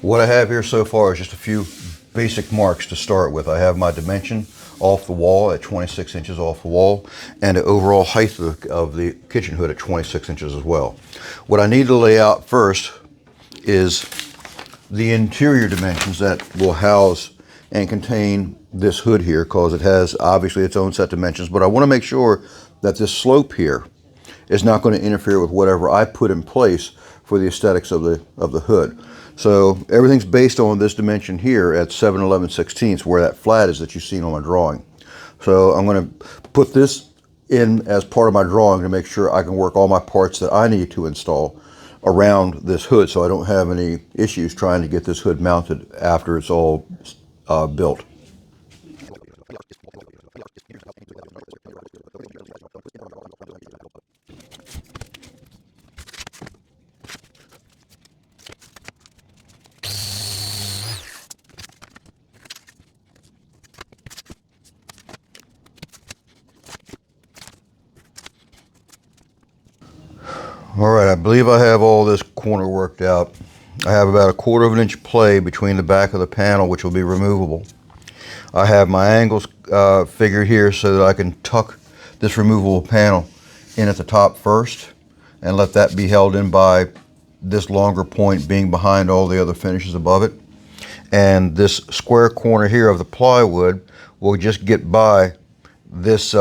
What I have here so far is just a few basic marks to start with. I have my dimension off the wall at 26 inches off the wall, and the overall height of the kitchen hood at 26 inches as well. What I need to lay out first is the interior dimensions that will house and contain this hood here, because it has obviously its own set dimensions, but I want to make sure that this slope here is not going to interfere with whatever I put in place for the aesthetics of the hood. So everything's based on this dimension here at 7/11/16, where that flat is that you've seen on my drawing. So I'm going to put this in as part of my drawing to make sure I can work all my parts that I need to install around this hood, so I don't have any issues trying to get this hood mounted after it's all built. All right, I believe I have all this corner worked out. I have about 1/4 of an inch play between the back of the panel, which will be removable. I have my angles figured here so that I can tuck this removable panel in at the top first and let that be held in by this longer point being behind all the other finishes above it. And this square corner here of the plywood will just get by this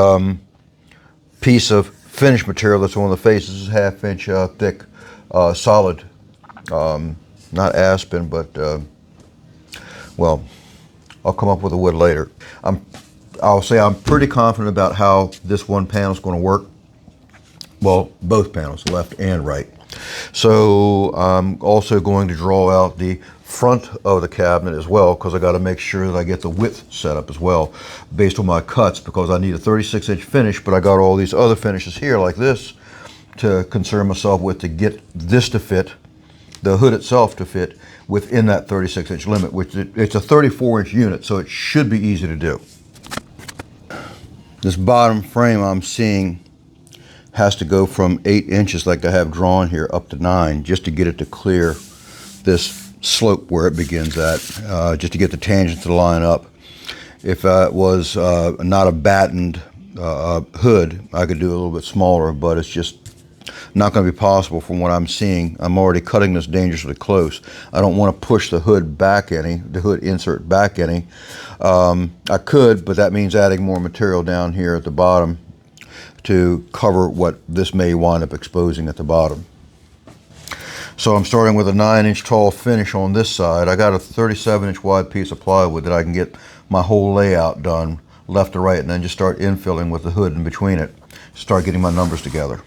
piece of finish material that's on the face. This is 1/2 inch thick solid, not aspen, but well, I'll come up with the wood later. I'll say I'm pretty confident about how this one panel is going to work. Well, both panels, left and right. So I'm also going to draw out the front of the cabinet as well, because I got to make sure that I get the width set up as well based on my cuts, because I need a 36-inch finish, but I got all these other finishes here like this to concern myself with to get this to fit, the hood itself to fit within that 36-inch limit, which it's a 34-inch unit, so it should be easy to do. This bottom frame I'm seeing has to go from 8 inches like I have drawn here up to 9, just to get it to clear this slope where it begins at, just to get the tangents to line up. If it was not a battened hood, I could do a little bit smaller, but it's just not going to be possible from what I'm seeing. I'm already cutting this dangerously close. I don't want to push the hood back any, the hood insert back any. I could, but that means adding more material down here at the bottom to cover what this may wind up exposing at the bottom. So I'm starting with a 9-inch tall finish on this side. I got a 37-inch wide piece of plywood that I can get my whole layout done left to right, and then just start infilling with the hood in between it. Start getting my numbers together.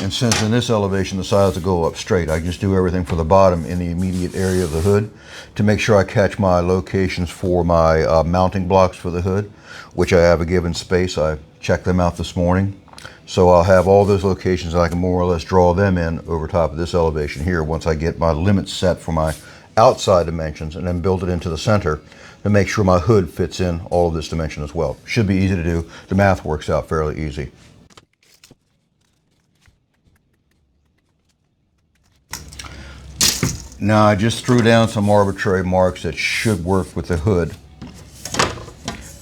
And since in this elevation the sides will go up straight, I can just do everything for the bottom in the immediate area of the hood to make sure I catch my locations for my mounting blocks for the hood, which I have a given space. I checked them out this morning. So I'll have all those locations and I can more or less draw them in over top of this elevation here once I get my limits set for my outside dimensions, and then build it into the center to make sure my hood fits in all of this dimension as well. Should be easy to do. The math works out fairly easy. Now I just threw down some arbitrary marks that should work with the hood.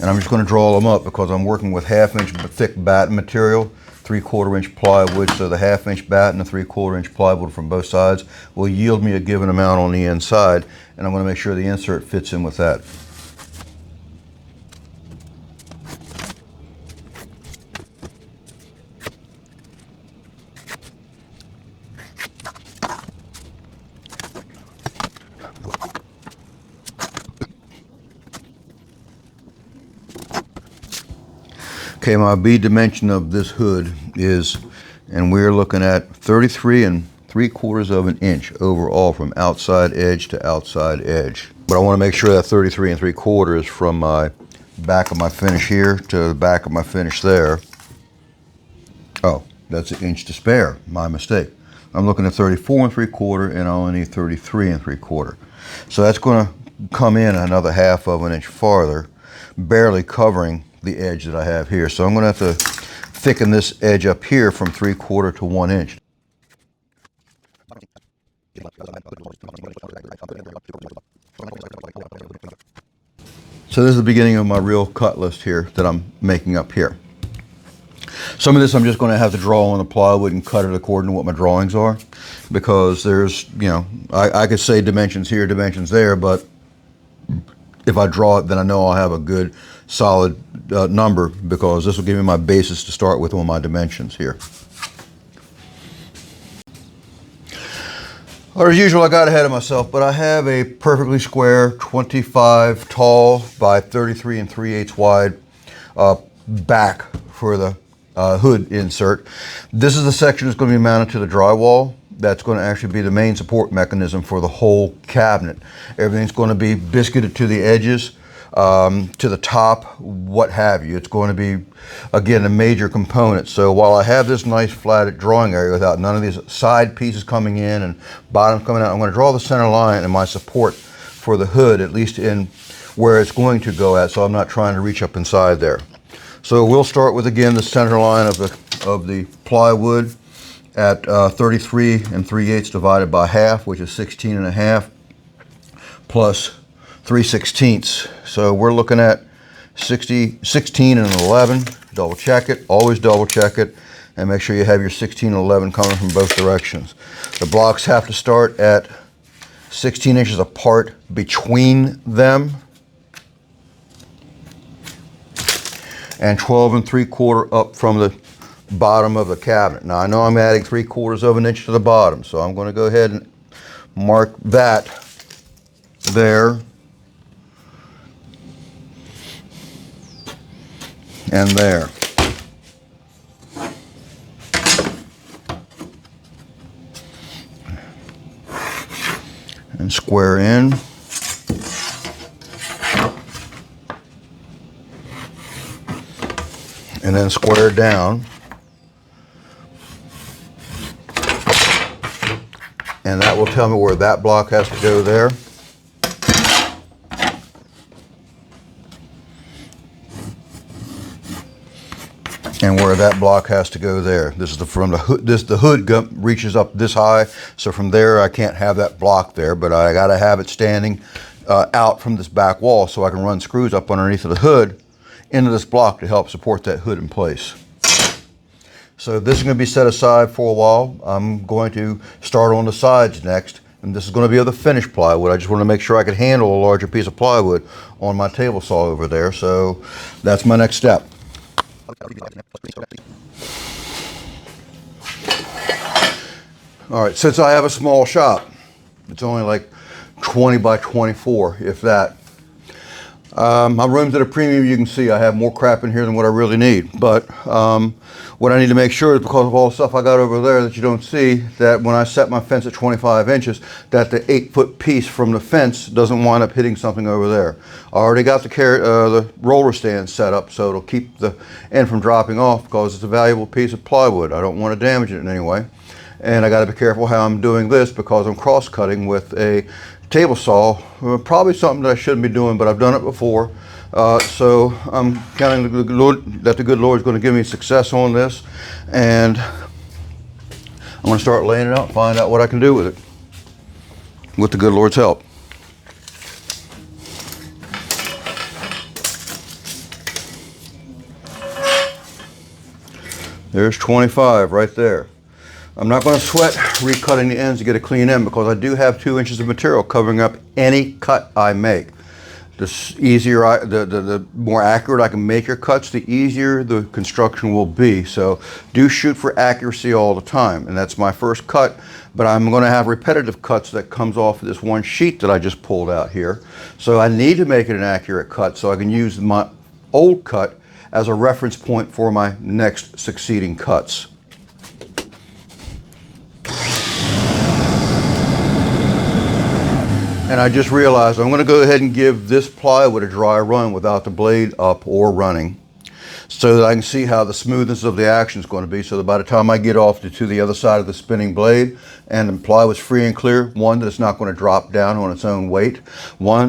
And I'm just going to draw them up because I'm working with 1/2 inch thick batten material, 3/4 inch plywood, so the 1/2 inch batten and 3/4 inch plywood from both sides will yield me a given amount on the inside, and I'm going to make sure the insert fits in with that. Okay, my B dimension of this hood is, and we're looking at 33 3/4 of an inch overall from outside edge to outside edge. But I want to make sure that 33 3/4 from my back of my finish here to the back of my finish there. Oh, that's an inch to spare, my mistake. I'm looking at 34 3/4 and I only need 33 3/4. So that's going to come in another 1/2 of an inch farther, barely covering the edge that I have here. So I'm going to have to thicken this edge up here from 3/4 to 1 inch. So this is the beginning of my real cut list here that I'm making up here. Some of this I'm just going to have to draw on the plywood and cut it according to what my drawings are, because there's, you know, I could say dimensions here, dimensions there, but if I draw it, then I know I'll have a good solid number, because this will give me my basis to start with on my dimensions here. Well, as usual, I got ahead of myself, but I have a perfectly square 25 tall by 33 3/8 wide back for the hood insert. This is the section that's going to be mounted to the drywall. That's going to actually be the main support mechanism for the whole cabinet. Everything's going to be biscuited to the edges, to the top, what have you. It's going to be, again, a major component. So while I have this nice flat drawing area without none of these side pieces coming in and bottom coming out, I'm going to draw the center line and my support for the hood, at least in where it's going to go at, so I'm not trying to reach up inside there. So we'll start with, again, the center line of the plywood at 33 3/8 divided by half, which is 16 1/2, plus 3/16. So we're looking at 16 and 11. Double check it, always double check it, and make sure you have your 16 and 11 coming from both directions. The blocks have to start at 16 inches apart between them, and 12 3/4 up from the bottom of the cabinet. Now I know I'm adding 3/4 of an inch to the bottom, so I'm going to go ahead and mark that there and there. And square in. And then square down. And that will tell me where that block has to go there. And where that block has to go there. This is from the hood. The hood reaches up this high, so from there I can't have that block there, but I got to have it standing out from this back wall, so I can run screws up underneath of the hood into this block to help support that hood in place. So this is going to be set aside for a while. I'm going to start on the sides next, and this is going to be of the finished plywood. I just want to make sure I can handle a larger piece of plywood on my table saw over there, so that's my next step. All right, since I have a small shop, it's only like 20 by 24, if that. My room's at a premium. You can see I have more crap in here than what I really need. But what I need to make sure is, because of all the stuff I got over there that you don't see, that when I set my fence at 25 inches, that the 8-foot piece from the fence doesn't wind up hitting something over there. I already got the roller stand set up, so it'll keep the end from dropping off, because it's a valuable piece of plywood. I don't want to damage it in any way. And I got to be careful how I'm doing this, because I'm cross-cutting with a table saw. Probably something that I shouldn't be doing, but I've done it before. So I'm counting that the good Lord is going to give me success on this, and I'm going to start laying it out, find out what I can do with it, with the good Lord's help. There's 25 right there. I'm not going to sweat recutting the ends to get a clean end, because I do have 2 inches of material covering up any cut I make. The easier, the more accurate I can make your cuts, the easier the construction will be. So do shoot for accuracy all the time, and that's my first cut. But I'm going to have repetitive cuts that comes off of this one sheet that I just pulled out here. So I need to make it an accurate cut, so I can use my old cut as a reference point for my next succeeding cuts. And I just realized I'm going to go ahead and give this plywood a dry run without the blade up or running, so that I can see how the smoothness of the action is going to be, so that by the time I get off to the other side of the spinning blade and the plywood's free and clear, one, that it's not going to drop down on its own weight.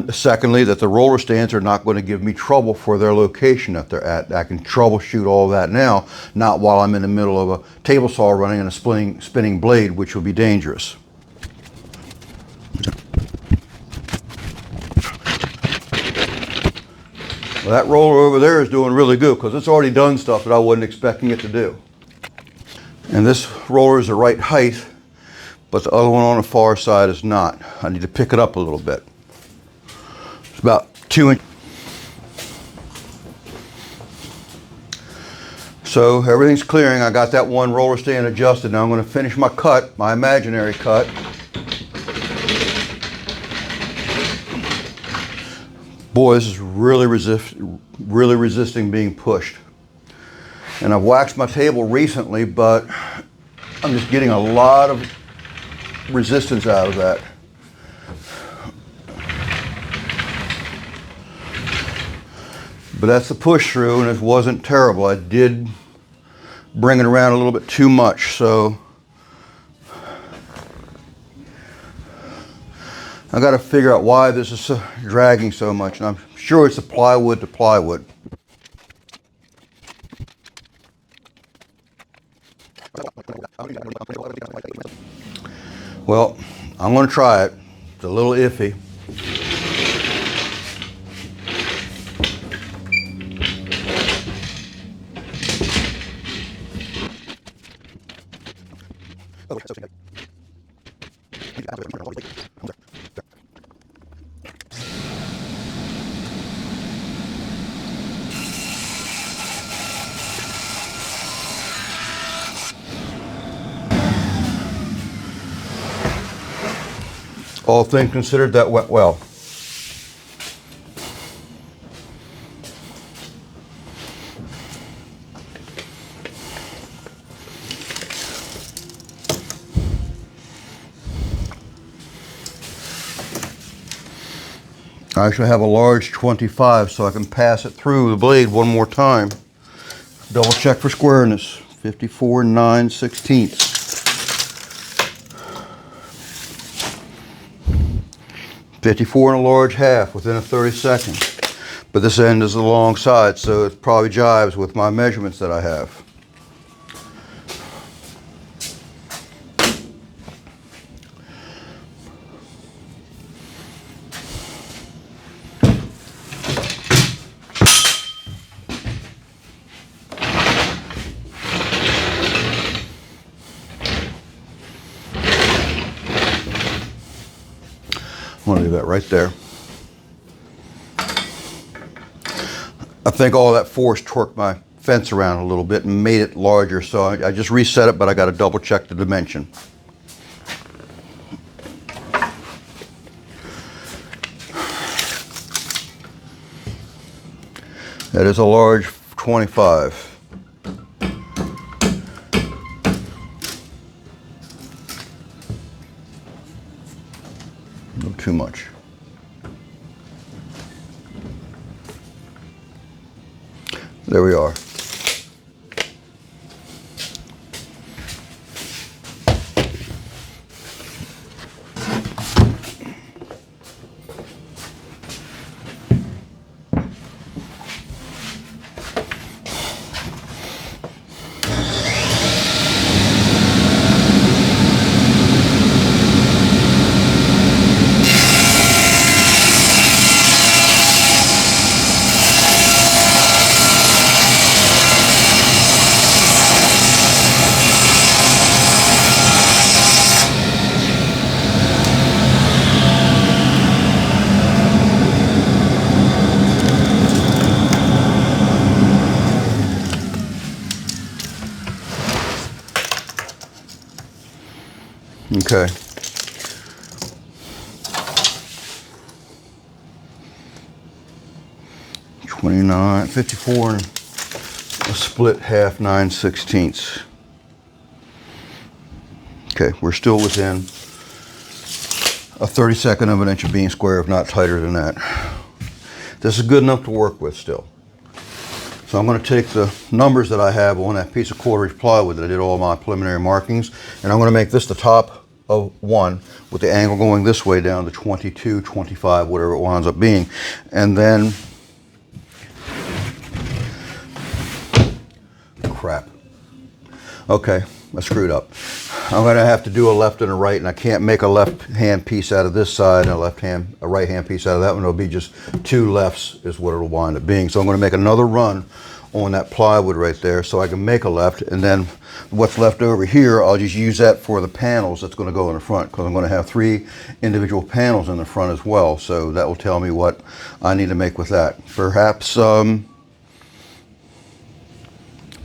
Secondly, that the roller stands are not going to give me trouble for their location that they're at. I can troubleshoot all that now, not while I'm in the middle of a table saw running and a spinning blade, which will be dangerous. Well, that roller over there is doing really good because it's already done stuff that I wasn't expecting it to do. And this roller is the right height, but the other one on the far side is not. I need to pick it up a little bit. It's about 2 inches. So everything's clearing. I got that one roller stand adjusted. Now I'm going to finish my cut, my imaginary cut. Boy, this is really resisting being pushed. And I've waxed my table recently, but I'm just getting a lot of resistance out of that. But that's the push through, and it wasn't terrible. I did bring it around a little bit too much, so I got to figure out why this is dragging so much, and I'm sure it's the plywood to plywood. Well, I'm going to try it. It's a little iffy. All things considered, that went well. I actually have a large 25, so I can pass it through the blade one more time. Double check for squareness. 54 9/16. 54 and a large half within a 32nd. But this end is the long side, so it probably jives with my measurements that I have. I'm going to leave that right there. I think all that force torqued my fence around a little bit and made it larger, so I just reset it, but I got to double check the dimension. That is a large 25. No, too much. There we are. Okay. $29, $54, and a split half 9/16. Okay, we're still within a 32nd of an inch of being square, if not tighter than that. This is good enough to work with still. So I'm going to take the numbers that I have on that piece of 1/4" plywood that I did all my preliminary markings, and I'm going to make this the top of 1 with the angle going this way down to 22, 25, whatever it winds up being. And then, crap. Okay, I screwed up. I'm going to have to do a left and a right, and I can't make a left hand piece out of this side and a right hand piece out of that one. It'll be just two lefts is what it'll wind up being. So I'm going to make another run on that plywood right there so I can make a left, and then what's left over here, I'll just use that for the panels that's going to go in the front, because I'm going to have 3 individual panels in the front as well. So that will tell me what I need to make with that. Perhaps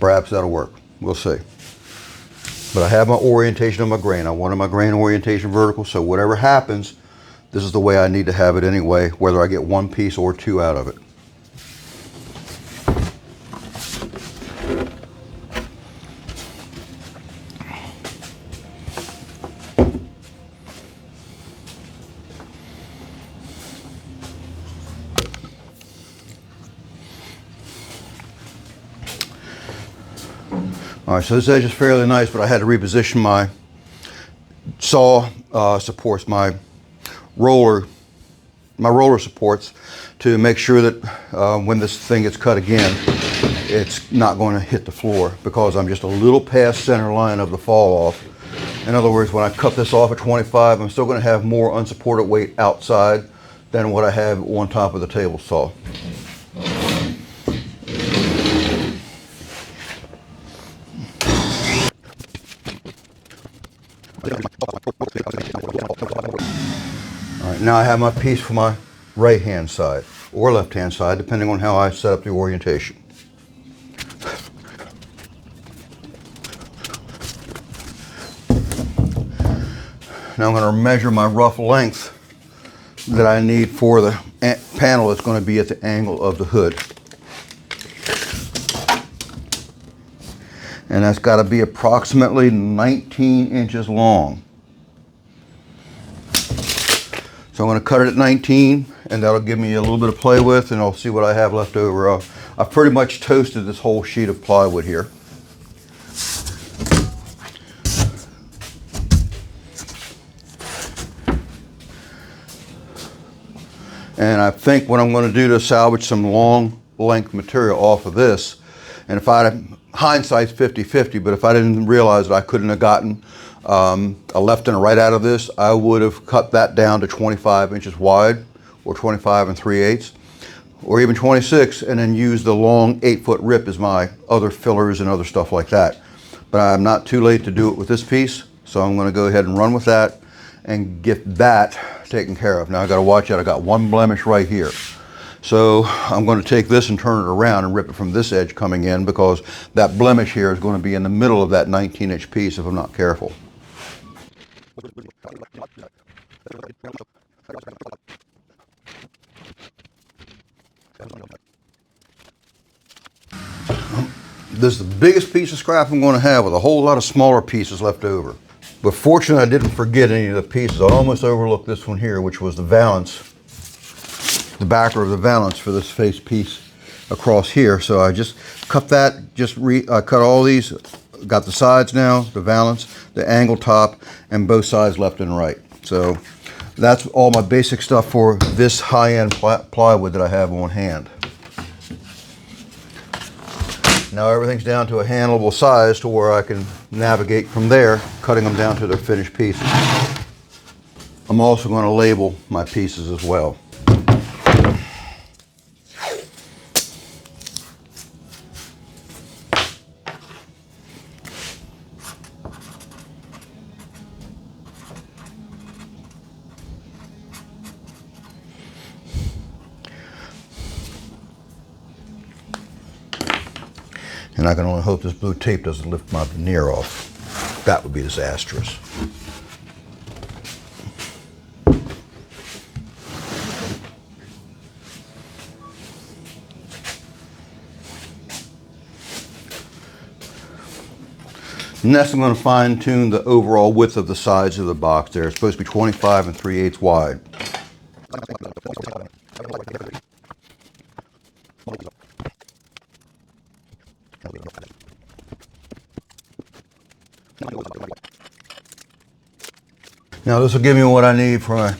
that'll work. We'll see. But I have my orientation of my grain. I wanted my grain orientation vertical, so whatever happens, this is the way I need to have it anyway, whether I get 1 piece or 2 out of it. All right, so this edge is fairly nice, but I had to reposition my saw supports, my roller supports, to make sure that when this thing gets cut again, it's not going to hit the floor, because I'm just a little past center line of the fall off. In other words, when I cut this off at 25, I'm still going to have more unsupported weight outside than what I have on top of the table saw. All right, now I have my piece for my right hand side or left hand side, depending on how I set up the orientation. Now I'm going to measure my rough length that I need for the panel that's going to be at the angle of the hood. And that's got to be approximately 19 inches long. So I'm going to cut it at 19, and that'll give me a little bit of play with, and I'll see what I have left over. I've pretty much toasted this whole sheet of plywood here. And I think what I'm going to do to salvage some long length material off of this, and if hindsight's 50-50, but if I didn't realize that I couldn't have gotten a left and a right out of this, I would have cut that down to 25 inches wide, or 25 3/8, or even 26, and then use the long 8-foot rip as my other fillers and other stuff like that. But I'm not too late to do it with this piece, so I'm going to go ahead and run with that and get that taken care of. Now I got to watch out. I got 1 blemish right here. So I'm going to take this and turn it around and rip it from this edge coming in, because that blemish here is going to be in the middle of that 19-inch piece if I'm not careful. This is the biggest piece of scrap I'm going to have, with a whole lot of smaller pieces left over. But fortunately, I didn't forget any of the pieces. I almost overlooked this one here, which was the valance, the backer of the valance for this face piece across here. So I just cut that, cut all these, got the sides now, the valance, the angle top, and both sides left and right. So that's all my basic stuff for this high-end plywood that I have on hand. Now everything's down to a handleable size to where I can navigate from there, cutting them down to their finished pieces. I'm also going to label my pieces as well. And I can only hope this blue tape doesn't lift my veneer off. That would be disastrous. Next, I'm going to fine tune the overall width of the sides of the box there. It's supposed to be 25 3/8 wide. Now this will give me what I need for my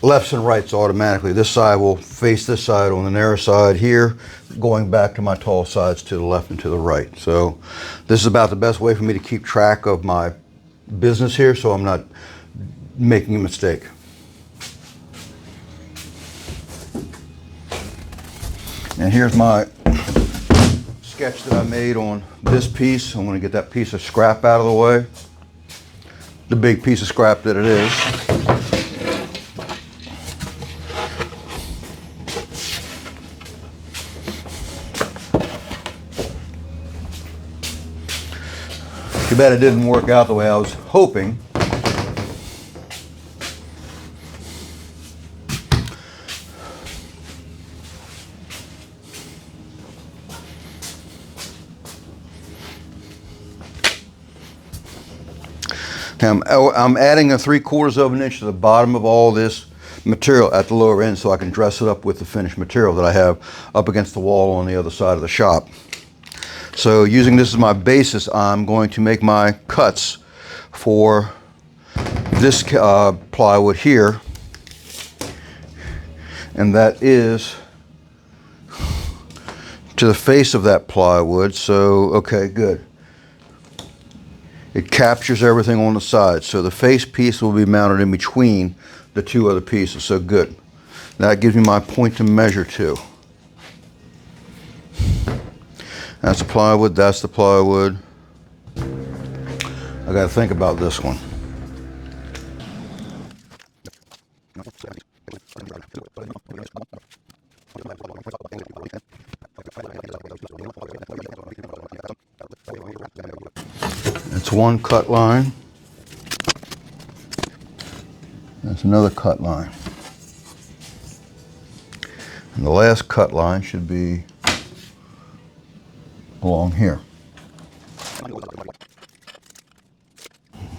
lefts and rights automatically. This side will face this side on the narrow side here, going back to my tall sides to the left and to the right. So this This is about the best way for me to keep track of my business here, so I'm not making a mistake. And here's my sketch that I made on this piece. I'm going to get that piece of scrap out of the way. The big piece of scrap that it is. Too bad it didn't work out the way I was hoping. I'm adding a 3/4 of an inch to the bottom of all this material at the lower end so I can dress it up with the finished material that I have up against the wall on the other side of the shop. So using this as my basis, I'm going to make my cuts for this plywood here, and that is to the face of that plywood. So okay, good. It captures everything on the side, so the face piece will be mounted in between the two other pieces. So good. That gives me my point to measure to. That's the plywood, that's the plywood. I gotta think about this one. It's one cut line. That's another cut line. And the last cut line should be along here.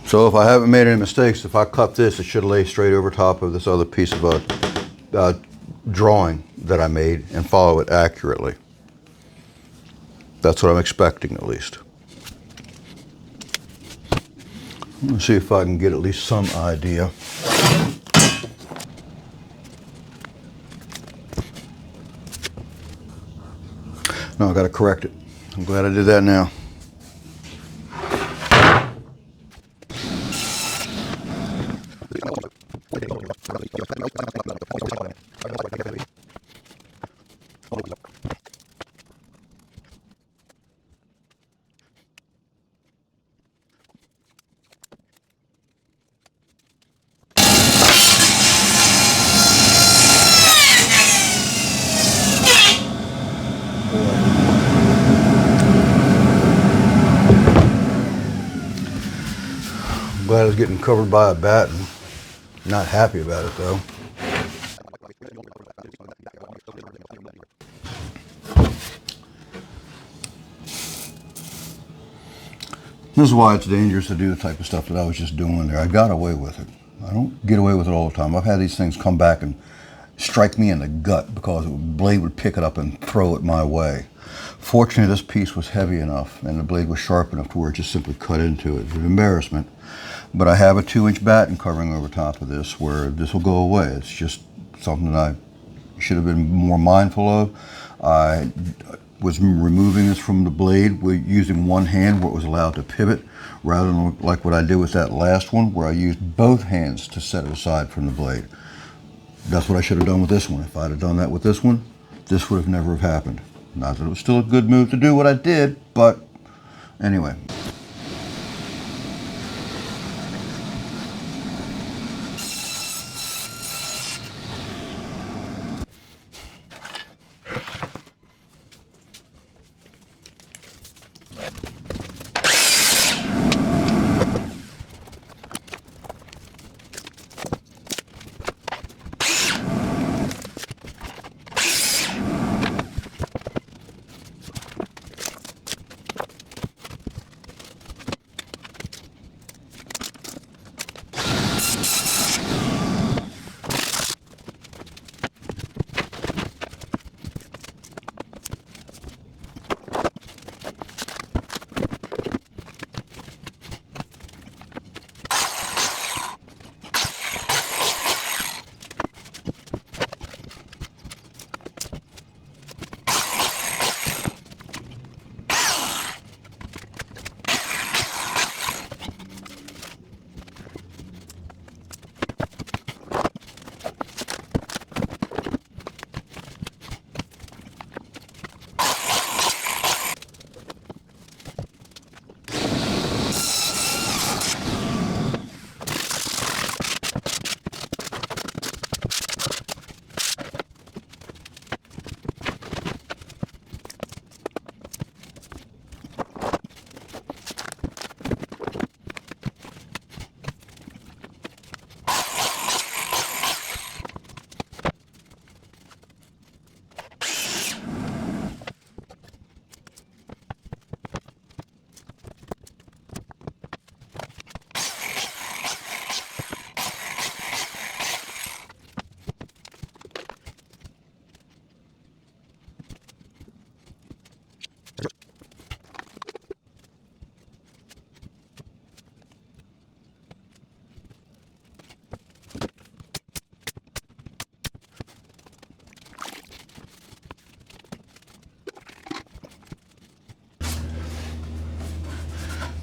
So if I haven't made any mistakes, if I cut this, it should lay straight over top of this other piece of a drawing that I made and follow it accurately. That's what I'm expecting, at least. Let's see if I can get at least some idea. No, I got to correct it. I'm glad I did that now. I'm glad it's getting covered by a batten. Not happy about it though. This is why it's dangerous to do the type of stuff that I was just doing there. I got away with it. I don't get away with it all the time. I've had these things come back and strike me in the gut because the blade would pick it up and throw it my way. Fortunately, this piece was heavy enough and the blade was sharp enough to where it just simply cut into it. It was an embarrassment. But I have a 2-inch batten covering over top of this where this will go away. It's just something that I should have been more mindful of. I was removing this from the blade using one hand where it was allowed to pivot, rather than like what I did with that last one where I used both hands to set it aside from the blade. That's what I should have done with this one. If I'd have done that with this one, this would have never have happened. Not that it was still a good move to do what I did, but anyway.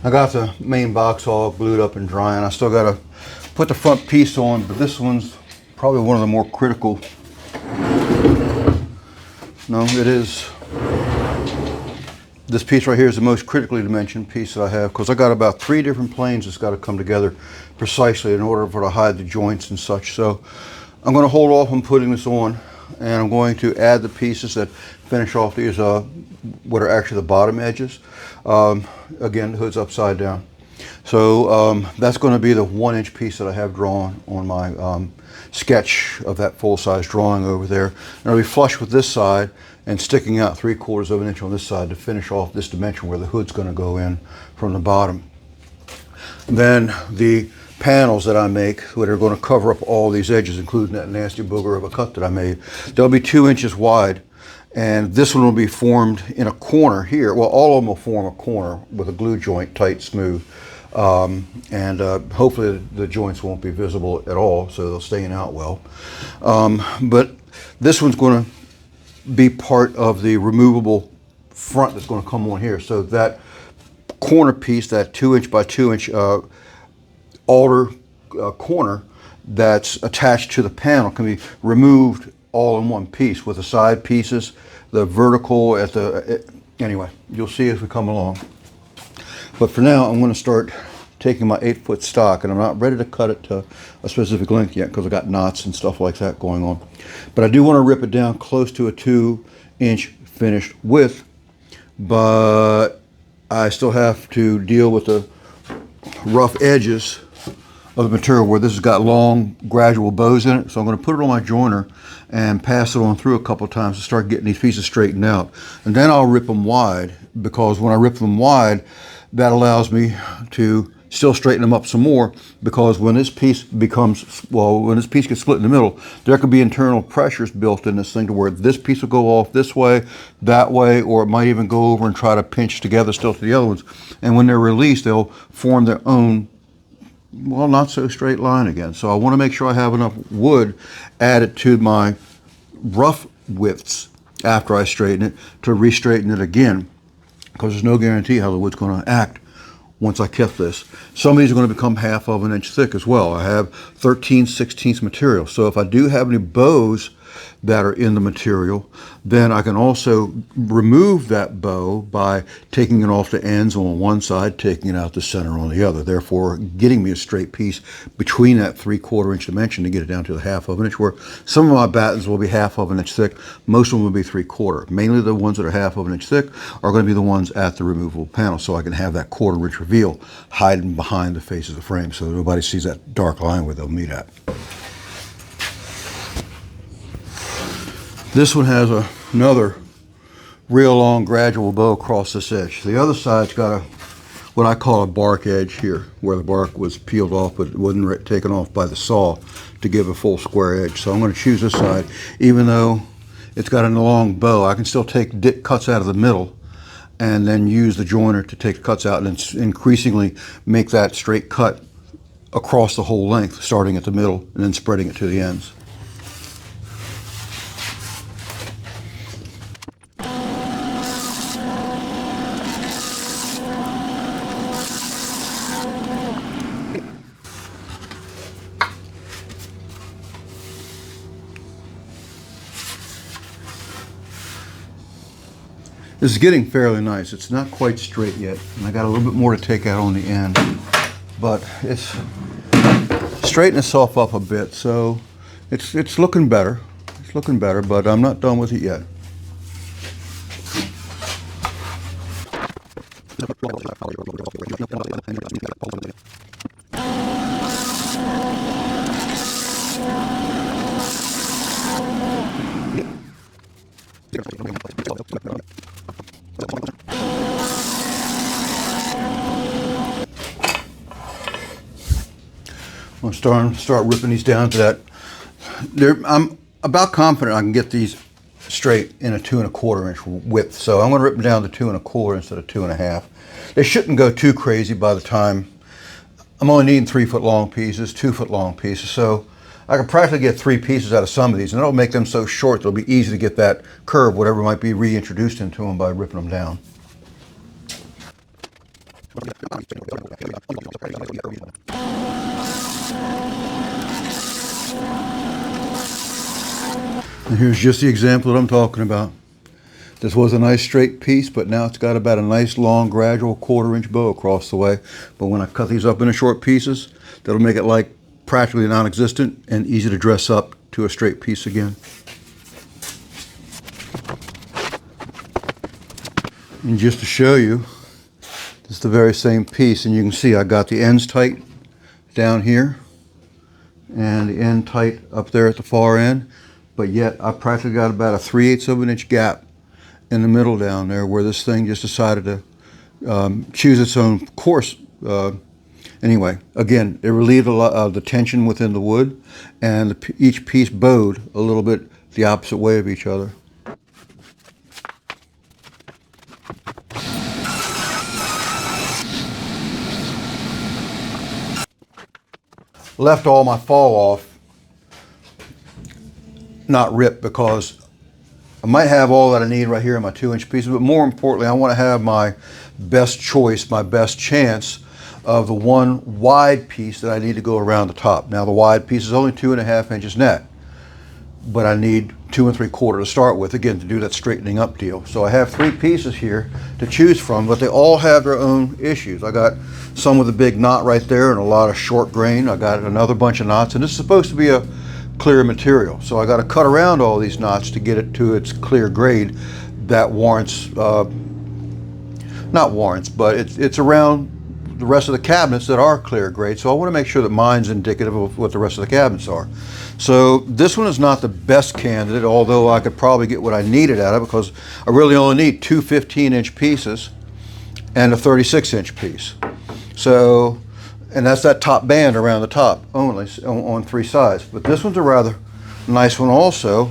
I got the main box all glued up and drying. I still got to put the front piece on, but this one's probably one of the more critical. No, it is. This piece right here is the most critically dimensioned piece that I have, because I got about 3 different planes that's got to come together precisely in order for to hide the joints and such. So I'm going to hold off on putting this on, and I'm going to add the pieces that finish off these what are actually the bottom edges. Again, the hood's upside down. So that's going to be the 1-inch piece that I have drawn on my sketch of that full-size drawing over there. And it'll be flush with this side and sticking out 3/4 of an inch on this side to finish off this dimension where the hood's going to go in from the bottom. Then the panels that I make that are going to cover up all these edges, including that nasty booger of a cut that I made, they'll be 2 inches wide, and this one will be formed in a corner here. Well, all of them will form a corner with a glue joint, tight, smooth, and hopefully the joints won't be visible at all, so they'll stay in out well. But this one's going to be part of the removable front that's going to come on here. So that corner piece, that 2-inch by 2-inch alder corner that's attached to the panel, can be removed all in one piece with the side pieces, the vertical at the, anyway, you'll see as we come along. But for now, I'm going to start taking my 8-foot stock, and I'm not ready to cut it to a specific length yet because I got knots and stuff like that going on. But I do want to rip it down close to a 2-inch finished width, but I still have to deal with the rough edges of the material where this has got long gradual bows in it. So I'm going to put it on my joiner and pass it on through a couple of times to start getting these pieces straightened out. And then I'll rip them wide, because when I rip them wide, that allows me to still straighten them up some more, because when this piece becomes, well, when this piece gets split in the middle, there could be internal pressures built in this thing to where this piece will go off this way, that way, or it might even go over and try to pinch together still to the other ones. And when they're released, they'll form their own, well, not so straight line again. So I want to make sure I have enough wood added to my rough widths after I straighten it to re-straighten it again, because there's no guarantee how the wood's going to act once I kit this. Some of these are going to become 1/2 of an inch thick as well. I have 13/16 material. So if I do have any bows that are in the material, then I can also remove that bow by taking it off the ends on one side, taking it out the center on the other, therefore getting me a straight piece between that 3/4 inch dimension to get it down to the 1/2 of an inch, where some of my battens will be 1/2 of an inch thick, most of them will be 3/4. Mainly the ones that are 1/2 of an inch thick are going to be the ones at the removable panel, so I can have that 1/4 inch reveal hiding behind the face of the frame so nobody sees that dark line where they'll meet at. This one has another real long gradual bow across this edge. The other side's got a, what I call a bark edge here, where the bark was peeled off but it wasn't taken off by the saw to give a full square edge. So I'm going to choose this side. Even though it's got a long bow, I can still take cuts out of the middle and then use the joiner to take the cuts out and increasingly make that straight cut across the whole length, starting at the middle and then spreading it to the ends. This is getting fairly nice. It's not quite straight yet, and I got a little bit more to take out on the end, but it's straightened itself up a bit, so it's looking better. It's looking better, but I'm not done with it yet. I'm start ripping these down to that. I'm about confident I can get these straight in a 2 1/4 inch width. So I'm going to rip them down to 2 1/4 instead of 2 1/2. They shouldn't go too crazy by the time, I'm only needing 3-foot long pieces, 2-foot long pieces. So I can practically get 3 pieces out of some of these, and that'll make them so short they'll be easy to get that curve, whatever might be reintroduced into them, by ripping them down. And here's just the example that I'm talking about. This was a nice straight piece, but now it's got about a nice long gradual 1/4 inch bow across the way. But when I cut these up into short pieces, that'll make it like practically non-existent and easy to dress up to a straight piece again. And just to show you, this is the very same piece, and you can see I got the ends tight down here and the end tight up there at the far end, but yet I practically got about a 3/8 of an inch gap in the middle down there where this thing just decided to choose its own course. Anyway, again, it relieved a lot of the tension within the wood, and each piece bowed a little bit the opposite way of each other. Left all my fall off not ripped because I might have all that I need right here in my 2-inch pieces, but more importantly, I want to have my best choice, my best chance of the one wide piece that I need to go around the top. Now the wide piece is only 2.5 inches net, but I need 2 3/4 to start with, again, to do that straightening up deal. So I have 3 pieces here to choose from, but they all have their own issues. I got some with a big knot right there and a lot of short grain. I got another bunch of knots, and this is supposed to be a clear material. So I got to cut around all these knots to get it to its clear grade that warrants, not warrants, but it's around the rest of the cabinets that are clear grade. So I want to make sure that mine's indicative of what the rest of the cabinets are. So this one is not the best candidate, although I could probably get what I needed out of it because I really only need 2 15-inch pieces and a 36-inch piece. So, and that's that top band around the top only on 3 sides. But this one's a rather nice one also.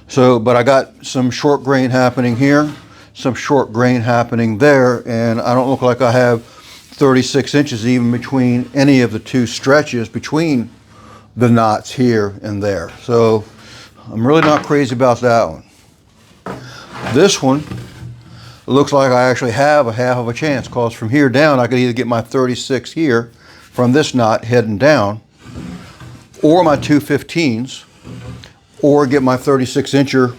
So, but I got some short grain happening here, some short grain happening there, and I don't look like I have 36 inches even between any of the 2 stretches between the knots here and there. So I'm really not crazy about that one. This one looks like I actually have a half of a chance, because from here down I could either get my 36 here from this knot heading down, or my 2 15s, or get my 36 incher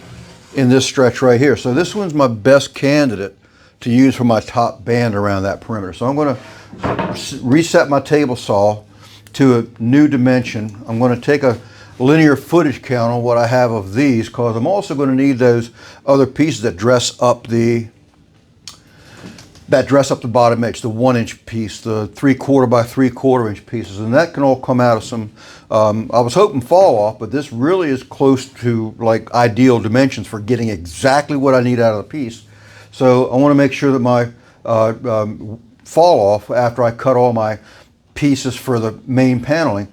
in this stretch right here. So this one's my best candidate to use for my top band around that perimeter. So I'm going to reset my table saw to a new dimension. I'm going to take a linear footage count on what I have of these, because I'm also going to need those other pieces that dress up the bottom edge, the 1-inch piece, the 3/4 by 3/4 inch pieces, and that can all come out of some, I was hoping fall off, but this really is close to like ideal dimensions for getting exactly what I need out of the piece. So I want to make sure that my fall off, after I cut all my pieces for the main paneling,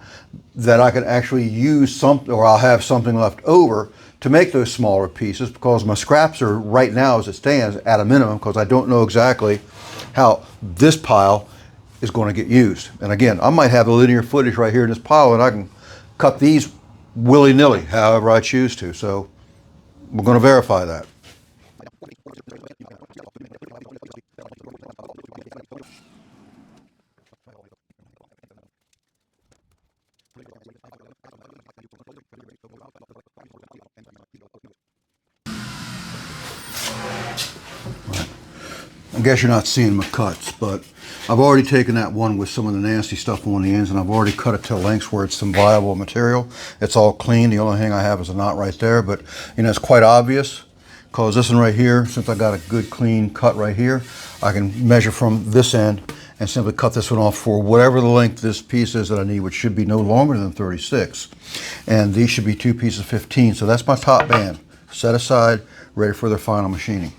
that I can actually use something, or I'll have something left over to make those smaller pieces, because my scraps are right now as it stands at a minimum, because I don't know exactly how this pile is going to get used. And again, I might have the linear footage right here in this pile, and I can cut these willy-nilly however I choose to. So we're going to verify that. I guess you're not seeing my cuts, but I've already taken that one with some of the nasty stuff on the ends, and I've already cut it to lengths where it's some viable material. It's all clean. The only thing I have is a knot right there, but you know, it's quite obvious, because this one right here, since I got a good clean cut right here, I can measure from this end and simply cut this one off for whatever the length this piece is that I need, which should be no longer than 36. And these should be 2 pieces 15. So that's my top band, set aside, ready for their final machining.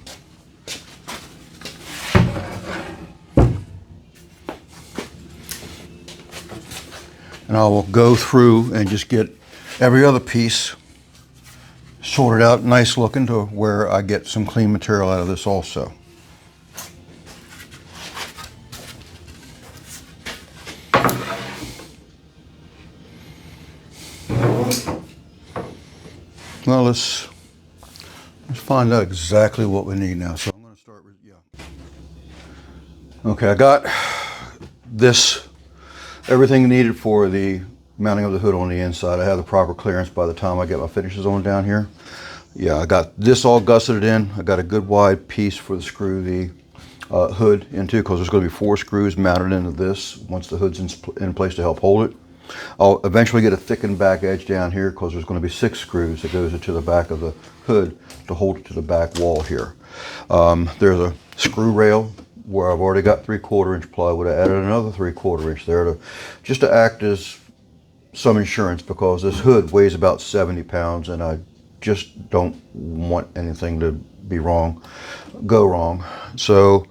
And I will go through and just get every other piece sorted out nice looking to where I get some clean material out of this also. Well, let's find out exactly what we need now. So I'm going to start with, Okay, I got this, everything needed for the mounting of the hood on the inside. I have the proper clearance by the time I get my finishes on down here. Yeah, I got this all gusseted in. I got a good wide piece for the screw the hood into, because there's going to be 4 screws mounted into this once the hood's in place to help hold it. I'll eventually get a thickened back edge down here, because there's going to be 6 screws that goes into the back of the hood to hold it to the back wall here. There's a screw rail where I've already got 3/4 inch plywood. I added another 3/4 inch there just to act as some insurance, because this hood weighs about 70 pounds and I just don't want anything to go wrong. So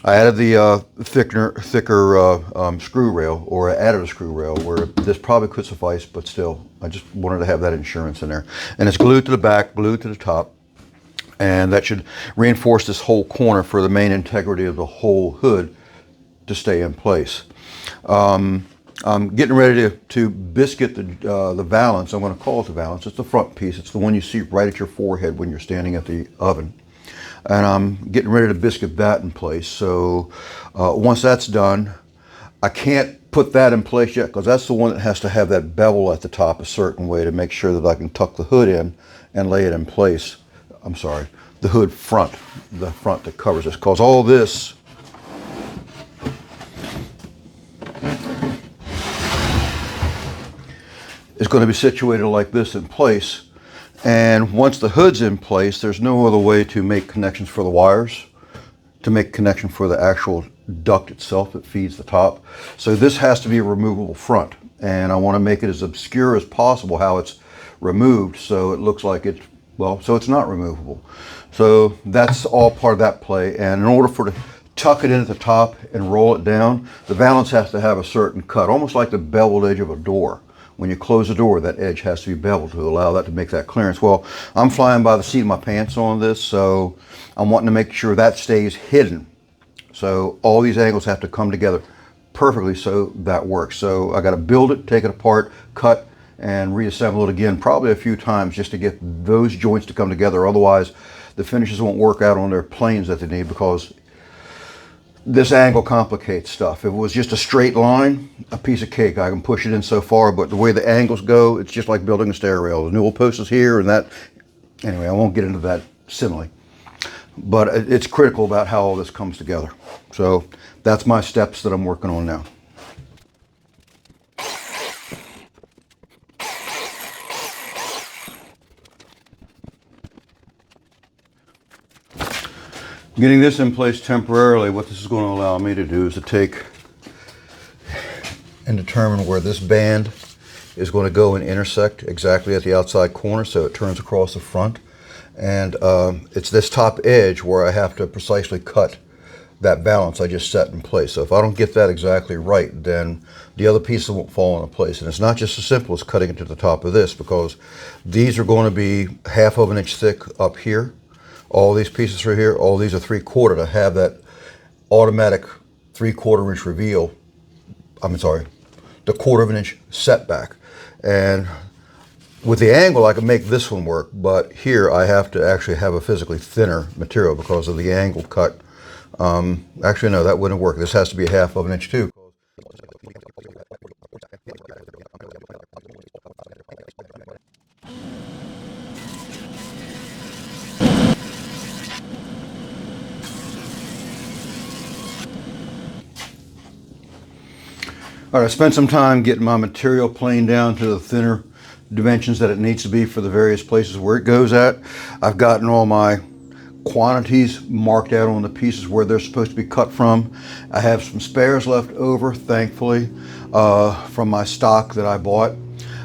I added the thicker screw rail, or I added a screw rail where this probably could suffice, but still, I just wanted to have that insurance in there. And it's glued to the back, glued to the top, and that should reinforce this whole corner for the main integrity of the whole hood to stay in place. I'm getting ready to biscuit the valance. I'm going to call it the valance. It's the front piece. It's the one you see right at your forehead when you're standing at the oven. And I'm getting ready to biscuit that in place. So once that's done, I can't put that in place yet, because that's the one that has to have that bevel at the top a certain way to make sure that I can tuck the hood in and lay it in place. I'm sorry, the hood front, the front that covers this, because all this is going to be situated like this in place. And once the hood's in place, there's no other way to make connections for the wires, to make connection for the actual duct itself that feeds the top. So this has to be a removable front, and I want to make it as obscure as possible how it's removed, so it looks like it's, well, so it's not removable. So that's all part of that play. And in order for to tuck it in at the top and roll it down, the valance has to have a certain cut, almost like the beveled edge of a door. When you close the door, that edge has to be beveled to allow that to make that clearance. Well, I'm flying by the seat of my pants on this, so I'm wanting to make sure that stays hidden. So all these angles have to come together perfectly so that works. So I got to build it, take it apart, cut, and reassemble it again probably a few times just to get those joints to come together. Otherwise, the finishes won't work out on their planes that they need, because this angle complicates stuff. If it was just a straight line, a piece of cake, I can push it in so far, but the way the angles go, it's just like building a stair rail. The newel post is here and that. Anyway, I won't get into that simile, but it's critical about how all this comes together. So that's my steps that I'm working on now. Getting this in place temporarily, what this is going to allow me to do is to take and determine where this band is going to go and intersect exactly at the outside corner, so it turns across the front. And it's this top edge where I have to precisely cut that valance I just set in place. So if I don't get that exactly right, then the other pieces won't fall into place. And it's not just as simple as cutting it to the top of this, because these are going to be 1/2 inch thick up here. All these pieces right here, all these are 3/4 to have that automatic 3/4 inch reveal. I'm sorry, the 1/4 inch setback. And with the angle, I can make this one work, but here I have to actually have a physically thinner material because of the angle cut. Actually, no, that wouldn't work. This has to be 1/2 inch too. All right, I spent some time getting my material planed down to the thinner dimensions that it needs to be for the various places where it goes at. I've gotten all my quantities marked out on the pieces where they're supposed to be cut from. I have some spares left over, thankfully, from my stock that I bought.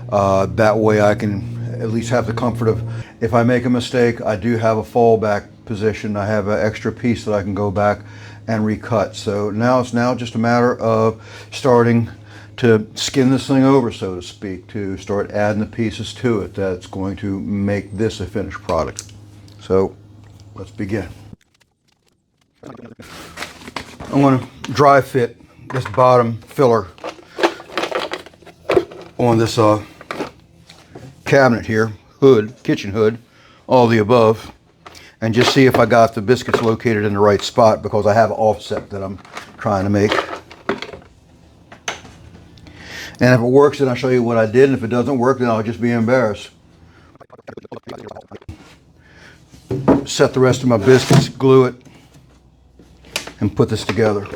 That way I can at least have the comfort of, if I make a mistake, I do have a fallback position. I have an extra piece that I can go back and recut. So now it's just a matter of starting to skin this thing over, so to speak, to start adding the pieces to it that's going to make this a finished product. So let's begin. I'm going to dry fit this bottom filler on this cabinet here, hood, kitchen hood, all the above. and just see if I got the biscuits located in the right spot, because I have an offset that I'm trying to make. And if it works, then I'll show you what I did, and if it doesn't work, then I'll just be embarrassed. Set the rest of my biscuits, glue it, and put this together.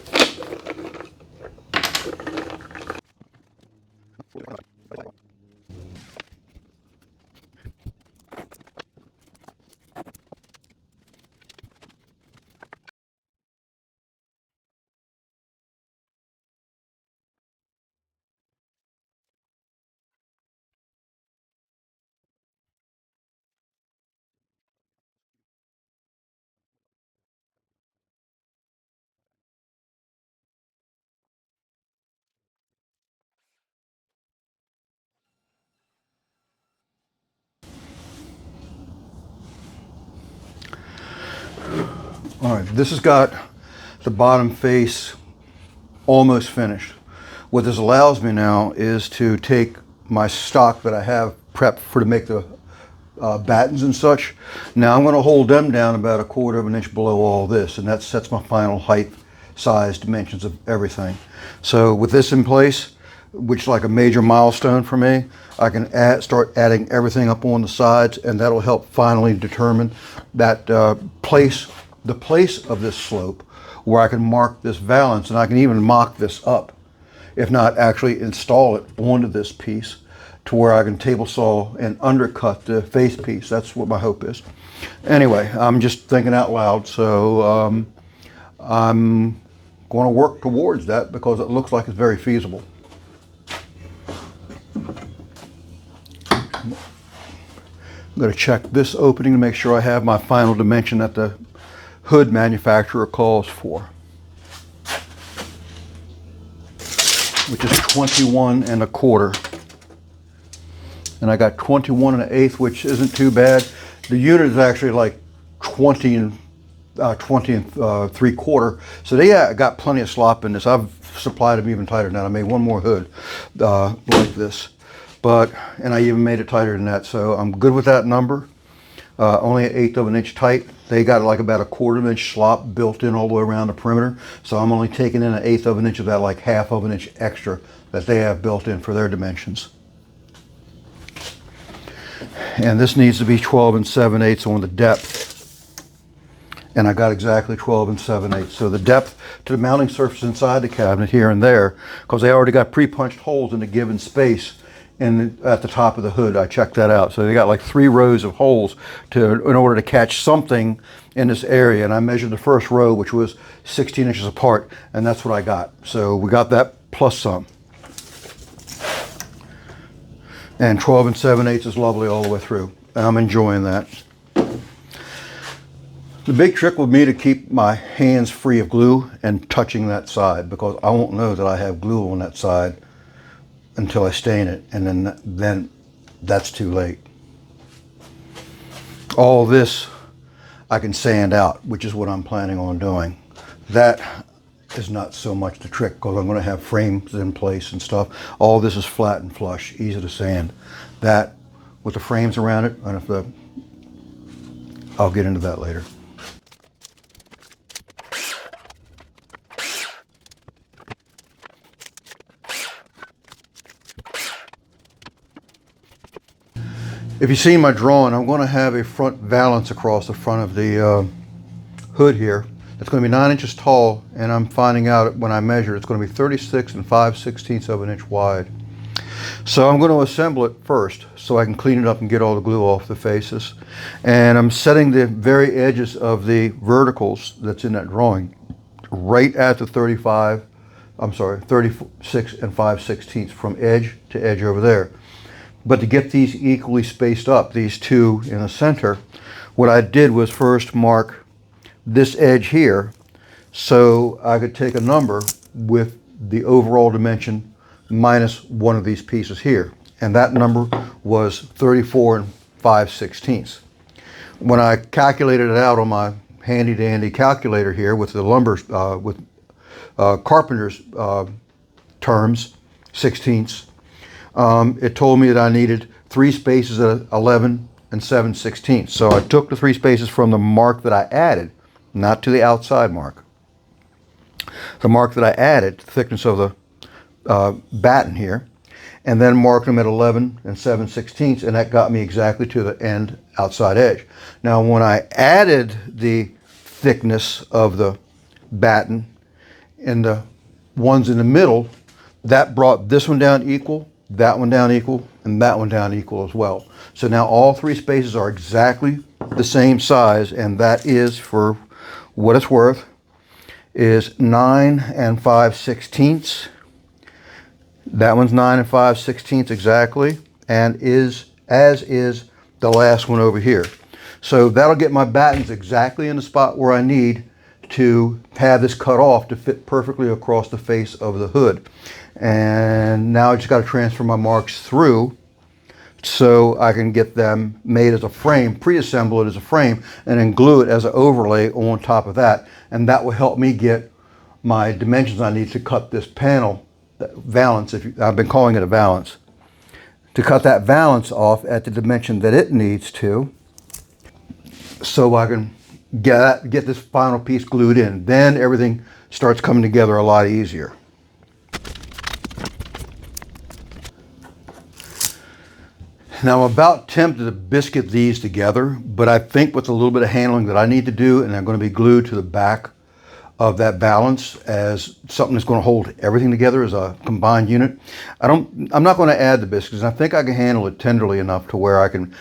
All right, this has got the bottom face almost finished. What this allows me now is to take my stock that I have prepped to make the battens and such. Now I'm going to hold them down about 1/4 of an inch below all this, and that sets my final height, size, dimensions of everything. So with this in place, which is like a major milestone for me, I can start adding everything up on the sides, and that'll help finally determine that the place of this slope where I can mark this valance, and I can even mock this up, if not actually install it onto this piece to where I can table saw and undercut the face piece. That's what my hope is. Anyway, I'm just thinking out loud, so I'm going to work towards that because it looks like it's very feasible. I'm going to check this opening to make sure I have my final dimension that the hood manufacturer calls for, which is 21 1/4. And I got 21 1/8, which isn't too bad. The unit is actually like 20 and 3/4. So they got plenty of slop in this. I've supplied them even tighter than that. I made one more hood like this, and I even made it tighter than that. So I'm good with that number. Only 1/8 of an inch tight. They got like about 1/4 of an inch slop built in all the way around the perimeter. So I'm only taking in 1/8 of an inch of that, like 1/2 of an inch extra that they have built in for their dimensions. And this needs to be 12 7/8 on the depth. And I got exactly 12 7/8. So the depth to the mounting surface inside the cabinet here and there, because they already got pre-punched holes in the given space at the top of the hood. I checked that out. So they got like 3 rows of holes in order to catch something in this area. And I measured the first row, which was 16 inches apart, and that's what I got. So we got that plus some. And 12 7/8 is lovely all the way through. I'm enjoying that. The big trick would be to keep my hands free of glue and touching that side, because I won't know that I have glue on that side until I stain it, and then that's too late. All this I can sand out, which is what I'm planning on doing. That is not so much the trick, because I'm going to have frames in place and stuff. All this is flat and flush, easy to sand. That with the frames around it, and I'll get into that later. If you see my drawing, I'm going to have a front valance across the front of the hood here. It's going to be 9 inches tall, and I'm finding out when I measure it's going to be 36 5/16 of an inch wide. So I'm going to assemble it first so I can clean it up and get all the glue off the faces. And I'm setting the very edges of the verticals that's in that drawing right at the 36 5/16 from edge to edge over there. But to get these equally spaced up, these two in the center, what I did was first mark this edge here so I could take a number with the overall dimension minus one of these pieces here. And that number was 34 5/16. When I calculated it out on my handy dandy calculator here with the lumber, with carpenter's terms, 16ths, it told me that I needed 3 spaces at 11, and 7/16. So I took the 3 spaces from the mark that I added, not to the outside mark. The mark that I added, the thickness of the batten here, and then marked them at 11 and 7/16, and that got me exactly to the end outside edge. Now when I added the thickness of the batten and the ones in the middle, that brought this one down equal, that one down equal, and that one down equal as well. So now all 3 spaces are exactly the same size, and that is, for what it's worth, is 9 and 5/16. That one's 9 and 5/16 exactly, and is as is the last one over here. So that'll get my battens exactly in the spot where I need to have this cut off to fit perfectly across the face of the hood. And now I just got to transfer my marks through so I can get them made as a frame, pre-assemble it as a frame, and then glue it as an overlay on top of that. And that will help me get my dimensions I need to cut this panel, that valance, I've been calling it a valance, to cut that valance off at the dimension that it needs to, so I can get this final piece glued in. Then everything starts coming together a lot easier. Now I'm about tempted to biscuit these together, but I think with a little bit of handling that I need to do, and I'm going to be glued to the back of that balance as something that's going to hold everything together as a combined unit. I'm not going to add the biscuits. I think I can handle it tenderly enough to where I can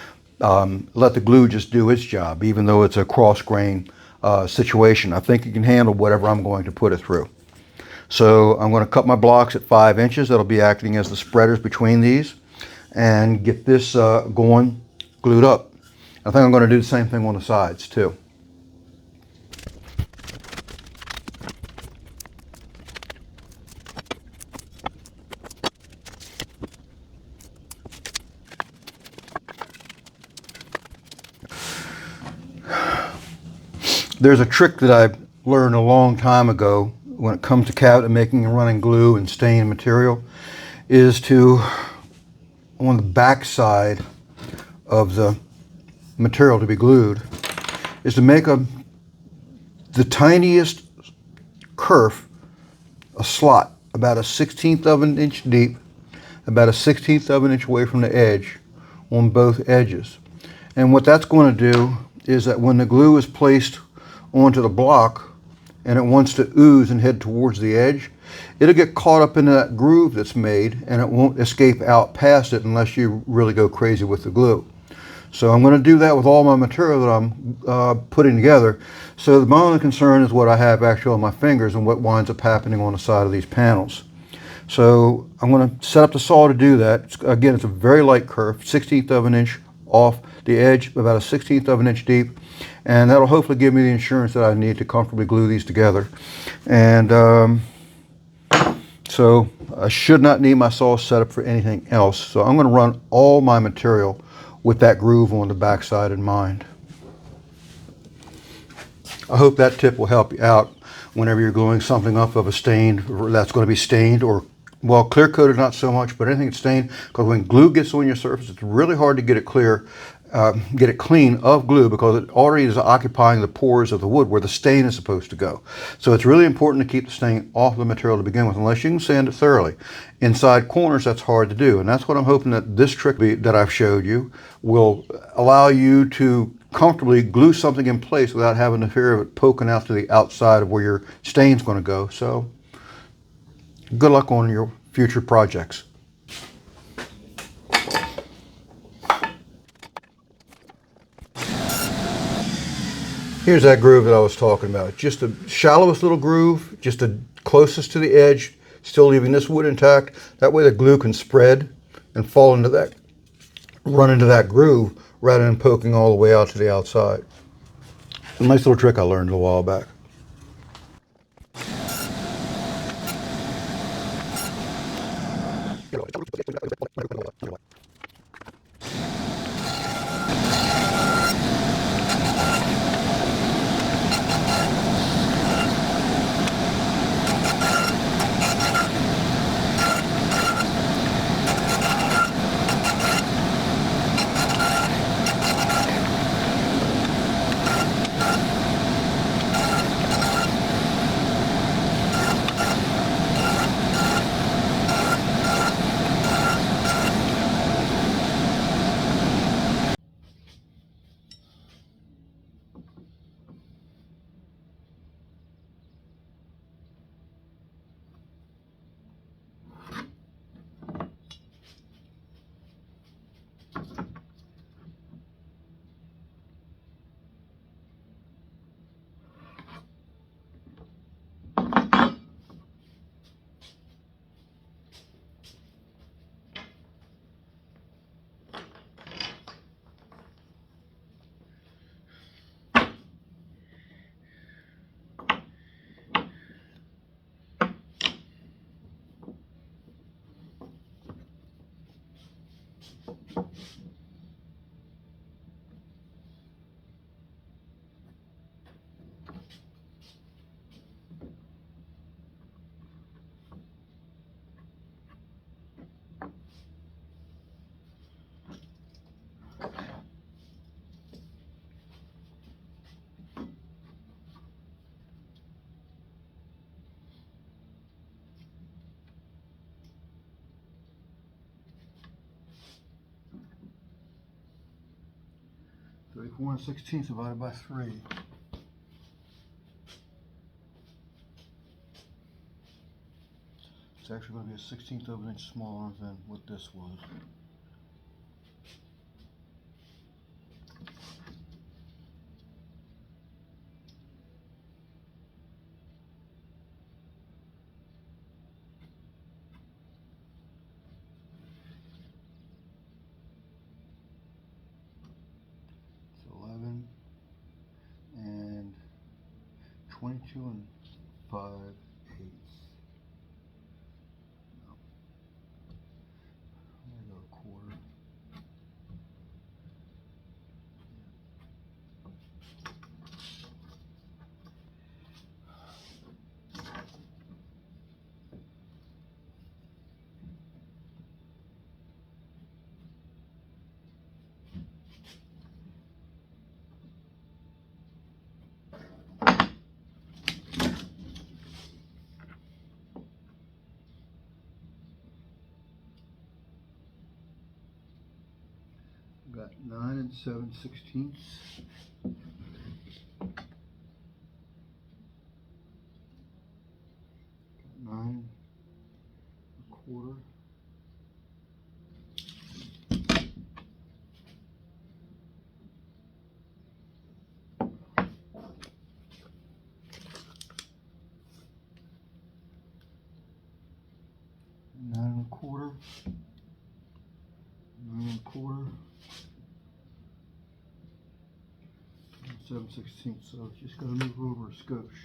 let the glue just do its job, even though it's a cross grain situation. I think it can handle whatever I'm going to put it through. So I'm going to cut my blocks at 5 inches. That'll be acting as the spreaders between these, and get this going, glued up. I think I'm going to do the same thing on the sides too. There's a trick that I learned a long time ago when it comes to cabinet making and running glue and staining material, is to, on the back side of the material to be glued, is to make the tiniest kerf, a slot about 1/16 of an inch deep, about 1/16 of an inch away from the edge on both edges. And what that's going to do is that when the glue is placed onto the block and it wants to ooze and head towards the edge, it'll get caught up in that groove that's made, and it won't escape out past it unless you really go crazy with the glue. So I'm going to do that with all my material that I'm putting together. So my only concern is what I have actually on my fingers and what winds up happening on the side of these panels. So I'm going to set up the saw to do that. Again, it's a very light kerf, 1/16 of an inch off the edge, about 1/16 of an inch deep, and that'll hopefully give me the insurance that I need to comfortably glue these together. And so I should not need my saw set up for anything else. So I'm going to run all my material with that groove on the back side in mind. I hope that tip will help you out whenever you're gluing something up of a stain that's going to be stained, or, well, clear coated not so much, but anything that's stained, because when glue gets on your surface, it's really hard to get it clear, get it clean of glue, because it already is occupying the pores of the wood where the stain is supposed to go. So it's really important to keep the stain off the material to begin with, unless you can sand it thoroughly. Inside corners, that's hard to do, and that's what I'm hoping that this trick that I've showed you will allow you to comfortably glue something in place without having the fear of it poking out to the outside of where your stain's going to go. So good luck on your future projects. Here's that groove that I was talking about. Just the shallowest little groove, just the closest to the edge, still leaving this wood intact. That way the glue can spread and fall into that, run into that groove, rather than poking all the way out to the outside. A nice little trick I learned a while back. 1/16 divided by 3. It's actually going to be a 1/16 of an inch smaller than what this was. It's 11 and 22 5/8. There go a quarter. Got 9 7/16. 9 1/4. Nine 1/4. 9 1/4. 7/16. So just got to move over a skosh.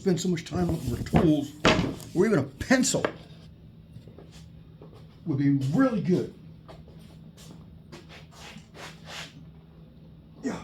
spend so much time looking for tools, or even a pencil would be really good. Yeah.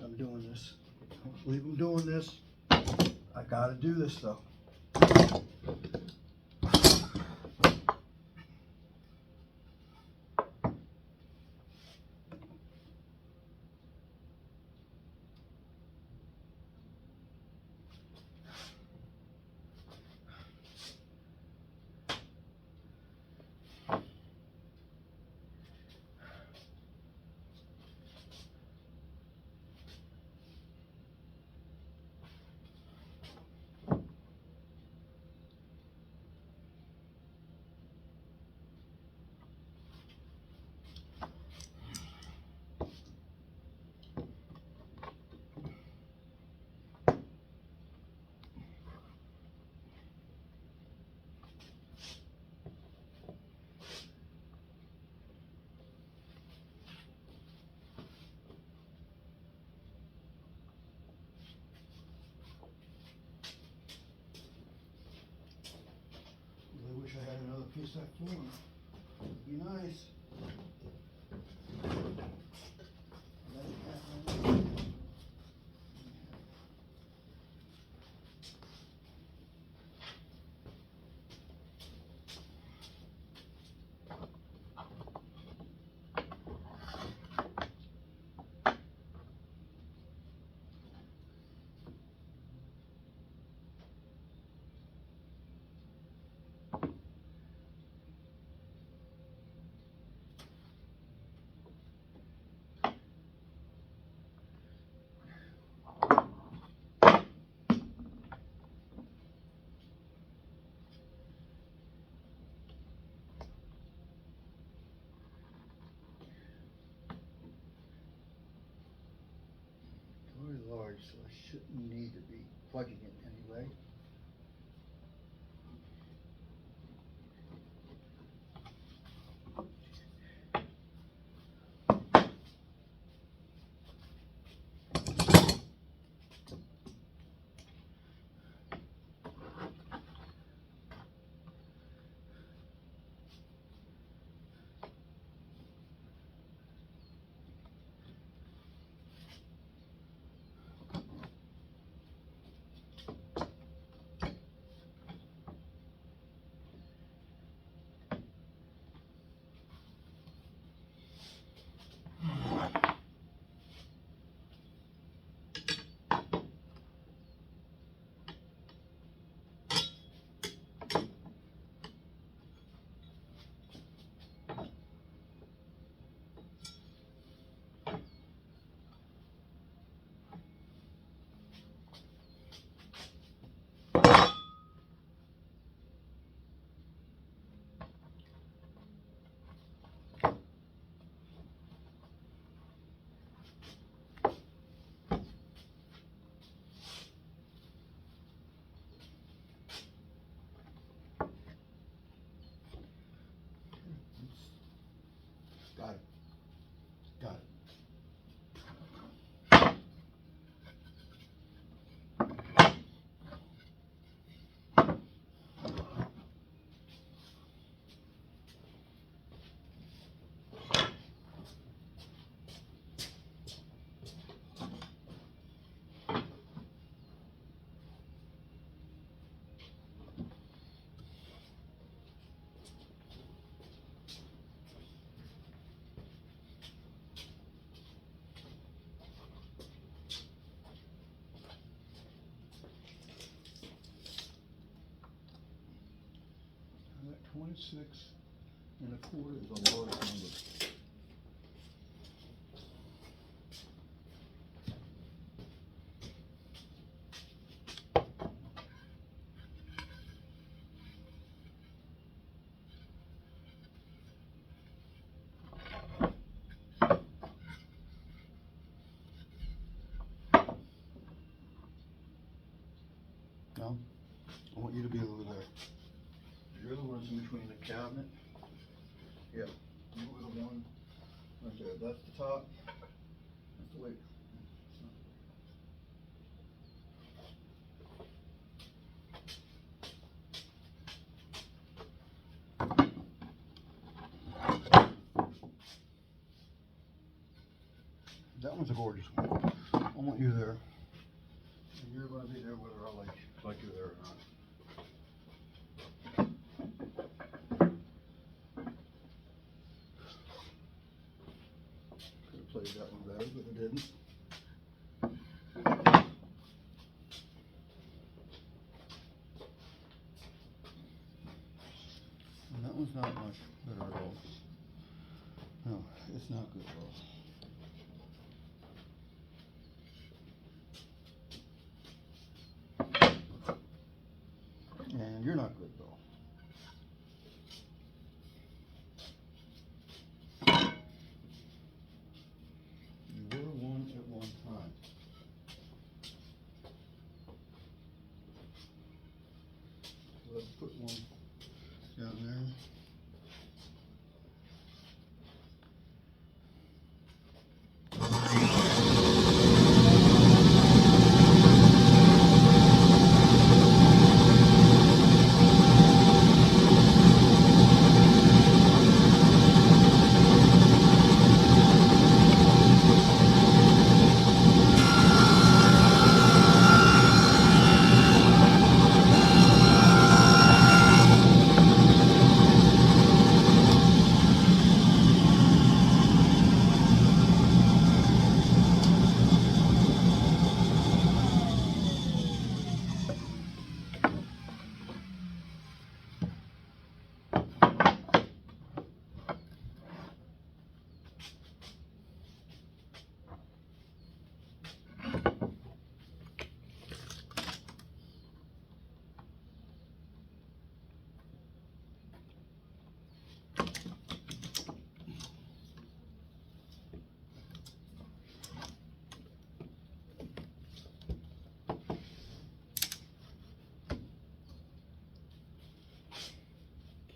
I'm doing this. Don't believe I'm doing this. I gotta do this though. Really wish I had another piece of that flooring. It'd be nice. Let it happen. Very large, so I shouldn't need to be plugging it anyway. 26¼ is a large number. Now, I want you to be over there. You're the ones in between the cabinet. Yeah, you were the one right there. That's the top. That's the way. That one's a gorgeous one. I want you there. And you're going to be there whether I like you there or not. Could have played that one better, but I didn't. And that one's not much better at all. No, it's not good at all. And you're not good at all. You were one at one time. So let's put one down there.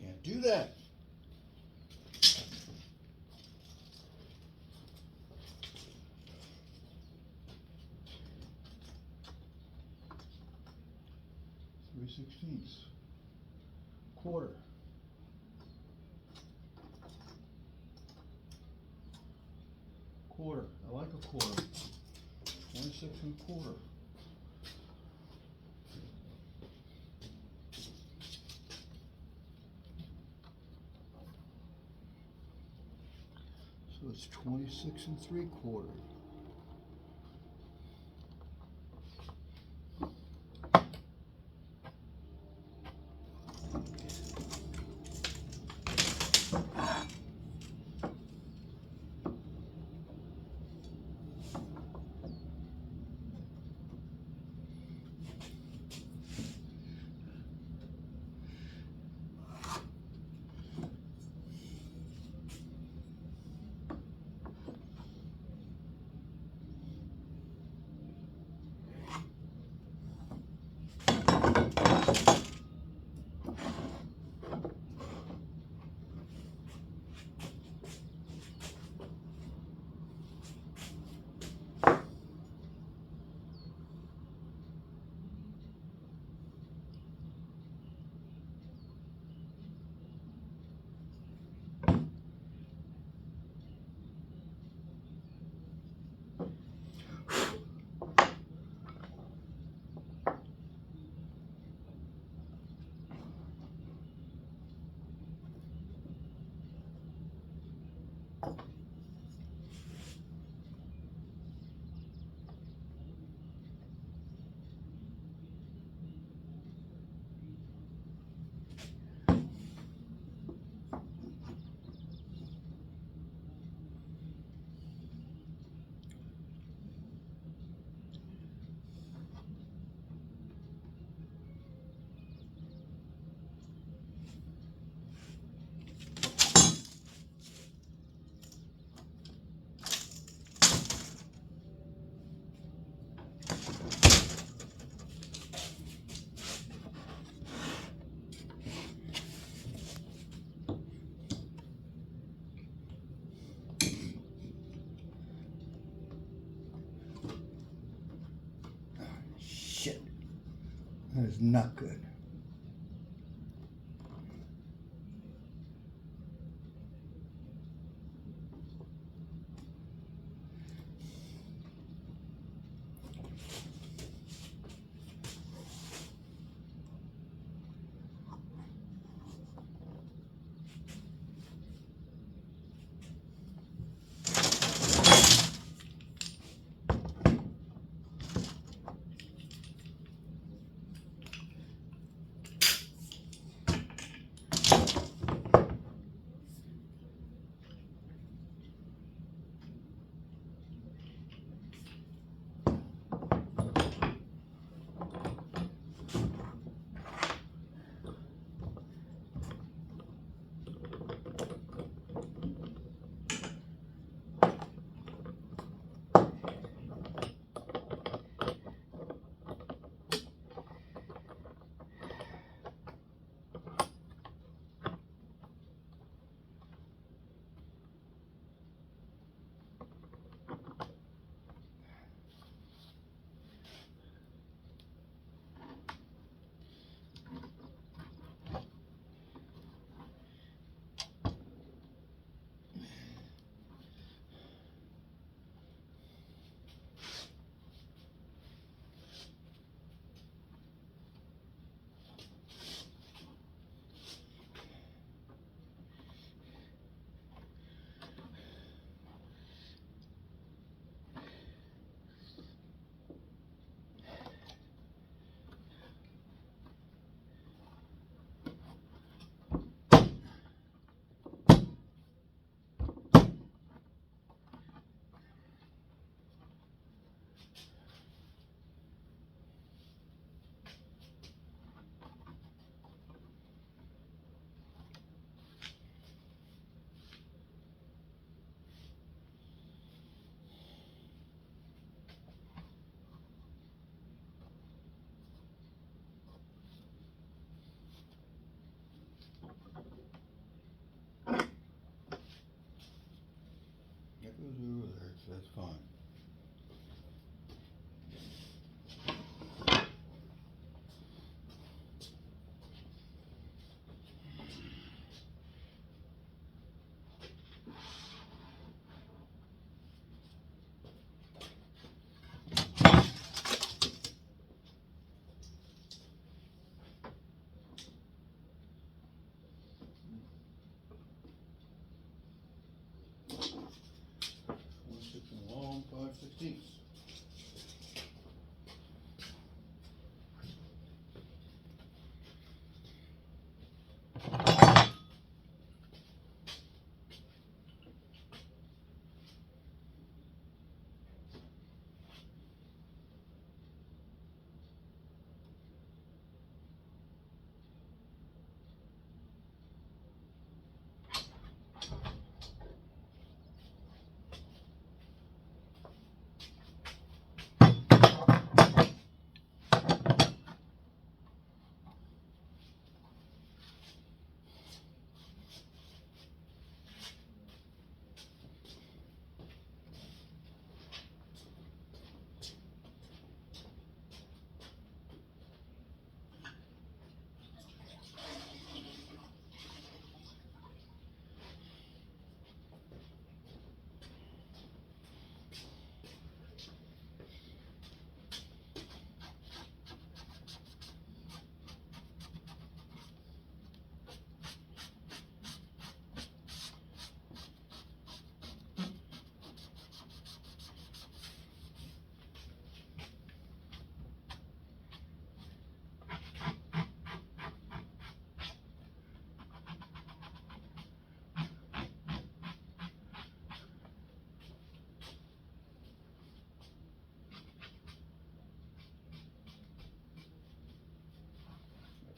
Can't do that. Three-sixteenths. Quarter. Quarter. I like a quarter. 26¼ So it's 26¾ is not good. That goes over there, so that's fine. Long 5/16.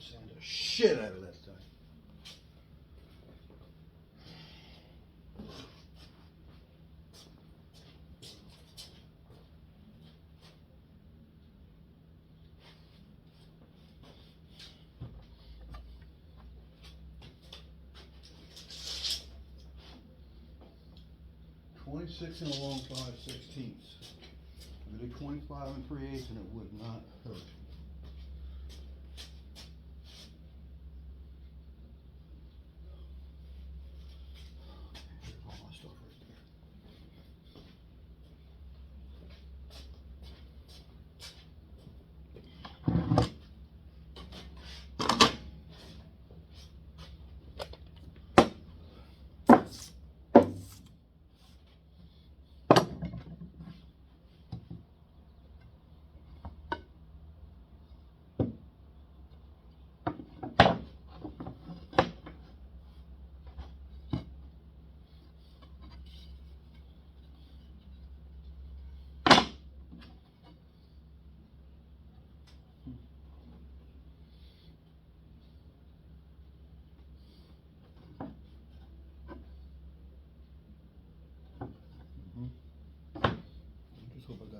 Sand the shit out of that thing. .26 and a long 5/16. I do 25 and 3/8 and it would not hurt.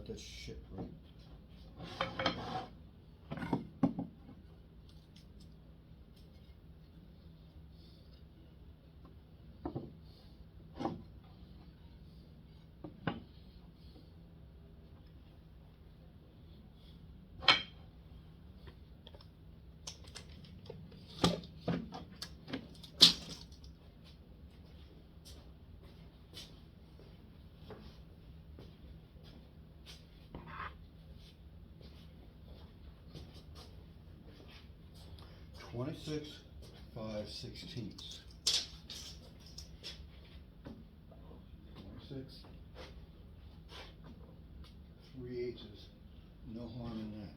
that shit right. Twenty-six 5/16. 26 3/8. No harm in that.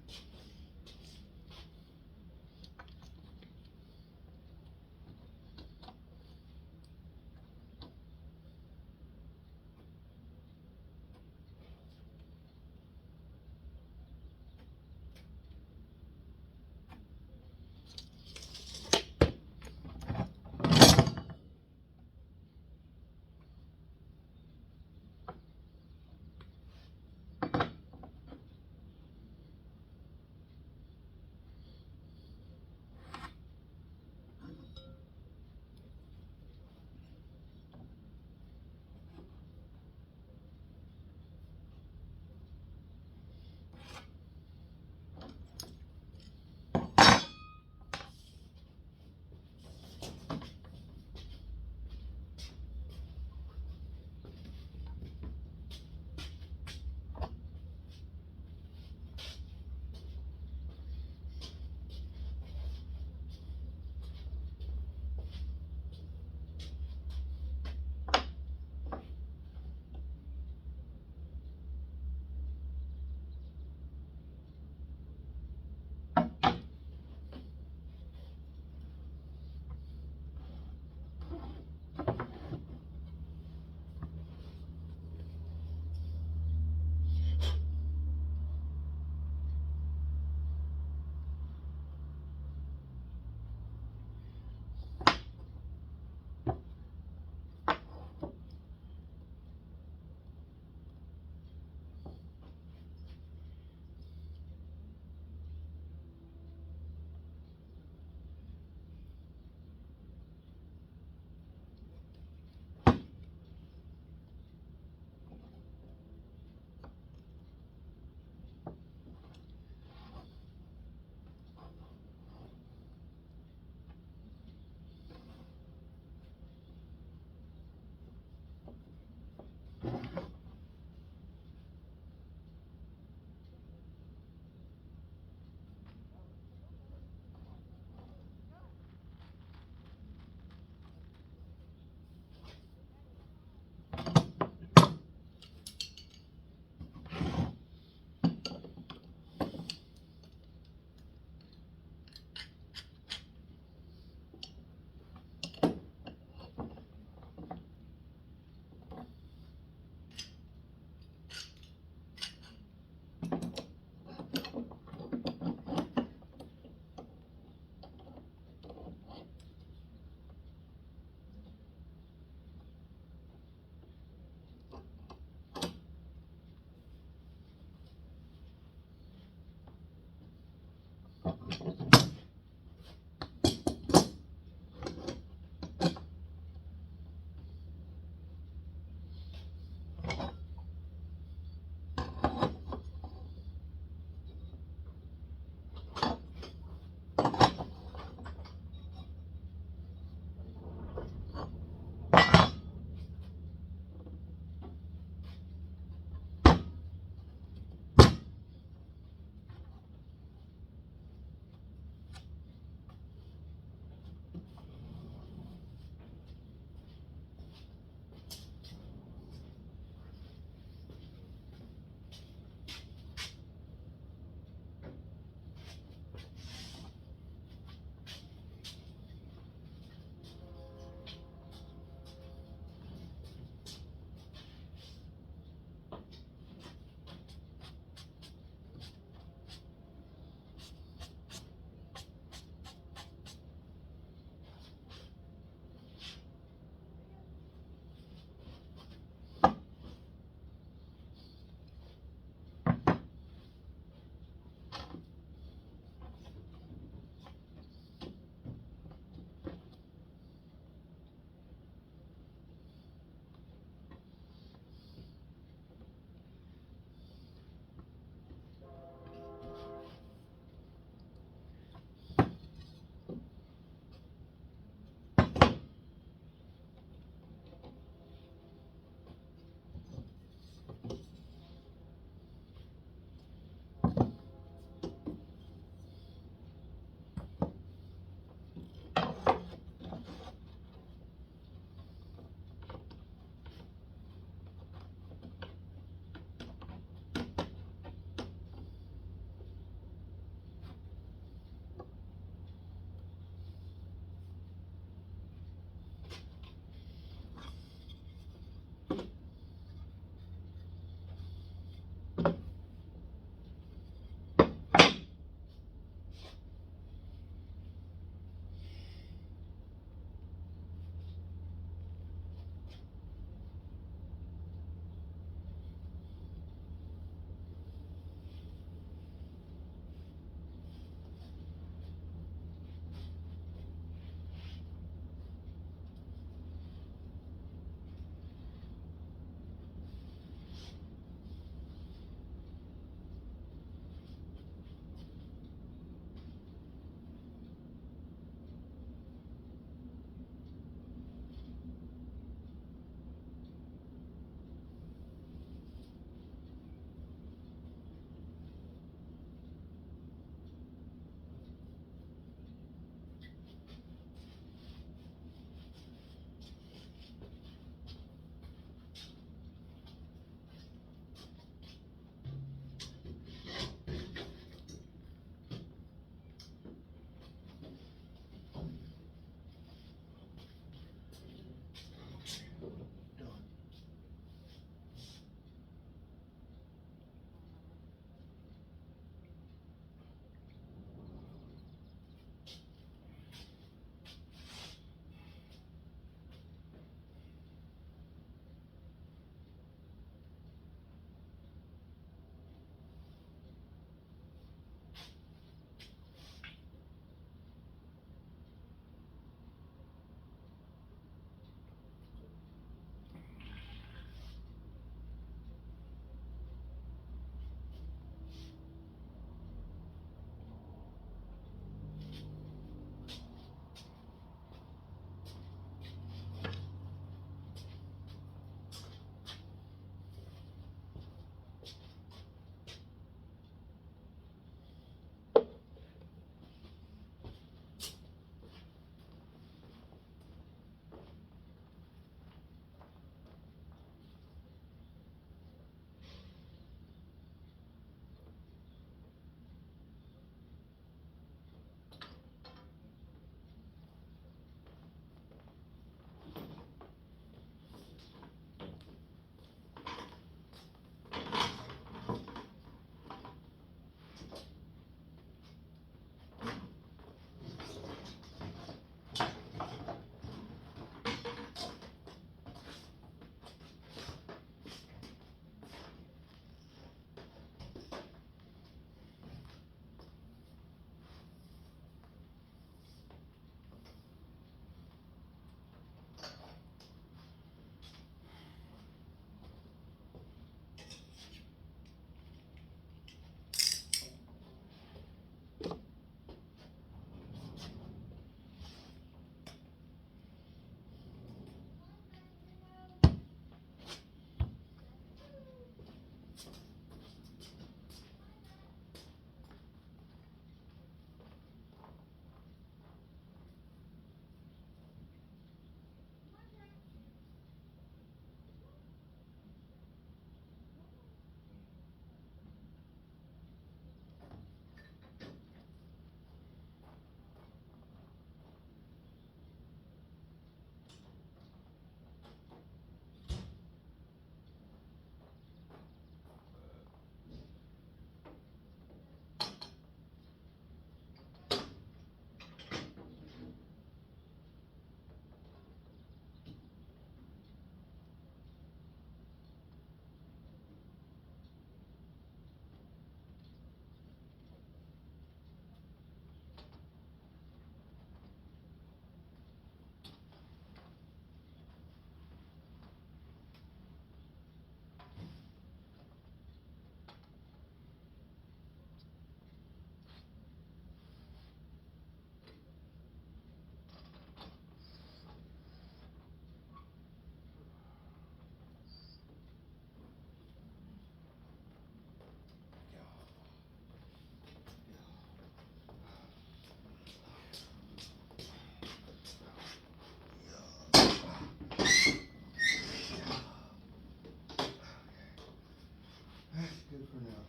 That's good for now.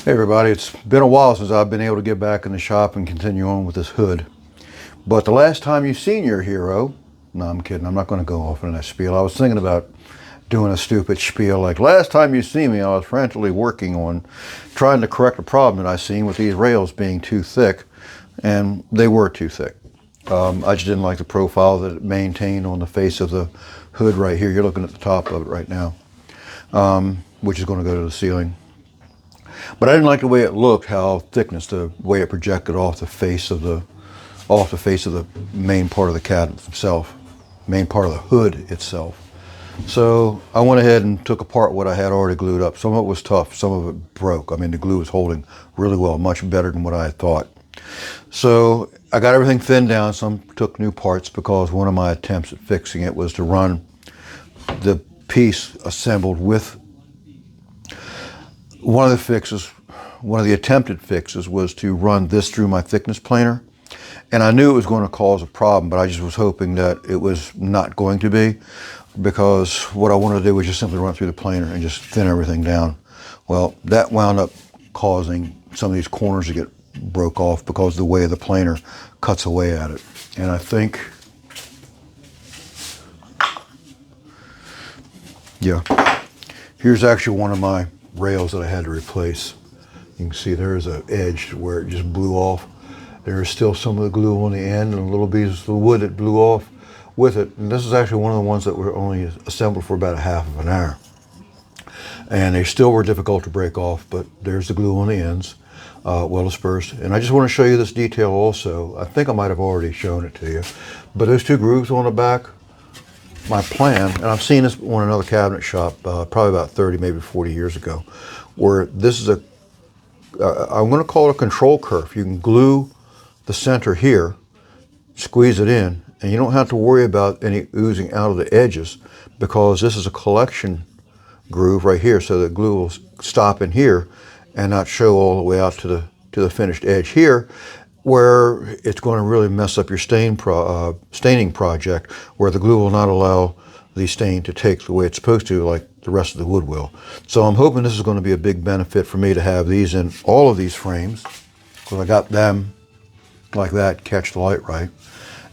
Hey everybody, it's been a while since I've been able to get back in the shop and continue on with this hood. But the last time you've seen your hero, no, I'm kidding, I'm not going to go off on that spiel. I was thinking about doing a stupid spiel like, last time you see me, I was frantically working on trying to correct a problem that I seen with these rails being too thick, and they were too thick. I just didn't like the profile that it maintained on the face of the hood right here. You're looking at the top of it right now, which is going to go to the ceiling. But I didn't like the way it looked, how thickness, the way it projected off the face of the main part of the cabinet itself, main part of the hood itself. So I went ahead and took apart what I had already glued up. Some of it was tough, some of it broke. I mean, the glue was holding really well, much better than what I had thought. So I got everything thinned down. Some took new parts because one of my attempts at fixing it was to run the piece assembled with one of the attempted fixes was to run this through my thickness planer. And I knew it was going to cause a problem, but I just was hoping that it was not going to be, because what I wanted to do was just simply run it through the planer and just thin everything down. Well, that wound up causing some of these corners to get broke off because of the way the planer cuts away at it. And I think, yeah, here's actually one of my rails that I had to replace. You can see there's an edge where it just blew off. There's still some of the glue on the end and a little piece of the wood that blew off with it. And this is actually one of the ones that were only assembled for about a half of an hour. And they still were difficult to break off, but there's the glue on the ends, well dispersed. And I just want to show you this detail also. I think I might have already shown it to you, but those two grooves on the back, my plan, and I've seen this on another cabinet shop probably about 30, maybe 40 years ago, where this is I'm going to call it a control kerf. You can glue the center here, squeeze it in, and you don't have to worry about any oozing out of the edges, because this is a collection groove right here, so the glue will stop in here and not show all the way out to the finished edge here, where it's going to really mess up your staining project, where the glue will not allow the stain to take the way it's supposed to, like the rest of the wood will. So I'm hoping this is going to be a big benefit for me to have these in all of these frames, because I got them like that, catch the light right.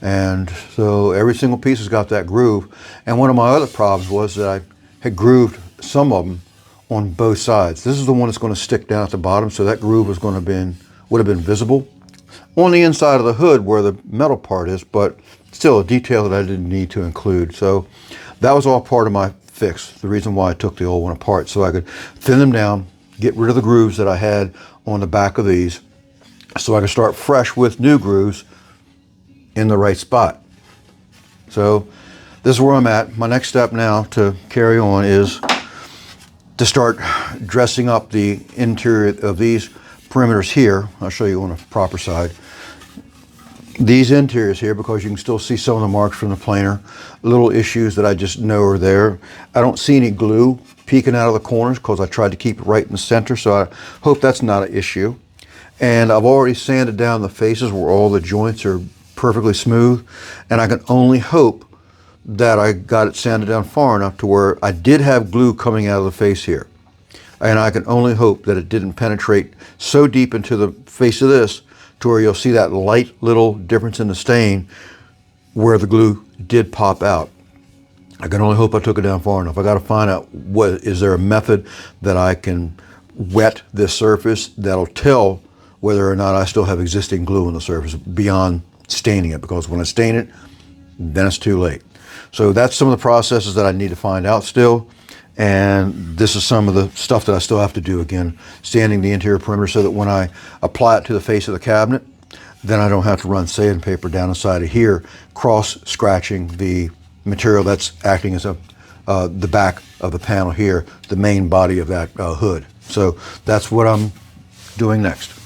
And so every single piece has got that groove. And one of my other problems was that I had grooved some of them on both sides. This is the one that's going to stick down at the bottom, so that groove was going to would have been visible on the inside of the hood where the metal part is, but still a detail that I didn't need to include. So that was all part of my fix, the reason why I took the old one apart, so I could thin them down, get rid of the grooves that I had on the back of these, so I could start fresh with new grooves in the right spot. So this is where I'm at. My next step now to carry on is to start dressing up the interior of these perimeters here. I'll show you on the proper side. These interiors here, because you can still see some of the marks from the planer, little issues that I just know are there. I don't see any glue peeking out of the corners because I tried to keep it right in the center, so I hope that's not an issue. And I've already sanded down the faces where all the joints are perfectly smooth, and I can only hope that I got it sanded down far enough to where I did have glue coming out of the face here. And I can only hope that it didn't penetrate so deep into the face of this to where you'll see that light little difference in the stain where the glue did pop out. I can only hope I took it down far enough. I got to find out, is there a method that I can wet this surface that'll tell whether or not I still have existing glue on the surface beyond staining it, because when I stain it, then it's too late. So that's some of the processes that I need to find out still. And this is some of the stuff that I still have to do again, sanding the interior perimeter so that when I apply it to the face of the cabinet, then I don't have to run sandpaper down the side of here, cross scratching the material that's acting as the back of the panel here, the main body of that hood. So that's what I'm doing next.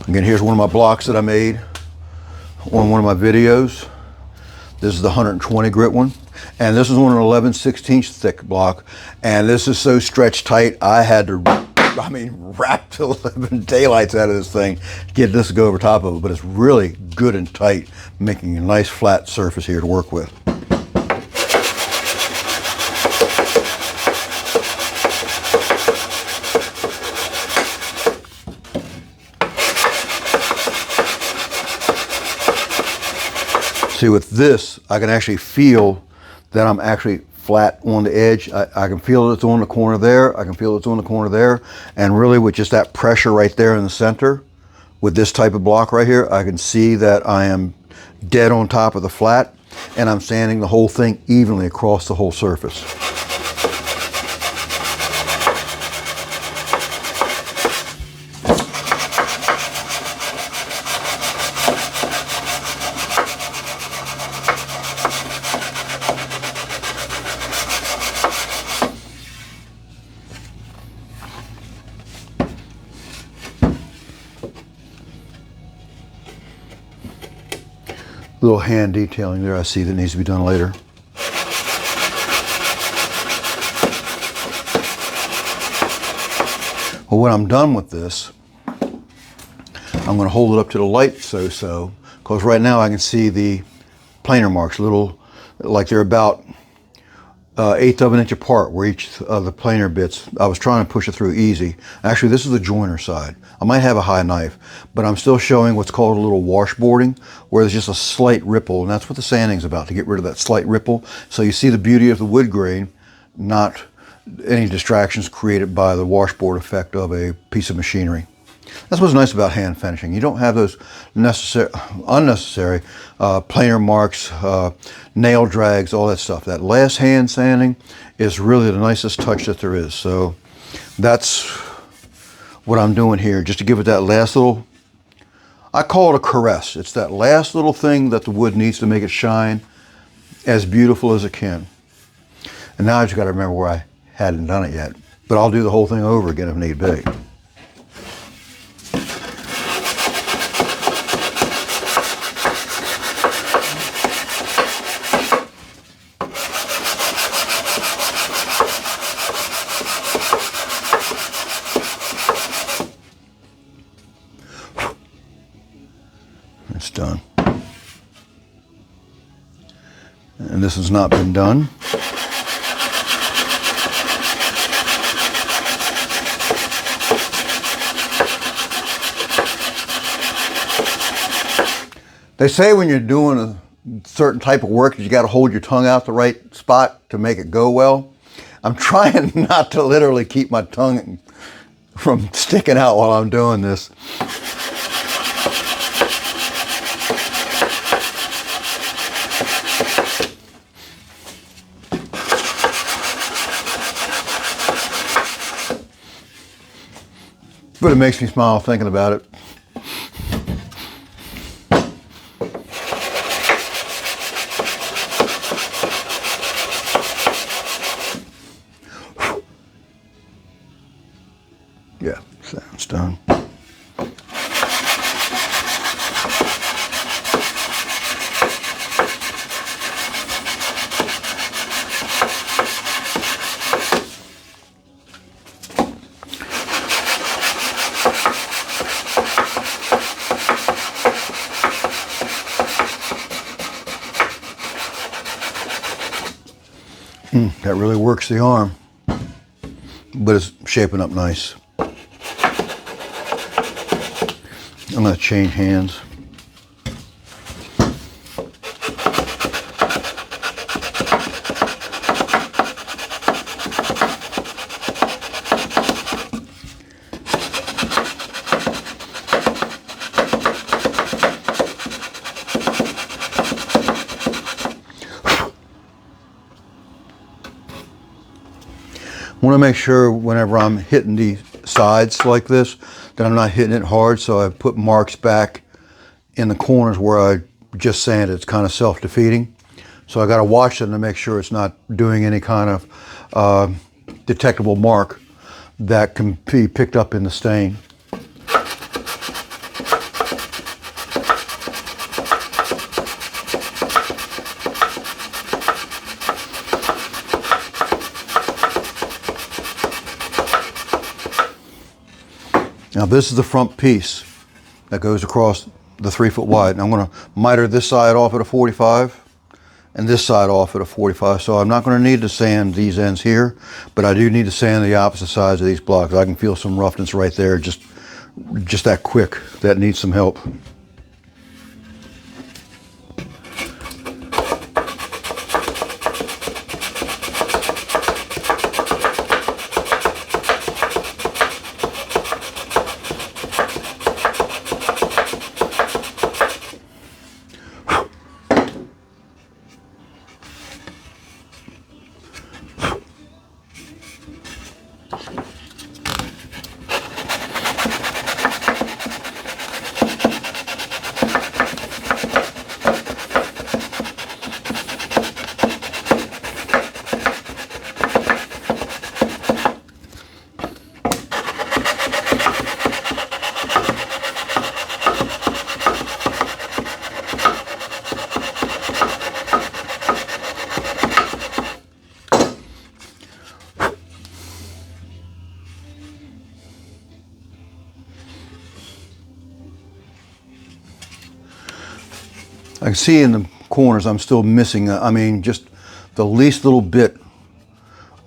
Again, here's one of my blocks that I made on one of my videos. This is the 120 grit one, and this is on an 11/16 thick block, and this is so stretched tight I had to wrap the living daylights out of this thing to get this to go over top of it, but it's really good and tight, making a nice flat surface here to work with. See, with this, I can actually feel that I'm actually flat on the edge. I can feel it's on the corner there. I can feel it's on the corner there. And really with just that pressure right there in the center, with this type of block right here, I can see that I am dead on top of the flat, and I'm sanding the whole thing evenly across the whole surface. Little hand detailing there I see that needs to be done later. Well, when I'm done with this, I'm going to hold it up to the light so, because right now I can see the planer marks, little, like they're about 1/8 of an inch apart where each of the planer bits. I was trying to push it through easy. Actually, this is the joiner side. I might have a high knife, but I'm still showing what's called a little washboarding, where there's just a slight ripple, and that's what the sanding's about, to get rid of that slight ripple. So you see the beauty of the wood grain, not any distractions created by the washboard effect of a piece of machinery. That's what's nice about hand finishing. You don't have those unnecessary planer marks, nail drags, all that stuff. That last hand sanding is really the nicest touch that there is. So that's what I'm doing here, just to give it that last little, I call it a caress. It's that last little thing that the wood needs to make it shine as beautiful as it can. And now I just got to remember where I hadn't done it yet. But I'll do the whole thing over again if need be. It's done. And this has not been done. They say when you're doing a certain type of work, you got to hold your tongue out the right spot to make it go well. I'm trying not to literally keep my tongue from sticking out while I'm doing this. But it makes me smile thinking about it. Yeah, sounds done. That really works the arm, but it's shaping up nice. I'm going to change hands. I want to make sure whenever I'm hitting the sides like this that I'm not hitting it hard, so I put marks back in the corners where I just sanded. It's kind of self-defeating. So I got to watch them to make sure it's not doing any kind of detectable mark that can be picked up in the stain. Now this is the front piece that goes across the 3 foot wide. And I'm going to miter this side off at a 45 and this side off at a 45. So I'm not going to need to sand these ends here, but I do need to sand the opposite sides of these blocks. I can feel some roughness right there, just that quick. That needs some help. I can see in the corners I'm still missing, I mean, just the least little bit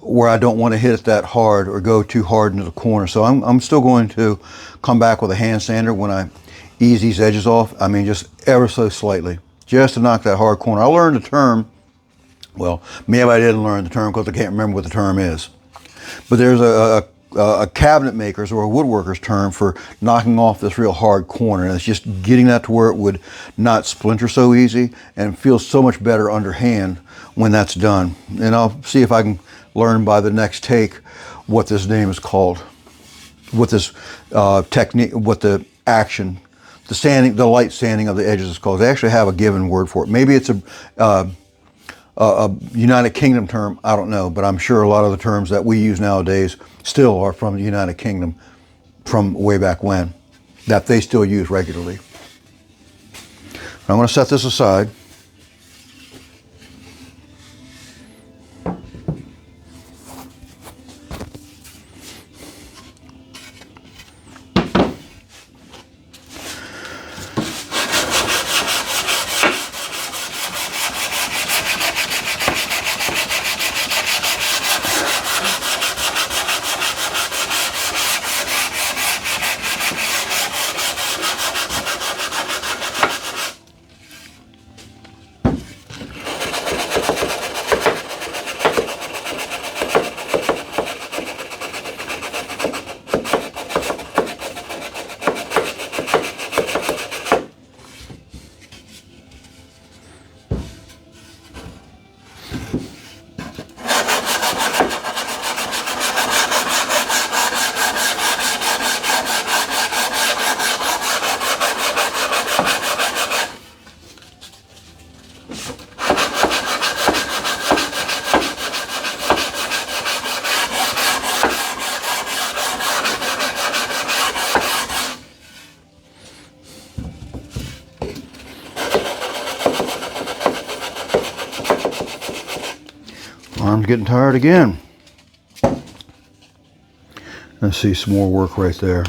where I don't want to hit it that hard or go too hard into the corner. So I'm still going to come back with a hand sander when I ease these edges off. I mean, just ever so slightly, just to knock that hard corner. I learned the term, well, maybe I didn't learn the term because I can't remember what the term is. But there's a cabinet maker's or a woodworker's term for knocking off this real hard corner. And it's just getting that to where it would not splinter so easy and feel so much better underhand when that's done. And I'll see if I can learn by the next take what this name is called, what this technique, what the action, the sanding, the light sanding of the edges is called. They actually have a given word for it. Maybe it's a United Kingdom term, I don't know, but I'm sure a lot of the terms that we use nowadays still are from the United Kingdom from way back when, that they still use regularly. I'm going to set this aside. Arm's getting tired again. Let's see some more work right there.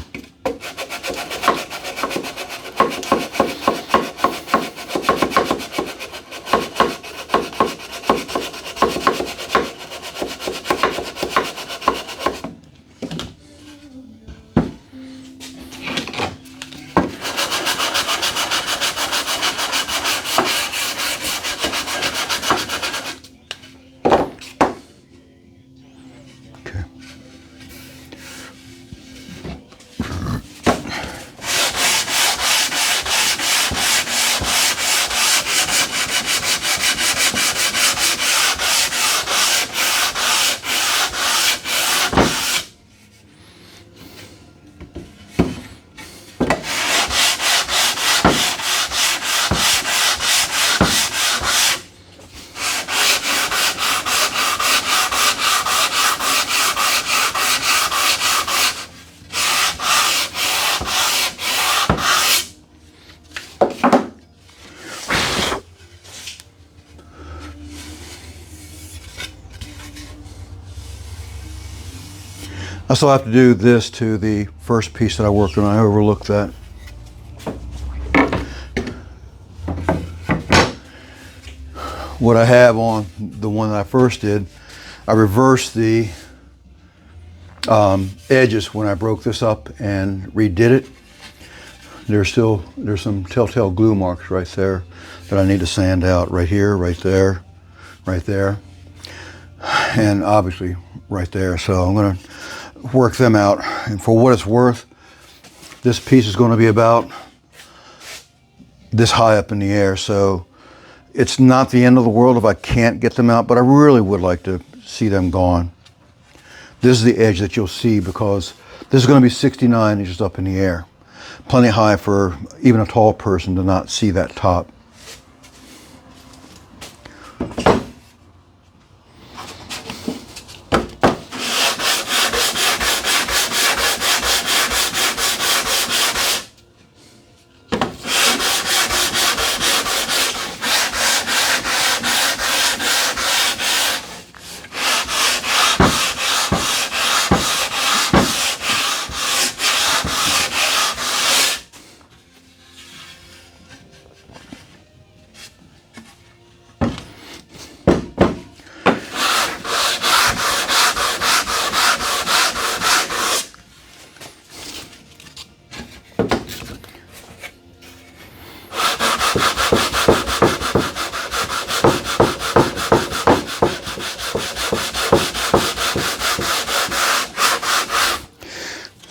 I still have to do this to the first piece that I worked on. I overlooked that. What I have on the one that I first did, I reversed the edges when I broke this up and redid it. There's some telltale glue marks right there that I need to sand out, right here, right there, and obviously right there. So I'm going to work them out, and for what it's worth, this piece is going to be about this high up in the air, so it's not the end of the world if I can't get them out, but I really would like to see them gone. This is the edge that you'll see because this is going to be 69 inches up in the air, plenty high for even a tall person to not see that top.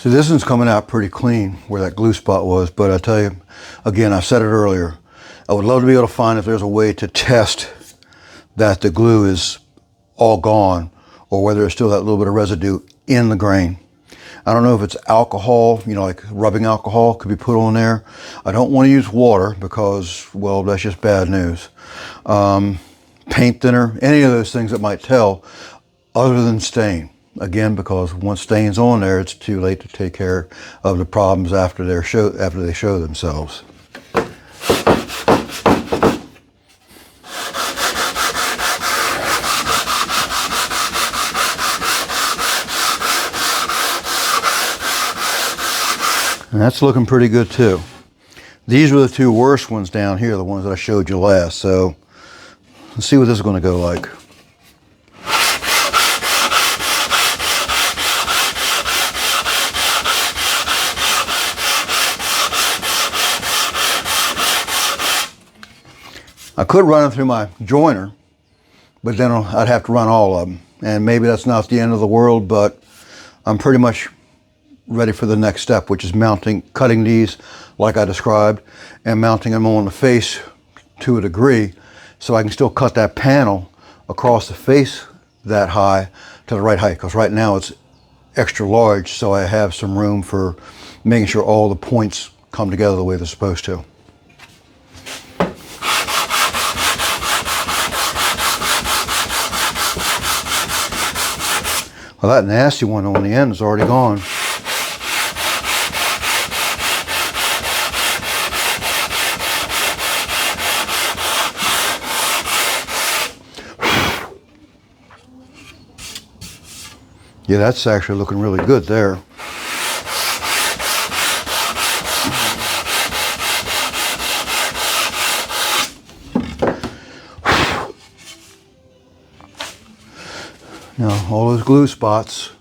So this one's coming out pretty clean where that glue spot was, but I tell you, again, I said it earlier, I would love to be able to find if there's a way to test that the glue is all gone or whether there's still that little bit of residue in the grain. I don't know if it's alcohol, you know, like rubbing alcohol could be put on there. I don't want to use water because, well, that's just bad news. Paint thinner, any of those things that might tell other than stain. Again, because once stain's on there, it's too late to take care of the problems after they show themselves. And that's looking pretty good too. These were the two worst ones down here, the ones that I showed you last. So let's see what this is going to go like. I could run it through my joiner, but then I'd have to run all of them. And maybe that's not the end of the world, but I'm pretty much ready for the next step, which is cutting these like I described, and mounting them on the face to a degree so I can still cut that panel across the face that high to the right height, because right now it's extra large, so I have some room for making sure all the points come together the way they're supposed to. Well, that nasty one on the end is already gone. Yeah, that's actually looking really good there. Now, all those glue spots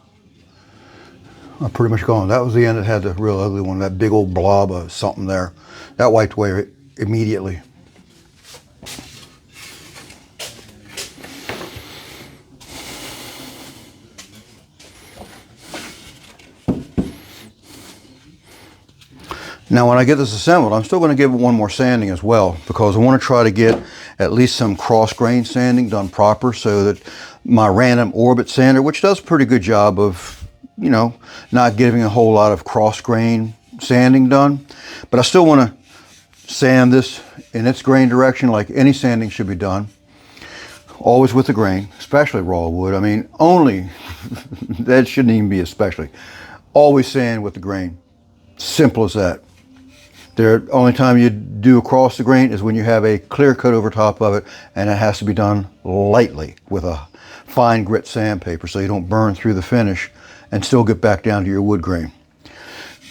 are pretty much gone. That was the end that had the real ugly one, that big old blob of something there. That wiped away immediately. Now when I get this assembled, I'm still going to give it one more sanding as well, because I want to try to get at least some cross grain sanding done proper, so that my random orbit sander, which does a pretty good job of, you know, not giving a whole lot of cross grain sanding done, but I still want to sand this in its grain direction like any sanding should be done. Always with the grain, especially raw wood. I mean, only, that shouldn't even be especially. Always sand with the grain. Simple as that. The only time you do across the grain is when you have a clear coat over top of it, and it has to be done lightly with a fine grit sandpaper so you don't burn through the finish and still get back down to your wood grain.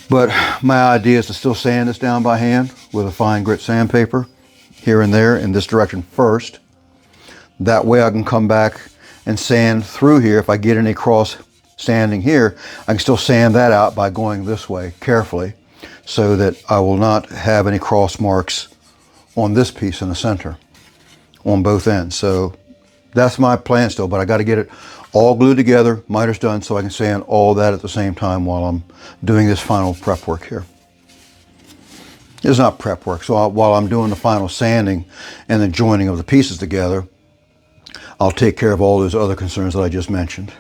But my idea is to still sand this down by hand with a fine grit sandpaper here and there in this direction first. That way I can come back and sand through here. If I get any cross sanding here, I can still sand that out by going this way carefully, so that I will not have any cross marks on this piece in the center on both ends. So that's my plan still, but I got to get it all glued together, miter's done, so I can sand all that at the same time while I'm doing this final prep work here. It's not prep work, so while I'm doing the final sanding and the joining of the pieces together, I'll take care of all those other concerns that I just mentioned.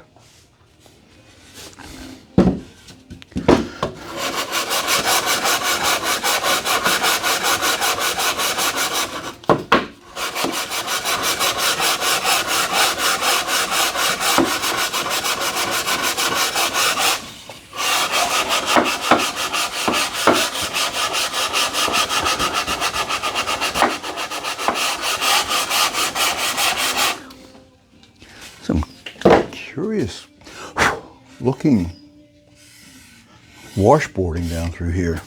Some curious looking washboarding down through here.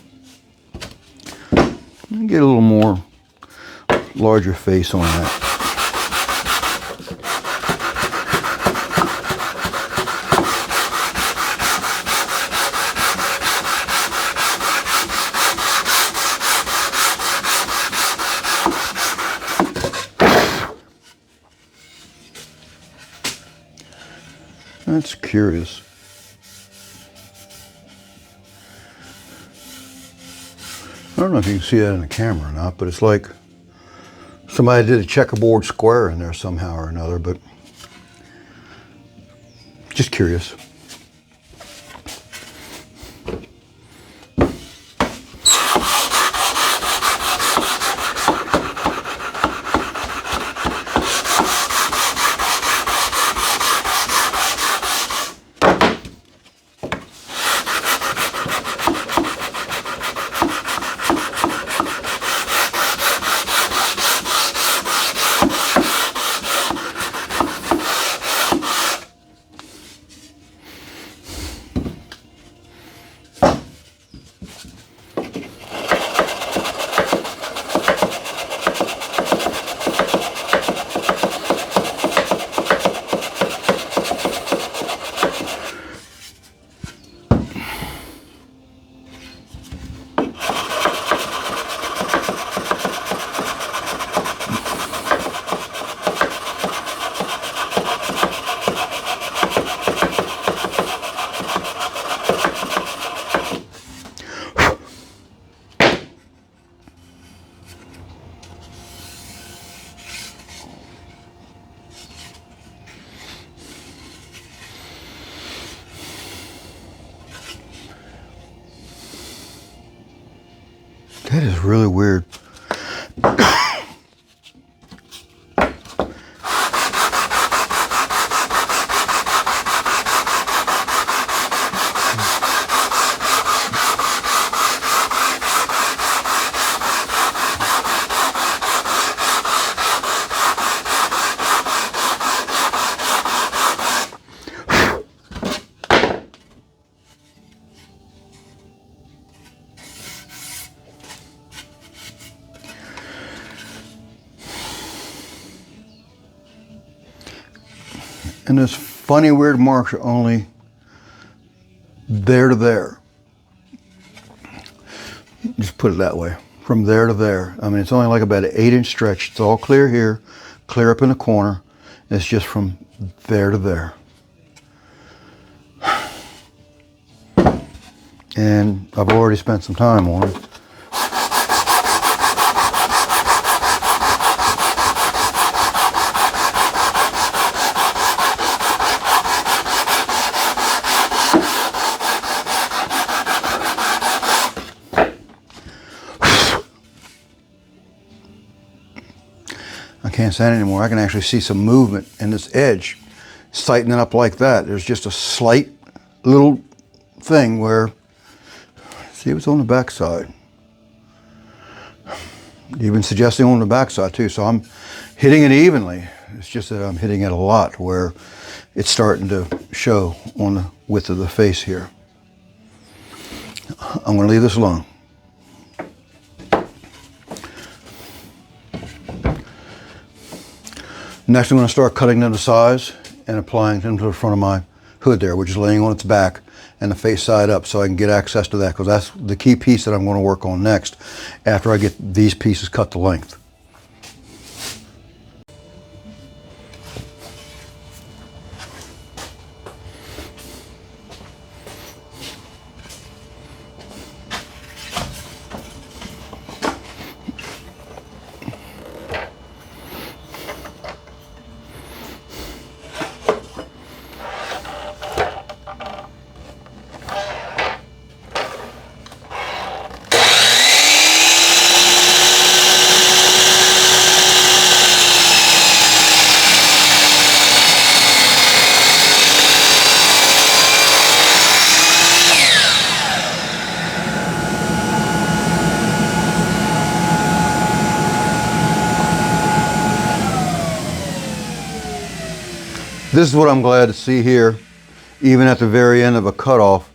Let me get a little more larger face on that. That's curious. don't know if you can see that in the camera or not, but it's like somebody did a checkerboard square in there somehow or another, but just curious. That is really weird. And those funny, weird marks are only there to there. Just put it that way, from there to there. I mean, it's only like about an 8-inch stretch. It's all clear here, clear up in the corner. It's just from there to there. And I've already spent some time on it. I can't stand it anymore. I can actually see some movement in this edge. It's tightening up like that. There's just a slight little thing where, see what's on the back side. Even suggesting on the back side too. So I'm hitting it evenly. It's just that I'm hitting it a lot where it's starting to show on the width of the face here. I'm going to leave this alone. Next, I'm going to start cutting them to size and applying them to the front of my hood there, which is laying on its back and the face side up, so I can get access to that, because that's the key piece that I'm going to work on next after I get these pieces cut to length. This is what I'm glad to see here. Even at the very end of a cutoff,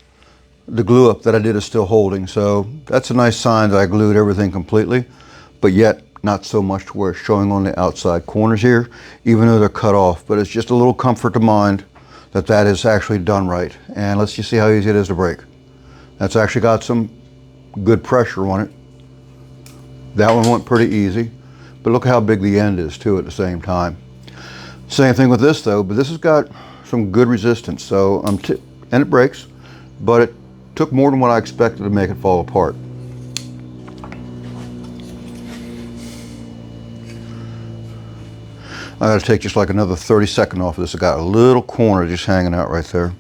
the glue up that I did is still holding. So that's a nice sign that I glued everything completely, but yet not so much to where it's showing on the outside corners here, even though they're cut off. But it's just a little comfort to mind that that is actually done right. And let's just see how easy it is to break. That's actually got some good pressure on it. That one went pretty easy, but look how big the end is too at the same time. Same thing with this though, but this has got some good resistance. So and it breaks, but it took more than what I expected to make it fall apart. I gotta take just like another 30-second off of this. I got a little corner just hanging out right there.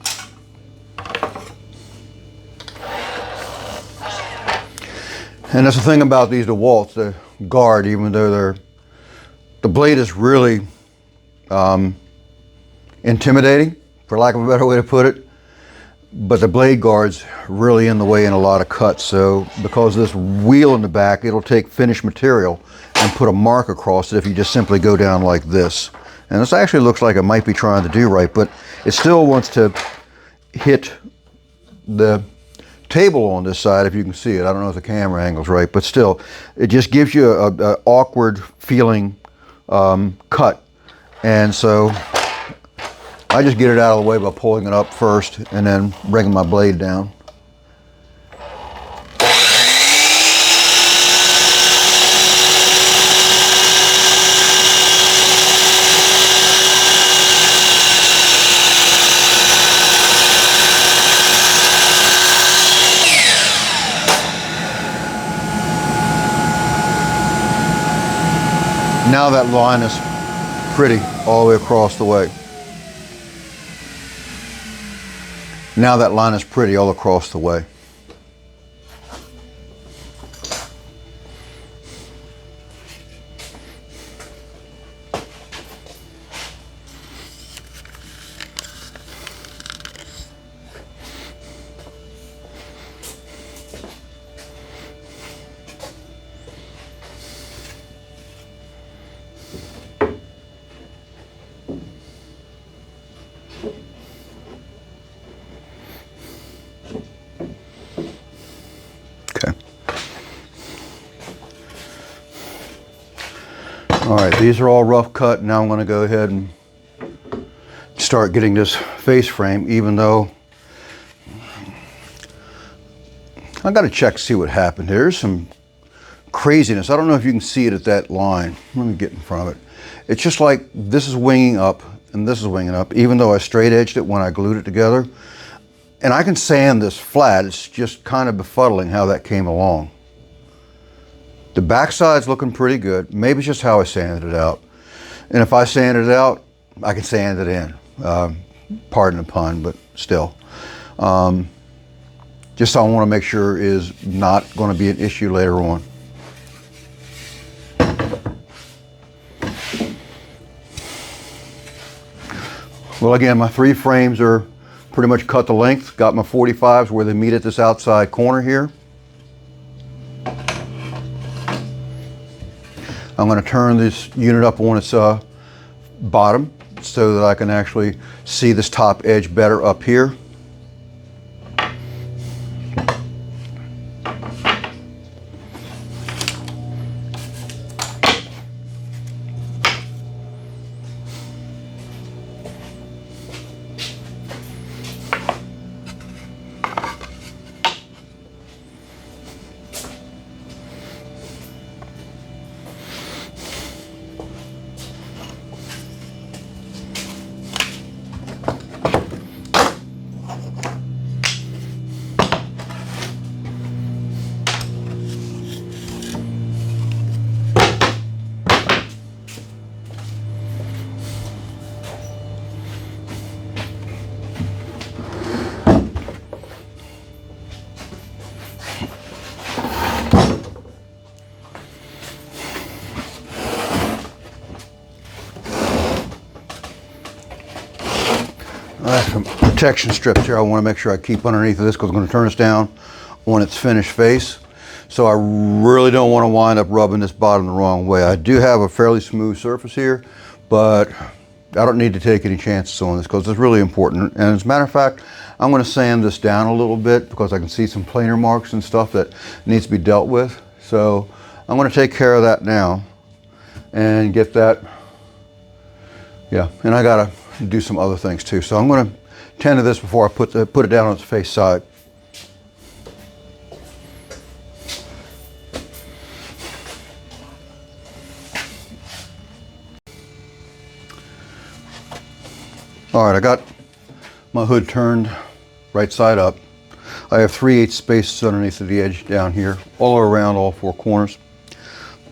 And that's the thing about these DeWalt's, the guard, even though the blade is really intimidating, for lack of a better way to put it, but the blade guard's really in the way in a lot of cuts. So because of this wheel in the back, it'll take finished material and put a mark across it if you just simply go down like this. And this actually looks like it might be trying to do right, but it still wants to hit the table on this side, if you can see it. I don't know if the camera angle's right, but still, it just gives you a awkward feeling cut. And so I just get it out of the way by pulling it up first and then bringing my blade down. Now that line is pretty all the way across the way. Now that line is pretty all across the way. All right, these are all rough cut. Now I'm going to go ahead and start getting this face frame, even though I got to check to see what happened. There's some craziness. I don't know if you can see it at that line. Let me get in front of it. It's just like this is winging up and this is winging up, even though I straight edged it when I glued it together. And I can sand this flat. It's just kind of befuddling how that came along. The backside's looking pretty good. Maybe it's just how I sanded it out. And if I sanded it out, I can sand it in. Pardon the pun, but still. Just I want to make sure is not going to be an issue later on. Well, again, my 3 frames are pretty much cut the length. Got my 45s where they meet at this outside corner here. I'm going to turn this unit up on its bottom so that I can actually see this top edge better up here. I have some protection strips here I want to make sure I keep underneath of this because I'm going to turn this down on its finished face. So I really don't want to wind up rubbing this bottom the wrong way. I do have a fairly smooth surface here, but I don't need to take any chances on this because it's really important. And as a matter of fact, I'm going to sand this down a little bit because I can see some planer marks and stuff that needs to be dealt with. So I'm going to take care of that now and get that. Yeah, and I got to do some other things too. So I'm going to tend to this before I put it down on its face side. All right, I got my hood turned right side up. I have 3/8 spaces underneath of the edge down here, all around all 4 corners.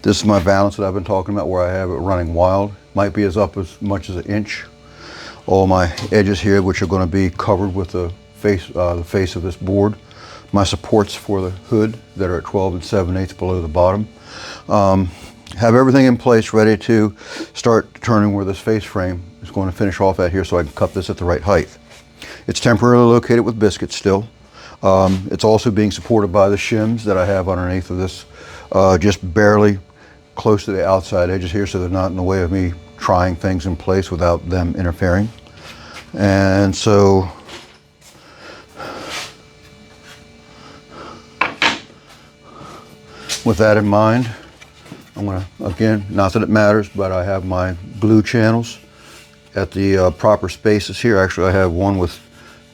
This is my valance that I've been talking about where I have it running wild. might be as up as much as an inch. All my edges here, which are going to be covered with the face of this board. My supports for the hood that are at 12 7/8 below the bottom. Have everything in place ready to start determining where this face frame is going to finish off at here so I can cut this at the right height. It's temporarily located with biscuits still. It's also being supported by the shims that I have underneath of this, just barely close to the outside edges here so they're not in the way of me trying things in place without them interfering. And so with that in mind, I'm going to, again, not that it matters, but I have my glue channels at the proper spaces here. Actually, I have one with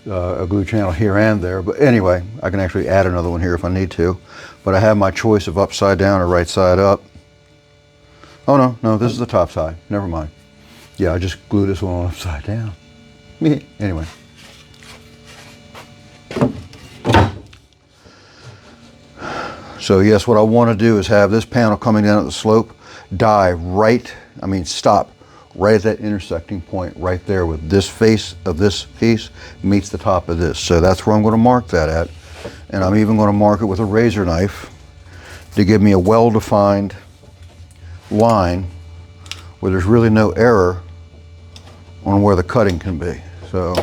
a glue channel here and there. But anyway, I can actually add another one here if I need to. But I have my choice of upside down or right side up. Oh, no, this is the top side. Never mind. Yeah, I just glue this one upside down. Anyway. So yes, what I want to do is have this panel coming down at the slope, stop right at that intersecting point right there with this face of this piece meets the top of this. So that's where I'm going to mark that at. And I'm even going to mark it with a razor knife to give me a well-defined line where there's really no error on where the cutting can be. So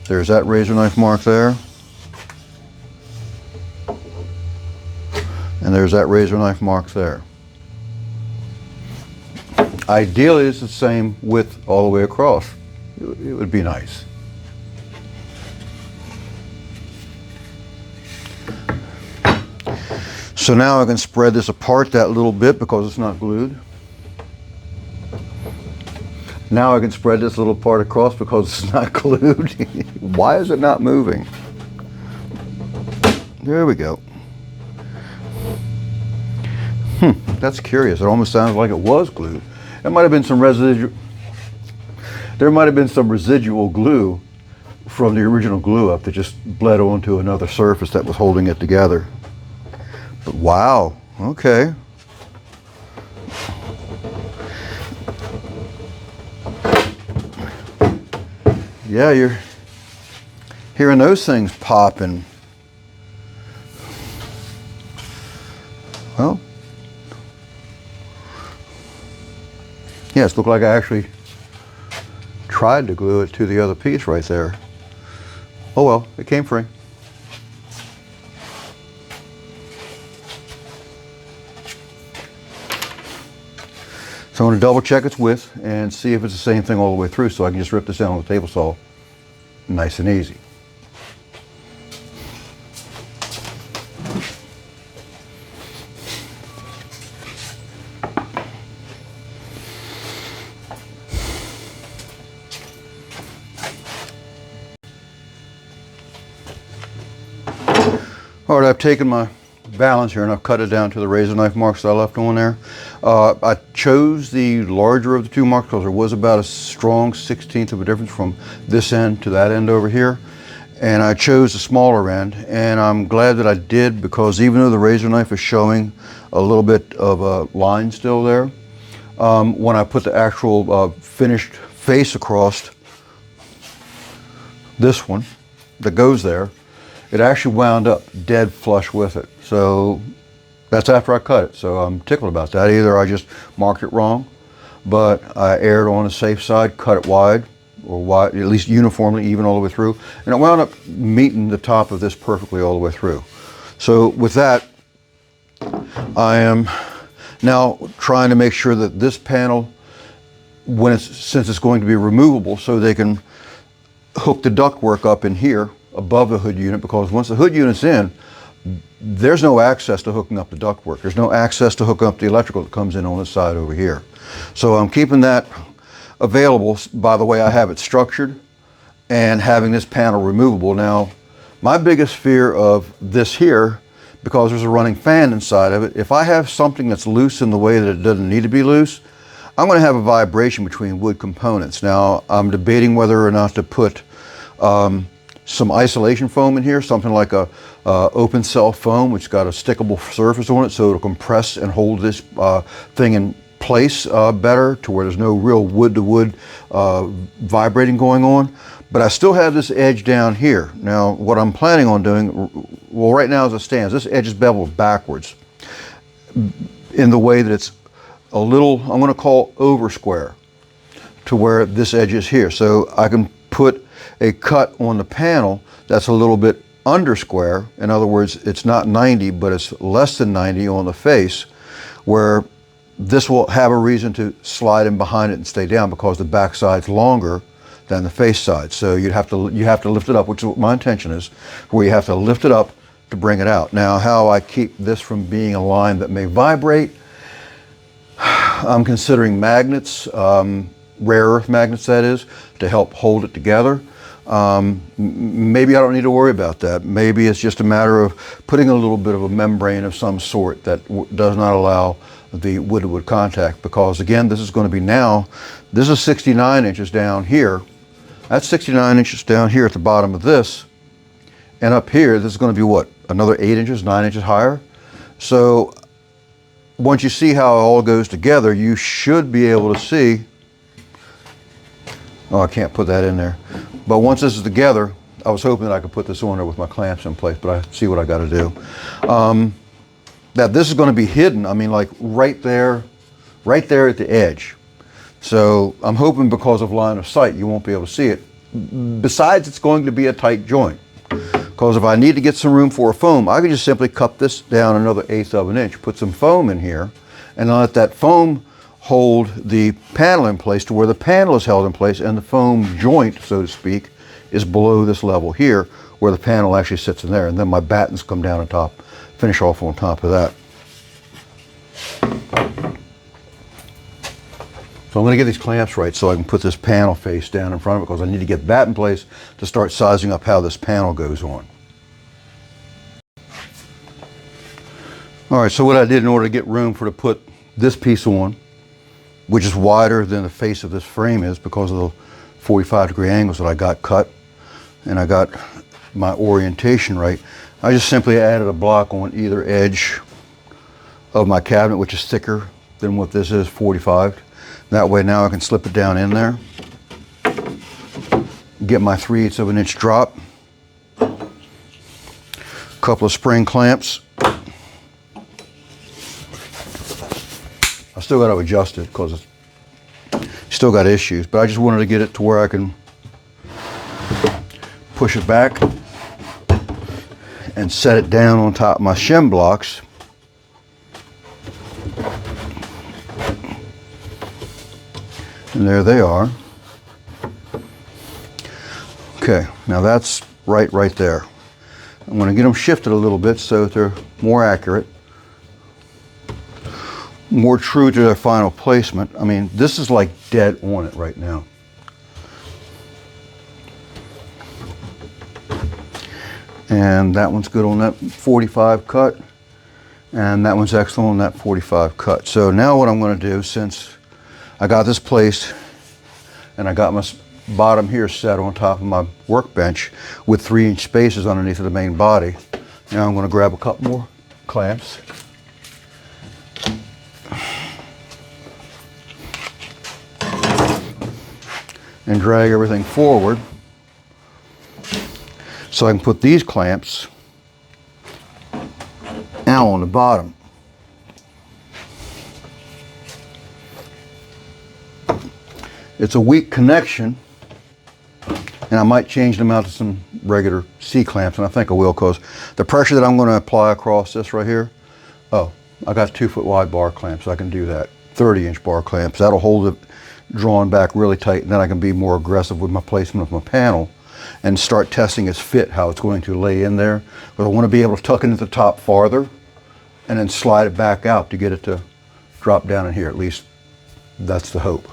there's that razor knife mark there. And there's that razor knife mark there. Ideally, it's the same width all the way across. It would be nice. So now I can spread this apart that little bit because it's not glued. Now I can spread this little part across because it's not glued. Why is it not moving? There we go. That's curious. It almost sounds like it was glued. It might have been some residual. There might have been some residual glue from the original glue up that just bled onto another surface that was holding it together. But wow, okay. Yeah, you're hearing those things pop and, well, yes, looked like I actually tried to glue it to the other piece right there. Oh well, it came free. So I'm going to double check its width and see if it's the same thing all the way through so I can just rip this out on the table saw nice and easy. All right, I've taken my balance here and I've cut it down to the razor knife marks that I left on there. I chose the larger of the two marks because there was about a strong 1/16 of a difference from this end to that end over here. And I chose the smaller end, and I'm glad that I did because even though the razor knife is showing a little bit of a line still there, when I put the actual finished face across this one that goes there, it actually wound up dead flush with it. So that's after I cut it. So I'm tickled about that. Either I just marked it wrong, but I erred on the safe side, cut it wide, or wide, at least uniformly, even all the way through. And it wound up meeting the top of this perfectly all the way through. So with that, I am now trying to make sure that this panel, since it's going to be removable, so they can hook the ductwork up in here above the hood unit, because once the hood unit's in, there's no access to hooking up the ductwork. There's no access to hook up the electrical that comes in on this side over here. So I'm keeping that available by the way I have it structured and having this panel removable. Now, my biggest fear of this here, because there's a running fan inside of it, if I have something that's loose in the way that it doesn't need to be loose, I'm going to have a vibration between wood components. Now, I'm debating whether or not to put some isolation foam in here, something like a open cell foam, which got a stickable surface on it, so it'll compress and hold this thing in place better, to where there's no real wood to wood vibrating going on. But I still have this edge down here. Now, what I'm planning on doing, well, right now as it stands, this edge is beveled backwards in the way that it's a little, I'm going to call over square, to where this edge is here. So I can put a cut on the panel that's a little bit under square. In other words, it's not 90, but it's less than 90 on the face, where this will have a reason to slide in behind it and stay down, because the back side's longer than the face side. So you have to lift it up, which is what my intention is, where you have to lift it up to bring it out. Now, how I keep this from being a line that may vibrate, I'm considering magnets, rare earth magnets that is, to help hold it together. Maybe I don't need to worry about that. Maybe it's just a matter of putting a little bit of a membrane of some sort that does not allow the wood-to-wood contact, because again, this is going to be this is 69 inches down here. That's 69 inches down here at the bottom of this. And up here, this is going to be what? Another 8 inches, 9 inches higher. So once you see how it all goes together, you should be able to see. Oh, I can't put that in there. But once this is together, I was hoping that I could put this on there with my clamps in place, but I see what I got to do. That this is going to be hidden, I mean, like right there at the edge. So I'm hoping because of line of sight, you won't be able to see it. Besides, it's going to be a tight joint, because if I need to get some room for a foam, I can just simply cut this down another 1/8 of an inch, put some foam in here, and let that foam hold the panel in place to where the panel is held in place, and the foam joint, so to speak, is below this level here, where the panel actually sits in there. And then my battens come down on top, finish off on top of that. So I'm going to get these clamps right so I can put this panel face down in front of it, because I need to get that in place to start sizing up how this panel goes on. All right, so what I did in order to get room to put this piece on, which is wider than the face of this frame is because of the 45-degree angles that I got cut, and I got my orientation right, I just simply added a block on either edge of my cabinet, which is thicker than what this is, 45. That way now I can slip it down in there, get my 3/8 of an inch drop, a couple of spring clamps. I still got to adjust it because it's still got issues, but I just wanted to get it to where I can push it back and set it down on top of my shim blocks. And there they are. Okay, now that's right there. I'm going to get them shifted a little bit so that they're more accurate, more true to their final placement. I mean, this is like dead on it right now. And that one's good on that 45 cut, and that one's excellent on that 45 cut. So now what I'm going to do, since I got this placed and I got my bottom here set on top of my workbench with 3-inch spaces underneath of the main body, now I'm going to grab a couple more clamps and drag everything forward so I can put these clamps now on the bottom. It's a weak connection, and I might change them out to some regular C-clamps, and I think I will, because the pressure that I'm going to apply across this right here, oh, I got 2-foot wide bar clamps, so I can do that. 30-inch bar clamps. That'll hold it drawn back really tight, and then I can be more aggressive with my placement of my panel and start testing its fit, how it's going to lay in there. But I want to be able to tuck it at the top farther and then slide it back out to get it to drop down in here. At least that's the hope.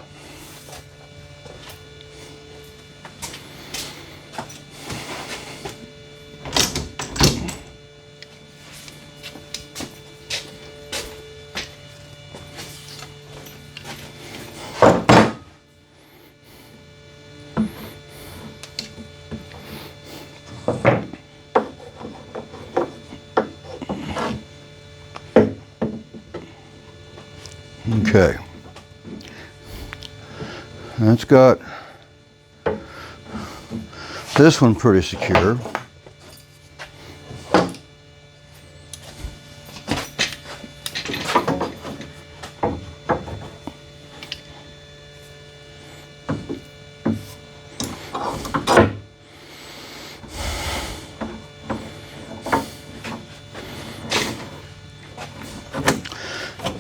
Okay, And it's got this one pretty secure.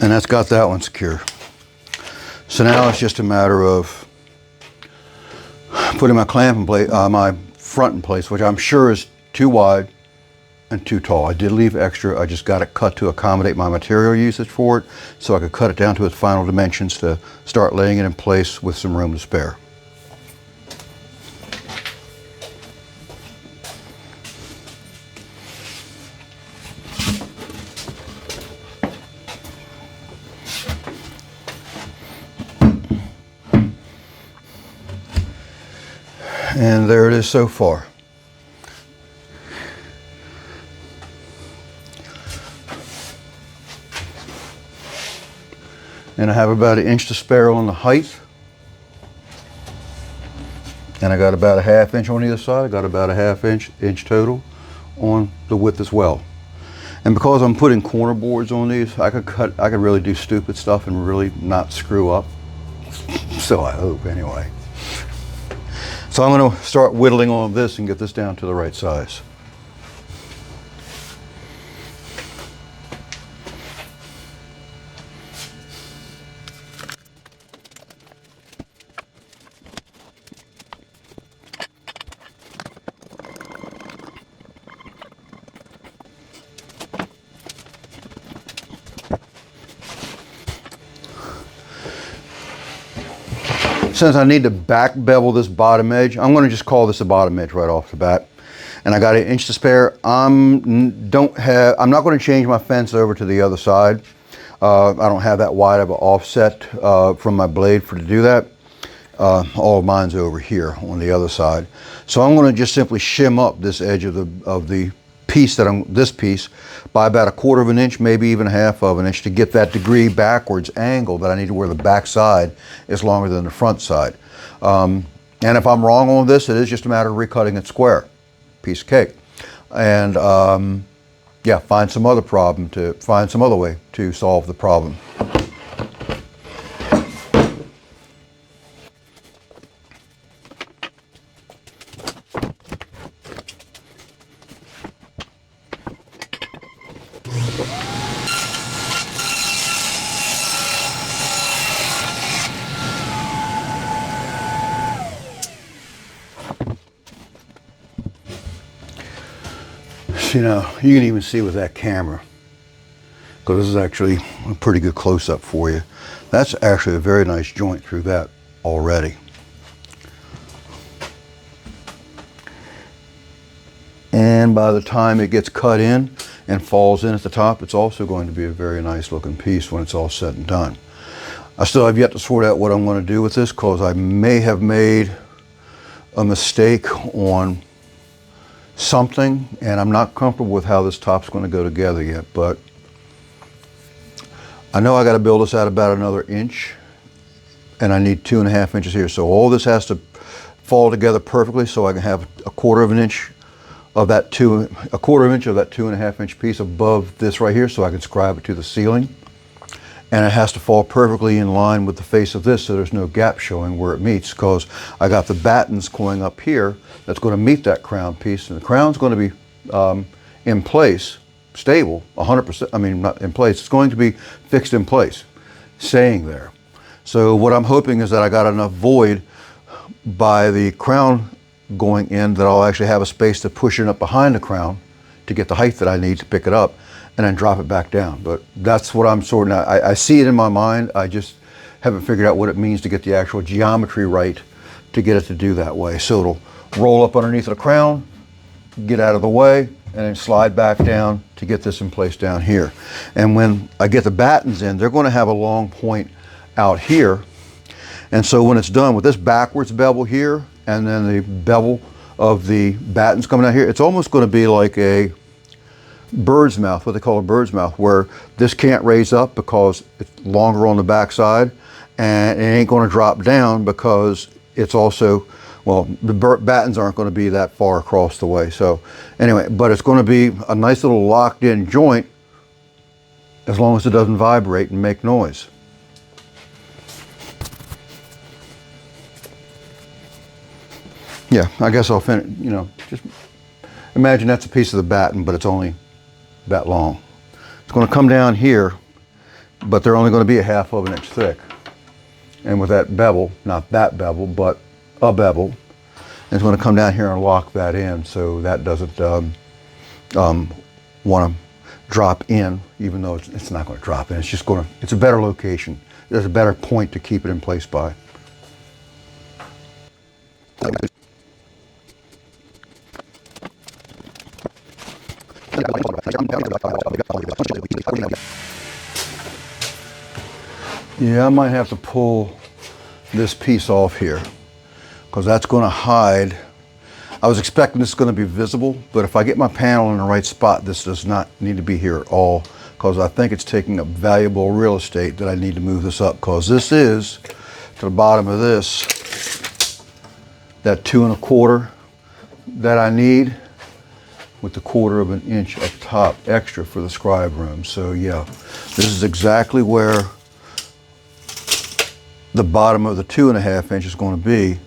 And that's got that one secure. So now it's just a matter of putting my clamp in place, my front in place, which I'm sure is too wide and too tall. I did leave extra. I just got it cut to accommodate my material usage for it, so I could cut it down to its final dimensions to start laying it in place with some room to spare. And there it is so far. And I have about 1 inch to spare on the height. And I got about a 1/2 inch on either side. I got about a 1/2 inch total on the width as well. And because I'm putting corner boards on these, I could really do stupid stuff and really not screw up. So I hope anyway. So I'm going to start whittling on this and get this down to the right size. Since I need to back bevel this bottom edge, I'm going to just call this a bottom edge right off the bat. And I got 1 inch to spare. I'm not going to change my fence over to the other side. I don't have that wide of an offset from my blade to do that. All of mine's over here on the other side. So I'm going to just simply shim up this edge of the piece this piece by about 1/4 inch, maybe even 1/2 inch, to get that degree backwards angle that I need to where the back side is longer than the front side. And if I'm wrong on this, it is just a matter of recutting it square. Piece of cake. And yeah, find some other way to solve the problem. You know, you can even see with that camera, because this is actually a pretty good close-up for you. That's actually a very nice joint through that already. And by the time it gets cut in and falls in at the top, it's also going to be a very nice looking piece when it's all said and done. I still have yet to sort out what I'm going to do with this, because I may have made a mistake on something, and I'm not comfortable with how this top's going to go together yet, but I know I got to build this out about another inch, and I need 2.5 inches here. So all this has to fall together perfectly so I can have 1/4 inch of that 2.5 inch piece above this right here, so I can scribe it to the ceiling. And it has to fall perfectly in line with the face of this, so there's no gap showing where it meets, because I got the battens going up here that's going to meet that crown piece, and the crown's going to be in place, stable, 100%. I mean, not in place. It's going to be fixed in place, staying there. So what I'm hoping is that I got enough void by the crown going in that I'll actually have a space to push it up behind the crown to get the height that I need to pick it up, and then drop it back down. But that's what I'm sorting out. I see it in my mind. I just haven't figured out what it means to get the actual geometry right to get it to do that way. So it'll roll up underneath the crown, get out of the way, and then slide back down to get this in place down here. And when I get the battens in, they're going to have a long point out here. And so when it's done with this backwards bevel here, and then the bevel of the battens coming out here, it's almost going to be like bird's mouth, what they call a bird's mouth, where this can't raise up because it's longer on the back side, and it ain't going to drop down because it's also, well, the battens aren't going to be that far across the way. So anyway, but it's going to be a nice little locked in joint as long as it doesn't vibrate and make noise. Yeah, I guess I'll finish, you know, just imagine that's a piece of the batten, but it's only that long. It's going to come down here, but they're only going to be a half of an inch thick. And with that bevel, not that bevel, but a bevel, it's going to come down here and lock that in so that doesn't want to drop in, even though it's not going to drop in. It's just going to, it's a better location. There's a better point to keep it in place by. Yeah, I might have to pull this piece off here because that's going to hide. I was expecting this is going to be visible, but if I get my panel in the right spot, this does not need to be here at all because I think it's taking up valuable real estate that I need to move this up, because this is to the bottom of this, that 2 1/4 that I need, with the 1/4 of an inch up top extra for the scribe room. So yeah, this is exactly where the bottom of the 2 1/2 inch is going to be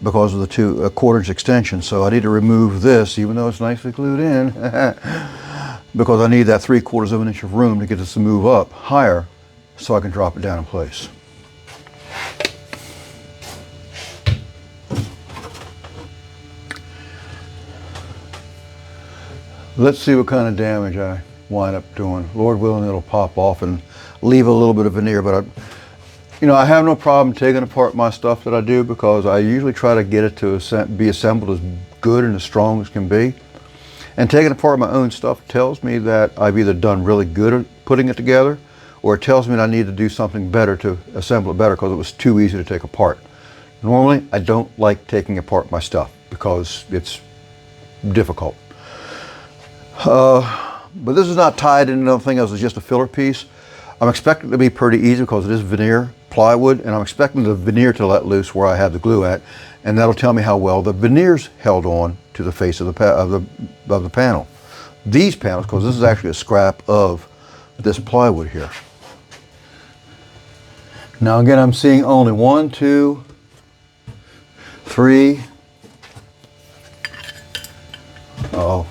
because of the 1/4 inch extension. So I need to remove this, even though it's nicely glued in, because I need that 3/4 of an inch of room to get this to move up higher so I can drop it down in place. Let's see what kind of damage I wind up doing. Lord willing, it'll pop off and leave a little bit of veneer, but I have no problem taking apart my stuff that I do because I usually try to get it to be assembled as good and as strong as can be. And taking apart my own stuff tells me that I've either done really good at putting it together, or it tells me that I need to do something better to assemble it better because it was too easy to take apart. Normally, I don't like taking apart my stuff because it's difficult. But this is not tied into anything else, it's just a filler piece. I'm expecting it to be pretty easy because it is veneer plywood, and I'm expecting the veneer to let loose where I have the glue at, and that'll tell me how well the veneer's held on to the face of the panel. These panels, because this is actually a scrap of this plywood here. Now again, I'm seeing only 1, 2, 3. Oh,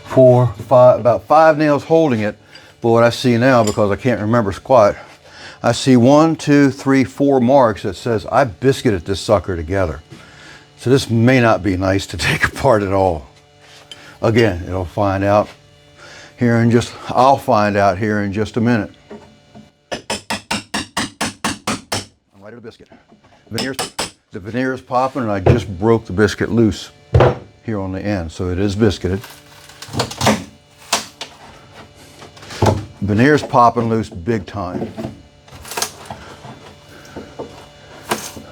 4, 5, about 5 nails holding it. But what I see now, because I can't remember squat, I see 1, 2, 3, 4 marks that says I biscuited this sucker together. So this may not be nice to take apart at all. Again, I'll find out here in just a minute. I'm ready to biscuit. The veneer is popping, and I just broke the biscuit loose here on the end, so it is biscuited. Veneer's popping loose big time.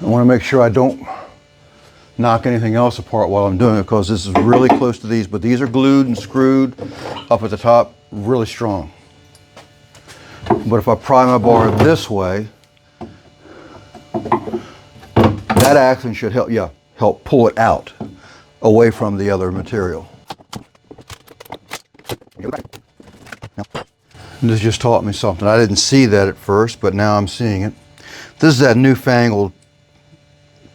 I want to make sure I don't knock anything else apart while I'm doing it, because this is really close to these, but these are glued and screwed up at the top really strong. But if I pry my bar this way, that action should help pull it out away from the other material. And this just taught me something. I didn't see that at first, but now I'm seeing it. This is that newfangled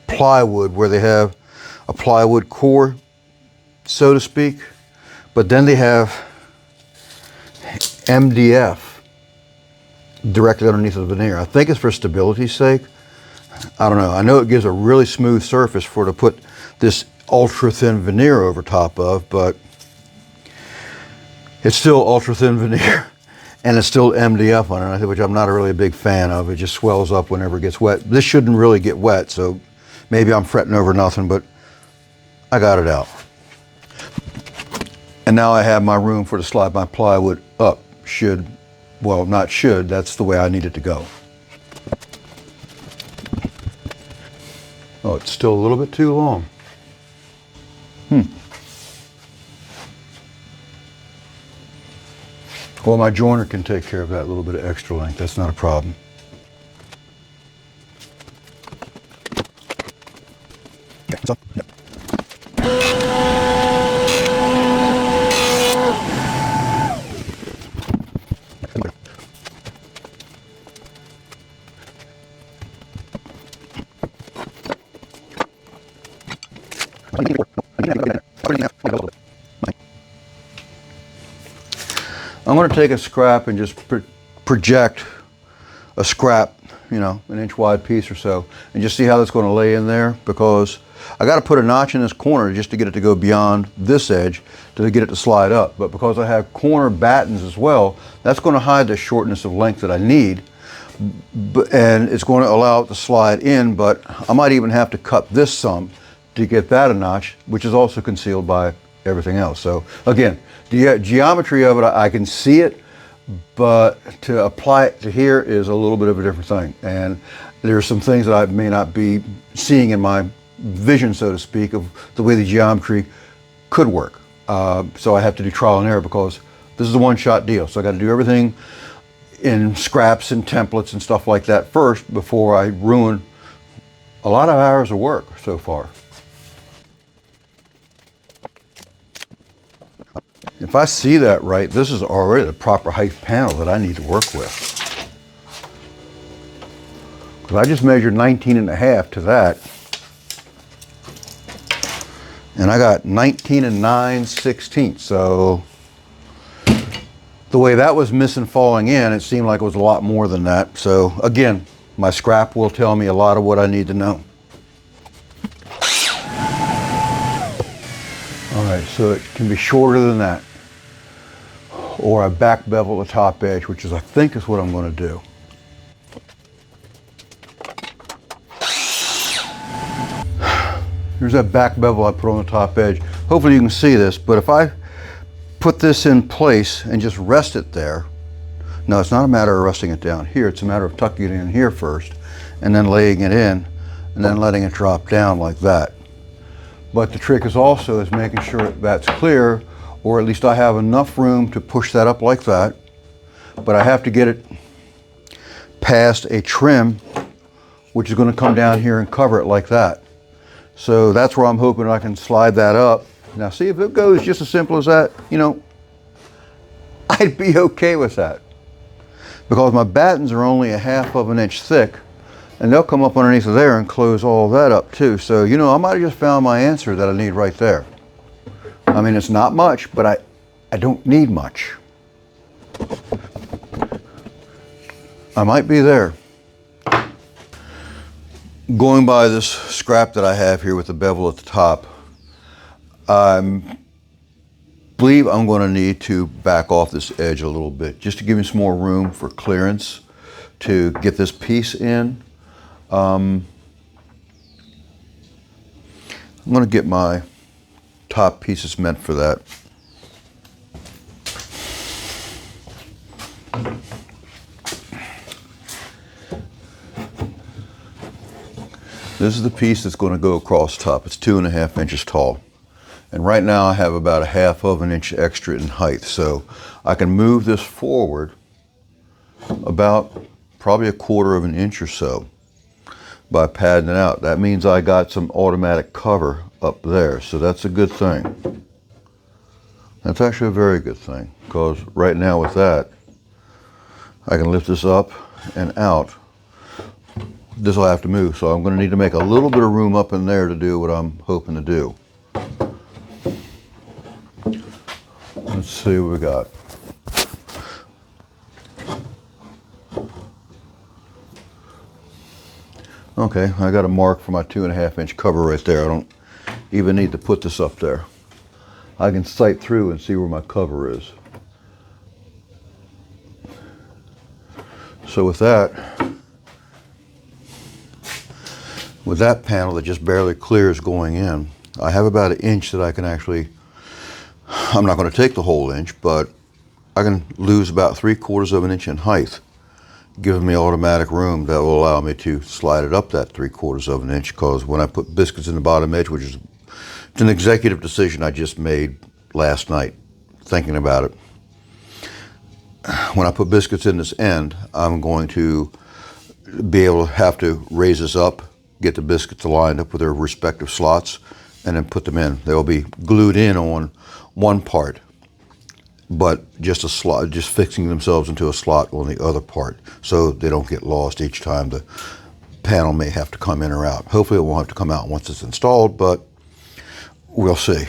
plywood where they have a plywood core, so to speak, but then they have MDF directly underneath the veneer. I think it's for stability's sake. I don't know. I know it gives a really smooth surface to put this ultra thin veneer over top of, but it's still ultra thin veneer. And it's still MDF on it, which I'm not really a big fan of. It just swells up whenever it gets wet. This shouldn't really get wet, so maybe I'm fretting over nothing, but I got it out. And now I have my room to slide my plywood up. Not should, that's the way I need it to go. Oh, it's still a little bit too long. Well, my joiner can take care of that little bit of extra length. That's not a problem. Okay, what's up? Yep. I'm going to take a scrap and just project a scrap, you know, an inch wide piece or so, and just see how that's going to lay in there, because I got to put a notch in this corner just to get it to go beyond this edge to get it to slide up. But because I have corner battens as well, that's going to hide the shortness of length that I need, and it's going to allow it to slide in. But I might even have to cut this some to get that a notch, which is also concealed by everything else. So again, the geometry of it, I can see it, but to apply it to here is a little bit of a different thing. And there's some things that I may not be seeing in my vision, so to speak, of the way the geometry could work. So I have to do trial and error, because this is a one-shot deal. So I got to do everything in scraps and templates and stuff like that first before I ruin a lot of hours of work so far. If I see that right, this is already the proper height panel that I need to work with. Because I just measured 19.5 to that. And I got 19 9/16. So the way that was missing falling in, it seemed like it was a lot more than that. So again, my scrap will tell me a lot of what I need to know. All right, so it can be shorter than that. Or I back bevel the top edge, which is, I think, is what I'm going to do. Here's that back bevel I put on the top edge. Hopefully you can see this, but if I put this in place and just rest it there, no, it's not a matter of resting it down here, it's a matter of tucking it in here first, and then laying it in, and then letting it drop down like that. But the trick is also making sure that's clear, or at least I have enough room to push that up like that, but I have to get it past a trim, which is going to come down here and cover it like that. So that's where I'm hoping I can slide that up. Now see, if it goes just as simple as that, you know, I'd be okay with that. Because my battens are only 1/2 inch thick, and they'll come up underneath of there and close all that up too. So, you know, I might have just found my answer that I need right there. I mean, it's not much, but I don't need much. I might be there. Going by this scrap that I have here with the bevel at the top, I believe I'm going to need to back off this edge a little bit, just to give me some more room for clearance to get this piece in. I'm going to get my top pieces meant for that. This is the piece that's going to go across top. It's 2.5 inches tall. And right now I have about 1/2 inch extra in height. So I can move this forward about probably 1/4 inch or so by padding it out. That means I got some automatic cover up there. So that's a good thing. That's actually a very good thing, because right now with that, I can lift this up and out. This will have to move, so I'm going to need to make a little bit of room up in there to do what I'm hoping to do. Let's see what we got. Okay, I got a mark for my 2.5 inch cover right there. I don't even need to put this up there. I can sight through and see where my cover is. So with that panel that just barely clears going in, I have about 1 inch that I can actually, I'm not going to take the whole inch, but I can lose about 3/4 inch in height, giving me automatic room that will allow me to slide it up that 3/4 inch, because when I put biscuits in the bottom edge, which is, it's an executive decision I just made last night, thinking about it. when I put biscuits in this end, I'm going to be able to have to raise this up, get the biscuits lined up with their respective slots, and then put them in. They'll be glued in on one part, but just a slot, just fixing themselves into a slot on the other part, so they don't get lost each time the panel may have to come in or out. Hopefully it won't have to come out once it's installed, but we'll see.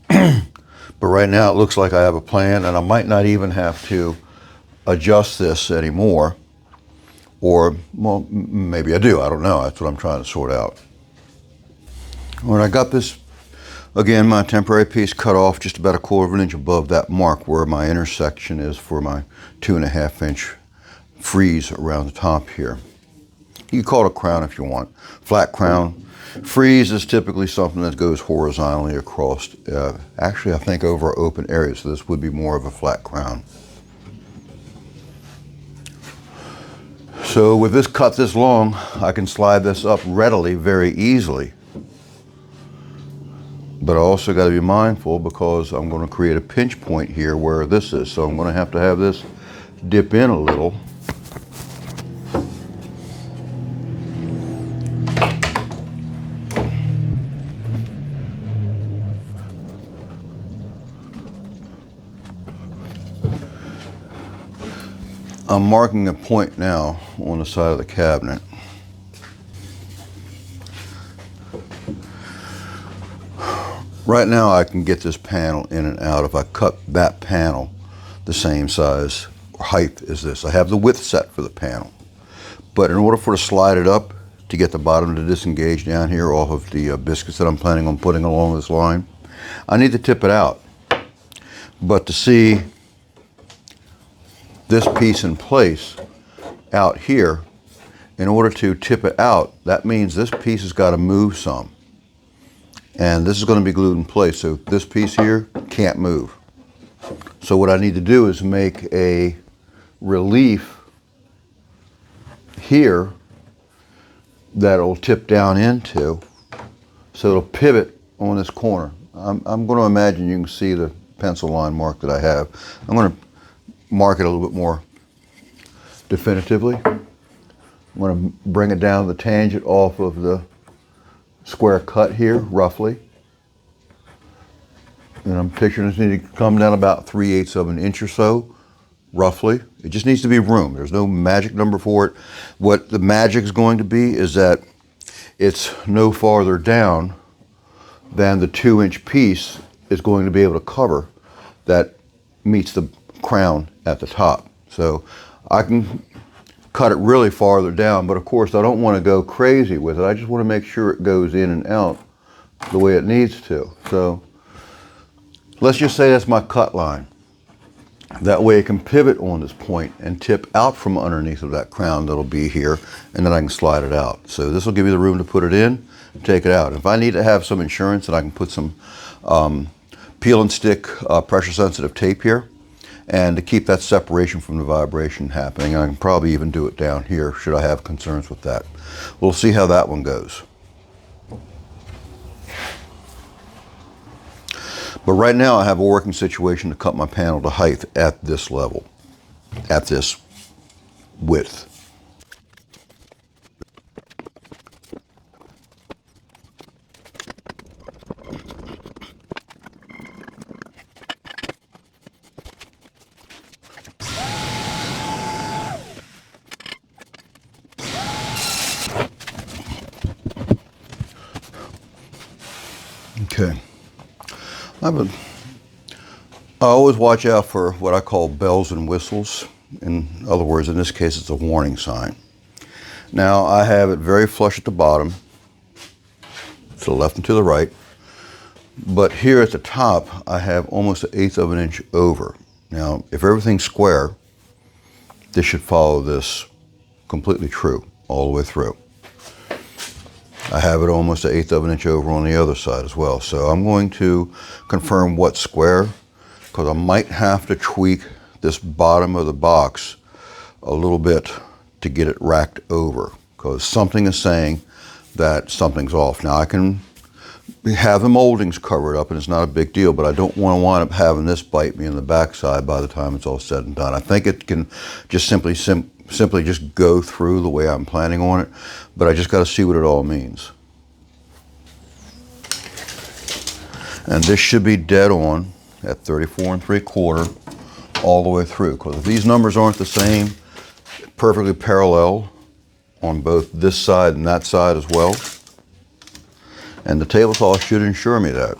But right now it looks like I have a plan, and I might not even have to adjust this anymore. Or, well, maybe I do, I don't know. That's what I'm trying to sort out. When I got this, again, my temporary piece cut off just about 1/4 inch above that mark where my intersection is for my 2.5 inch frieze around the top here. You can call it a crown if you want. Flat crown. Frieze is typically something that goes horizontally across, actually I think over open areas, so this would be more of a flat crown. So with this cut this long, I can slide this up readily, very easily. But I also got to be mindful because I'm going to create a pinch point here where this is, so I'm going to have this dip in a little. I'm marking a point now on the side of the cabinet. Right now I can get this panel in and out if I cut that panel the same size or height as this. I have the width set for the panel. But in order for to slide it up to get the bottom to disengage down here off of the biscuits that I'm planning on putting along this line, I need to tip it out. But to see this piece in place out here, in order to tip it out, that means this piece has got to move some. And this is going to be glued in place, so this piece here can't move. So what I need to do is make a relief here that'll tip down into, so it'll pivot on this corner. I'm going to imagine you can see the pencil line mark that I have. I'm going to mark it a little bit more definitively. I'm going to bring it down the tangent off of the square cut here, roughly. And I'm picturing this need to come down about 3/8 of an inch or so, roughly. It just needs to be room. There's no magic number for it. What the magic is going to be is that it's no farther down than the 2-inch piece is going to be able to cover that meets the crown at the top. So I can cut it really farther down, but of course I don't want to go crazy with it. I just want to make sure it goes in and out the way it needs to. So let's just say that's my cut line. That way it can pivot on this point and tip out from underneath of that crown that'll be here, and then I can slide it out. So this will give me the room to put it in and take it out. If I need to have some insurance, then I can put some peel and stick pressure sensitive tape here, and to keep that separation from the vibration happening. I can probably even do it down here should I have concerns with that. We'll see how that one goes. But right now I have a working situation to cut my panel to height at this level, at this width. Okay. I always watch out for what I call bells and whistles. In other words, in this case, it's a warning sign. Now, I have it very flush at the bottom, to the left and to the right. But here at the top, I have almost 1/8 of an inch over. Now, if everything's square, this should follow this completely true all the way through. I have it almost 1/8 of an inch over on the other side as well. So I'm going to confirm what's square, because I might have to tweak this bottom of the box a little bit to get it racked over, because something is saying that something's off. Now I can have the moldings covered up, and it's not a big deal, but I don't want to wind up having this bite me in the backside by the time it's all said and done. I think it can just simply just go through the way I'm planning on it, but I just got to see what it all means. And this should be dead on at 34 3/4 all the way through, because if these numbers aren't the same, perfectly parallel on both this side and that side as well. And the table saw should ensure me that.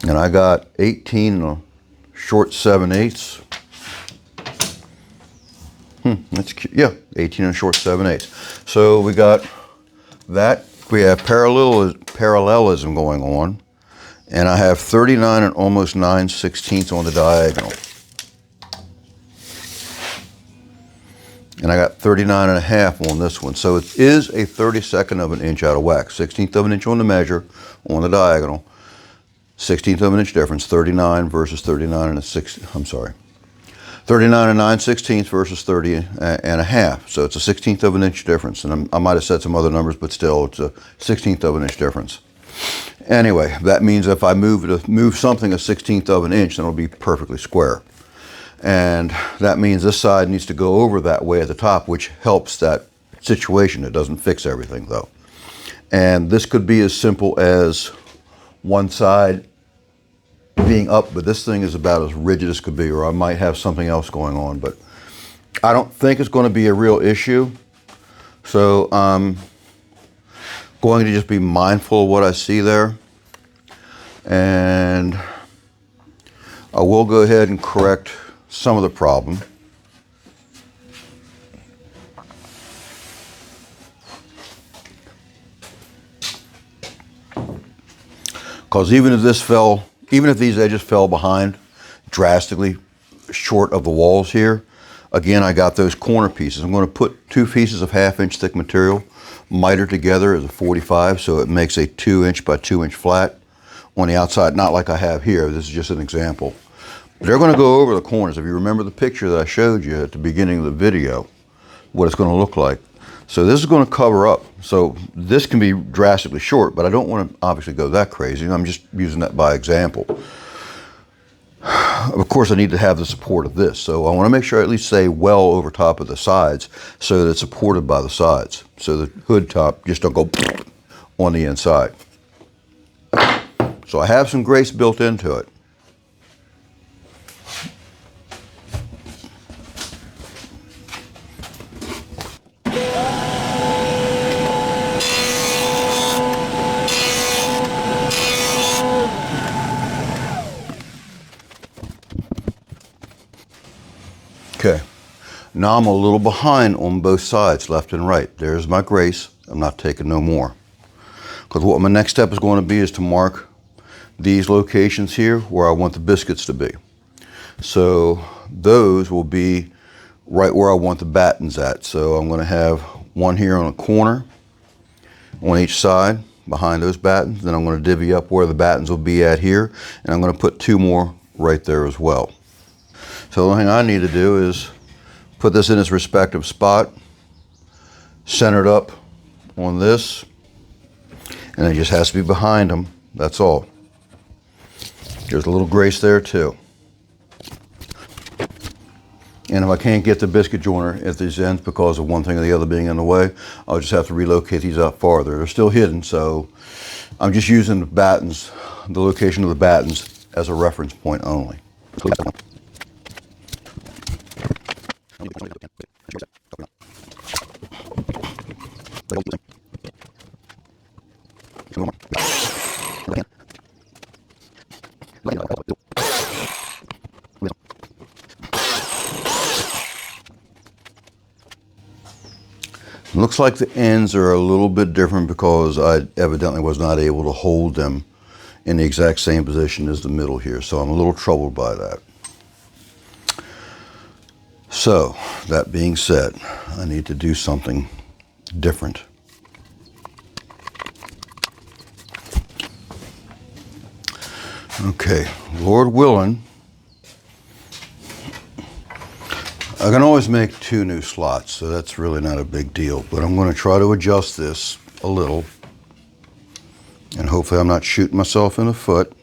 And I got 18 and a short 7/8. That's cute. Yeah, 18 and a short 7/8. So we got that. We have parallelism going on. And I have 39 and almost 9/16 on the diagonal. And I got 39 and a half on this one. So it is a 32nd of an inch out of whack. 1/16 of an inch on the measure, on the diagonal. 1/16 of an inch difference, 39 versus 39 and a 6, I'm sorry. 39 and 9/16 versus 30 and a half. So it's a 1/16 of an inch difference. And I might have said some other numbers, but still it's a 1/16 of an inch difference. Anyway, that means if I move something a 1/16 of an inch, then it'll be perfectly square. And that means this side needs to go over that way at the top, which helps that situation. It doesn't fix everything though. And this could be as simple as one side being up, but this thing is about as rigid as could be, or I might have something else going on, but I don't think it's going to be a real issue. So I'm going to just be mindful of what I see there. And I will go ahead and correct some of the problem. Because even if these edges fell behind drastically short of the walls here, again, I got those corner pieces. I'm going to put 2 pieces of 1/2 inch thick material, mitered together as a 45, so it makes a 2 inch by 2 inch flat on the outside, not like I have here. This is just an example. They're going to go over the corners. If you remember the picture that I showed you at the beginning of the video, what it's going to look like. So this is going to cover up. So this can be drastically short, but I don't want to obviously go that crazy. I'm just using that by example. Of course, I need to have the support of this. So I want to make sure I at least stay well over top of the sides so that it's supported by the sides. So the hood top just don't go on the inside. So I have some grace built into it. Okay, now I'm a little behind on both sides, left and right. There's my grace. I'm not taking no more. Because what my next step is going to be is to mark these locations here where I want the biscuits to be. So those will be right where I want the battens at. So I'm going to have one here on a corner on each side behind those battens. Then I'm going to divvy up where the battens will be at here. And I'm going to put 2 more right there as well. So the only thing I need to do is put this in its respective spot, centered up on this, and it just has to be behind them. That's all. There's a little grace there too. And if I can't get the biscuit joiner at these ends because of one thing or the other being in the way, I'll just have to relocate these out farther. They're still hidden, so I'm just using the battens, the location of the battens, as a reference point only. Looks like the ends are a little bit different because I evidently was not able to hold them in the exact same position as the middle here, so I'm a little troubled by that. So, that being said, I need to do something different. Okay, Lord willing, I can always make 2 new slots, so that's really not a big deal, but I'm going to try to adjust this a little And hopefully I'm not shooting myself in the foot.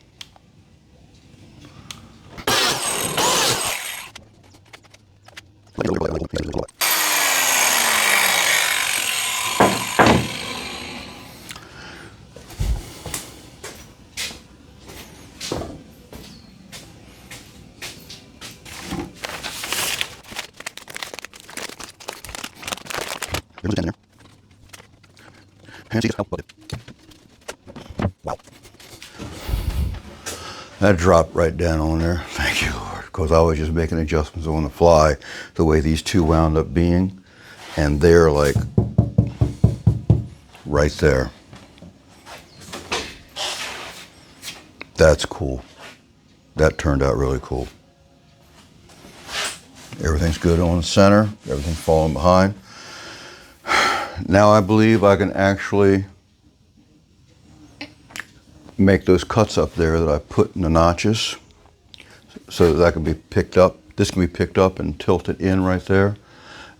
There's a 10 there. And see, wow. That dropped right down on there. Thank you, Lord. Because I was just making adjustments on the fly, the way these two wound up being. And they're like right there. That's cool. That turned out really cool. Everything's good on the center. Everything's falling behind. Now I believe I can actually make those cuts up there that I put in the notches so that can be picked up. This can be picked up and tilted in right there.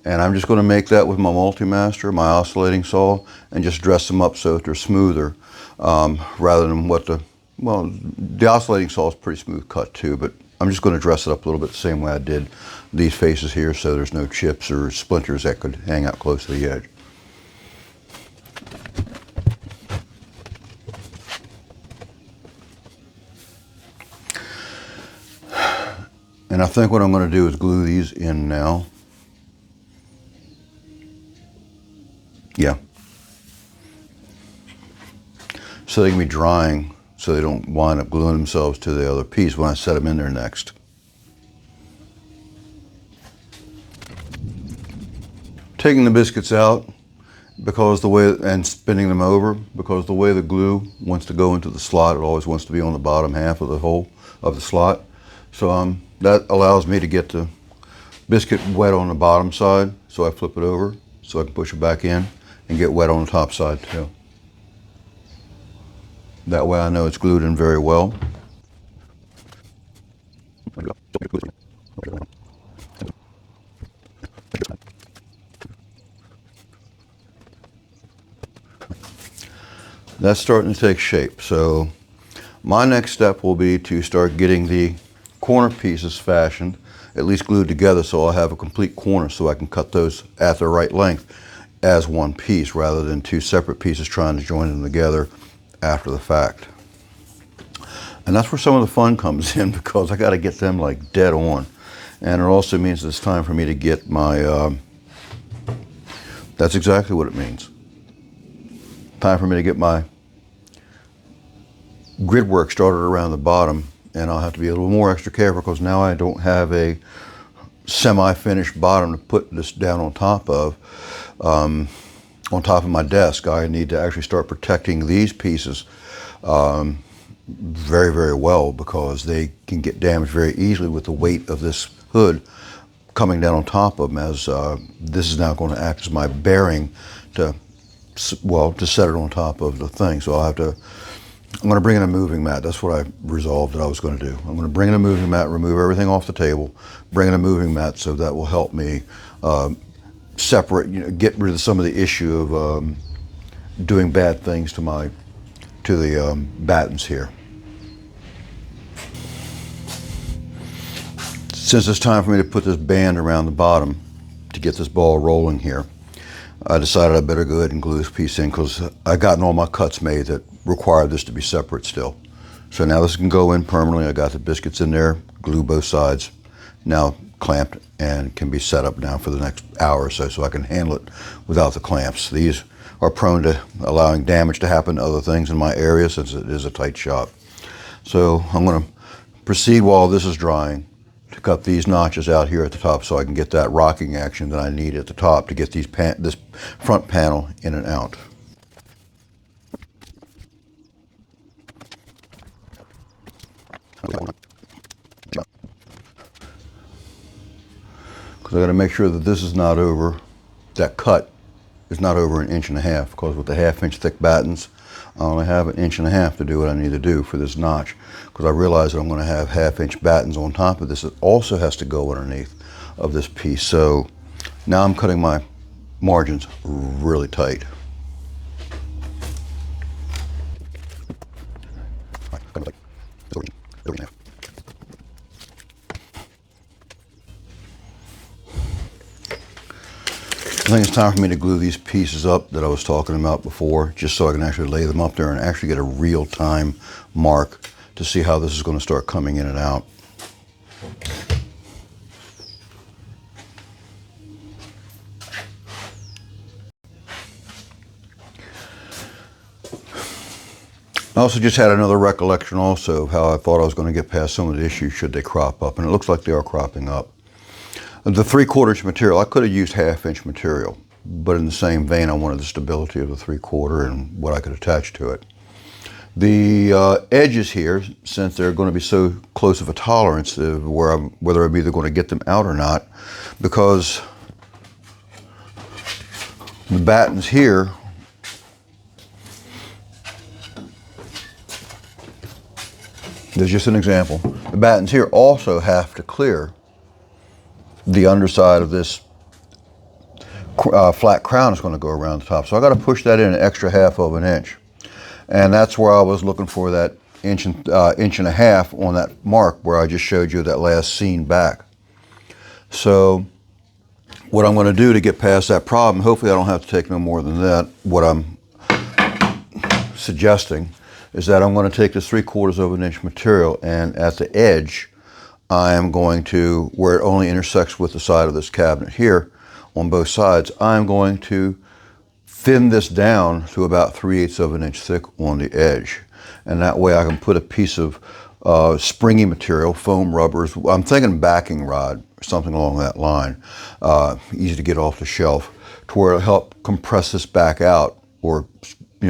And I'm just going to make that with my multi-master, my oscillating saw, and just dress them up so that they're smoother rather than what the oscillating saw is pretty smooth cut too, but I'm just going to dress it up a little bit the same way I did these faces here so there's no chips or splinters that could hang out close to the edge. And I think what I'm going to do is glue these in now. Yeah. So they can be drying so they don't wind up gluing themselves to the other piece when I set them in there next. Taking the biscuits out because the way, and spinning them over, because the way the glue wants to go into the slot, it always wants to be on the bottom half of the hole of the slot. So that allows me to get the biscuit wet on the bottom side, so I flip it over so I can push it back in and get wet on the top side too. That way I know it's glued in very well. That's starting to take shape. So my next step will be to start getting the corner pieces fashioned, at least glued together, so I'll have a complete corner so I can cut those at the right length as one piece rather than two separate pieces trying to join them together after the fact. And that's where some of the fun comes in, because I got to get them like dead on. And it also means it's time for me to get my, that's exactly what it means. Time for me to get my grid work started around the bottom, and I'll have to be a little more extra careful because now I don't have a semi-finished bottom to put this down on top of my desk. I need to actually start protecting these pieces very, very well, because they can get damaged very easily with the weight of this hood coming down on top of them, as this is now going to act as my bearing to set it on top of the thing. So I'm going to bring in a moving mat. That's what I resolved that I was going to do. I'm going to bring in a moving mat, remove everything off the table, bring in a moving mat, so that will help me separate, get rid of some of the issue of doing bad things to the battens here. Since it's time for me to put this band around the bottom to get this ball rolling here, I decided I better go ahead and glue this piece in, because I gotten all my cuts made that require this to be separate still. So now this can go in permanently. I got the biscuits in there, glue both sides, now clamped, and can be set up now for the next hour or so I can handle it without the clamps. These are prone to allowing damage to happen to other things in my area, since it is a tight shop. So I'm going to proceed while this is drying to cut these notches out here at the top so I can get that rocking action that I need at the top to get this front panel in and out. Because I got to make sure that this is not over, that cut is not over 1.5 inches, because with the 1/2 inch thick battens, I only have 1.5 inches to do what I need to do for this notch, because I realize that I'm going to have 1/2 inch battens on top of this. It also has to go underneath of this piece. So now I'm cutting my margins really tight. I think it's time for me to glue these pieces up that I was talking about before, just so I can actually lay them up there and actually get a real-time mark to see how this is going to start coming in and out. I also just had another recollection also of how I thought I was going to get past some of the issues should they crop up, and it looks like they are cropping up. The 3/4 inch material, I could have used 1/2 inch material, but in the same vein I wanted the stability of the 3/4 and what I could attach to it. The edges here, since they're going to be so close of a tolerance of whether I'm either going to get them out or not, because the battens here there's just an example. The battens here also have to clear the underside of this flat crown is going to go around the top. So I got to push that in an extra 1/2 inch. And that's where I was looking for that inch and a half on that mark where I just showed you that last seam back. So what I'm going to do to get past that problem, hopefully I don't have to take no more than that, what I'm suggesting is that I'm going to take this 3/4 inch material, and at the edge I am going to, where it only intersects with the side of this cabinet here on both sides, I'm going to thin this down to about 3/8 of an inch thick on the edge. And that way I can put a piece of springy material, foam rubbers, I'm thinking backing rod, or something along that line, easy to get off the shelf, to where it'll help compress this back out, or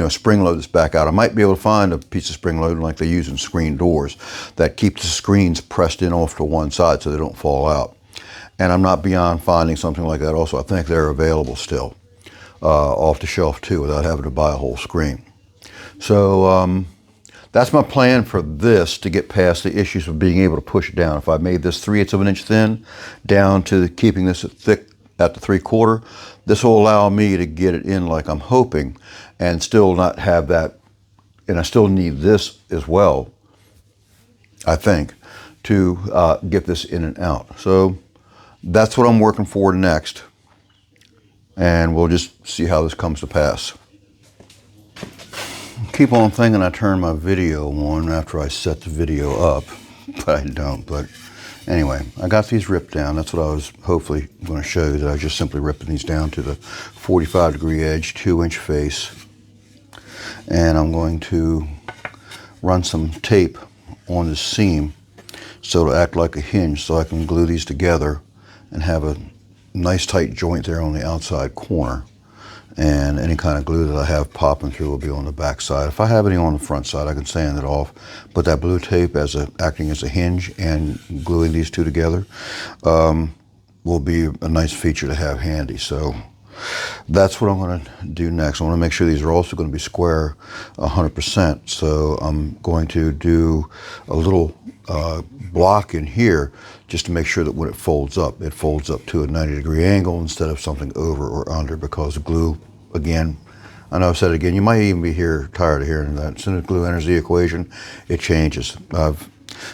spring load this back out. I might be able to find a piece of spring loading like they use in screen doors that keeps the screens pressed in off to one side so they don't fall out. And I'm not beyond finding something like that also. I think they're available still off the shelf too, without having to buy a whole screen. So that's my plan for this, to get past the issues of being able to push it down. If I made this 3/8 of an inch thin down to keeping this thick at the 3/4, this will allow me to get it in like I'm hoping, and still not have that, and I still need this as well, I think, to get this in and out. So that's what I'm working for next, and we'll just see how this comes to pass. Keep on thinking I turn my video on after I set the video up, but I don't. But anyway, I got these ripped down. That's what I was hopefully going to show you, that I was just simply ripping these down to the 45-degree edge, 2-inch face. And I'm going to run some tape on the seam so it'll act like a hinge, so I can glue these together and have a nice tight joint there on the outside corner. And any kind of glue that I have popping through will be on the back side. If I have any on the front side, I can sand it off. But that blue tape acting as a hinge and gluing these two together will be a nice feature to have handy. So that's what I'm going to do next. I want to make sure these are also going to be square 100%. So I'm going to do a little block in here just to make sure that when it folds up to a 90-degree angle instead of something over or under, because glue, again, I know I've said it again, you might even be tired of hearing that. As soon as glue enters the equation, it changes. I've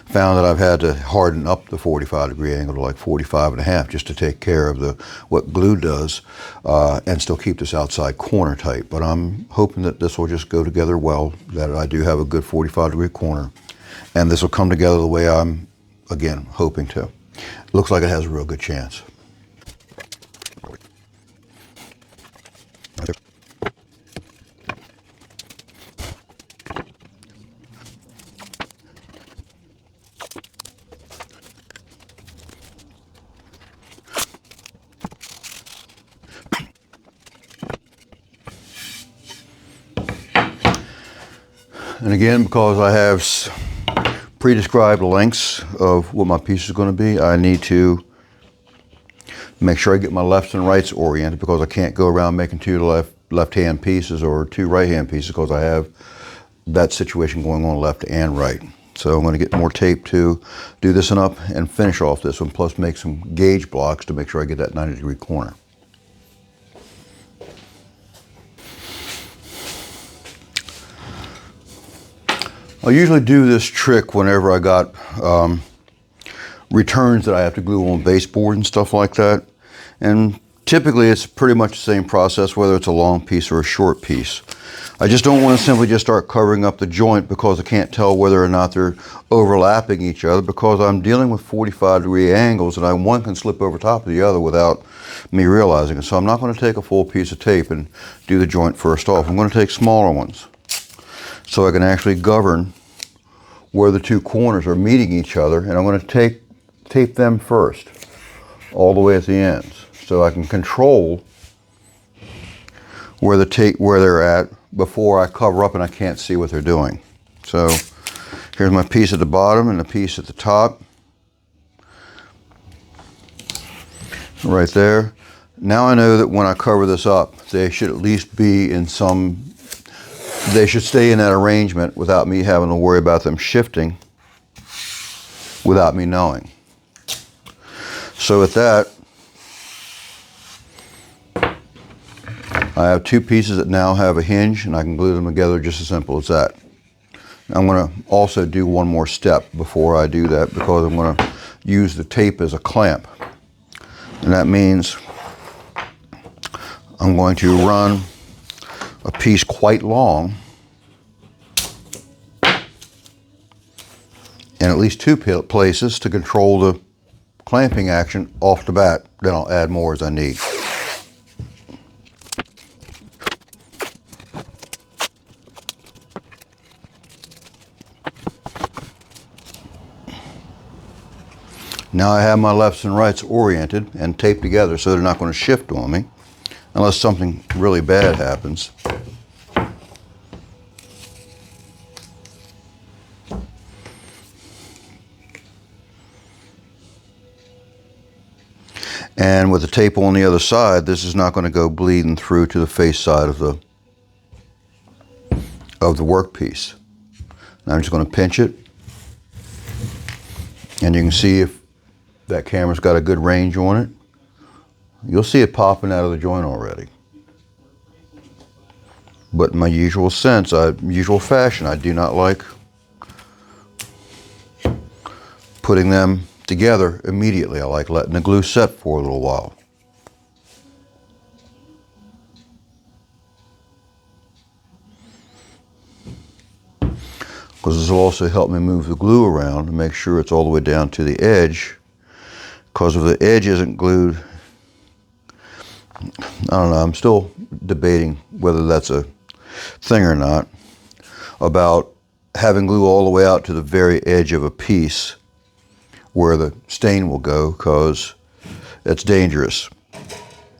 found that I've had to harden up the 45-degree angle to like 45.5 just to take care of what glue does and still keep this outside corner tight. But I'm hoping that this will just go together well, that I do have a good 45-degree corner, and this will come together the way I'm, again, hoping to. It looks like it has a real good chance. And again, because I have pre-described lengths of what my piece is going to be, I need to make sure I get my lefts and rights oriented, because I can't go around making two left-hand pieces or two right-hand pieces, because I have that situation going on left and right. So I'm going to get more tape to do this one up and finish off this one, plus make some gauge blocks to make sure I get that 90-degree corner. I usually do this trick whenever I got returns that I have to glue on baseboard and stuff like that. And Typically, it's pretty much the same process, whether it's a long piece or a short piece. I just don't want to simply just start covering up the joint because I can't tell whether or not they're overlapping each other, because I'm dealing with 45-degree angles and one can slip over top of the other without me realizing it. So I'm not going to take a full piece of tape and do the joint first off. I'm going to take smaller ones so I can actually govern where the two corners are meeting each other, and I'm going to tape them first all the way at the ends so I can control where they're at before I cover up and I can't see what they're doing. So here's my piece at the bottom and the piece at the top. Right there. Now I know that when I cover this up, they should at least be they should stay in that arrangement without me having to worry about them shifting without me knowing. So with that, I have two pieces that now have a hinge, and I can glue them together just as simple as that. I'm going to also do one more step before I do that, because I'm going to use the tape as a clamp. And that means I'm going to run a piece quite long in at least two places to control the clamping action off the bat. Then I'll add more as I need. Now I have my lefts and rights oriented and taped together so they're not going to shift on me unless something really bad happens. And with the tape on the other side, this is not going to go bleeding through to the face side of the workpiece. Now I'm just going to pinch it, and you can see if that camera's got a good range on it. You'll see it popping out of the joint already. But in my usual fashion, I do not like putting them together immediately. I like letting the glue set for a little while. Because this will also help me move the glue around and make sure it's all the way down to the edge. Because if the edge isn't glued, I don't know, I'm still debating whether that's a thing or not, about having glue all the way out to the very edge of a piece where the stain will go, because it's dangerous.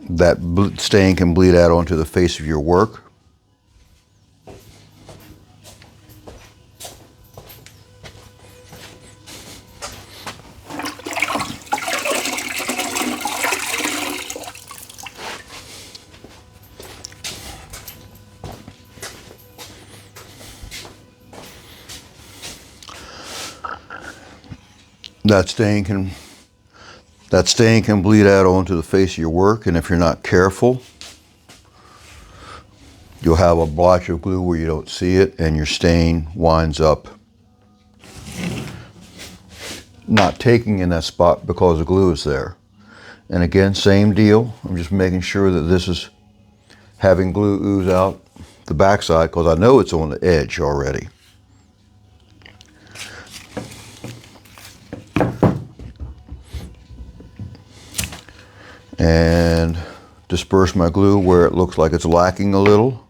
That stain can bleed out onto the face of your work. That stain can bleed out onto the face of your work, and if you're not careful, you'll have a blotch of glue where you don't see it, and your stain winds up not taking in that spot because the glue is there. And again, same deal. I'm just making sure that this is having glue ooze out the backside, because I know it's on the edge already. And disperse my glue where it looks like it's lacking a little.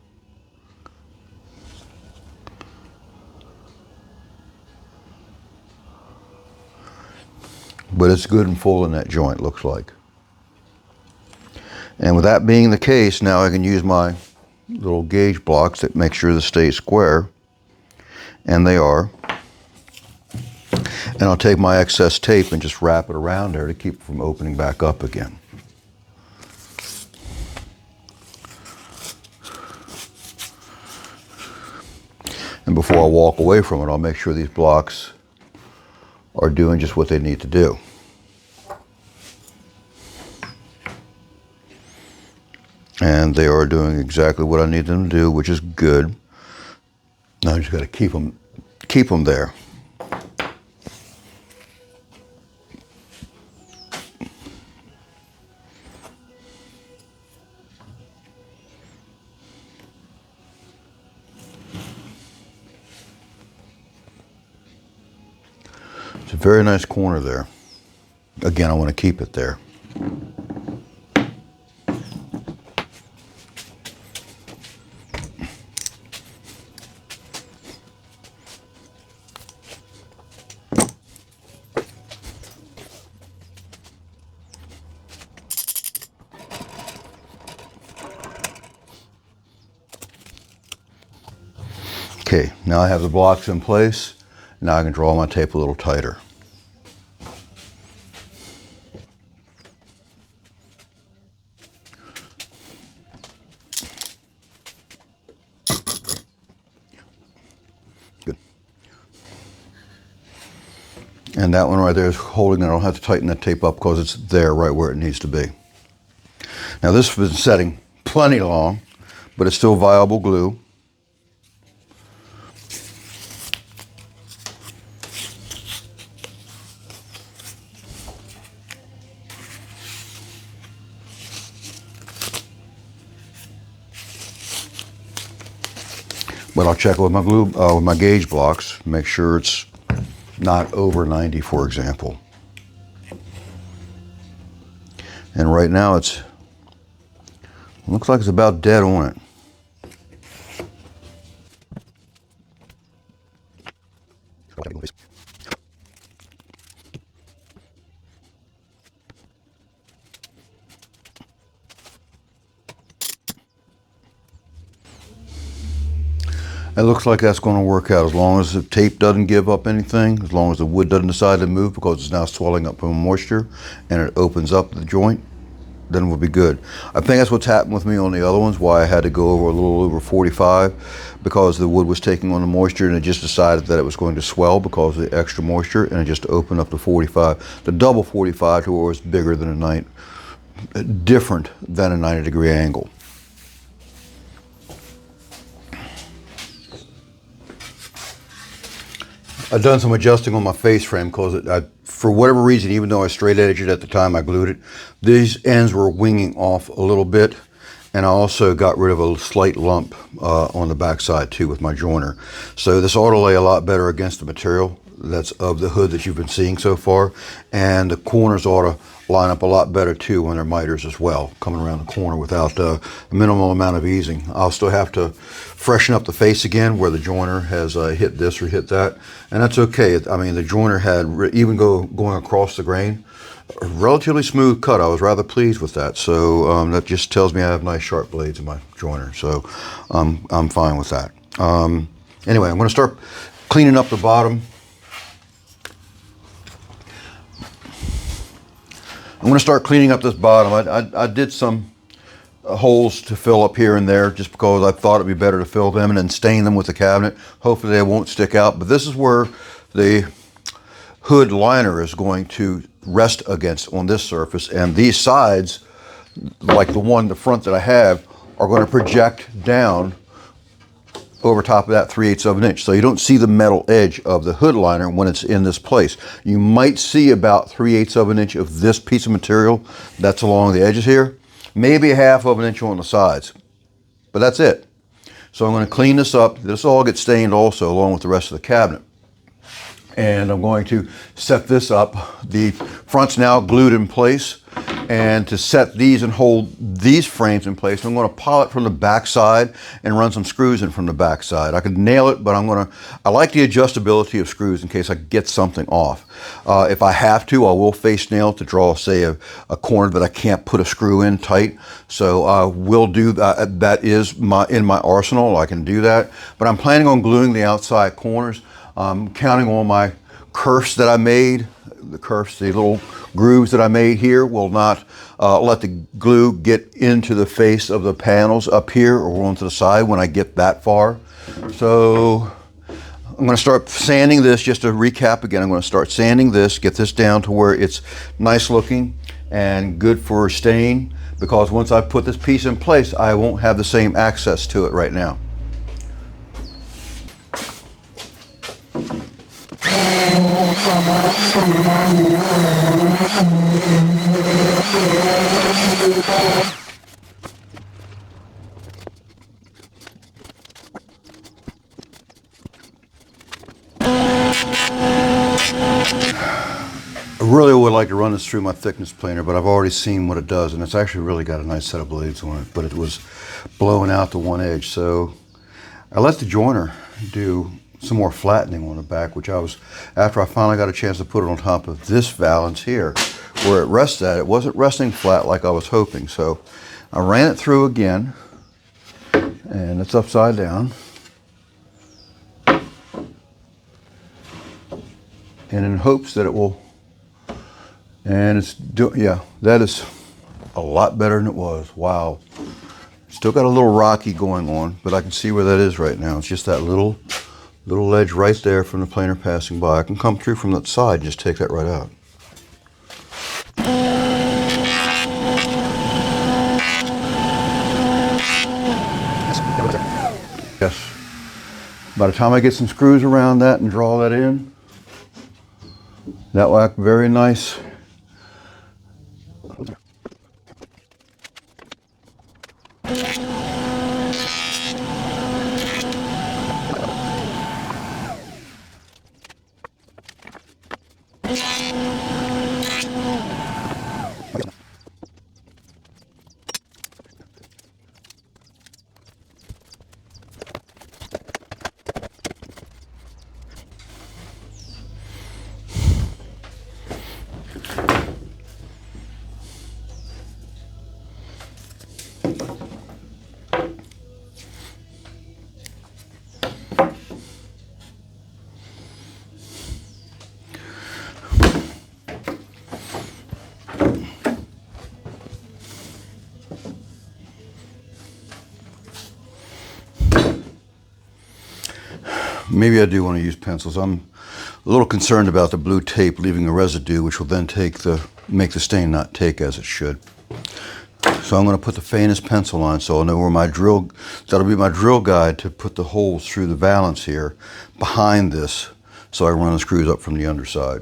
But it's good and full in that joint, looks like. And with that being the case, now I can use my little gauge blocks that make sure this stays square. And they are. And I'll take my excess tape and just wrap it around there to keep it from opening back up again. And before I walk away from it, I'll make sure these blocks are doing just what they need to do. And they are doing exactly what I need them to do, which is good. Now I just got to keep them there. Very nice corner there. Again, I want to keep it there. Okay, now I have the blocks in place. Now I can draw my tape a little tighter. Good. And that one right there is holding it. I don't have to tighten that tape up because it's there right where it needs to be. Now this has been setting plenty long, but it's still viable glue. But I'll check with my glue, with my gauge blocks, make sure it's not over 90, for example. And right now it looks like it's about dead on it. It looks like that's going to work out as long as the tape doesn't give up anything, as long as the wood doesn't decide to move because it's now swelling up from moisture and it opens up the joint, then we'll be good. I think that's what's happened with me on the other ones, why I had to go over a little over 45, because the wood was taking on the moisture and it just decided that it was going to swell because of the extra moisture, and it just opened up to 45. The double 45 to where it was bigger than different than a 90-degree angle. I've done some adjusting on my face frame because for whatever reason, even though I straight edged it at the time I glued it, these ends were winging off a little bit, and I also got rid of a slight lump on the back side too with my joiner. So this ought to lay a lot better against the material that's of the hood that you've been seeing so far, and the corners ought to line up a lot better too when they're miters as well, coming around the corner without a minimal amount of easing. I'll still have to freshen up the face again where the joiner has hit this or hit that, and that's okay. I mean, the joiner had, even going across the grain, a relatively smooth cut. I was rather pleased with that. So that just tells me I have nice sharp blades in my joiner, so I'm fine with that. Anyway, I'm going to start cleaning up the bottom. I'm going to start cleaning up this bottom. I did some holes to fill up here and there just because I thought it'd be better to fill them and then stain them with the cabinet. Hopefully they won't stick out, but this is where the hood liner is going to rest against on this surface, and these sides, like the front that I have, are going to project down over top of that 3/8 of an inch. So you don't see the metal edge of the hood liner when it's in this place. You might see about 3/8 of an inch of this piece of material that's along the edges here, maybe 1/2 of an inch on the sides, but that's it. So I'm going to clean this up. This all gets stained also along with the rest of the cabinet. And I'm going to set this up. The front's now glued in place, and to set these and hold these frames in place, I'm going to pilot from the back side and run some screws in from the back side. I could nail it, but I like the adjustability of screws in case I get something off. If I have to, I will face nail to draw, say, a corner that I can't put a screw in tight. So I will do that. That is in my arsenal. I can do that. But I'm planning on gluing the outside corners. I'm counting on my kerfs that I made. The kerfs, the little grooves that I made here, will not let the glue get into the face of the panels up here or onto the side when I get that far. So I'm going to start sanding this. Just to recap again, I'm going to start sanding this, get this down to where it's nice looking and good for stain, because once I put this piece in place, I won't have the same access to it right now. I really would like to run this through my thickness planer, but I've already seen what it does, and it's actually really got a nice set of blades on it, but it was blowing out to one edge. So I let the joiner do some more flattening on the back, which after I finally got a chance to put it on top of this valance here, where it rests at, it wasn't resting flat like I was hoping. So I ran it through again, and it's upside down. And in hopes that it will, and yeah, that is a lot better than it was. Wow. Still got a little rocky going on, but I can see where that is right now. It's just that little ledge right there from the planer passing by. I can come through from that side, just take that right out. Yes. By the time I get some screws around that and draw that in, that will act very nice. Maybe I do want to use pencils. I'm a little concerned about the blue tape leaving a residue, which will then make the stain not take as it should. So I'm going to put the faintest pencil on, so I'll know where that'll be my drill guide to put the holes through the valance here behind this, so I run the screws up from the underside.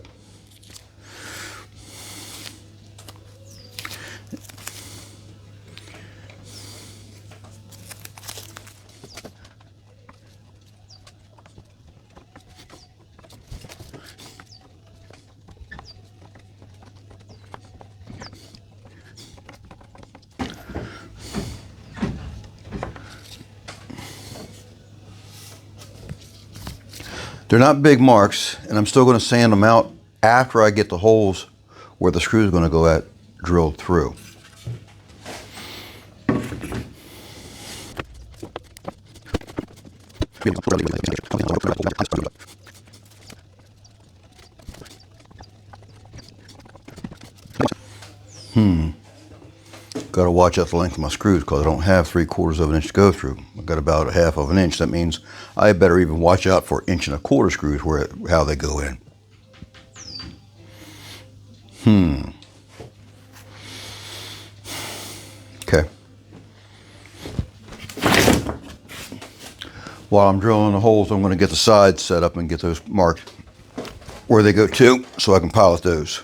They're not big marks, and I'm still going to sand them out after I get the holes where the screw is going to go at drilled through. Got to watch out the length of my screws because I don't have 3/4 of an inch to go through. I've got about 1/2 of an inch. That means I better even watch out for 1.25 screws how they go in. Okay. While I'm drilling the holes, I'm going to get the sides set up and get those marked where they go to so I can pilot those.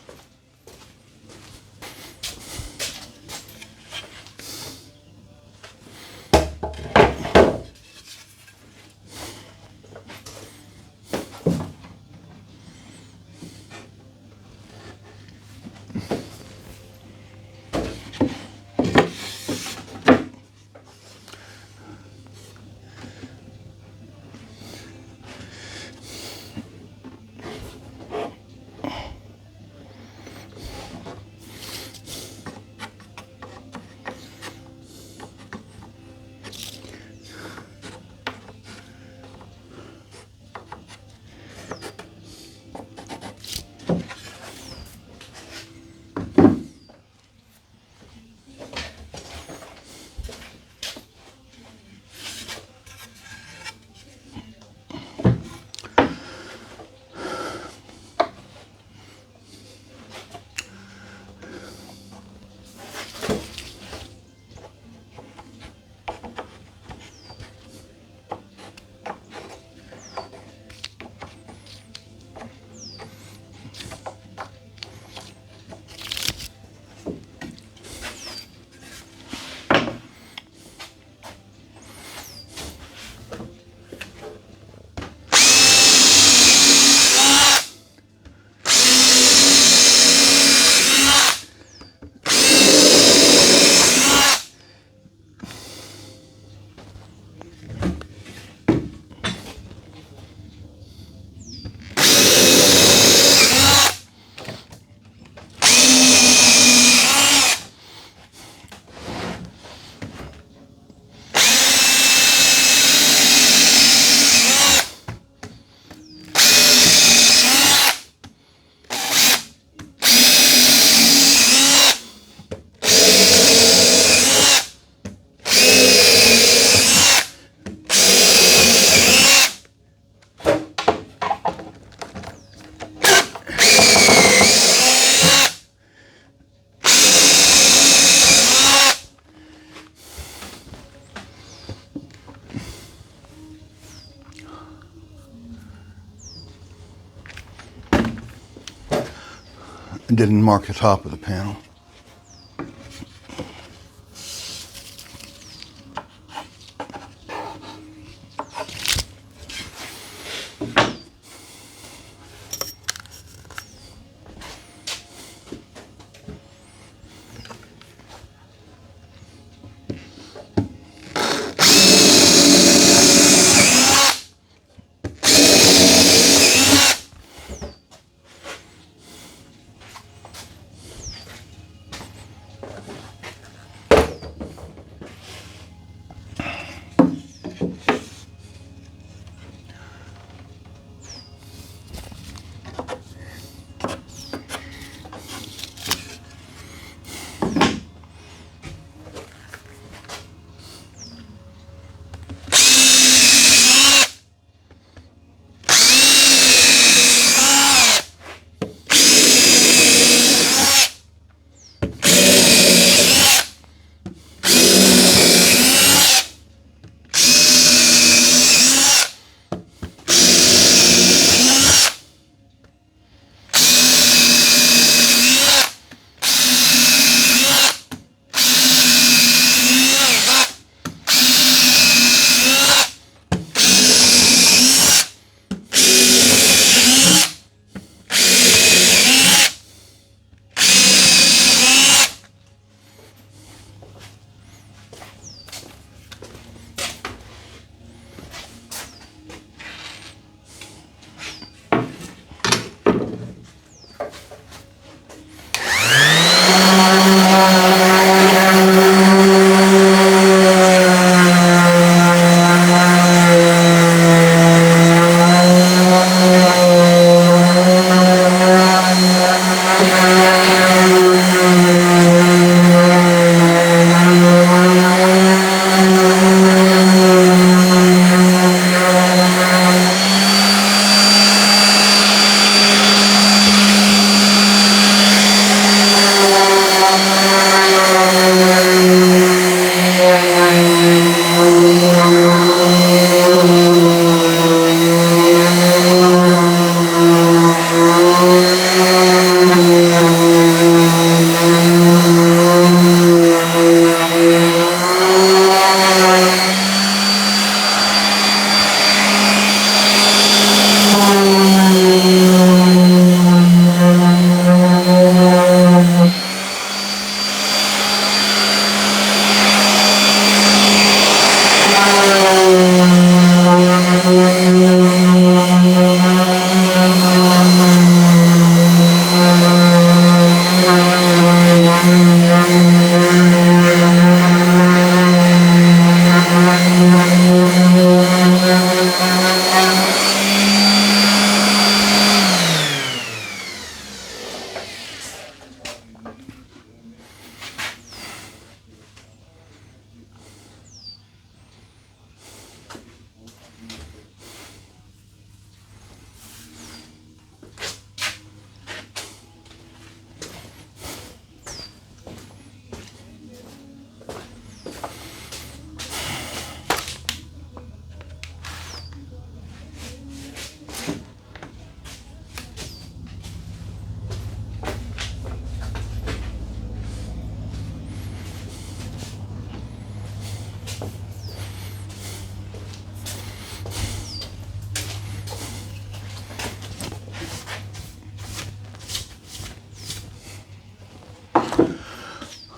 and didn't mark the top of the panel.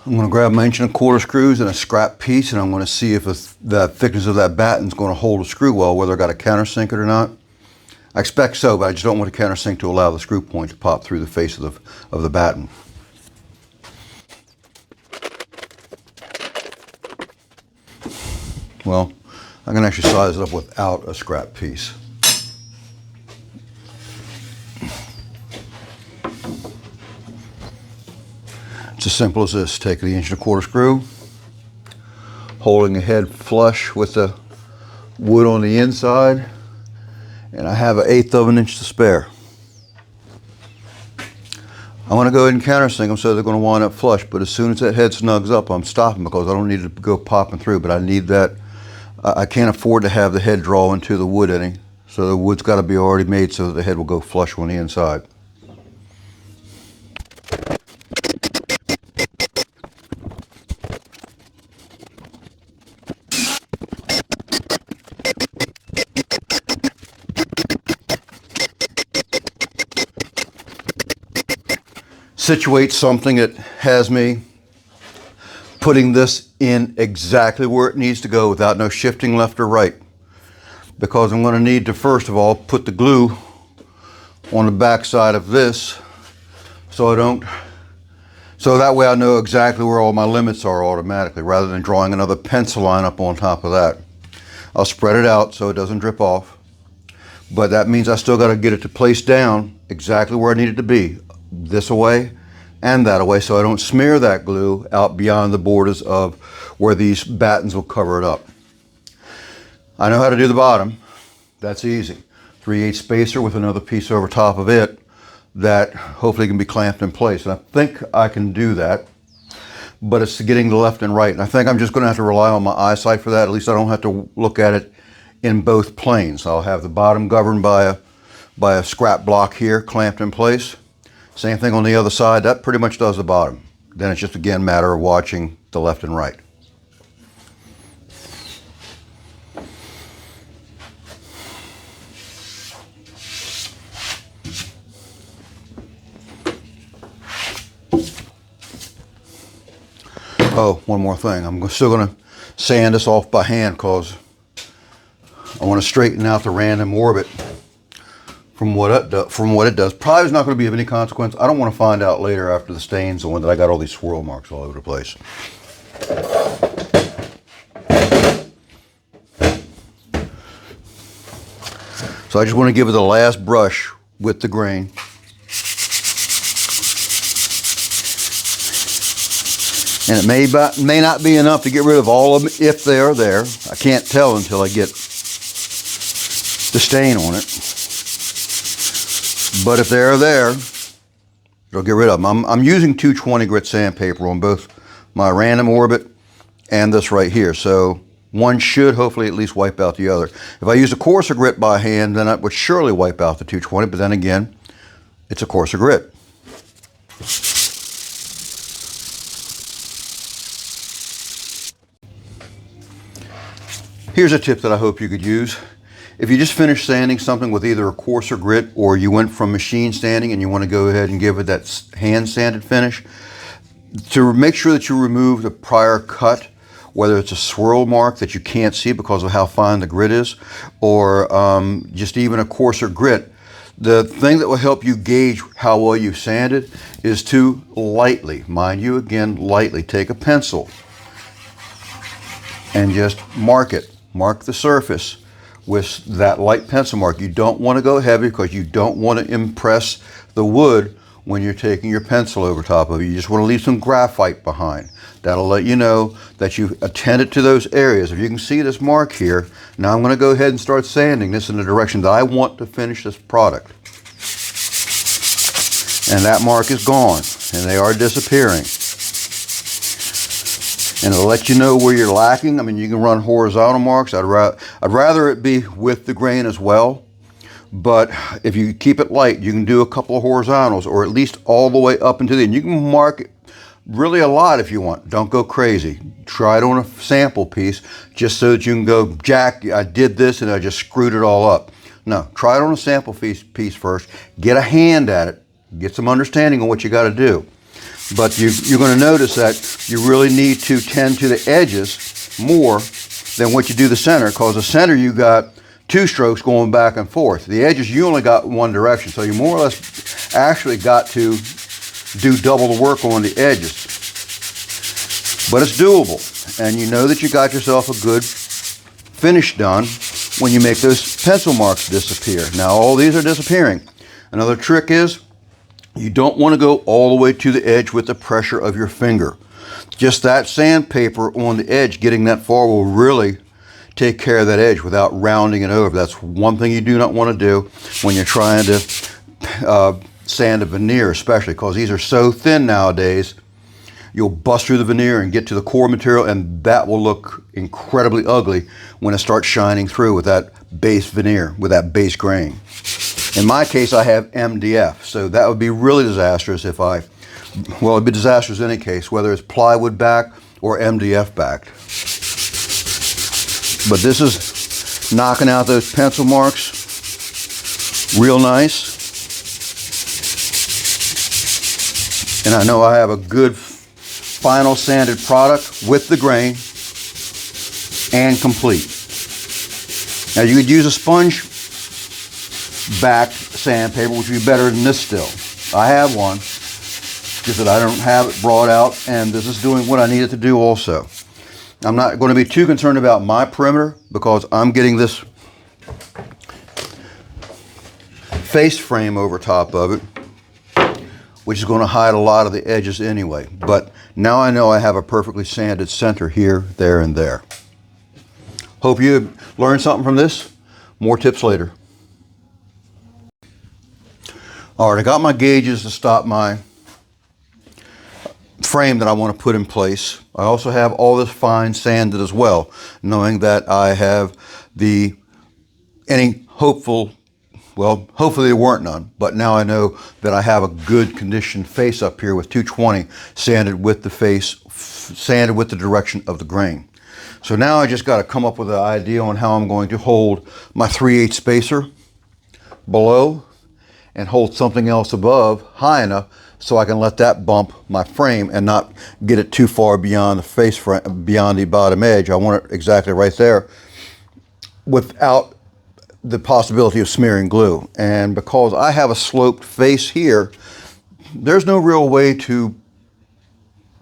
I'm going to grab my 1¼ screws and a scrap piece, and I'm going to see if the thickness of that batten is going to hold a screw well, whether I got to countersink it or not. I expect so, but I just don't want to countersink to allow the screw point to pop through the face of the batten. Well, I can actually size it up without a scrap piece. It's as simple as this. Take the 1¼ screw, holding the head flush with the wood on the inside, and I have 1/8 of an inch to spare. I'm going to go ahead and countersink them so they're going to wind up flush, but as soon as that head snugs up, I'm stopping because I don't need it to go popping through, but I need that. I can't afford to have the head draw into the wood any, so the wood's got to be already made so that the head will go flush on the inside. situate something that has me putting this in exactly where it needs to go without no shifting left or right. Because I'm going to need to first of all put the glue on the back side of this so that way I know exactly where all my limits are automatically, rather than drawing another pencil line up on top of that. I'll spread it out so it doesn't drip off, but that means I still got to get it to place down exactly where I need it to be, this away and that away, so I don't smear that glue out beyond the borders of where these battens will cover it up. I know how to do the bottom. That's easy. 3/8 spacer with another piece over top of it that hopefully can be clamped in place. And I think I can do that, but it's getting the left and right. And I think I'm just going to have to rely on my eyesight for that. At least I don't have to look at it in both planes. I'll have the bottom governed by a scrap block here clamped in place. Same thing on the other side. That pretty much does the bottom. Then it's just again a matter of watching the left and right. Oh, one more thing. I'm still going to sand this off by hand because I want to straighten out the random orbit from what it does. Probably is not going to be of any consequence. I don't want to find out later after the stains on that I got all these swirl marks all over the place. So I just want to give it the last brush with the grain. And it may not be enough to get rid of all of them if they are there. I can't tell until I get the stain on it. But if they are there, it'll get rid of them. I'm using 220 grit sandpaper on both my random orbit and this right here. So one should hopefully at least wipe out the other. If I use a coarser grit by hand, then that would surely wipe out the 220. But then again, it's a coarser grit. Here's a tip that I hope you could use. If you just finished sanding something with either a coarser grit or you went from machine sanding and you want to go ahead and give it that hand sanded finish, to make sure that you remove the prior cut, whether it's a swirl mark that you can't see because of how fine the grit is, or just even a coarser grit, the thing that will help you gauge how well you've sanded is to lightly, mind you again, lightly take a pencil and just mark it. Mark the surface with that light pencil mark. You don't want to go heavy because you don't want to impress the wood when you're taking your pencil over top of it. You just want to leave some graphite behind. That'll let you know that you've attended to those areas. If you can see this mark here, now I'm going to go ahead and start sanding this in the direction that I want to finish this product. And that mark is gone, and they are disappearing. And it'll let you know where you're lacking. I mean, you can run horizontal marks. I'd rather it be with the grain as well. But if you keep it light, you can do a couple of horizontals, or at least all the way up into the end. You can mark it really a lot if you want. Don't go crazy. Try it on a sample piece just so that you can go, Jack, I did this and I just screwed it all up. No, try it on a sample piece first. Get a hand at it. Get some understanding on what you got to do. But you're going to notice that you really need to tend to the edges more than what you do the center, because the center you got two strokes going back and forth. The edges you only got one direction, so you more or less actually got to do double the work on the edges. But it's doable, and you know that you got yourself a good finish done when you make those pencil marks disappear. Now all these are disappearing. Another trick is, you don't want to go all the way to the edge with the pressure of your finger. Just that sandpaper on the edge, getting that far, will really take care of that edge without rounding it over. That's one thing you do not want to do when you're trying to sand a veneer, especially because these are so thin nowadays. You'll bust through the veneer and get to the core material, and that will look incredibly ugly when it starts shining through with that base veneer, with that base grain. In my case, I have MDF, so that would be really disastrous if well, it'd be disastrous in any case, whether it's plywood back or MDF backed. But this is knocking out those pencil marks real nice. And I know I have a good final sanded product with the grain and complete. Now you could use a sponge backed sandpaper, which would be better than this still. I have one, just that I don't have it brought out, and this is doing what I need it to do also. I'm not going to be too concerned about my perimeter because I'm getting this face frame over top of it, which is going to hide a lot of the edges anyway. But now I know I have a perfectly sanded center here, there, and there. Hope you learned something from this. More tips later. All right, I got my gauges to stop my frame that I want to put in place. I also have all this fine sanded as well, knowing that I have hopefully there weren't none, but now I know that I have a good conditioned face up here with 220 sanded with the face, sanded with the direction of the grain. So now I just got to come up with an idea on how I'm going to hold my 3/8 spacer below and hold something else above high enough so I can let that bump my frame and not get it too far beyond the face frame, beyond the bottom edge. I want it exactly right there without the possibility of smearing glue. And because I have a sloped face here, there's no real way to,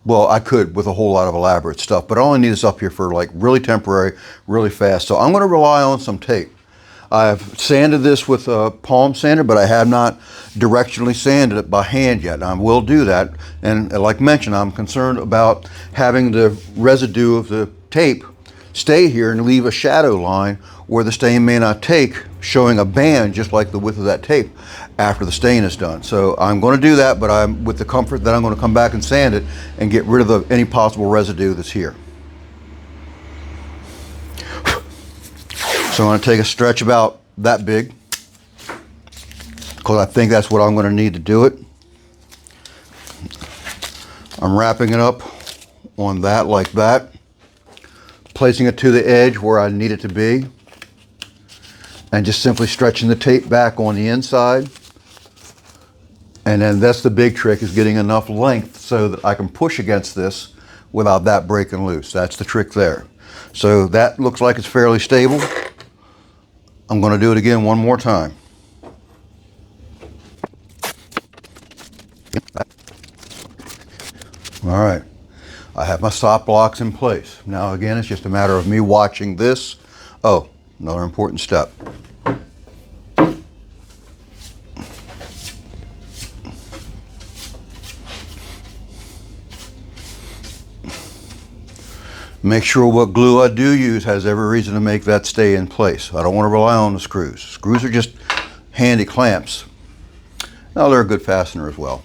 well, I could with a whole lot of elaborate stuff, but I only need this up here for like really temporary, really fast. So I'm going to rely on some tape. I've sanded this with a palm sander, but I have not directionally sanded it by hand yet. I will do that. And like mentioned, I'm concerned about having the residue of the tape stay here and leave a shadow line where the stain may not take, showing a band just like the width of that tape after the stain is done. So I'm going to do that, but I'm with the comfort that I'm going to come back and sand it and get rid of any possible residue that's here. So I'm going to take a stretch about that big because I think that's what I'm going to need to do it. I'm wrapping it up on that like that, placing it to the edge where I need it to be, and just simply stretching the tape back on the inside. And then that's the big trick, is getting enough length so that I can push against this without that breaking loose. That's the trick there. So that looks like it's fairly stable. I'm going to do it again one more time. All right, I have my stop blocks in place. Now again, it's just a matter of me watching this. Oh, another important step. Make sure what glue I do use has every reason to make that stay in place. I don't want to rely on the screws. Screws are just handy clamps. Now they're a good fastener as well.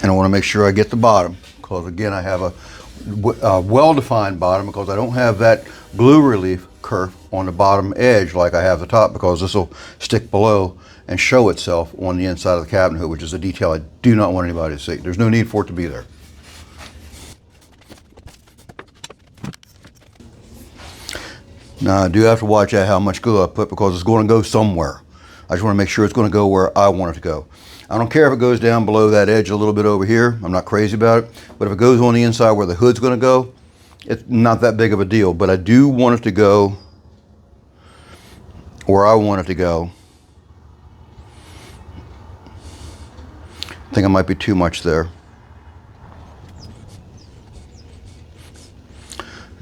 And I want to make sure I get the bottom, because again I have a well-defined bottom, because I don't have that glue relief kerf on the bottom edge like I have the top, because this will stick below and show itself on the inside of the cabinet hood, which is a detail I do not want anybody to see. There's no need for it to be there. Now I do have to watch out how much glue I put, because it's going to go somewhere. I just want to make sure it's going to go where I want it to go. I don't care if it goes down below that edge a little bit over here. I'm not crazy about it. But if it goes on the inside where the hood's going to go, it's not that big of a deal. But I do want it to go where I want it to go. I think I might be too much there.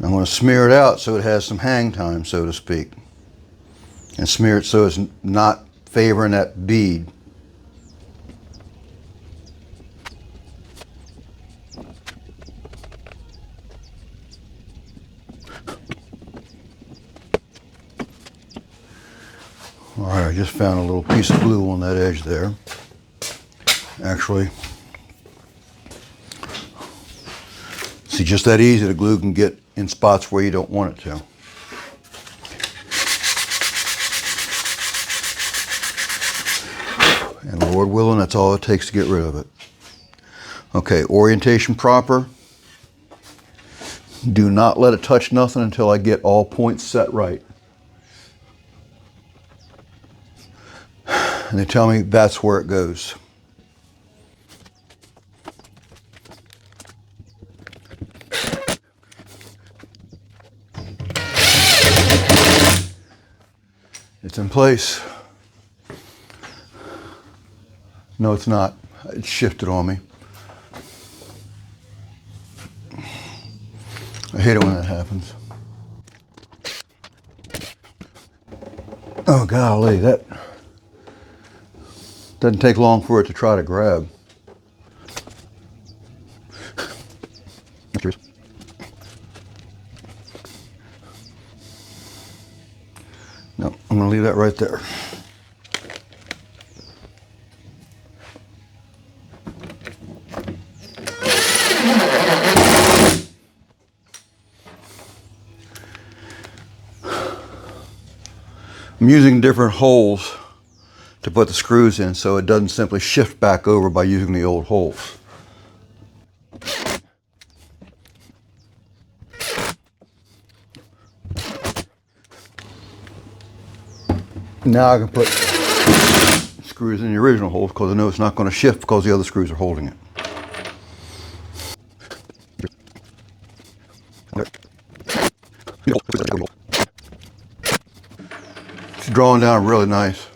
I'm going to smear it out so it has some hang time, so to speak. And smear it so it's not favoring that bead. All right, I just found a little piece of glue on that edge there. Actually, see, just that easy, the glue can get in spots where you don't want it to. And Lord willing, that's all it takes to get rid of it. Okay, orientation proper. Do not let it touch nothing until I get all points set right. And they tell me that's where it goes. It's in place. No, it's not. It shifted on me. I hate it when that happens. Oh, golly, that doesn't take long for it to try to grab. Cheers. No, I'm going to leave that right there. I'm using different holes to put the screws in so it doesn't simply shift back over by using the old holes. Now I can put screws in the original holes because I know it's not going to shift because the other screws are holding it. It's drawing down really nice.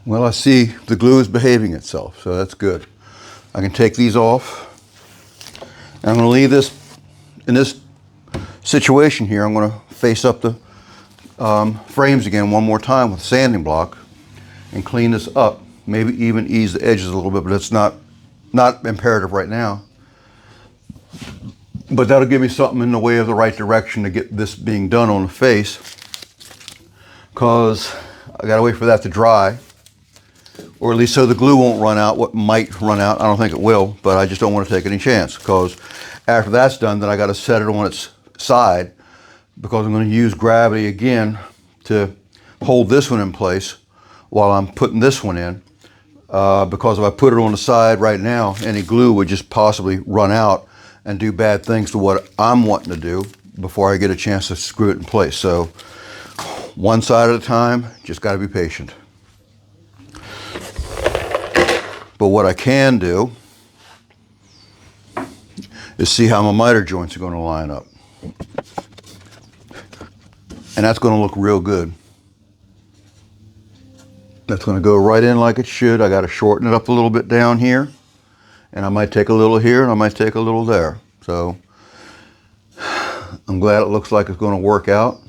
Well, I see the glue is behaving itself, so that's good. I can take these off. And I'm going to leave this in this situation here. I'm going to face up the frames again one more time with a sanding block and clean this up. Maybe even ease the edges a little bit, but it's not imperative right now. But that'll give me something in the way of the right direction to get this being done on the face, because I got to wait for that to dry, or at least so the glue won't run out. What might run out, I don't think it will, but I just don't want to take any chance, because after that's done, then I got to set it on its side, because I'm going to use gravity again to hold this one in place while I'm putting this one in, because if I put it on the side right now, any glue would just possibly run out and do bad things to what I'm wanting to do before I get a chance to screw it in place. So one side at a time, just got to be patient. But what I can do is see how my miter joints are going to line up. And that's going to look real good. That's going to go right in like it should. I got to shorten it up a little bit down here. And I might take a little here and I might take a little there. So I'm glad it looks like it's going to work out.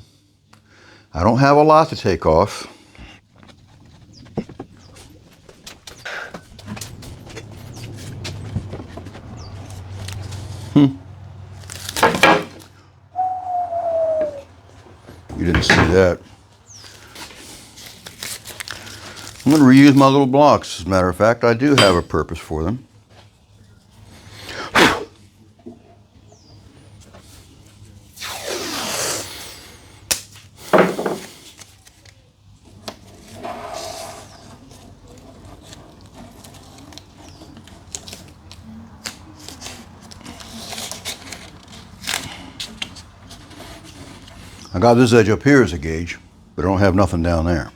I don't have a lot to take off. You didn't see that. I'm going to reuse my little blocks. As a matter of fact, I do have a purpose for them. I got this edge up here as a gauge, but I don't have nothing down there.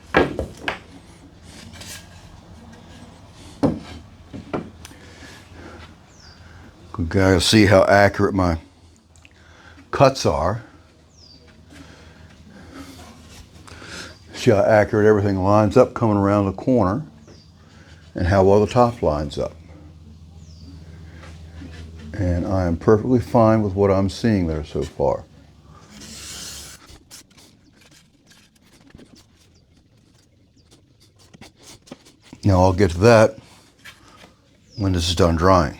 Gotta see how accurate my cuts are. See how accurate everything lines up coming around the corner, and how well the top lines up. And I am perfectly fine with what I'm seeing there so far. Now I'll get to that when this is done drying.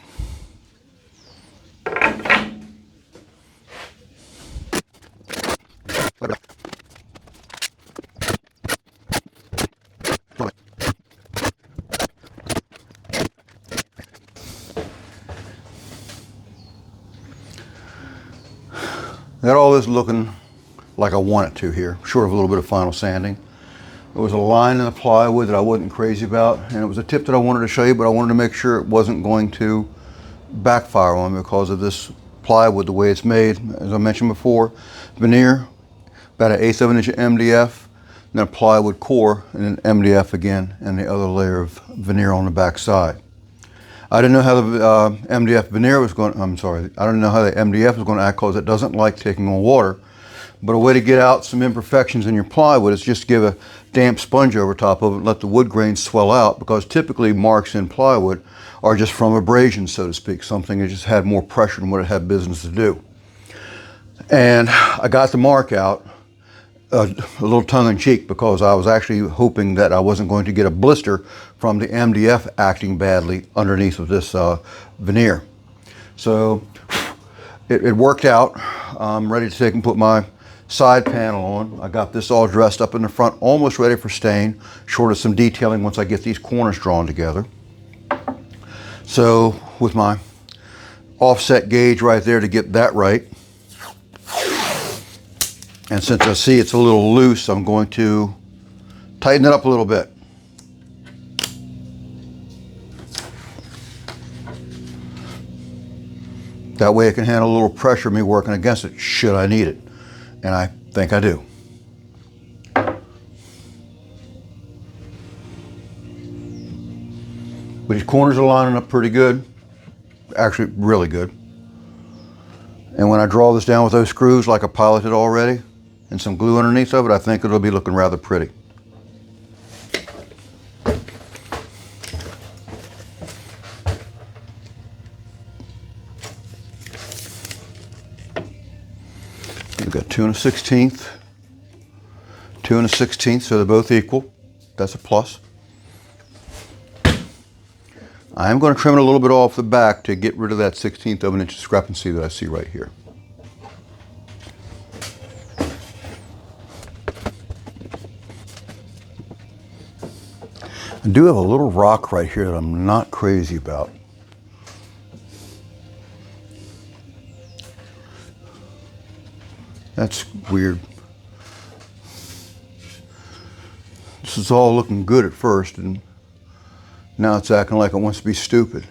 Got all this looking like I want it to here, short of a little bit of final sanding. There was a line in the plywood that I wasn't crazy about, and it was a tip that I wanted to show you, but I wanted to make sure it wasn't going to backfire on me because of this plywood, the way it's made. As I mentioned before, veneer, about an 1/8 of an inch of MDF, then a plywood core, and then MDF again, and the other layer of veneer on the back side. I didn't know how the MDF veneer was going, I'm sorry, I didn't know how the MDF was going to act because it doesn't like taking on water. But a way to get out some imperfections in your plywood is just give a damp sponge over top of it and let the wood grains swell out, because typically marks in plywood are just from abrasion, so to speak, something that just had more pressure than what it had business to do. And I got the mark out, a little tongue-in-cheek, because I was actually hoping that I wasn't going to get a blister from the MDF acting badly underneath of this veneer. So it worked out. I'm ready to take and put my side panel on. I got this all dressed up in the front, almost ready for stain, short of some detailing once I get these corners drawn together. So with my offset gauge right there to get that right, and since I see it's a little loose, I'm going to tighten it up a little bit. That way it can handle a little pressure of me working against it should I need it. And I think I do. But these corners are lining up pretty good. Actually, really good. And when I draw this down with those screws like I piloted already, and some glue underneath of it, I think it'll be looking rather pretty. We've got 2 1/16, 2 1/16, so they're both equal. That's a plus. I am going to trim it a little bit off the back to get rid of that 1/16 of an inch discrepancy that I see right here. I do have a little rock right here that I'm not crazy about. That's weird. This is all looking good at first, and now it's acting like it wants to be stupid.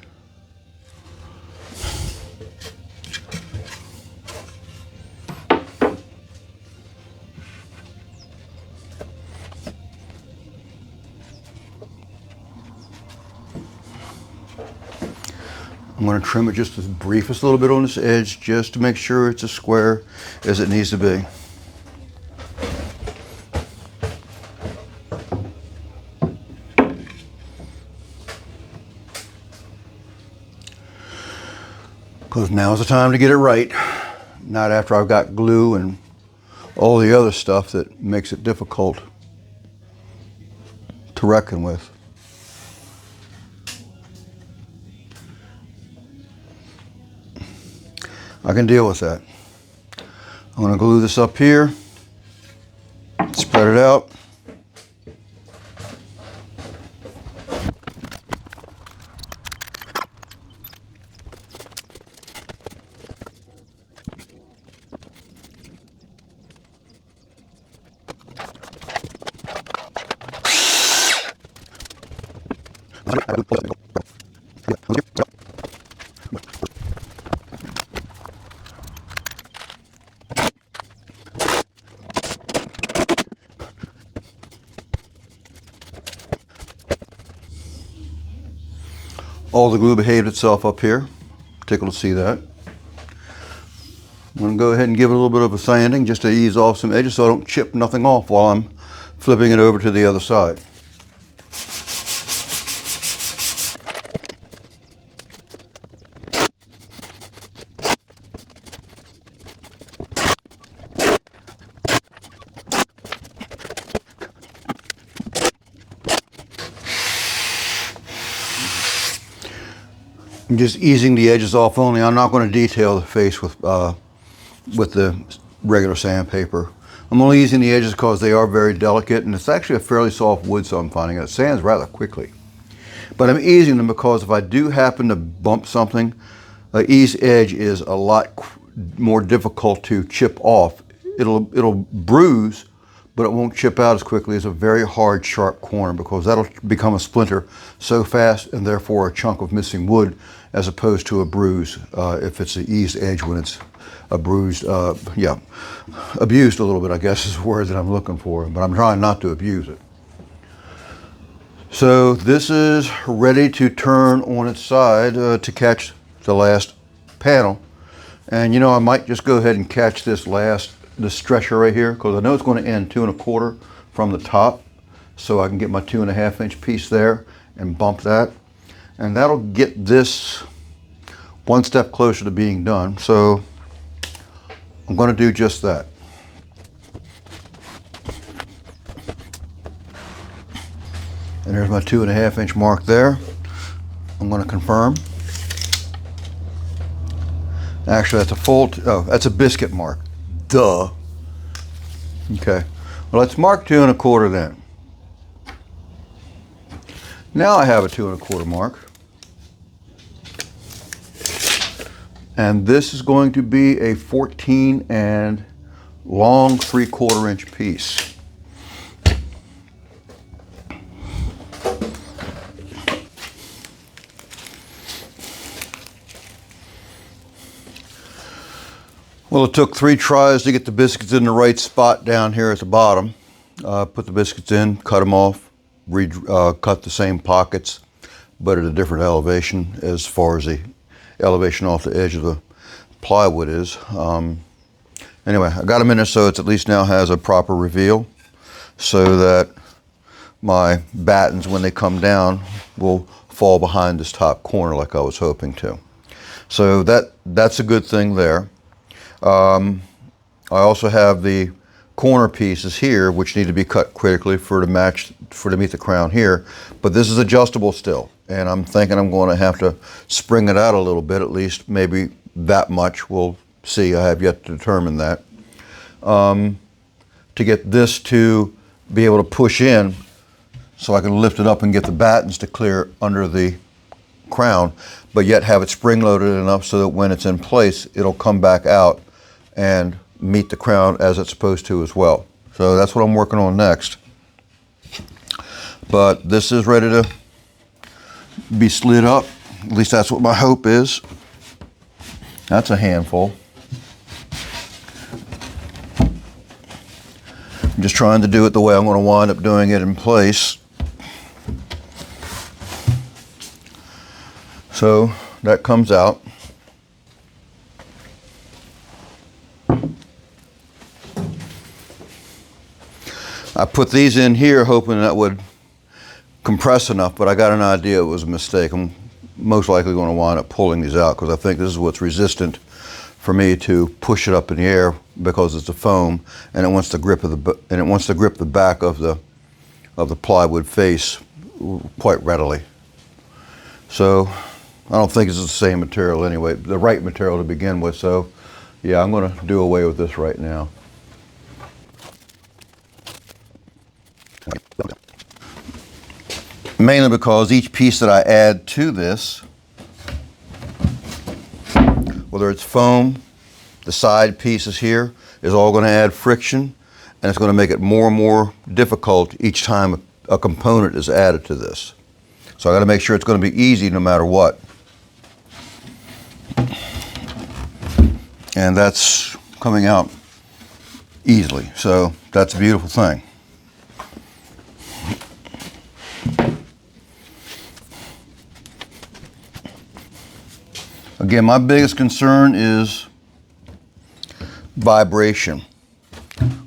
I'm going to trim it just the briefest little bit on this edge just to make sure it's as square as it needs to be. Because now's the time to get it right, not after I've got glue and all the other stuff that makes it difficult to reckon with. I can deal with that. I'm going to glue this up here, spread it out. All the glue behaved itself up here. Tickled to see that. I'm going to go ahead and give it a little bit of a sanding just to ease off some edges so I don't chip nothing off while I'm flipping it over to the other side. I'm just easing the edges off only. I'm not going to detail the face with the regular sandpaper. I'm only using the edges because they are very delicate, and it's actually a fairly soft wood, so I'm finding it sands rather quickly. But I'm easing them because if I do happen to bump something, the ease edge is a lot more difficult to chip off. It'll bruise, but it won't chip out as quickly as a very hard, sharp corner, because that'll become a splinter so fast, and therefore a chunk of missing wood, as opposed to a bruise if it's an eased edge when it's a bruised, abused a little bit, I guess is the word that I'm looking for, but I'm trying not to abuse it. So this is ready to turn on its side to catch the last panel. And you know, I might just go ahead and catch this stretcher right here, because I know it's going to end 2 1/4 from the top. So I can get my 2 1/2 inch piece there and bump that. And that'll get this one step closer to being done. So I'm going to do just that. And there's my 2 1/2 inch mark there. I'm going to confirm. Actually, that's a full, oh, that's a biscuit mark. Duh. Okay. Well, let's mark 2 1/4 then. Now I have a 2 1/4 mark. And this is going to be a 14 and long 3/4 inch piece. Well, it took 3 tries to get the biscuits in the right spot down here at the bottom. Put the biscuits in, cut them off, cut the same pockets, but at a different elevation as far as the elevation off the edge of the plywood is. Anyway, I got them in there so it at least now has a proper reveal, so that my battens, when they come down, will fall behind this top corner like I was hoping to. So that's a good thing there. I also have the corner pieces here, which need to be cut critically to meet the crown here, but this is adjustable still, and I'm thinking I'm going to have to spring it out a little bit, at least maybe that much. We'll see. I have yet to determine that. To get this to be able to push in so I can lift it up and get the battens to clear under the crown, but yet have it spring loaded enough so that when it's in place, it'll come back out and meet the crown as it's supposed to as well. So that's what I'm working on next. But this is ready to be slid up. At least that's what my hope is. That's a handful. I'm just trying to do it the way I'm going to wind up doing it in place. So that comes out. I put these in here hoping that would compress enough, but I got an idea it was a mistake. I'm most likely going to wind up pulling these out because I think this is what's resistant for me to push it up in the air, because it's a foam and it wants to grip the back of the plywood face quite readily. So I don't think it's the same material anyway, the right material to begin with. So yeah, I'm going to do away with this right now. Mainly because each piece that I add to this, whether it's foam, the side pieces here, is all going to add friction, and it's going to make it more and more difficult each time a component is added to this. So I got to make sure it's going to be easy no matter what. And that's coming out easily, so that's a beautiful thing. Again, my biggest concern is vibration.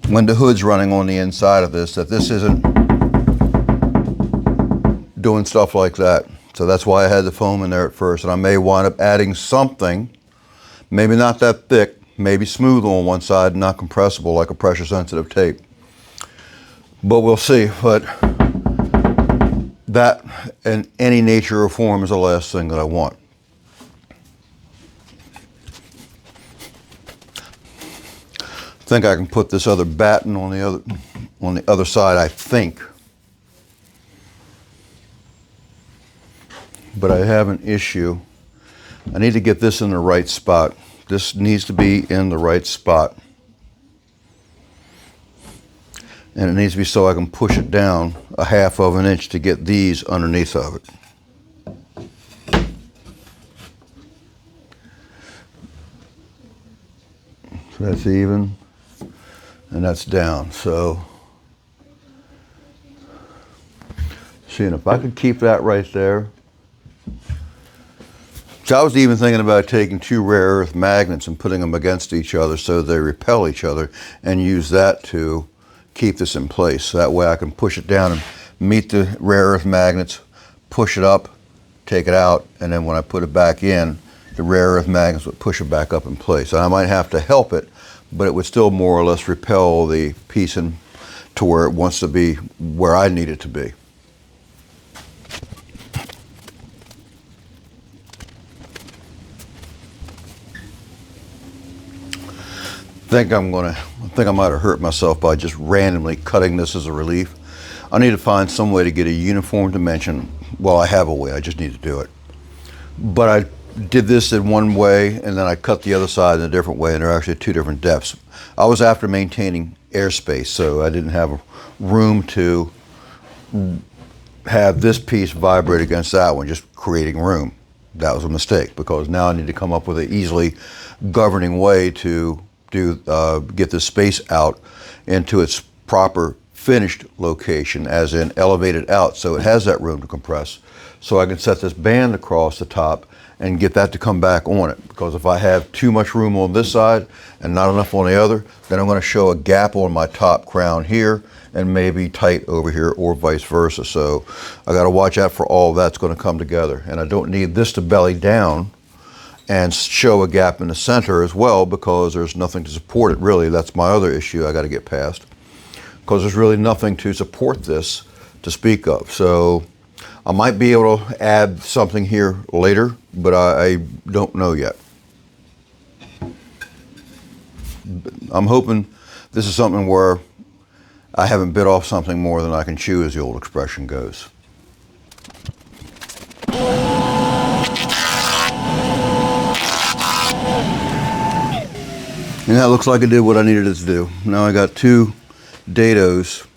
When the hood's running on the inside of this, that this isn't doing stuff like that. So that's why I had the foam in there at first, and I may wind up adding something, maybe not that thick, maybe smooth on one side, not compressible like a pressure sensitive tape. But we'll see. But that in any nature or form is the last thing that I want. I think I can put this other batten on the other side, I think. But I have an issue. I need to get this in the right spot. This needs to be in the right spot. And it needs to be so I can push it down a 1/2 of an inch to get these underneath of it. So that's even. And that's down, so See, and if I could keep that right there. So I was even thinking about taking two rare earth magnets and putting them against each other so they repel each other, and use that to keep this in place. So that way I can push it down and meet the rare earth magnets, push it up, take it out, and then when I put it back in, the rare earth magnets would push it back up in place. And I might have to help it, but it would still more or less repel the piece to where it wants to be, where I need it to be. I think I might have hurt myself by just randomly cutting this as a relief. I need to find some way to get a uniform dimension. Well, I have a way, I just need to do it. But I did this in one way, and then I cut the other side in a different way, and they're actually two different depths. I was after maintaining airspace, so I didn't have room to have this piece vibrate against that one, just creating room. That was a mistake, because now I need to come up with an easily governing way to get this space out into its proper finished location, as in elevated out, so it has that room to compress. So I can set this band across the top and get that to come back on it, because if I have too much room on this side and not enough on the other, then I'm going to show a gap on my top crown here and maybe tight over here, or vice versa. So I got to watch out for all that's going to come together, and I don't need this to belly down and show a gap in the center as well, because there's nothing to support it really. That's my other issue I got to get past, because there's really nothing to support this to speak of. So I might be able to add something here later, but I don't know yet. I'm hoping this is something where I haven't bit off something more than I can chew, as the old expression goes. And that looks like it did what I needed it to do. Now I got two dados,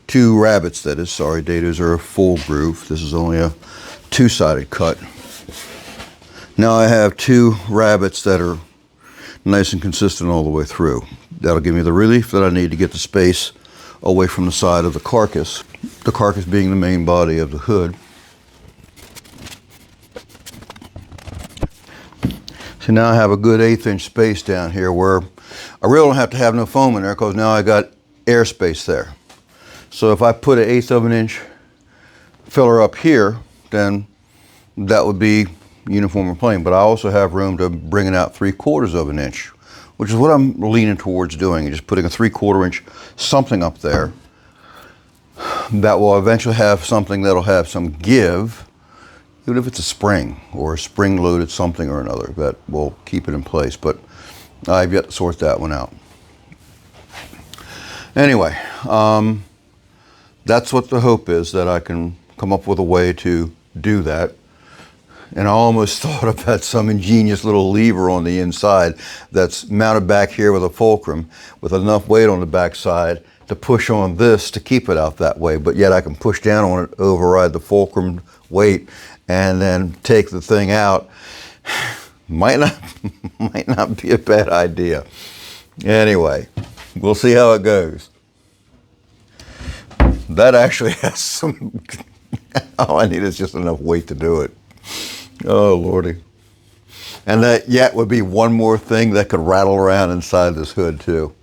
two rabbets that is, sorry, dados are a full groove. This is only a two-sided cut. Now I have two rabbets that are nice and consistent all the way through. That'll give me the relief that I need to get the space away from the side of the carcass being the main body of the hood. So now I have a good 1/8 inch space down here where I really don't have to have no foam in there, because now I got airspace there. So if I put an 1/8 of an inch filler up here, then that would be uniform and plain. But I also have room to bring it out 3/4 of an inch, which is what I'm leaning towards doing, just putting a 3/4 inch something up there that will eventually have something that'll have some give, even if it's a spring or a spring loaded something or another that will keep it in place. But I've yet to sort that one out. Anyway, that's what the hope is, that I can come up with a way to do that. And I almost thought about some ingenious little lever on the inside that's mounted back here with a fulcrum with enough weight on the back side to push on this to keep it out that way, but yet I can push down on it, override the fulcrum weight, and then take the thing out. Might not be a bad idea. Anyway, we'll see how it goes. That actually has some, all I need is just enough weight to do it. Oh, Lordy. And that yet would be one more thing that could rattle around inside this hood too.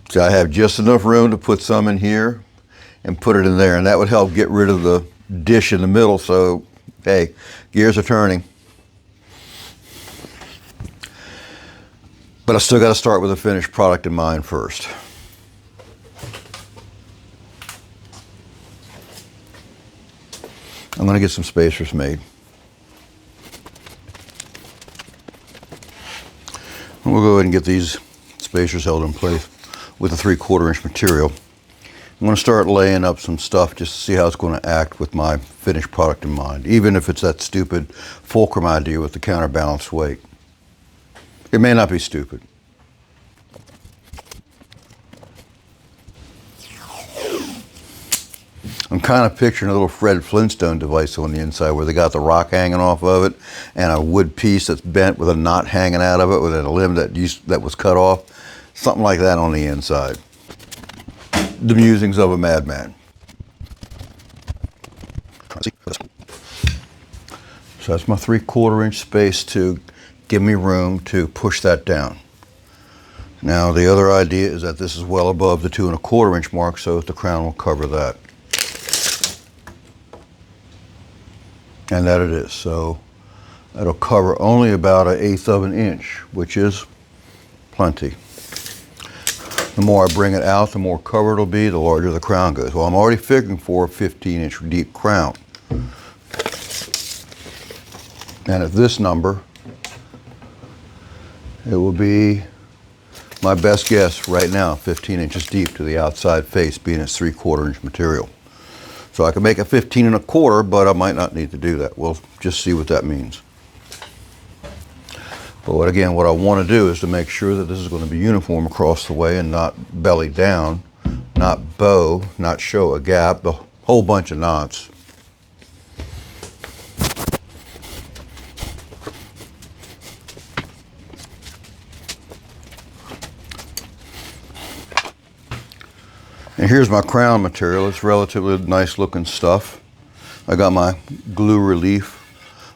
So I have just enough room to put some in here and put it in there, and that would help get rid of the dish in the middle. So, hey, gears are turning. But I still got to start with a finished product in mind first. I'm going to get some spacers made. And we'll go ahead and get these spacers held in place with a 3/4 inch material. I'm going to start laying up some stuff just to see how it's going to act with my finished product in mind, even if it's that stupid fulcrum idea with the counterbalanced weight. It may not be stupid. I'm kind of picturing a little Fred Flintstone device on the inside where they got the rock hanging off of it and a wood piece that's bent with a knot hanging out of it with a limb that was cut off. Something like that on the inside. the musings of a madman. So that's my 3/4 inch space to give me room to push that down. Now the other idea is that this is well above the 2¼ inch mark, so the crown will cover that. And that it is. So it'll cover only about 1/8 of an inch, which is plenty. The more I bring it out, the more cover it'll be, the larger the crown goes. Well, I'm already figuring for a 15-inch deep crown. And at this number, it will be my best guess right now, 15 inches deep to the outside face, being it's 3/4 inch material. So I can make it 15 1/4, but I might not need to do that. We'll just see what that means. But what I want to do is to make sure that this is going to be uniform across the way and not belly down, not bow, not show a gap, a whole bunch of knots. And here's my crown material. It's relatively nice looking stuff. I got my glue relief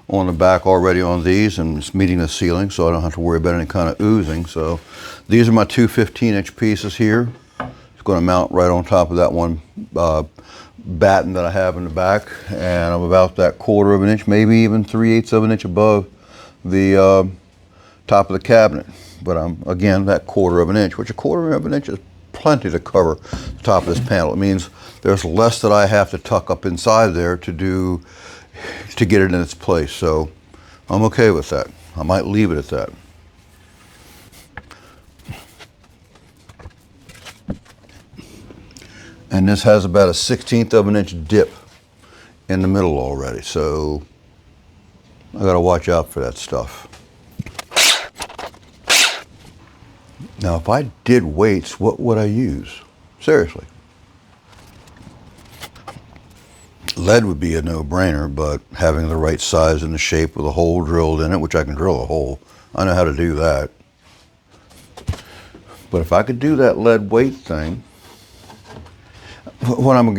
on the back already on these, and it's meeting the ceiling, so I don't have to worry about any kind of oozing. So these are my two 15-inch pieces here. It's going to mount right on top of that one batten that I have in the back, and I'm about that 1/4 of an inch, maybe even 3/8 of an inch above the top of the cabinet. But I'm again that 1/4 of an inch, which 1/4 of an inch is plenty to cover the top of this panel. It means there's less that I have to tuck up inside there to get it in its place. So I'm okay with that. I might leave it at that. And this has about a 1/16 of an inch dip in the middle already, so I gotta watch out for that stuff. Now, if I did weights, what would I use? Seriously. Lead would be a no-brainer, but having the right size and the shape with a hole drilled in it, which I can drill a hole, I know how to do that. But if I could do that lead weight thing, what I'm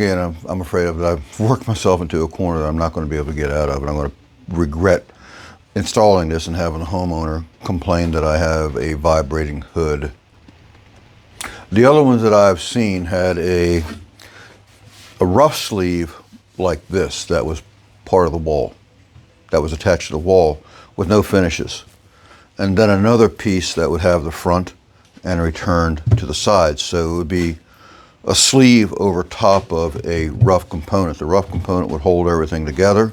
afraid of, that I've worked myself into a corner that I'm not going to be able to get out of, and I'm going to regret installing this and having a homeowner complain that I have a vibrating hood. The other ones that I've seen had a rough sleeve like this that was part of the wall, that was attached to the wall with no finishes. And then another piece that would have the front and returned to the sides. So it would be a sleeve over top of a rough component. The rough component would hold everything together,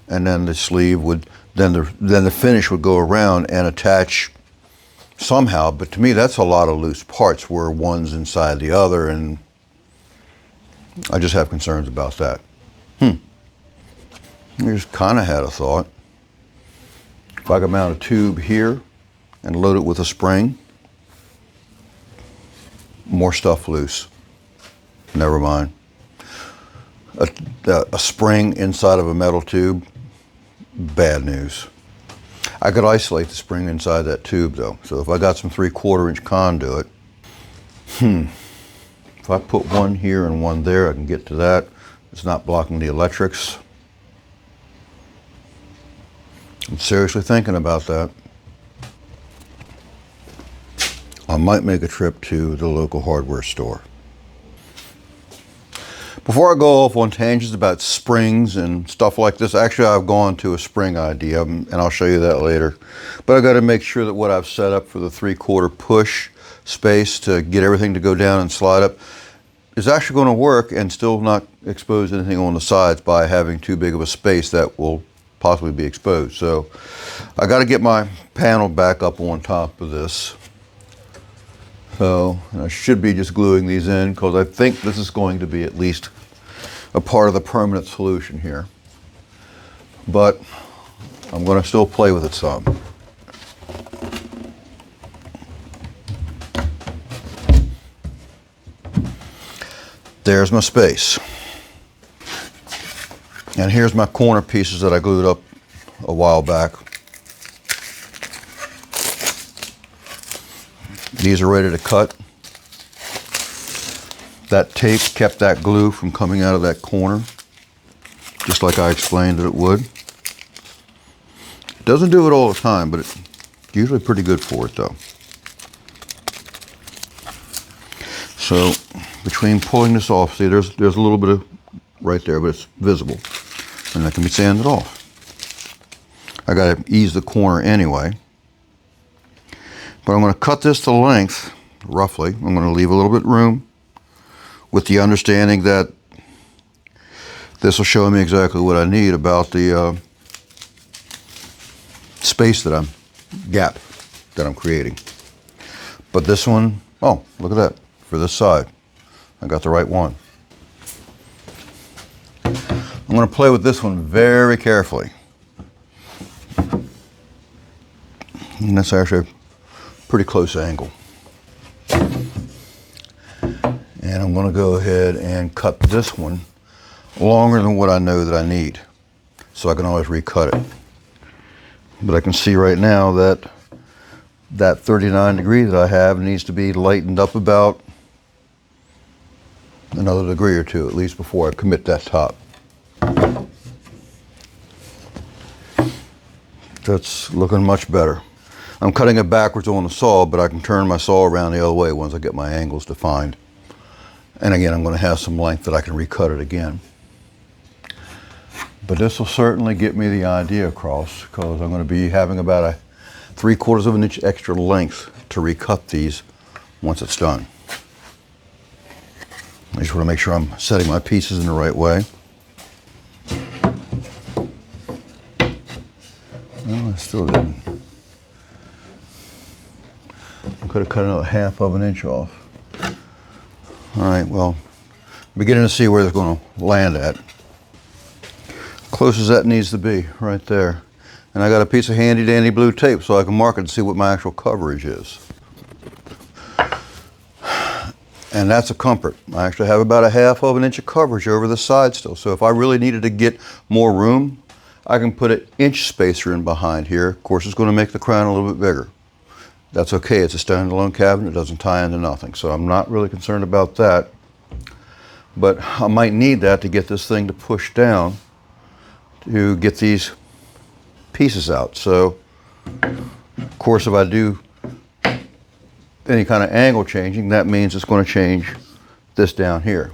and then the sleeve would, then the finish would go around and attach somehow. But to me, that's a lot of loose parts where one's inside the other, and I just have concerns about that. I just kind of had a thought. If I could mount a tube here and load it with a spring, more stuff loose. Never mind. A spring inside of a metal tube, bad news. I could isolate the spring inside that tube though. So if I got some 3/4 inch conduit, if I put one here and one there, I can get to that. It's not blocking the electrics. I'm seriously thinking about that. I might make a trip to the local hardware store. Before I go off on tangents about springs and stuff like this, actually I've gone to a spring idea, and I'll show you that later. But I got to make sure that what I've set up for the 3/4 push space to get everything to go down and slide up is actually going to work and still not expose anything on the sides by having too big of a space that will possibly be exposed. So I got to get my panel back up on top of this. So I should be just gluing these in because I think this is going to be at least a part of the permanent solution here. But I'm going to still play with it some. There's my space. And here's my corner pieces that I glued up a while back. These are ready to cut. That tape kept that glue from coming out of that corner, just like I explained that it would. It doesn't do it all the time, but it's usually pretty good for it though. So between pulling this off, see there's a little bit of right there, but it's visible, and that can be sanded off. I gotta ease the corner anyway. But I'm gonna cut this to length, roughly. I'm gonna leave a little bit room with the understanding that this will show me exactly what I need about the space gap that I'm creating. But this one, oh, look at that, for this side. I got the right one. I'm gonna play with this one very carefully. And that's actually a pretty close angle. And I'm gonna go ahead and cut this one longer than what I know that I need, so I can always recut it. But I can see right now that that 39 degree that I have needs to be lightened up about another degree or two, at least before I commit that top. That's looking much better. I'm cutting it backwards on the saw, but I can turn my saw around the other way once I get my angles defined. And again, I'm going to have some length that I can recut it again. But this will certainly get me the idea across, because I'm going to be having about a 3/4 of an inch extra length to recut these once it's done. I just want to make sure I'm setting my pieces in the right way. No, I still didn't. I could have cut another 1/2 inch off. All right, well, I'm beginning to see where it's going to land at. Close as that needs to be, right there. And I got a piece of handy dandy blue tape so I can mark it and see what my actual coverage is. And that's a comfort. I actually have about a 1/2 inch of coverage over the side still. So if I really needed to get more room, I can put an inch spacer in behind here. Of course, it's going to make the crown a little bit bigger. That's okay, it's a standalone cabinet, it doesn't tie into nothing. So I'm not really concerned about that. But I might need that to get this thing to push down to get these pieces out. So, of course, if I do any kind of angle changing, that means it's going to change this down here.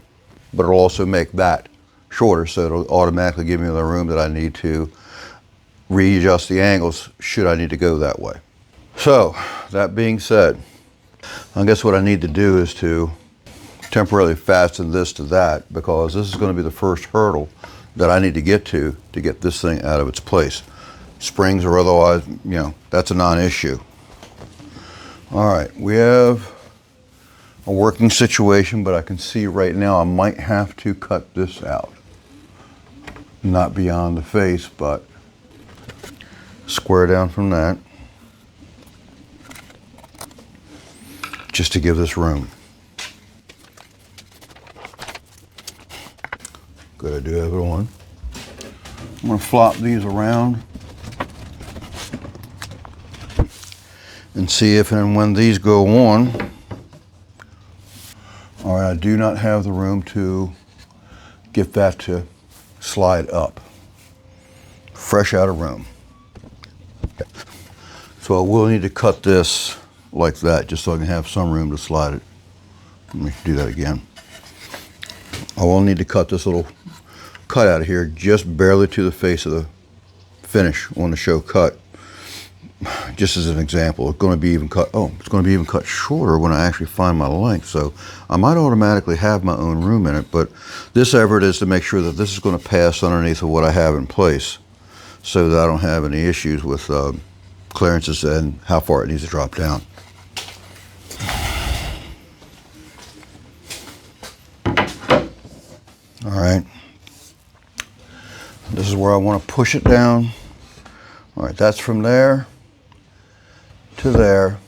But it'll also make that shorter, so it'll automatically give me the room that I need to readjust the angles should I need to go that way. So, that being said, I guess what I need to do is to temporarily fasten this to that, because this is going to be the first hurdle that I need to get this thing out of its place. Springs or otherwise, you know, that's a non-issue. All right, we have a working situation, but I can see right now I might have to cut this out. Not beyond the face, but square down from that, just to give this room. Good, I do have it on. I'm going to flop these around and see if and when these go on. All right, I do not have the room to get that to slide up. Fresh out of room. So I will need to cut this like that, just so I can have some room to slide it. Let me do that again. I will need to cut this little cut out of here just barely to the face of the finish on the show cut. Just as an example, it's going to be even cut. Oh, it's going to be even cut shorter when I actually find my length. So I might automatically have my own room in it, but this effort is to make sure that this is going to pass underneath of what I have in place, so that I don't have any issues with clearances and how far it needs to drop down. All right, this is where I want to push it down. All right, that's from there to there.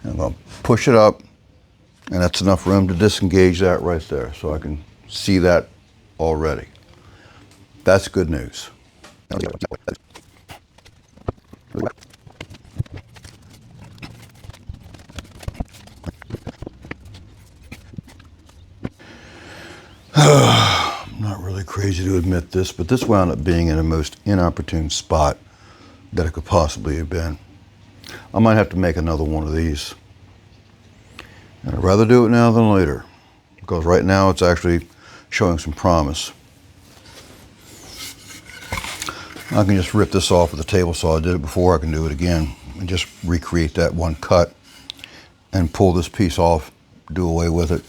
And I'm going to push it up, and that's enough room to disengage that right there, so I can see that already. That's good news. I'm not really crazy to admit this, but this wound up being in the most inopportune spot that it could possibly have been. I might have to make another one of these. And I'd rather do it now than later, because right now it's actually showing some promise. I can just rip this off with a table saw. I did it before, I can do it again and just recreate that one cut and pull this piece off, do away with it,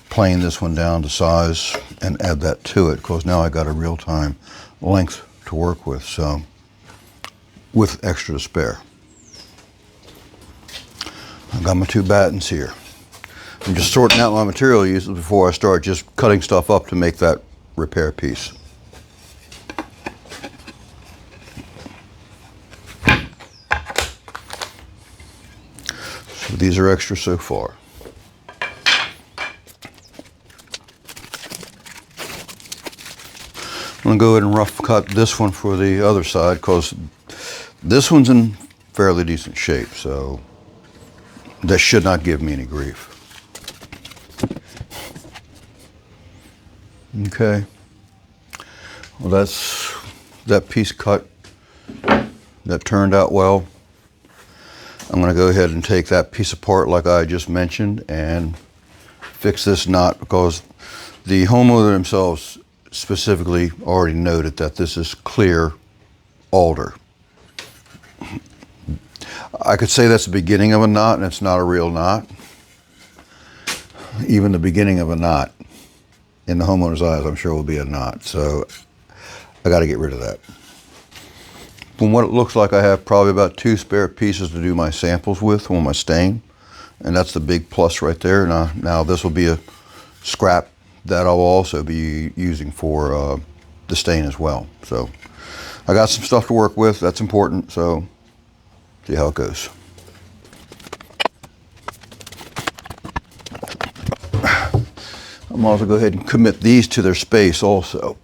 plane this one down to size and add that to it, because now I got a real-time length to work with, so with extra to spare. I've got my 2 battens here. I'm just sorting out my material uses before I start just cutting stuff up to make that repair piece. So these are extra so far. I'm going to go ahead and rough cut this one for the other side, because this one's in fairly decent shape, so that should not give me any grief. Okay, well, that's that piece cut. That turned out well. I'm going to go ahead and take that piece apart like I just mentioned and fix this knot, because the homeowner themselves specifically already noted that this is clear alder. I could say that's the beginning of a knot, and it's not a real knot. Even the beginning of a knot, in the homeowner's eyes, I'm sure will be a knot. So I got to get rid of that. From what it looks like, I have probably about 2 spare pieces to do my samples with on my stain, and that's the big plus right there. Now this will be a scrap that I'll also be using for the stain as well. So I got some stuff to work with. That's important. So see how it goes. I might as well go ahead and commit these to their space also.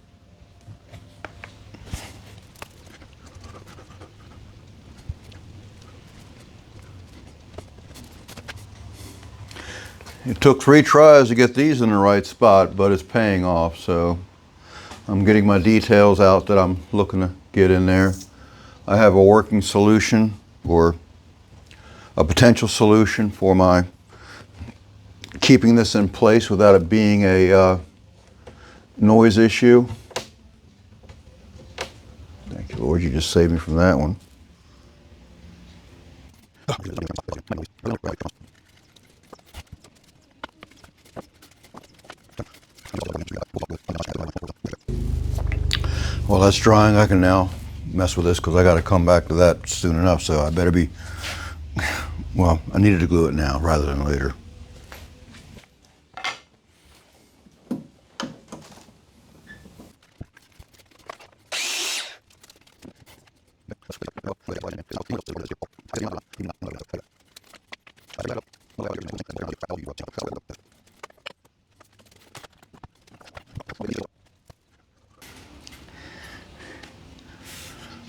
It took 3 tries to get these in the right spot, but it's paying off. So I'm getting my details out that I'm looking to get in there. I have a working solution, or a potential solution, for my keeping this in place without it being a noise issue. Thank you, Lord, you just saved me from that one. While that's drying, I can now mess with this, because I got to come back to that soon enough, so I better be, well, I needed to glue it now rather than later.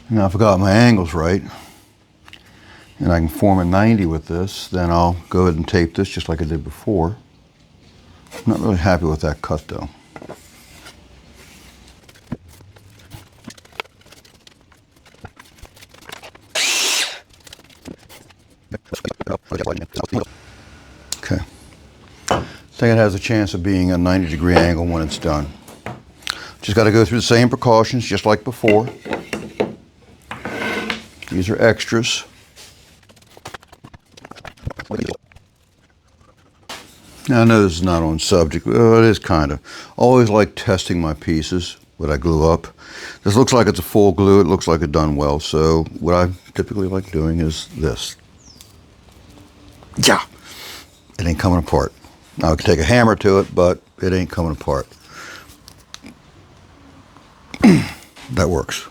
Now, if I got my angles right, and I can form a 90 with this, then I'll go ahead and tape this just like I did before. I'm not really happy with that cut though. Okay. I think it has a chance of being a 90-degree angle when it's done. Just got to go through the same precautions just like before. These are extras. Now, I know this is not on subject, but it is kind of. I always like testing my pieces, what I glue up. This looks like it's a full glue. It looks like it's done well. So what I typically like doing is this. Yeah, it ain't coming apart. Now I can take a hammer to it, but it ain't coming apart. That works.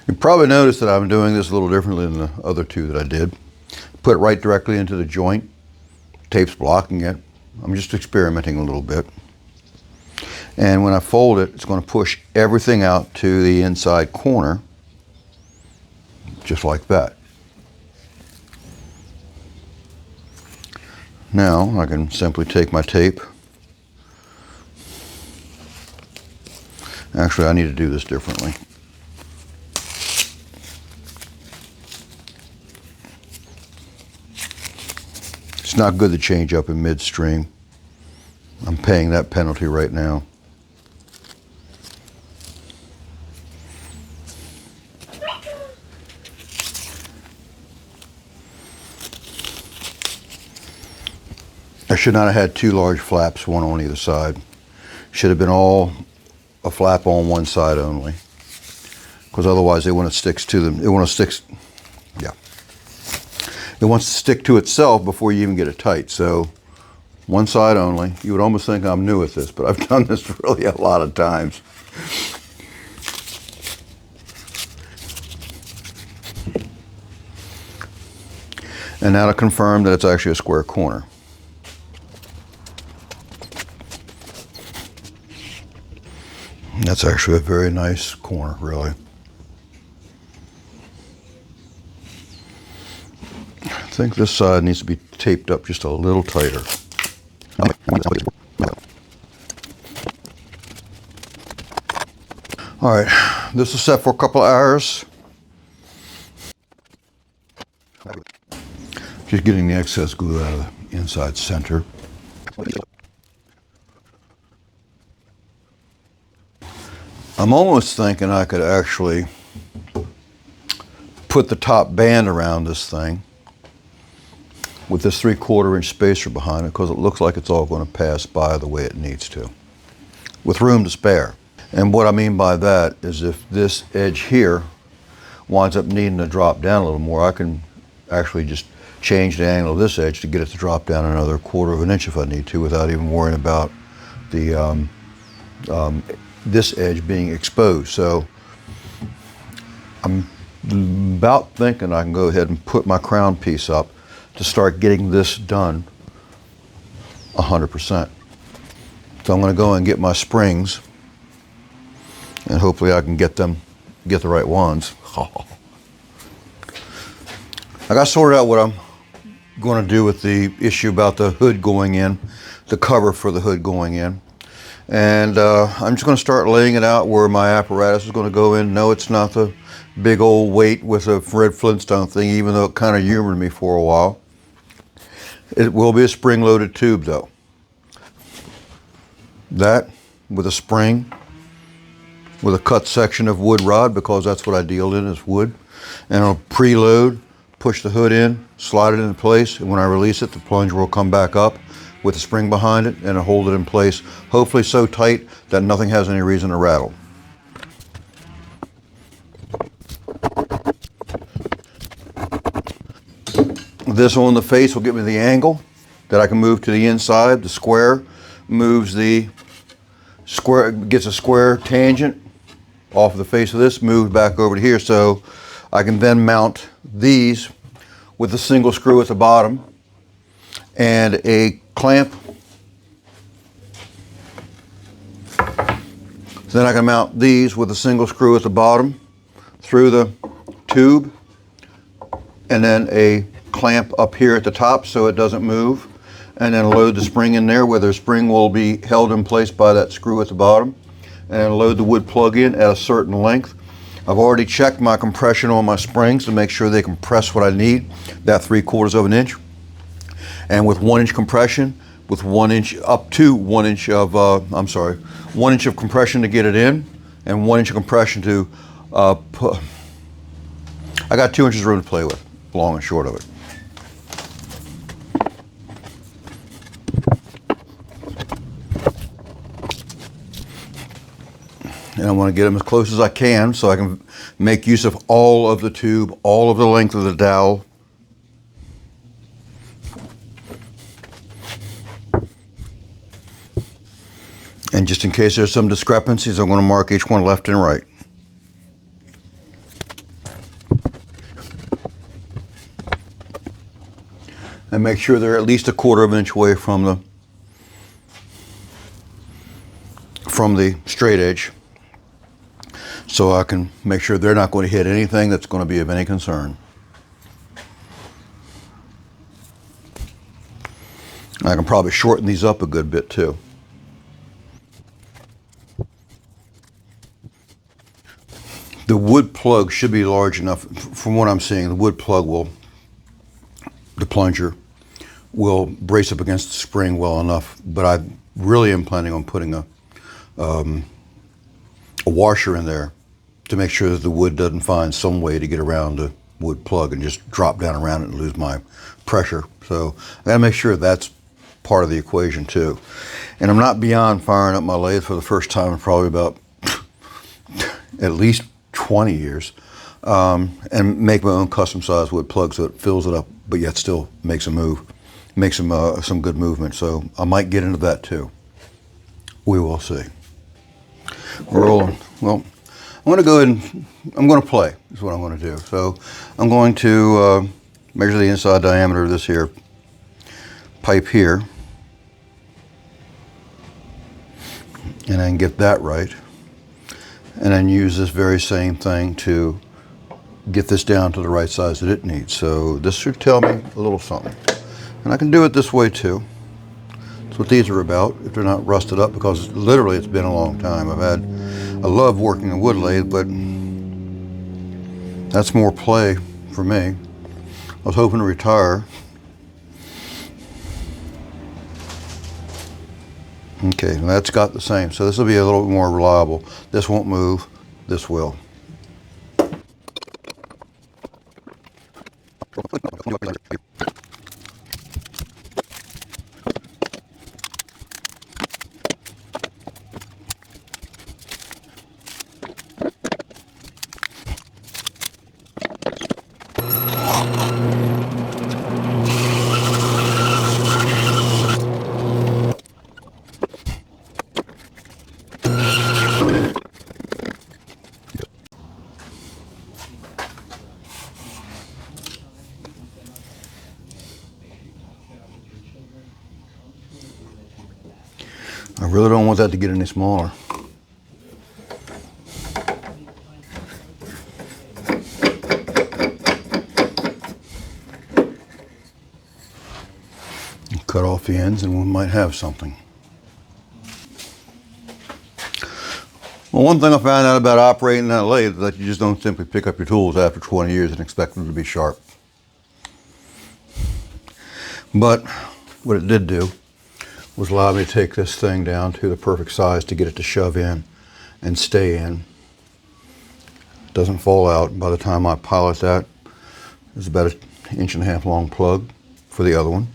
You probably noticed that I'm doing this a little differently than the other 2 that I did. Put it right directly into the joint. Tape's blocking it. I'm just experimenting a little bit. And when I fold it, it's going to push everything out to the inside corner, just like that. Now I can simply take my tape. Actually, I need to do this differently. It's not good to change up in midstream. I'm paying that penalty right now. I should not have had two large flaps, one on either side. Should have been all a flap on one side only, because otherwise when it sticks to them, it wants to stick to itself before you even get it tight. So one side only. You would almost think I'm new at this, but I've done this really a lot of times. And now to confirm that it's actually a square corner. That's actually a very nice corner, really. I think this side needs to be taped up just a little tighter. All right, this is set for a couple of hours. Just getting the excess glue out of the inside center. I'm almost thinking I could actually put the top band around this thing with this 3/4 inch spacer behind it, because it looks like it's all going to pass by the way it needs to, with room to spare. And what I mean by that is if this edge here winds up needing to drop down a little more, I can actually just change the angle of this edge to get it to drop down another 1/4 inch if I need to, without even worrying about the this edge being exposed. So I'm about thinking I can go ahead and put my crown piece up to start getting this done 100%. So I'm going to go and get my springs, and hopefully I can get the right ones. I got sorted out what I'm going to do with the issue about the hood going in, the cover for the hood going in. And I'm just going to start laying it out where my apparatus is going to go in. No, it's not the big old weight with a Fred Flintstone thing, even though it kind of humored me for a while. It will be a spring-loaded tube, though. That with a spring, with a cut section of wood rod, because that's what I deal in, is wood. And I'll preload, push the hood in, slide it into place, and when I release it, the plunger will come back up with a spring behind it, and it'll hold it in place, hopefully so tight that nothing has any reason to rattle. This on the face will give me the angle that I can move to the inside. The square moves the square, gets a square tangent off the face of this, moved back over to here, so I can then mount these with a single screw at the bottom and a clamp. So then I can mount these with a single screw at the bottom through the tube, and then a clamp up here at the top so it doesn't move, and then load the spring in there, where the spring will be held in place by that screw at the bottom, and then load the wood plug in at a certain length. I've already checked my compression on my springs to make sure they compress what I need, that 3/4 inch. And with 1 inch compression, with 1 inch up to 1 inch of, 1 inch of compression to get it in, and 1 inch of compression to put, I got 2 inches room to play with, long and short of it. And I want to get them as close as I can so I can make use of all of the tube, all of the length of the dowel. And just in case there's some discrepancies, I'm going to mark each one left and right. And make sure they're at least 1/4 inch away from from the straight edge, so I can make sure they're not going to hit anything that's going to be of any concern. I can probably shorten these up a good bit too. The wood plug should be large enough. From what I'm seeing, the wood plug the plunger will brace up against the spring well enough, but I really am planning on putting a washer in there to make sure that the wood doesn't find some way to get around the wood plug and just drop down around it and lose my pressure. So I gotta make sure that's part of the equation too. And I'm not beyond firing up my lathe for the first time in probably about at least 20 years, and make my own custom sized wood plug so it fills it up, but yet still makes a move, makes some good movement. So I might get into that too. We will see. We're rolling. Well, I'm going to go ahead and I'm going to play is what I'm going to do. So I'm going to measure the inside diameter of this here pipe here, and then get that right, and then use this very same thing to get this down to the right size that it needs. So this should tell me a little something, and I can do it this way too. That's what these are about, if they're not rusted up, because literally it's been a long time. I love working a wood lathe, but that's more play for me. I was hoping to retire. Okay, that's got the same. So this will be a little bit more reliable. This won't move, this will. I really don't want that to get any smaller. Cut off the ends and we might have something. Well, one thing I found out about operating that lathe is that you just don't simply pick up your tools after 20 years and expect them to be sharp. But what it did do was allow me to take this thing down to the perfect size to get it to shove in and stay in. It doesn't fall out. By the time I pilot that, there's about an 1.5 inch long plug for the other one.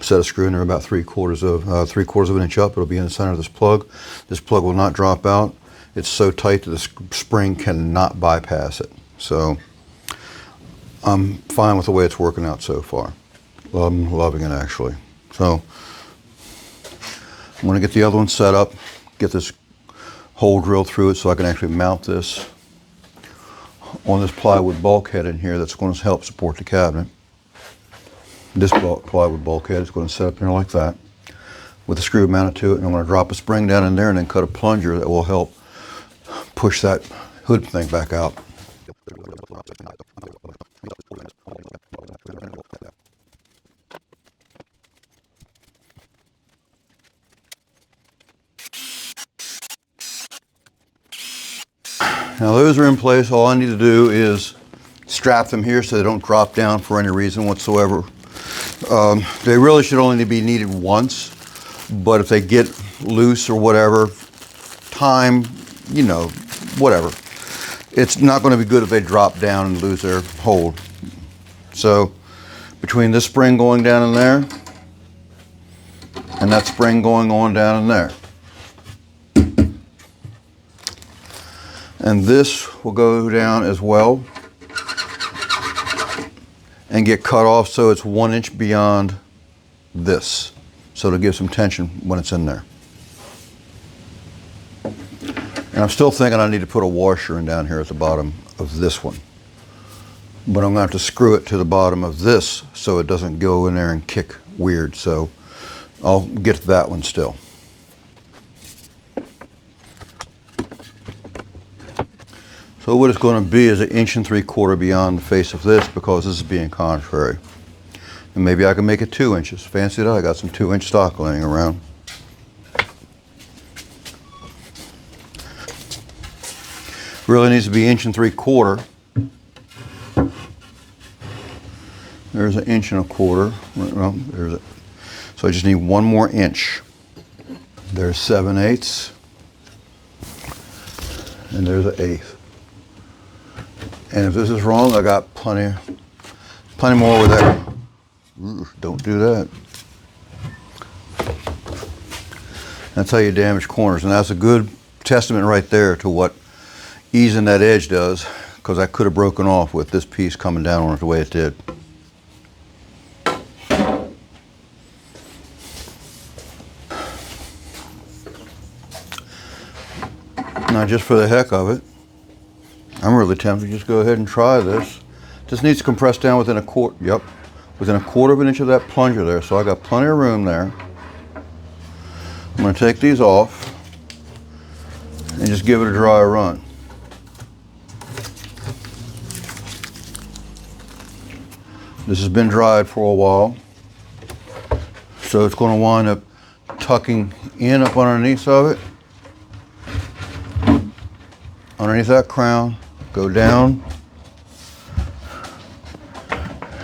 Set a screw in there about 3/4 of an inch up. It'll be in the center of this plug. This plug will not drop out. It's so tight that the spring cannot bypass it. So I'm fine with the way it's working out so far. I'm loving it actually. So I'm going to get the other one set up, get this hole drilled through it so I can actually mount this on this plywood bulkhead in here that's going to help support the cabinet. This plywood bulkhead is going to set up here like that with a screw mounted to it, and I'm going to drop a spring down in there and then cut a plunger that will help push that hood thing back out. Now those are in place. All I need to do is strap them here so they don't drop down for any reason whatsoever. They really should only be needed once, but if they get loose or whatever, whatever. It's not going to be good if they drop down and lose their hold. So between this spring going down in there and that spring going on down in there, and this will go down as well and get cut off so it's 1 inch beyond this. So to give some tension when it's in there. And I'm still thinking I need to put a washer in down here at the bottom of this one. But I'm going to have to screw it to the bottom of this so it doesn't go in there and kick weird. So I'll get to that one still. So what it's going to be is 1.75 inches beyond the face of this, because this is being contrary. And maybe I can make it 2 inches. Fancy that, I got some 2-inch stock laying around. Really needs to be 1.75 inches. There's 1.25 inches. Well, there's it. So I just need 1 more inch. There's 7/8. And there's 1/8. And if this is wrong, I got plenty more over there. Ooh, don't do that. That's how you damage corners, and that's a good testament right there to what easing that edge does, because I could have broken off with this piece coming down on it the way it did. Now, just for the heck of it, I'm really tempted to just go ahead and try this. Just needs to compress down within 1/4 inch of that plunger there, so I got plenty of room there. I'm going to take these off and just give it a dry run. This has been dried for a while, so it's going to wind up tucking in up underneath of it, underneath that crown, go down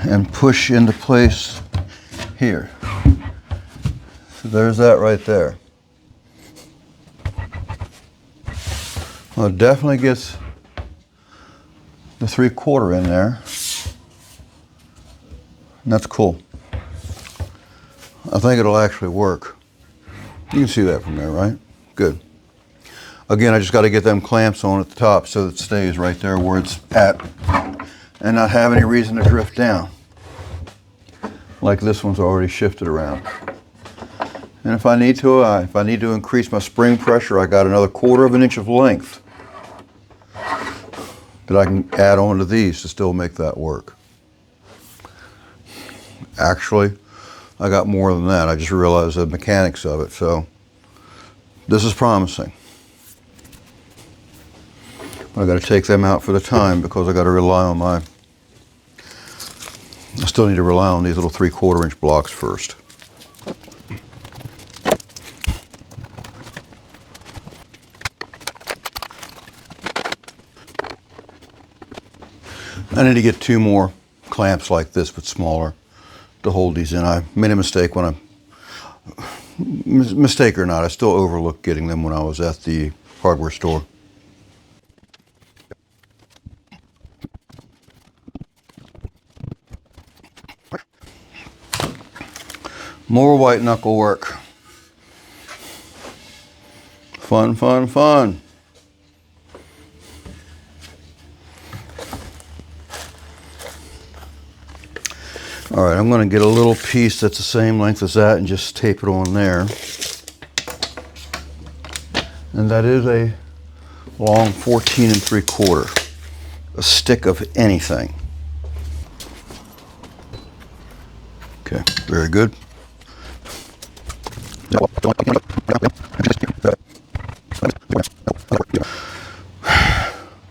and push into place here. So there's that right there. Well, it definitely gets the 3/4 in there. And that's cool. I think it'll actually work. You can see that from there, right? Good. Again, I just got to get them clamps on at the top so that it stays right there where it's at and not have any reason to drift down. Like this one's already shifted around. And if I need to increase my spring pressure, I got another 1/4 inch of length that I can add on to these to still make that work. Actually, I got more than that. I just realized the mechanics of it, so this is promising. I got to take them out for the time because I got to rely on I still need to rely on these little 3/4 inch blocks first. I need to get 2 more clamps like this, but smaller, to hold these in. I made a mistake when mistake or not, I still overlooked getting them when I was at the hardware store. More white knuckle work. Fun, fun, fun. All right, I'm going to get a little piece that's the same length as that and just tape it on there. And that is a long 14 3/4, a stick of anything. Okay, very good.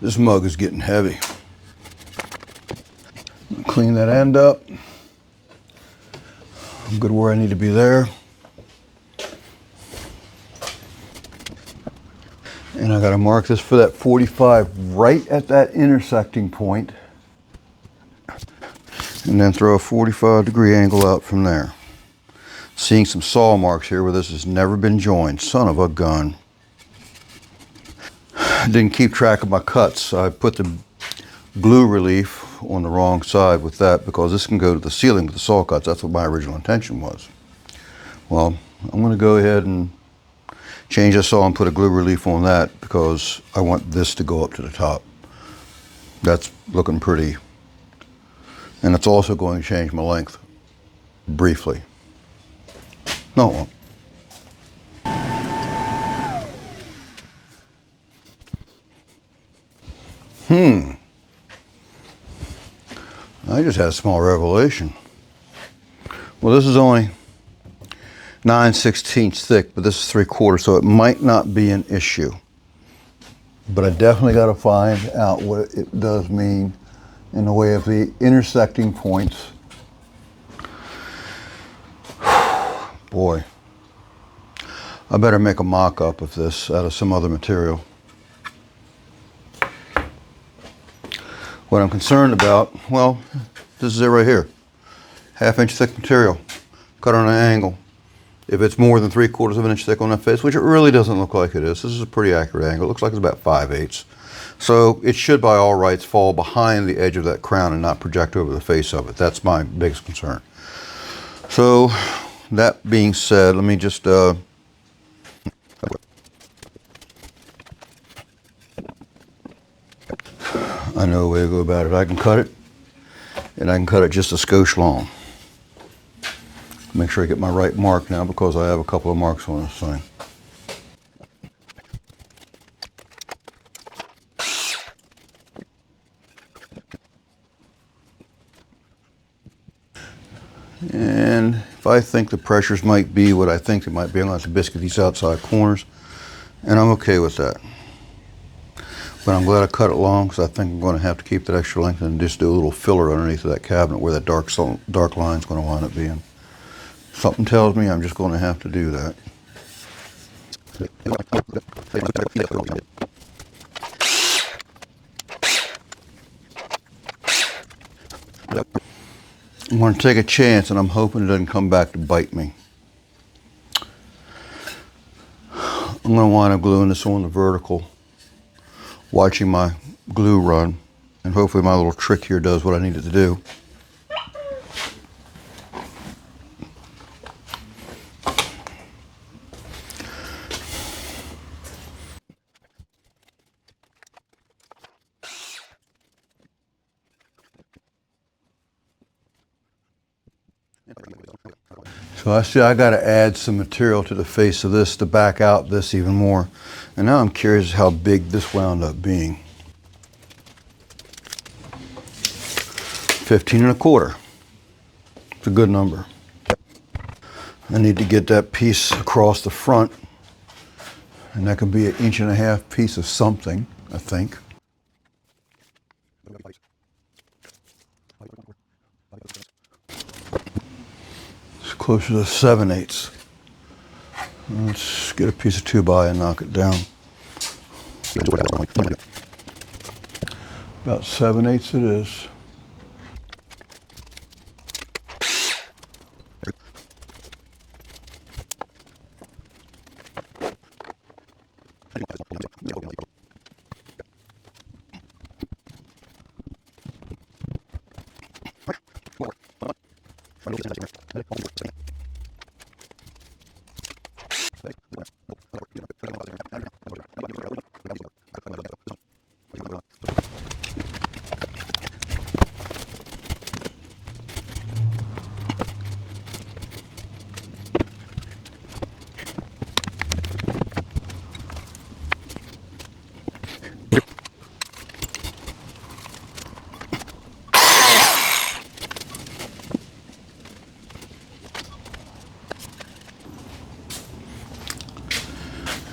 This mug is getting heavy. Clean that end up. I'm good where I need to be there. And I got to mark this for that 45 right at that intersecting point. And then throw a 45-degree angle out from there. Seeing some saw marks here where this has never been joined. Son of a gun. I didn't keep track of my cuts. I put the glue relief on the wrong side with that because this can go to the ceiling with the saw cuts. That's what my original intention was. Well, I'm going to go ahead and change this saw and put a glue relief on that because I want this to go up to the top. That's looking pretty. And it's also going to change my length briefly. No, it won't. I just had a small revelation. Well, this is only 9/16 thick, but this is 3/4, so it might not be an issue. but I definitely got to find out what it does mean in the way of the intersecting points. Boy, I better make a mock-up of this out of some other material. What I'm concerned about, well, this is it right here. 1/2 inch thick material, cut on an angle. If it's more than 3/4 of an inch thick on that face, which it really doesn't look like it is, this is a pretty accurate angle. It looks like it's about 5/8. So it should by all rights fall behind the edge of that crown and not project over the face of it. That's my biggest concern. So that being said, let me just I know a way to go about it. I can cut it, and I can cut it just a skosh long. Make sure I get my right mark now because I have a couple of marks on this thing. And if I think the pressures might be what I think they might be, I'm going to have to biscuit these outside corners, and I'm okay with that. But I'm glad I cut it long because I think I'm going to have to keep that extra length and just do a little filler underneath of that cabinet where that dark line is going to wind up being. Something tells me I'm just going to have to do that. I'm going to take a chance, and I'm hoping it doesn't come back to bite me. I'm going to wind up gluing this on the vertical, watching my glue run, and hopefully my little trick here does what I need it to do. So I see I got to add some material to the face of this to back out this even more. And now I'm curious how big this wound up being. 15 1/4. It's a good number. I need to get that piece across the front, and that could be an 1.5 inch piece of something, I think. It's closer to 7/8. Let's get a piece of 2x and knock it down. About 7/8 it is.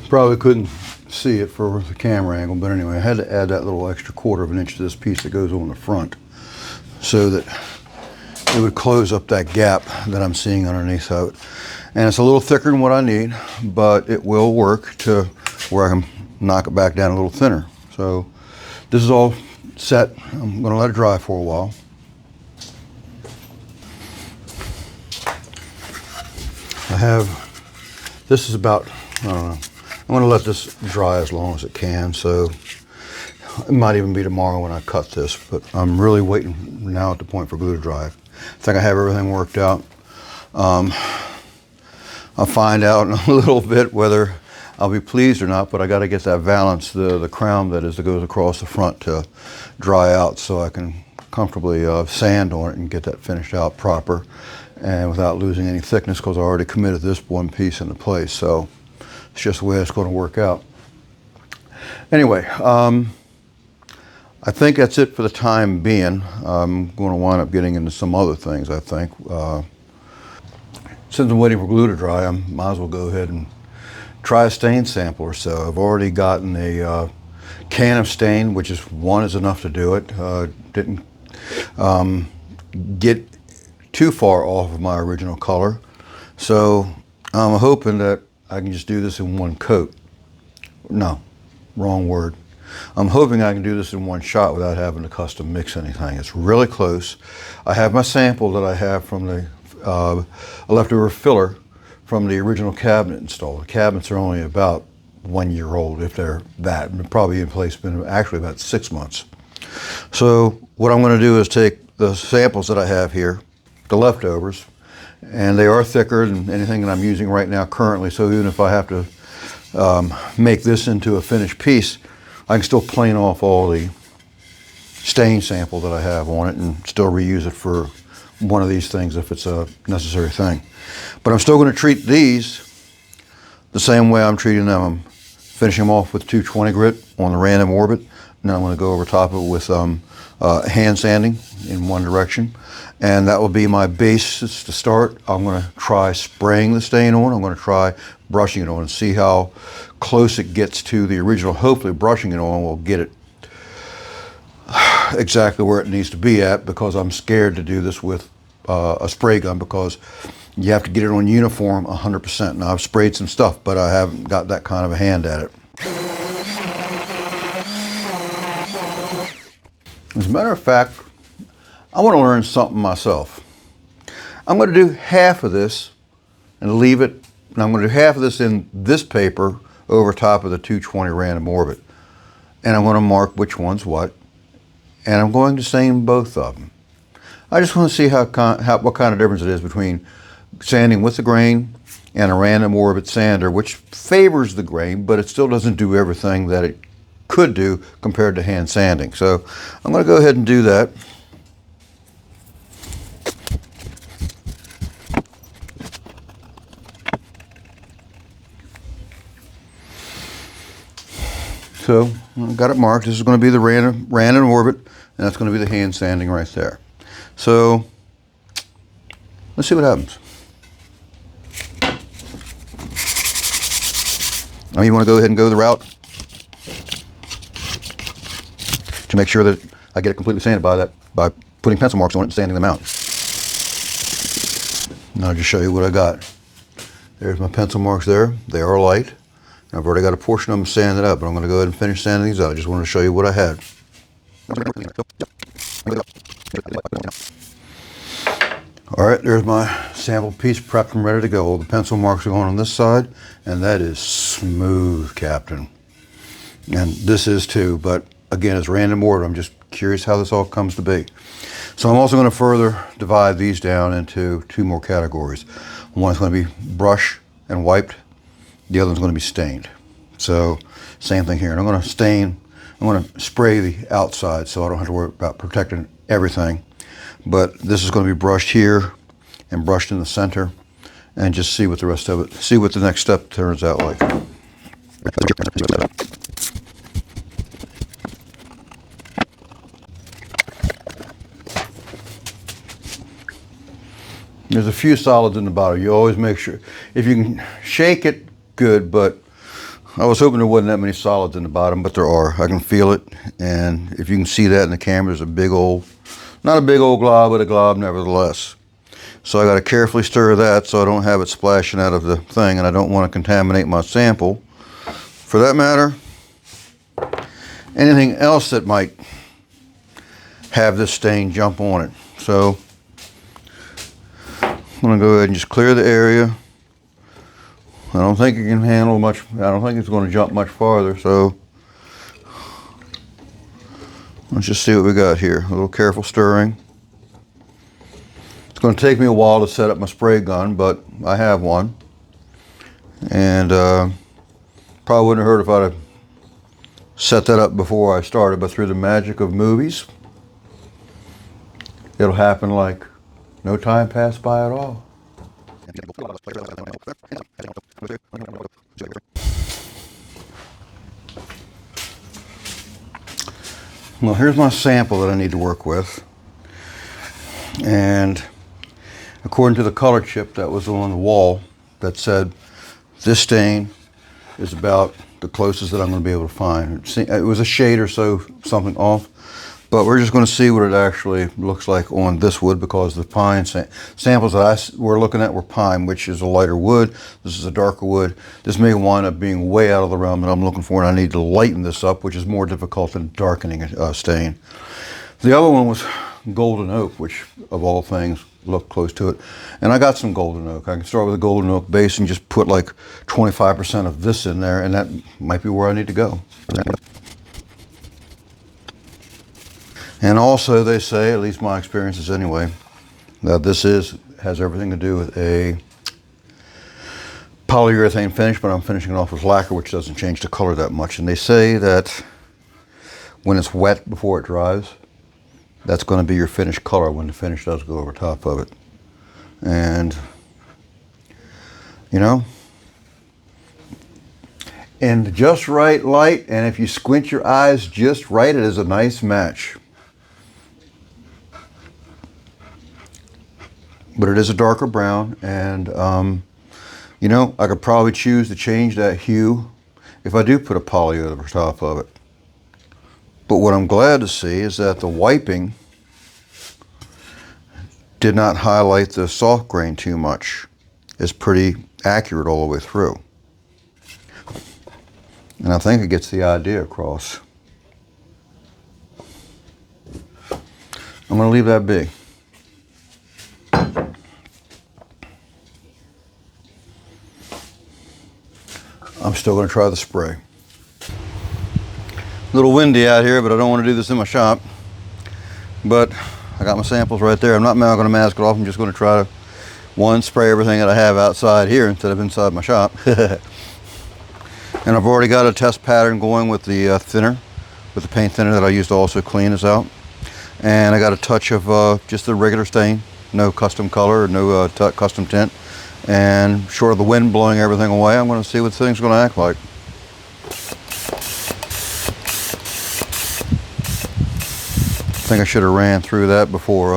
Probably couldn't see it for the camera angle, but anyway, I had to add that little extra 1/4 of an inch to this piece that goes on the front so that it would close up that gap that I'm seeing underneath of it. And it's a little thicker than what I need, but it will work to where I can knock it back down a little thinner. So this is all set. I'm going to let it dry for a while. This is about, I don't know, I'm going to let this dry as long as it can, so it might even be tomorrow when I cut this, but I'm really waiting now at the point for glue to dry. I think I have everything worked out. I'll find out in a little bit whether I'll be pleased or not, but I got to get that valance, the crown that goes across the front, to dry out so I can comfortably sand on it and get that finished out proper and without losing any thickness, because I already committed this one piece into place. So it's just the way it's going to work out. Anyway, I think that's it for the time being. I'm going to wind up getting into some other things, I think. Since I'm waiting for glue to dry, I might as well go ahead and try a stain sample or so. I've already gotten a can of stain, which is one is enough to do it. Didn't get too far off of my original color. So I'm hoping that I can just do this in one coat. No, wrong word. I'm hoping I can do this in one shot without having to custom mix anything. It's really close. I have my sample that I have from the a leftover filler from the original cabinet install. The cabinets are only about 1 year old, if they're that. Probably in place been actually about 6 months. So what I'm going to do is take the samples that I have here, the leftovers, and they are thicker than anything that I'm using right now currently. So even if I have to make this into a finished piece, I can still plane off all the stain sample that I have on it and still reuse it for one of these things if it's a necessary thing. But I'm still going to treat these the same way I'm treating them. I'm finishing them off with 220 grit on the random orbit. Now I'm going to go over top of it with hand sanding in one direction. And that will be my basis to start. I'm going to try spraying the stain on. I'm going to try brushing it on and see how close it gets to the original. Hopefully brushing it on will get it exactly where it needs to be at, because I'm scared to do this with a spray gun, because you have to get it on uniform 100%. Now I've sprayed some stuff, but I haven't got that kind of a hand at it. As a matter of fact, I want to learn something myself. I'm going to do half of this and leave it, and I'm going to do half of this in this paper over top of the 220 random orbit. And I'm going to mark which one's what, and I'm going to stain both of them. I just want to see what kind of difference it is between sanding with the grain and a random orbit sander, which favors the grain, but it still doesn't do everything that it could do compared to hand sanding. So I'm going to go ahead and do that. So I've got it marked. This is going to be the random orbit, and that's going to be the hand sanding right there. So let's see what happens. Now you want to go ahead and go the route to make sure that I get it completely sanded by putting pencil marks on it and sanding them out. And I'll just show you what I got. There's my pencil marks there. They are light. I've already got a portion of them sanded up, but I'm going to go ahead and finish sanding these out. I just wanted to show you what I had. All right, there's my sample piece prepped and ready to go. All the pencil marks are going on this side, and that is smooth, Captain. And this is too, but again, it's random order. I'm just curious how this all comes to be. So I'm also going to further divide these down into two more categories. One's going to be brush and wiped. The other one's going to be stained. So same thing here. And I'm going to stain, I'm going to spray the outside so I don't have to worry about protecting everything. But this is going to be brushed here and brushed in the center, and just see what the rest of it, see what the next step turns out like. There's a few solids in the bottom. You always make sure, if you can shake it, good, but I was hoping there wasn't that many solids in the bottom, but there are. I can feel it, and if you can see that in the camera, there's a big old, not a big old glob, but a glob nevertheless. So I got to carefully stir that so I don't have it splashing out of the thing, and I don't want to contaminate my sample. For that matter, anything else that might have this stain jump on it. So I'm going to go ahead and just clear the area. I don't think it can handle much. I don't think it's going to jump much farther, so let's just see what we got here. A little careful stirring. It's going to take me a while to set up my spray gun, but I have one. And probably wouldn't have hurt if I'd have set that up before I started, but through the magic of movies, it'll happen like no time passed by at all. Well, here's my sample that I need to work with. And according to the color chip that was on the wall that said this stain is about the closest that I'm going to be able to find. It was a shade or so, something off, but we're just going to see what it actually looks like on this wood, because the pine samples that we're looking at were pine, which is a lighter wood. This is a darker wood. This may wind up being way out of the realm that I'm looking for, and I need to lighten this up, which is more difficult than darkening a stain. The other one was golden oak, which of all things looked close to it. And I got some golden oak. I can start with a golden oak base and just put like 25% of this in there, and that might be where I need to go. And also they say, at least my experiences anyway, that this has everything to do with a polyurethane finish, but I'm finishing it off with lacquer, which doesn't change the color that much. And they say that when it's wet before it dries, that's going to be your finished color when the finish does go over top of it. And, you know, in just right light, and if you squint your eyes just right, it is a nice match. But it is a darker brown, and, you know, I could probably choose to change that hue if I do put a poly over top of it. But what I'm glad to see is that the wiping did not highlight the soft grain too much. It's pretty accurate all the way through. And I think it gets the idea across. I'm going to leave that be. I'm still going to try the spray. A little windy out here, but I don't want to do this in my shop. But I got my samples right there. I'm not going to mask it off. I'm just going to try to, spray everything that I have outside here instead of inside my shop. And I've already got a test pattern going with the thinner, with the paint thinner that I used to also clean this out. And I got a touch of just the regular stain, no custom color or no custom tint. And short of the wind blowing everything away, I'm going to see what this thing's going to act like. I think I should have ran through that before.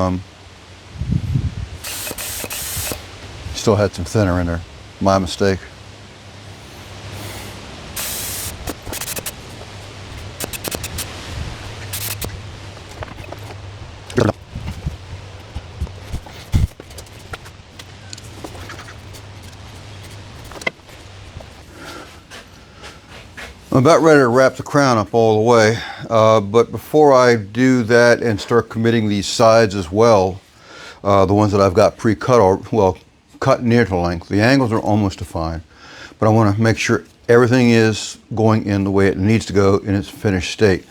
Still had some thinner in there. My mistake. I'm about ready to wrap the crown up all the way, but before I do that and start committing these sides as well, the ones that I've got pre-cut, or well, cut near to length, the angles are almost defined, but I want to make sure everything is going in the way it needs to go in its finished state.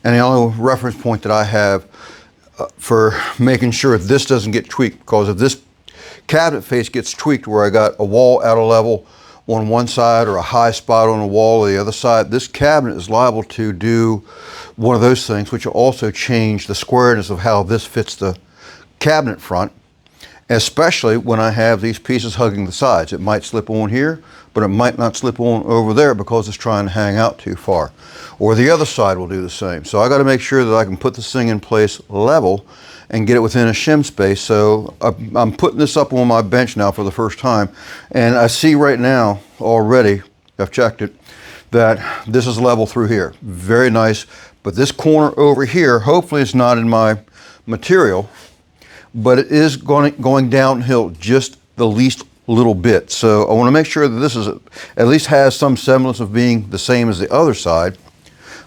And the only reference point that I have for making sure this doesn't get tweaked, because if this cabinet face gets tweaked where I got a wall out of level on one side or a high spot on the wall on the other side, this cabinet is liable to do one of those things, which will also change the squareness of how this fits the cabinet front, especially when I have these pieces hugging the sides. It might slip on here, but it might not slip on over there because it's trying to hang out too far. Or the other side will do the same. So I got to make sure that I can put this thing in place level and get it within a shim space. So I'm putting this up on my bench now for the first time, and I see right now already, I've checked it, that this is level through here. Very nice. But this corner over here, hopefully it's not in my material, but it is going downhill just the least little bit. So I want to make sure that this is at least has some semblance of being the same as the other side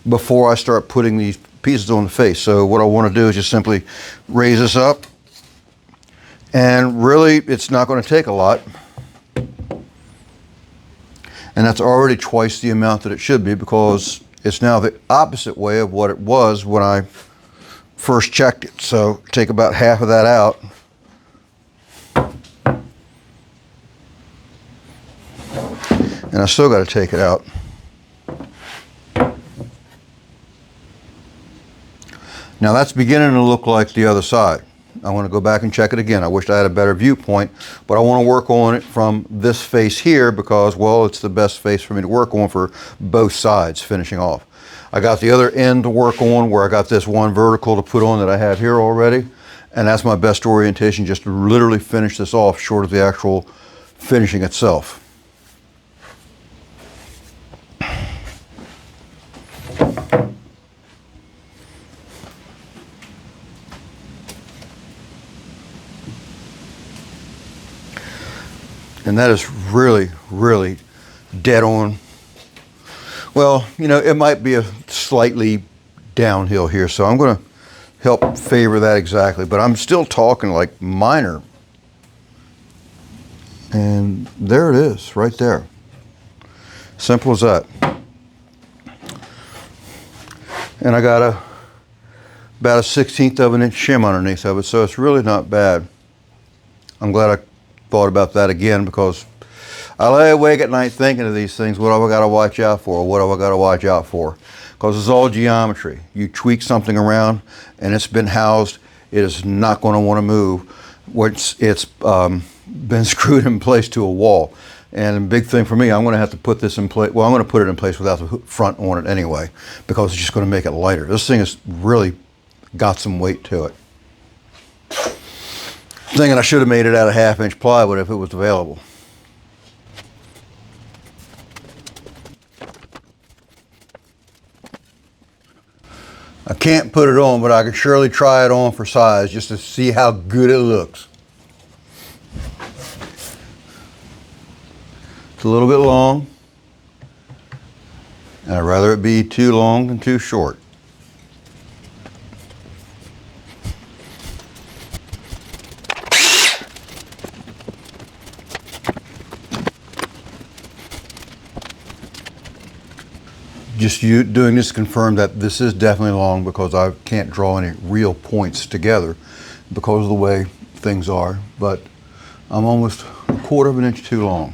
before I start putting these pieces on the face. So what I want to do is just simply raise this up, and really it's not going to take a lot, and that's already twice the amount that it should be, because it's now the opposite way of what it was when I first checked it. So take about half of that out, and I still got to take it out. Now that's beginning to look like the other side. I want to go back and check it again. I wish I had a better viewpoint, but I want to work on it from this face here because, well, it's the best face for me to work on for both sides finishing off. I got the other end to work on where I got this one vertical to put on that I have here already, and that's my best orientation, just to literally finish this off short of the actual finishing itself. And that is really, really dead on. Well, you know, it might be a slightly downhill here, so I'm going to help favor that exactly, but I'm still talking like minor. And there it is, right there. Simple as that. And I got about a 1/16 of an inch shim underneath of it, so it's really not bad. I'm glad I thought about that again, because I lay awake at night thinking of these things. What have I got to watch out for? What have I got to watch out for? Because it's all geometry. You tweak something around and it's been housed, it is not going to want to move once it's been screwed in place to a wall. And the big thing for me, I'm going to have to put this in place. Well, I'm going to put it in place without the front on it anyway, because it's just going to make it lighter. This thing has really got some weight to it. Thinking I should have made it out of 1/2 inch plywood if it was available. I can't put it on, but I can surely try it on for size just to see how good it looks. It's a little bit long. And I'd rather it be too long than too short. Just doing this to confirm that this is definitely long, because I can't draw any real points together because of the way things are, but I'm almost 1/4 of an inch too long.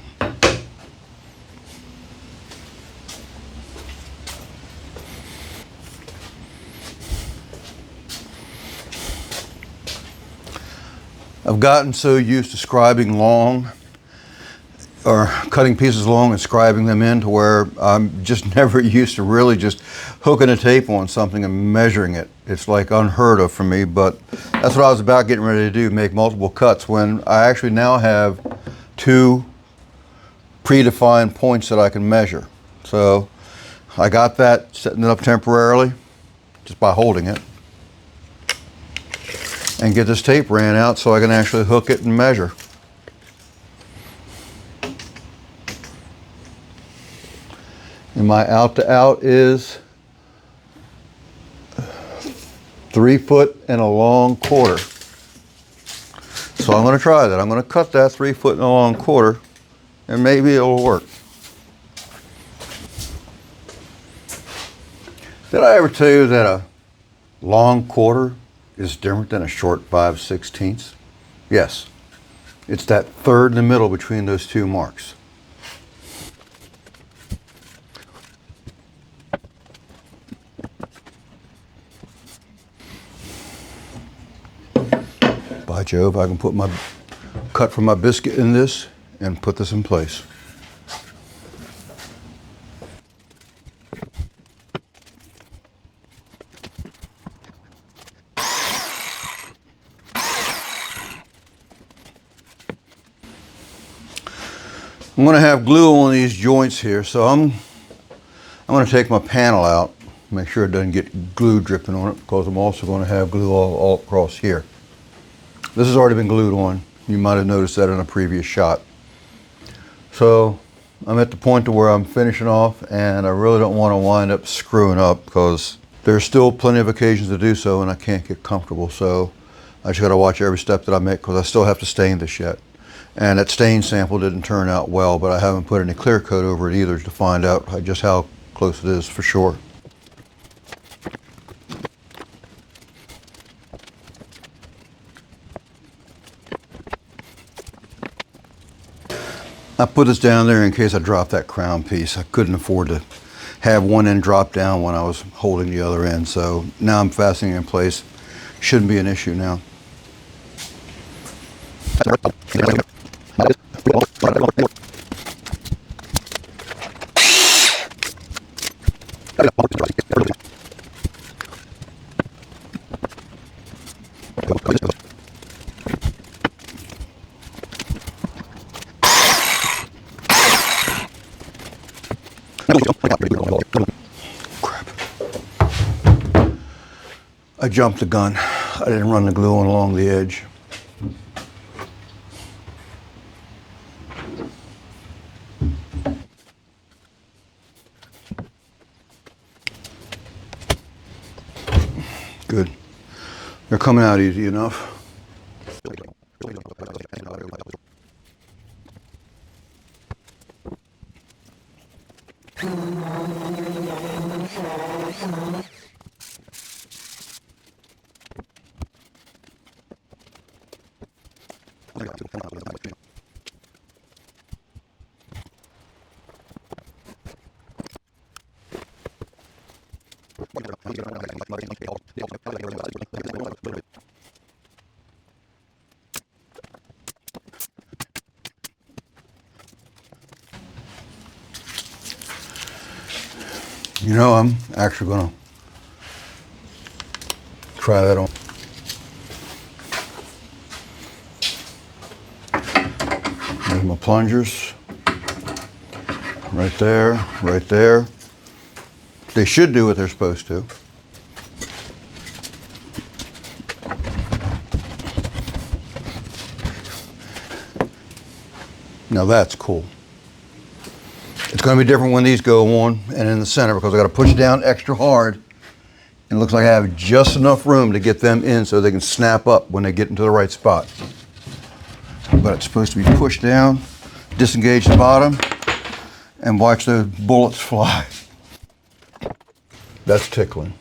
I've gotten so used to scribing long, or cutting pieces long and scribing them in, to where I'm just never used to really just hooking a tape on something and measuring it. It's like unheard of for me, but that's what I was about getting ready to do, make multiple cuts, when I actually now have 2 predefined points that I can measure. So I got that, setting it up temporarily just by holding it, and get this tape ran out so I can actually hook it and measure. And my out to out is 3 foot and a long 1/4. So I'm going to try that. I'm going to cut that 3 foot and a long 1/4, and maybe it'll work. Did I ever tell you that a long 1/4 is different than a short 5/16? Yes. It's that third in the middle between those 2 marks. By Jove, I can put my cut from my biscuit in this and put this in place. I'm going to have glue on these joints here, so I'm going to take my panel out, make sure it doesn't get glue dripping on it, because I'm also going to have glue all across here. This has already been glued on. You might have noticed that in a previous shot. So I'm at the point to where I'm finishing off, and I really don't want to wind up screwing up, because there's still plenty of occasions to do so and I can't get comfortable. So I just got to watch every step that I make, because I still have to stain this yet. And that stain sample didn't turn out well, but I haven't put any clear coat over it either to find out just how close it is for sure. I put this down there in case I dropped that crown piece. I couldn't afford to have one end drop down when I was holding the other end, so now I'm fastening it in place. Shouldn't be an issue now. Crap. I jumped the gun. I didn't run the glue on along the edge. Good. They're coming out easy enough. You know, I'm actually gonna try that on. There's my plungers. Right there, right there. They should do what they're supposed to. Now that's cool. It's going to be different when these go on and in the center because I got to push down extra hard. And it looks like I have just enough room to get them in so they can snap up when they get into the right spot. But it's supposed to be pushed down, disengage the bottom, and watch those bullets fly. That's tickling.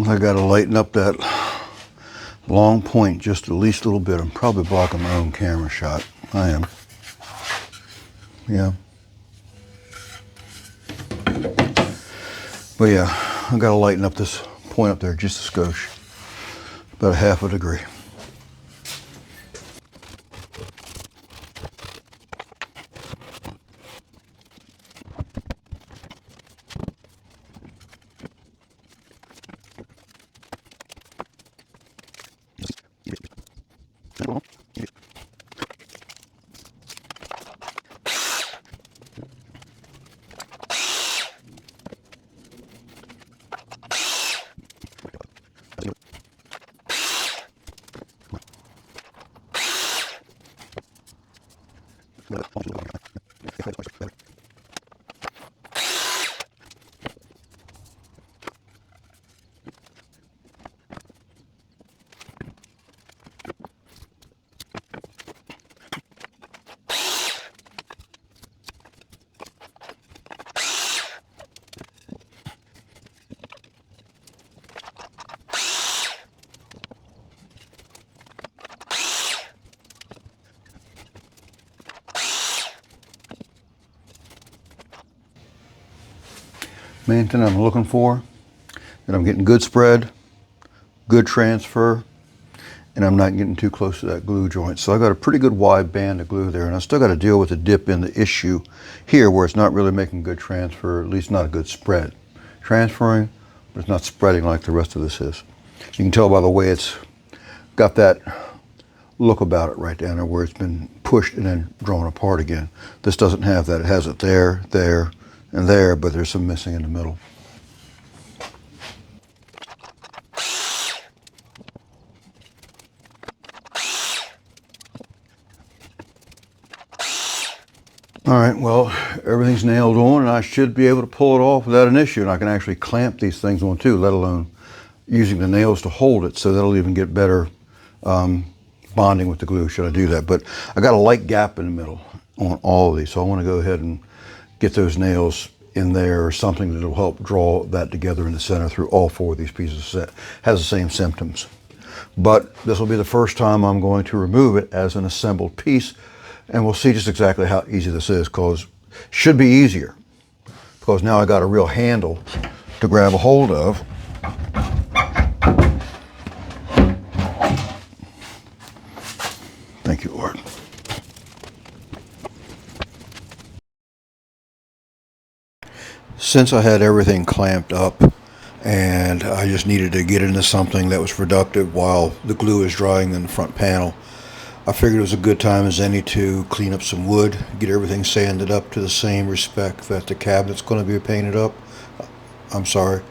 I got to lighten up that long point just at least a little bit. I'm probably blocking my own camera shot. I am. Yeah. But yeah, I got to lighten up this point up there just a skosh. About a half a degree. Main thing I'm looking for, that I'm getting good spread, good transfer, and I'm not getting too close to that glue joint. So I got a pretty good wide band of glue there, and I still got to deal with the dip in the issue here where it's not really making good transfer, at least not a good spread. Transferring, but it's not spreading like the rest of this is. You can tell by the way it's got that look about it right down there where it's been pushed and then drawn apart again. This doesn't have that. It has it there, there, and there, but there's some missing in the middle. All right, well, everything's nailed on and I should be able to pull it off without an issue, and I can actually clamp these things on too, let alone using the nails to hold it, so that'll even get better bonding with the glue should I do that. But I got a light gap in the middle on all of these, so I want to go ahead and get those nails in there or something that'll help draw that together in the center through all four of these pieces. That has the same symptoms. But this will be the first time I'm going to remove it as an assembled piece, and we'll see just exactly how easy this is, because it should be easier, because now I got a real handle to grab a hold of. Thank you, Lord. Since I had everything clamped up and I just needed to get into something that was productive while the glue is drying in the front panel, I figured it was a good time as any to clean up some wood, get everything sanded up to the same respect that the cabinet's going to be painted up. I'm sorry,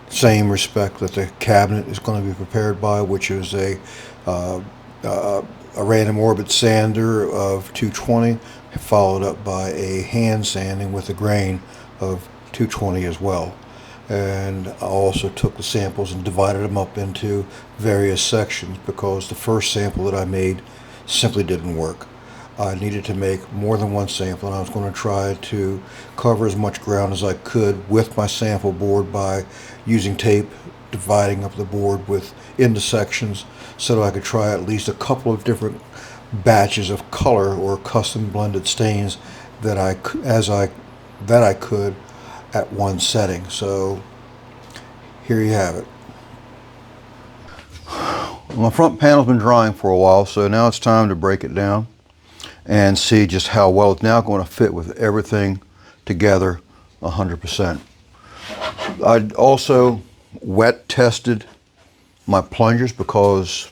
same respect that the cabinet is going to be prepared by, which is a random orbit sander of 220, followed up by a hand sanding with a grain of 220 as well. And I also took the samples and divided them up into various sections because the first sample that I made simply didn't work. I needed to make more than one sample, and I was going to try to cover as much ground as I could with my sample board by using tape, dividing up the board into sections so that I could try at least a couple of different batches of color or custom blended stains that I could at one setting. So here you have it. My front panel's been drying for a while, so now it's time to break it down and see just how well it's now going to fit with everything together 100%. I also wet tested my plungers because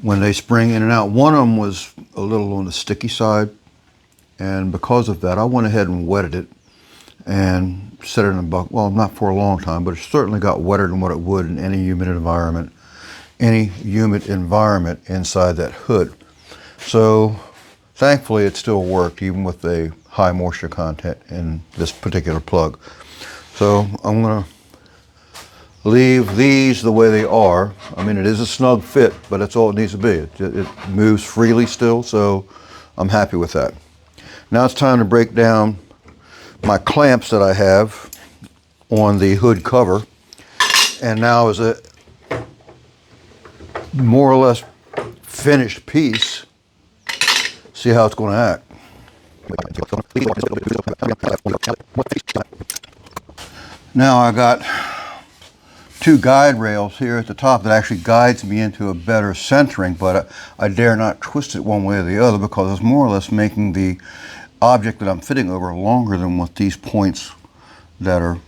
when they spring in and out, one of them was a little on the sticky side, and because of that I went ahead and wetted it and set it in a bucket. Well, not for a long time, but it certainly got wetter than what it would in any humid environment inside that hood. So thankfully it still worked even with a high moisture content in this particular plug. So I'm going to leave these the way they are. I mean, it is a snug fit, but that's all it needs to be. It moves freely still, so I'm happy with that. Now it's time to break down my clamps that I have on the hood cover, and now is a more or less finished piece. See how it's going to act. Now I got two guide rails here at the top that actually guides me into a better centering, but I dare not twist it one way or the other because it's more or less making the object that I'm fitting over longer than what these points that are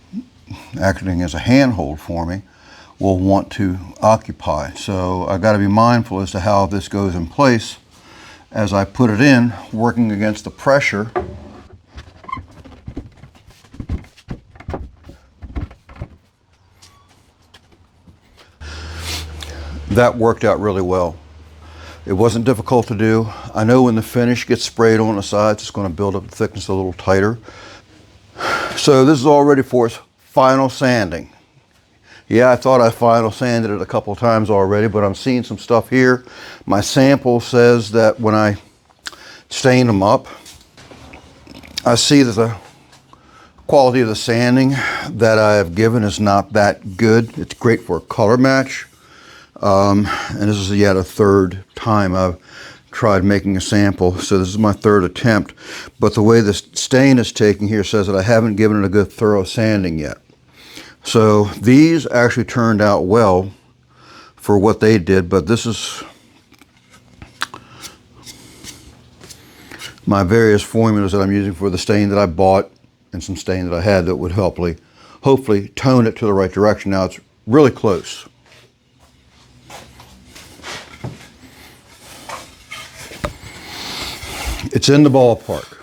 acting as a handhold for me will want to occupy. So I got to be mindful as to how this goes in place as I put it in, working against the pressure. That worked out really well. It wasn't difficult to do. I know when the finish gets sprayed on the sides, it's going to build up the thickness a little tighter. So this is all ready for its final sanding. Yeah, I thought I final sanded it a couple of times already, but I'm seeing some stuff here. My sample says that when I stain them up, I see that the quality of the sanding that I have given is not that good. It's great for a color match. And this is yet a third time I've tried making a sample, so this is my third attempt. But the way the stain is taking here says that I haven't given it a good thorough sanding yet. So these actually turned out well for what they did, but this is my various formulas that I'm using for the stain that I bought and some stain that I had that would hopefully tone it to the right direction. Now it's really close. It's in the ballpark.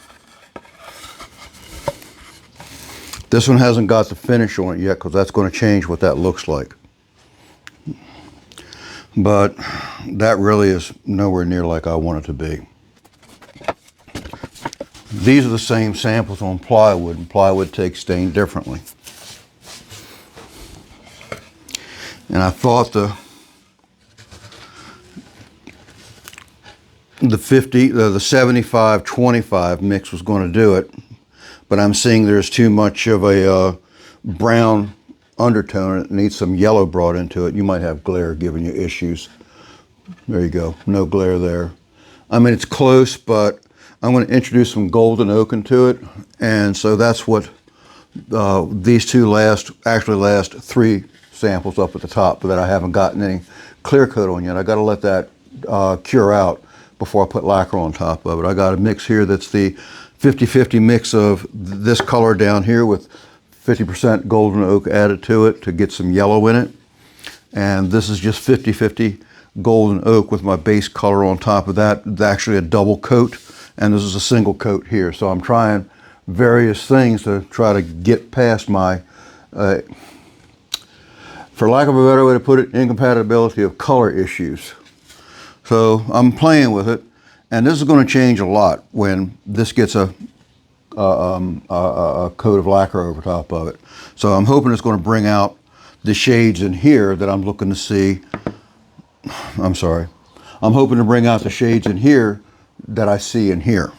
This one hasn't got the finish on it yet because that's going to change what that looks like. But that really is nowhere near like I want it to be. These are the same samples on plywood, and plywood takes stain differently. And I thought the 75-25 mix was going to do it, but I'm seeing there's too much of a brown undertone. It needs some yellow brought into it. You might have glare giving you issues. There you go, no glare there. I mean, it's close, but I'm going to introduce some golden oak into it, and so that's what These two actually last 3 samples up at the top, but that I haven't gotten any clear coat on yet. I got to let that cure out before I put lacquer on top of it. I got a mix here that's the 50-50 mix of this color down here with 50% golden oak added to it to get some yellow in it. And this is just 50-50 golden oak with my base color on top of that. It's actually a double coat, and this is a single coat here. So I'm trying various things to try to get past my, for lack of a better way to put it, incompatibility of color issues. So I'm playing with it, and this is going to change a lot when this gets a coat of lacquer over top of it. So I'm hoping it's going to bring out the shades in here that I'm looking to see. I'm sorry. I'm hoping to bring out the shades in here that I see in here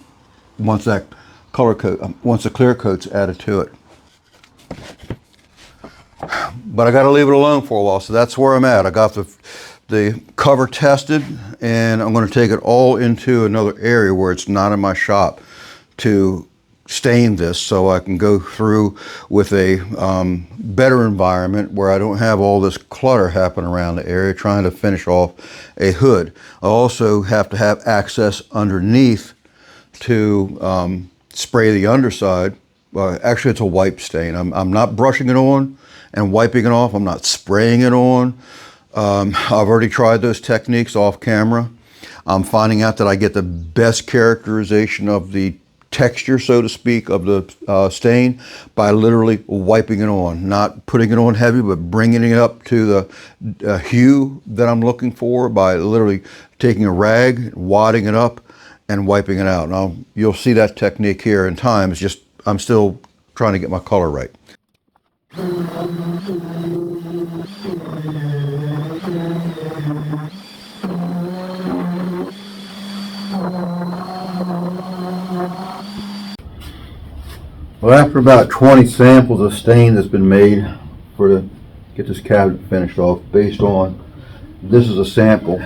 once that color coat, once the clear coat's added to it. But I got to leave it alone for a while, so that's where I'm at. I got the cover tested, and I'm going to take it all into another area where it's not in my shop to stain this, so I can go through with a better environment where I don't have all this clutter happen around the area trying to finish off a hood. I also have to have access underneath to spray the underside. Actually, it's a wipe stain. I'm not brushing it on and wiping it off. I'm not spraying it on. I've already tried those techniques off camera. I'm finding out that I get the best characterization of the texture, so to speak, of the stain by literally wiping it on, not putting it on heavy, but bringing it up to the hue that I'm looking for by literally taking a rag, wadding it up, and wiping it out. Now, you'll see that technique here in time. It's just I'm still trying to get my color right. Well, after about 20 samples of stain that's been made to get this cabinet finished off, based on this is a sample,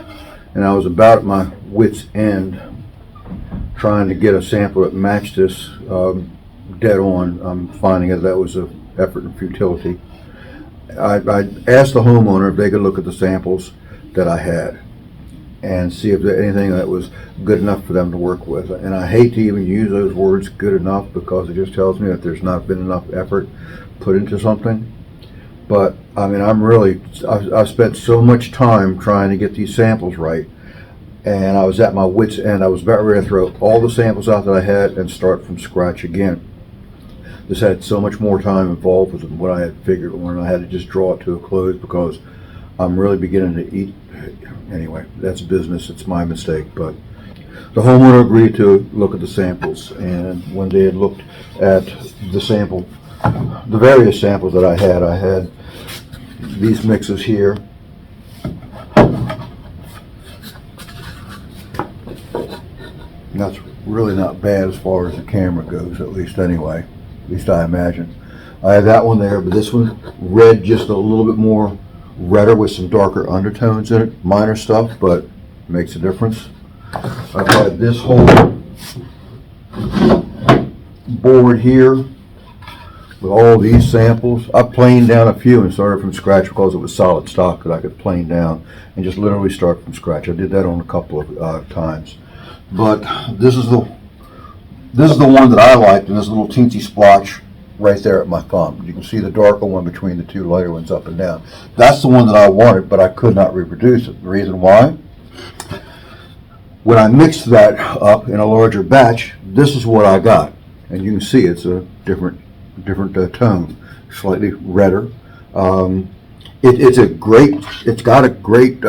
and I was about at my wit's end trying to get a sample that matched this dead on. I'm finding that was an effort and futility. I asked the homeowner if they could look at the samples that I had and see if there's anything that was good enough for them to work with. And I hate to even use those words, good enough, because it just tells me that there's not been enough effort put into something. But I mean, I've spent so much time trying to get these samples right, and I was at my wit's end. I was about ready to throw all the samples out that I had and start from scratch again. This had so much more time involved with it than what I had figured, when I had to just draw it to a close, because I'm really beginning to eat. Anyway, that's business. It's my mistake. But the homeowner agreed to look at the samples, and when they had looked at the sample, the various samples that I had these mixes here. And that's really not bad as far as the camera goes, at least anyway. At least I imagine. I had that one there, but this one, red, just a little bit more redder with some darker undertones in it. Minor stuff, but makes a difference. I've had this whole board here with all these samples. I planed down a few and started from scratch because it was solid stock that I could plane down and just literally start from scratch. I did that on a couple of times. But this is the one that I liked, and this little teensy splotch right there at my thumb. You can see the darker one between the two lighter ones up and down. That's the one that I wanted, but I could not reproduce it. The reason why? When I mixed that up in a larger batch, this is what I got. And you can see it's a different tone, slightly redder. It's got a great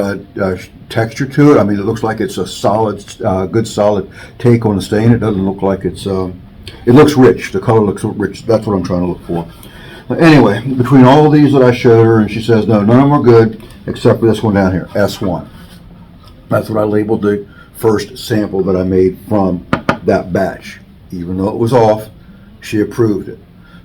texture to it. I mean, it looks like it's a solid, good solid take on the stain. It doesn't look like it's, it looks rich. The color looks rich. That's what I'm trying to look for. But anyway, between all these that I showed her, and she says, no, none of them are good except for this one down here, S1. That's what I labeled the first sample that I made from that batch. Even though it was off, she approved it.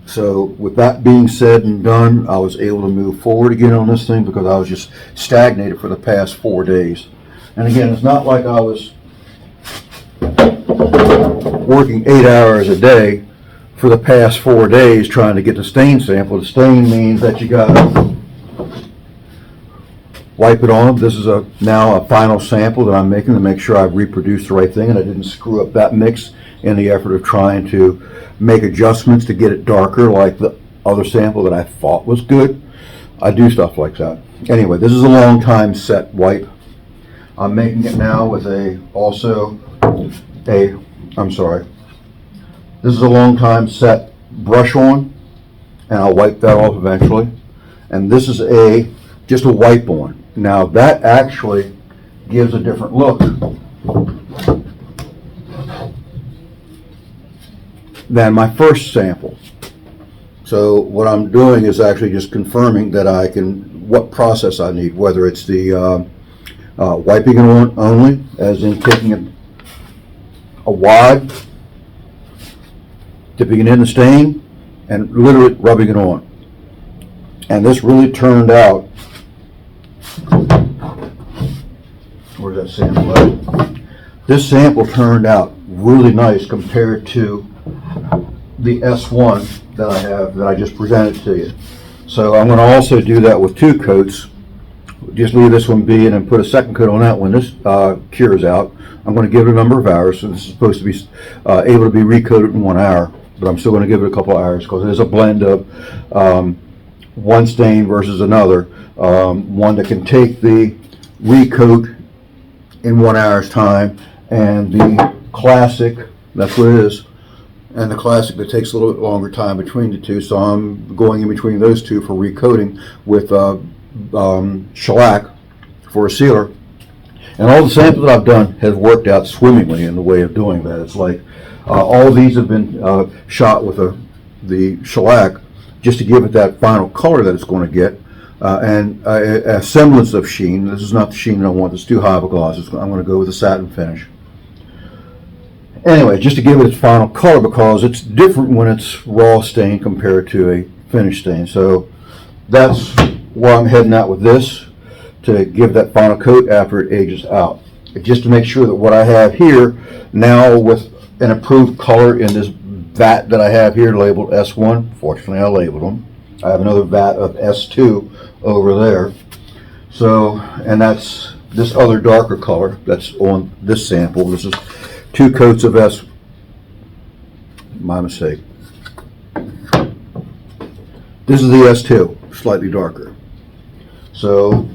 So with that being said and done, I was able to move forward again on this thing because I was just stagnated for the past 4 days. And again, it's not like I was working 8 hours a day for the past 4 days trying to get the stain sample. The stain means that you gotta wipe it on. This is now a final sample that I'm making to make sure I've reproduced the right thing and I didn't screw up that mix in the effort of trying to make adjustments to get it darker like the other sample that I thought was good. I do stuff like that. Anyway, this is a long time set wipe. I'm making it now with this is a long time set brush on, and I'll wipe that off eventually. And this is just a wipe on. Now that actually gives a different look than my first sample. So what I'm doing is actually just confirming that what process I need, whether it's the wiping it on only, as in taking a wad, dipping it in the stain, and literally rubbing it on. And this really turned out, where's that sample at? This sample turned out really nice compared to the S1 that I have, that I just presented to you. So I'm going to also do that with 2 coats. Just leave this one be and then put a second coat on that when this cures out. I'm going to give it a number of hours. So this is supposed to be able to be recoated in 1 hour, but I'm still going to give it a couple of hours because it is a blend of one stain versus another. One that can take the recoat in 1 hour's time, and the classic, that's what it is, and the classic that takes a little bit longer time between the two. So I'm going in between those two for recoating with shellac for a sealer. And all the samples that I've done have worked out swimmingly in the way of doing that. It's like all these have been shot with the shellac just to give it that final color that it's going to get, and a semblance of sheen. This is not the sheen that I want. It's too high of a gloss. I'm going to go with a satin finish. Anyway, just to give it its final color, because it's different when it's raw stain compared to a finished stain. So that's where I'm heading out with this, to give that final coat after it ages out. Just to make sure that what I have here now with an improved color in this vat that I have here labeled S1, fortunately I labeled them. I have another vat of S2 over there. So, and that's this other darker color that's on this sample. This is 2 coats of my mistake. This is the S2, slightly darker. So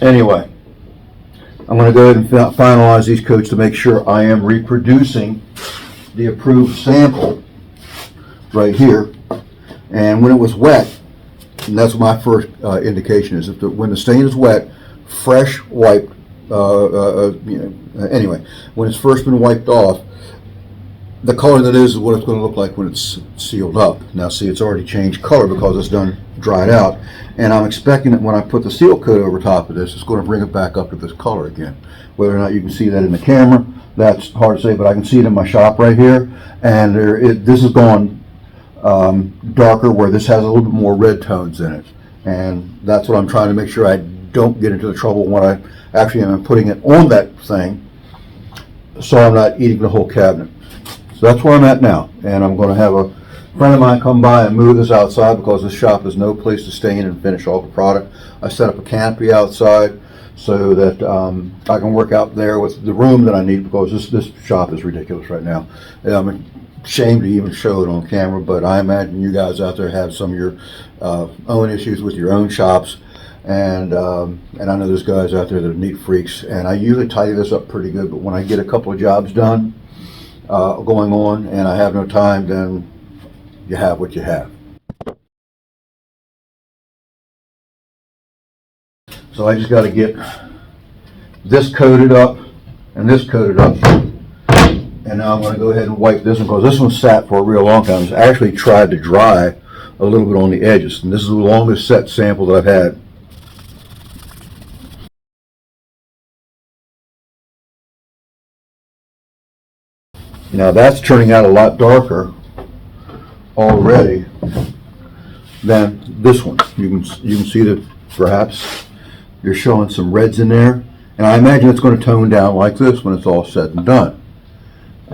anyway, I'm going to go ahead and finalize these coats to make sure I am reproducing the approved sample right here. And when it was wet, and that's my first indication, is if when the stain is wet, fresh wiped, anyway, when it's first been wiped off, the color that is what it's going to look like when it's sealed up. Now see, it's already changed color because it's done dried out, and I'm expecting that when I put the seal coat over top of this, it's going to bring it back up to this color again. Whether or not you can see that in the camera, that's hard to say, but I can see it in my shop right here, and this is going darker, where this has a little bit more red tones in it, and that's what I'm trying to make sure I don't get into the trouble when I actually am putting it on that thing, so I'm not eating the whole cabinet. So that's where I'm at now, and I'm going to have a friend of mine come by and move this outside because this shop is no place to stain and finish all the product. I set up a canopy outside so that I can work out there with the room that I need, because this shop is ridiculous right now. I'm ashamed to even show it on camera, but I imagine you guys out there have some of your own issues with your own shops, and I know there's guys out there that are neat freaks, and I usually tidy this up pretty good, but when I get a couple of jobs done going on and I have no time, then you have what you have. So I just got to get this coated up and this coated up, and now I'm going to go ahead and wipe this one, because this one sat for a real long time. It's actually tried to dry a little bit on the edges, and this is the longest set sample that I've had. Now that's turning out a lot darker already than this one. You can see that perhaps you're showing some reds in there, and I imagine it's going to tone down like this when it's all said and done.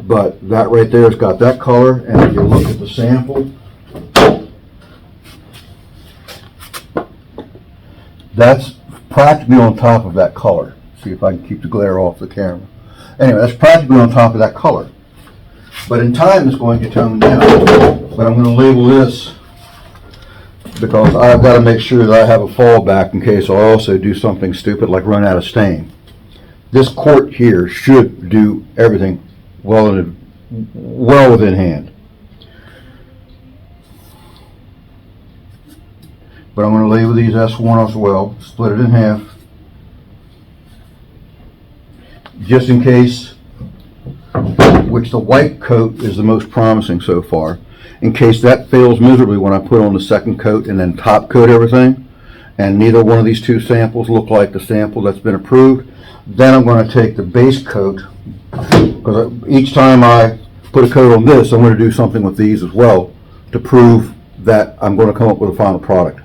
but that right there has got that color, and if you look at the sample, that's practically on top of that color. See if I can keep the glare off the camera. Anyway, that's practically on top of that color. But in time, it's going to tone down. But I'm going to label this because I've got to make sure that I have a fallback in case I also do something stupid like run out of stain. This quart here should do everything well within hand. But I'm going to label these S1 as well, split it in half, just in case, which the white coat is the most promising so far. In case that fails miserably when I put on the second coat and then top coat everything, and neither one of these two samples look like the sample that's been approved, then I'm going to take the base coat, because each time I put a coat on this, I'm going to do something with these as well to prove that I'm going to come up with a final product.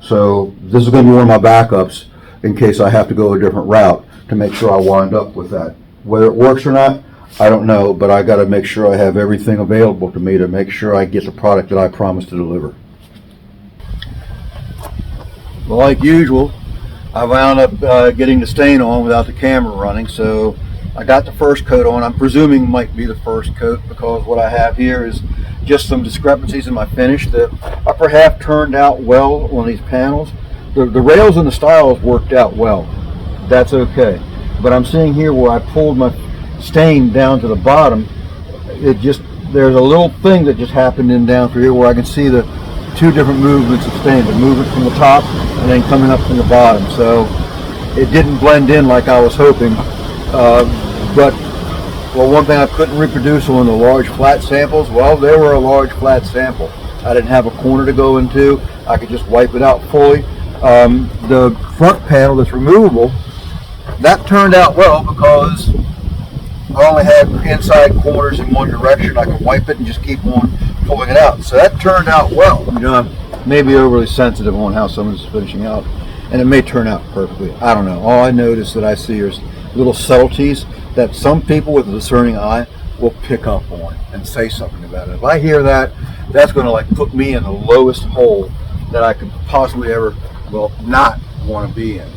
So this is going to be one of my backups in case I have to go a different route to make sure I wind up with that. Whether it works or not, I don't know, but I got to make sure I have everything available to me to make sure I get the product that I promised to deliver. Well, like usual, I wound up getting the stain on without the camera running, so I got the first coat on. I'm presuming might be the first coat because what I have here is just some discrepancies in my finish. The upper half turned out well on these panels. The rails and the stiles worked out well. That's okay. But I'm seeing here where I pulled my stain down to the bottom, there's a little thing that just happened in down through here where I can see the two different movements of stain, the movement from the top and then coming up from the bottom. So it didn't blend in like I was hoping. But one thing I couldn't reproduce on the large flat samples, well, they were a large flat sample. I didn't have a corner to go into. I could just wipe it out fully. The front panel that's removable, that turned out well because I only had inside corners in one direction. I could wipe it and just keep on pulling it out. So that turned out well. You know, I'm maybe overly sensitive on how someone's finishing out, and it may turn out perfectly. I don't know. All I notice that I see is little subtleties that some people with a discerning eye will pick up on and say something about it. If I hear that, that's going to like put me in the lowest hole that I could possibly ever, not want to be in.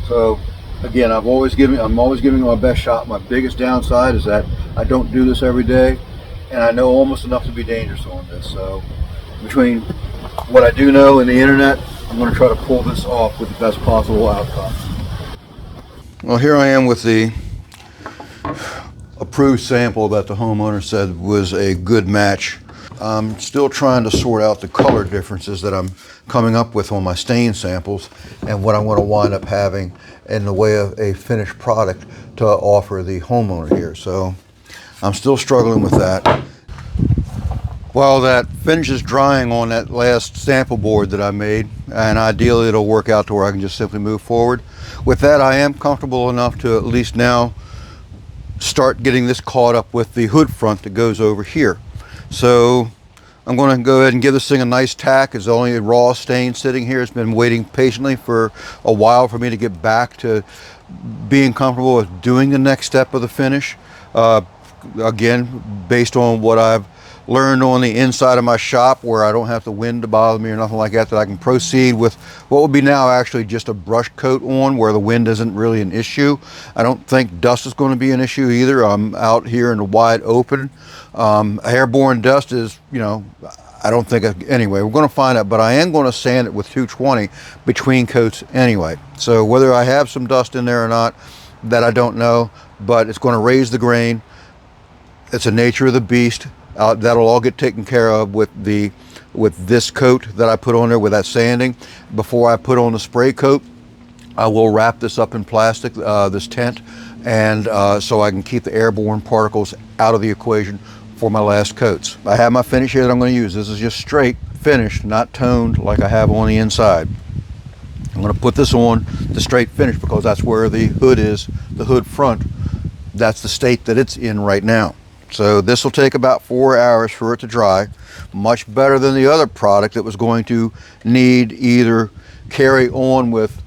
So again, I'm always giving my best shot. My biggest downside is that I don't do this every day, and I know almost enough to be dangerous on this. So between what I do know and the internet, I'm going to try to pull this off with the best possible outcome. Well, here I am with the approved sample that the homeowner said was a good match. I'm still trying to sort out the color differences that I'm coming up with on my stain samples and what I'm going to wind up having in the way of a finished product to offer the homeowner here. So I'm still struggling with that. While that finish is drying on that last sample board that I made, and ideally it'll work out to where I can just simply move forward. With that, I am comfortable enough to at least now start getting this caught up with the hood front that goes over here. So I'm going to go ahead and give this thing a nice tack. It's only a raw stain sitting here. It's been waiting patiently for a while for me to get back to being comfortable with doing the next step of the finish. Again, based on what I've learned on the inside of my shop, where I don't have the wind to bother me or nothing like that, that I can proceed with what will be now actually just a brush coat on where the wind isn't really an issue. I don't think dust is going to be an issue either. I'm out here in the wide open. Airborne dust is, I don't think, anyway, we're going to find out, but I am going to sand it with 220 between coats anyway. So whether I have some dust in there or not, that I don't know, but it's going to raise the grain. It's the nature of the beast. That'll all get taken care of with this coat that I put on there with that sanding. Before I put on the spray coat, I will wrap this up in plastic, this tent, and so I can keep the airborne particles out of the equation for my last coats. I have my finish here that I'm going to use. This is just straight finished, not toned like I have on the inside. I'm going to put this on the straight finish because that's where the hood is, the hood front. That's the state that it's in right now. So this will take about 4 hours for it to dry, much better than the other product that was going to need either carry on with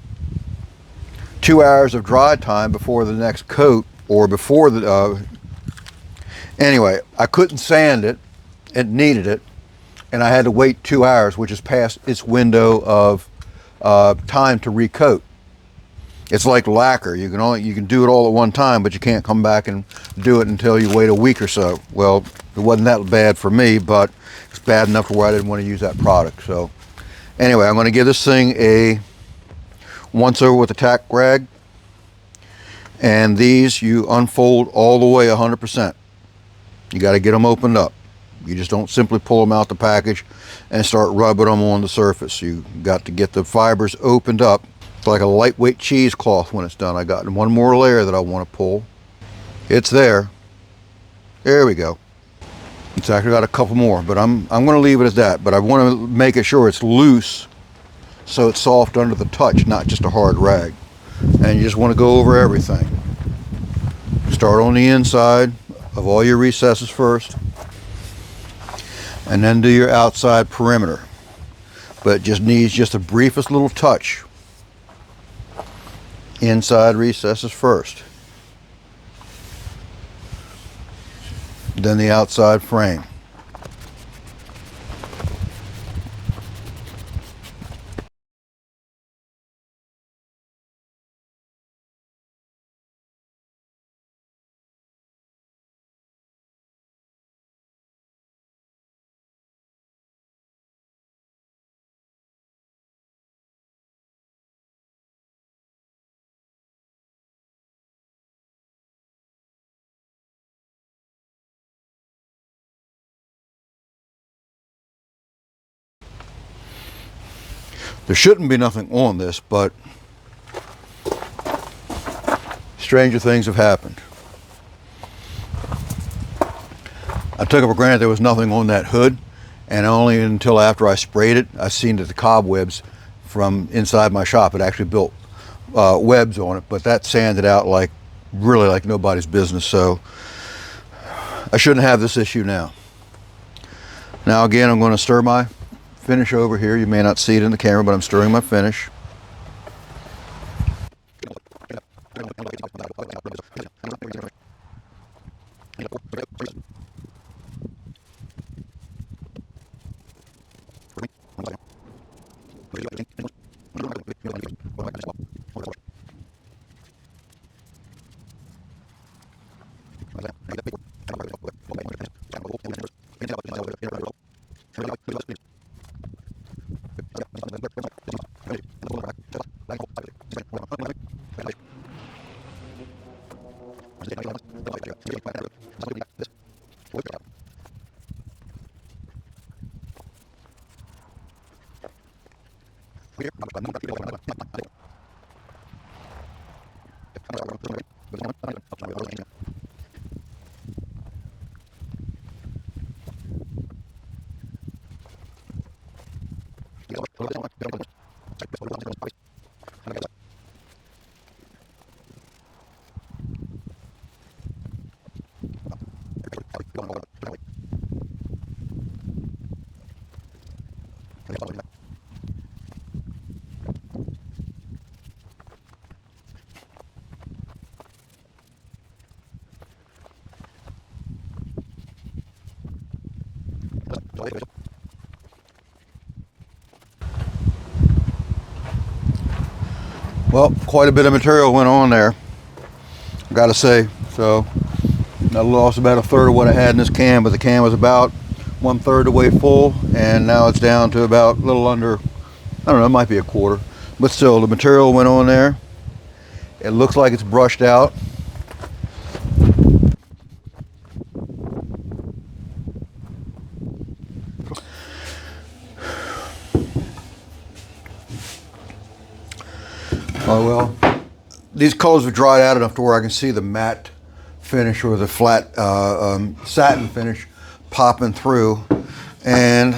2 hours of dry time before the next coat, or before the Anyway, I couldn't sand it. It needed it. And I had to wait 2 hours, which is past its window of time to recoat. It's like lacquer. You can do it all at one time, but you can't come back and do it until you wait a week or so. Well, it wasn't that bad for me, but it's bad enough to where I didn't want to use that product. So anyway, I'm going to give this thing a once over with a tack rag. And these you unfold all the way 100%. You got to get them opened up. You just don't simply pull them out the package and start rubbing them on the surface. You got to get the fibers opened up. It's like a lightweight cheesecloth when it's done. I got one more layer that I want to pull. It's there. There we go. It's actually got a couple more, but I'm going to leave it as that. But I want to make it sure it's loose so it's soft under the touch, not just a hard rag. And you just want to go over everything. Start on the inside of all your recesses first, and then do your outside perimeter. But it just needs just the briefest little touch. Inside recesses first, then the outside frame. There shouldn't be nothing on this, but stranger things have happened. I took it for granted there was nothing on that hood, and only until after I sprayed it, I seen that the cobwebs from inside my shop had actually built webs on it, but that sanded out like really like nobody's business, so I shouldn't have this issue now. Now again, I'm going to stir my finish over here. You may not see it in the camera, but I'm stirring my finish. Well, quite a bit of material went on there, I gotta say. So I lost about a third of what I had in this can, but the can was about 1/3 the way full, and now it's down to about a little under, I don't know, it might be a quarter, but still the material went on there. It looks like it's brushed out. Oh well, these colors have dried out enough to where I can see the matte finish or the flat satin finish popping through. And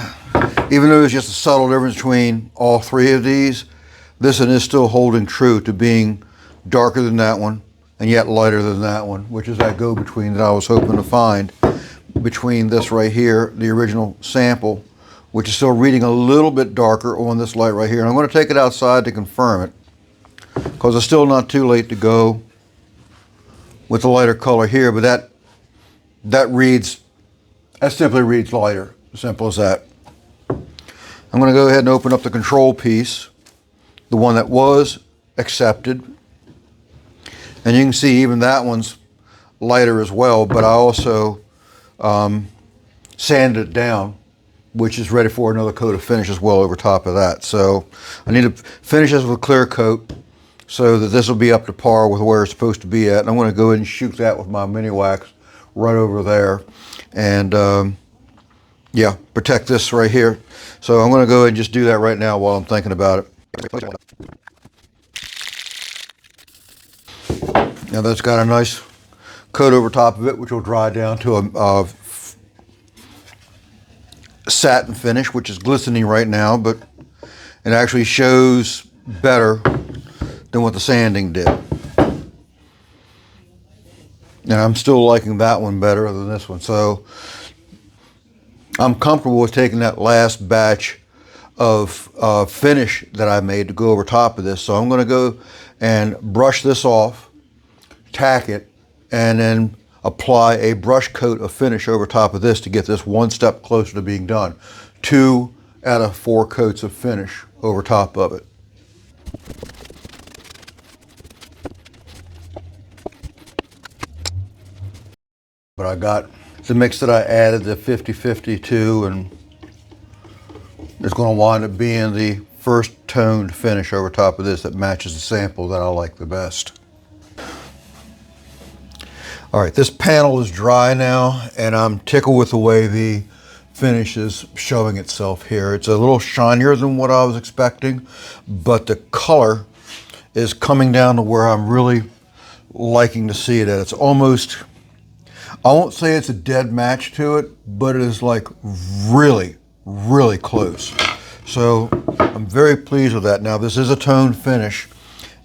even though there's just a subtle difference between all three of these, this one is still holding true to being darker than that one and yet lighter than that one, which is that go-between that I was hoping to find between this right here, the original sample, which is still reading a little bit darker on this light right here. And I'm going to take it outside to confirm it, because it's still not too late to go with the lighter color here, but that that simply reads lighter. Simple as that. I'm going to go ahead and open up the control piece, the one that was accepted. And you can see even that one's lighter as well, but I also sanded it down, which is ready for another coat of finish as well over top of that. So I need to finish this with a clear coat so that this will be up to par with where it's supposed to be at. And I'm going to go ahead and shoot that with my mini wax right over there. And yeah, protect this right here. So I'm going to go ahead and just do that right now while I'm thinking about it. Now that's got a nice coat over top of it, which will dry down to a satin finish, which is glistening right now, but it actually shows better than what the sanding did. And I'm still liking that one better than this one. So I'm comfortable with taking that last batch of finish that I made to go over top of this. So I'm going to go and brush this off, tack it, and then apply a brush coat of finish over top of this to get this one step closer to being done. 2 out of 4 coats of finish over top of it. But I got the mix that I added, the 50-50 to, and it's going to wind up being the first toned finish over top of this that matches the sample that I like the best. All right, this panel is dry now, and I'm tickled with the way the finish is showing itself here. It's a little shinier than what I was expecting, but the color is coming down to where I'm really liking to see it at. It's almost, I won't say it's a dead match to it, but it is like really, really close. So I'm very pleased with that. Now this is a toned finish,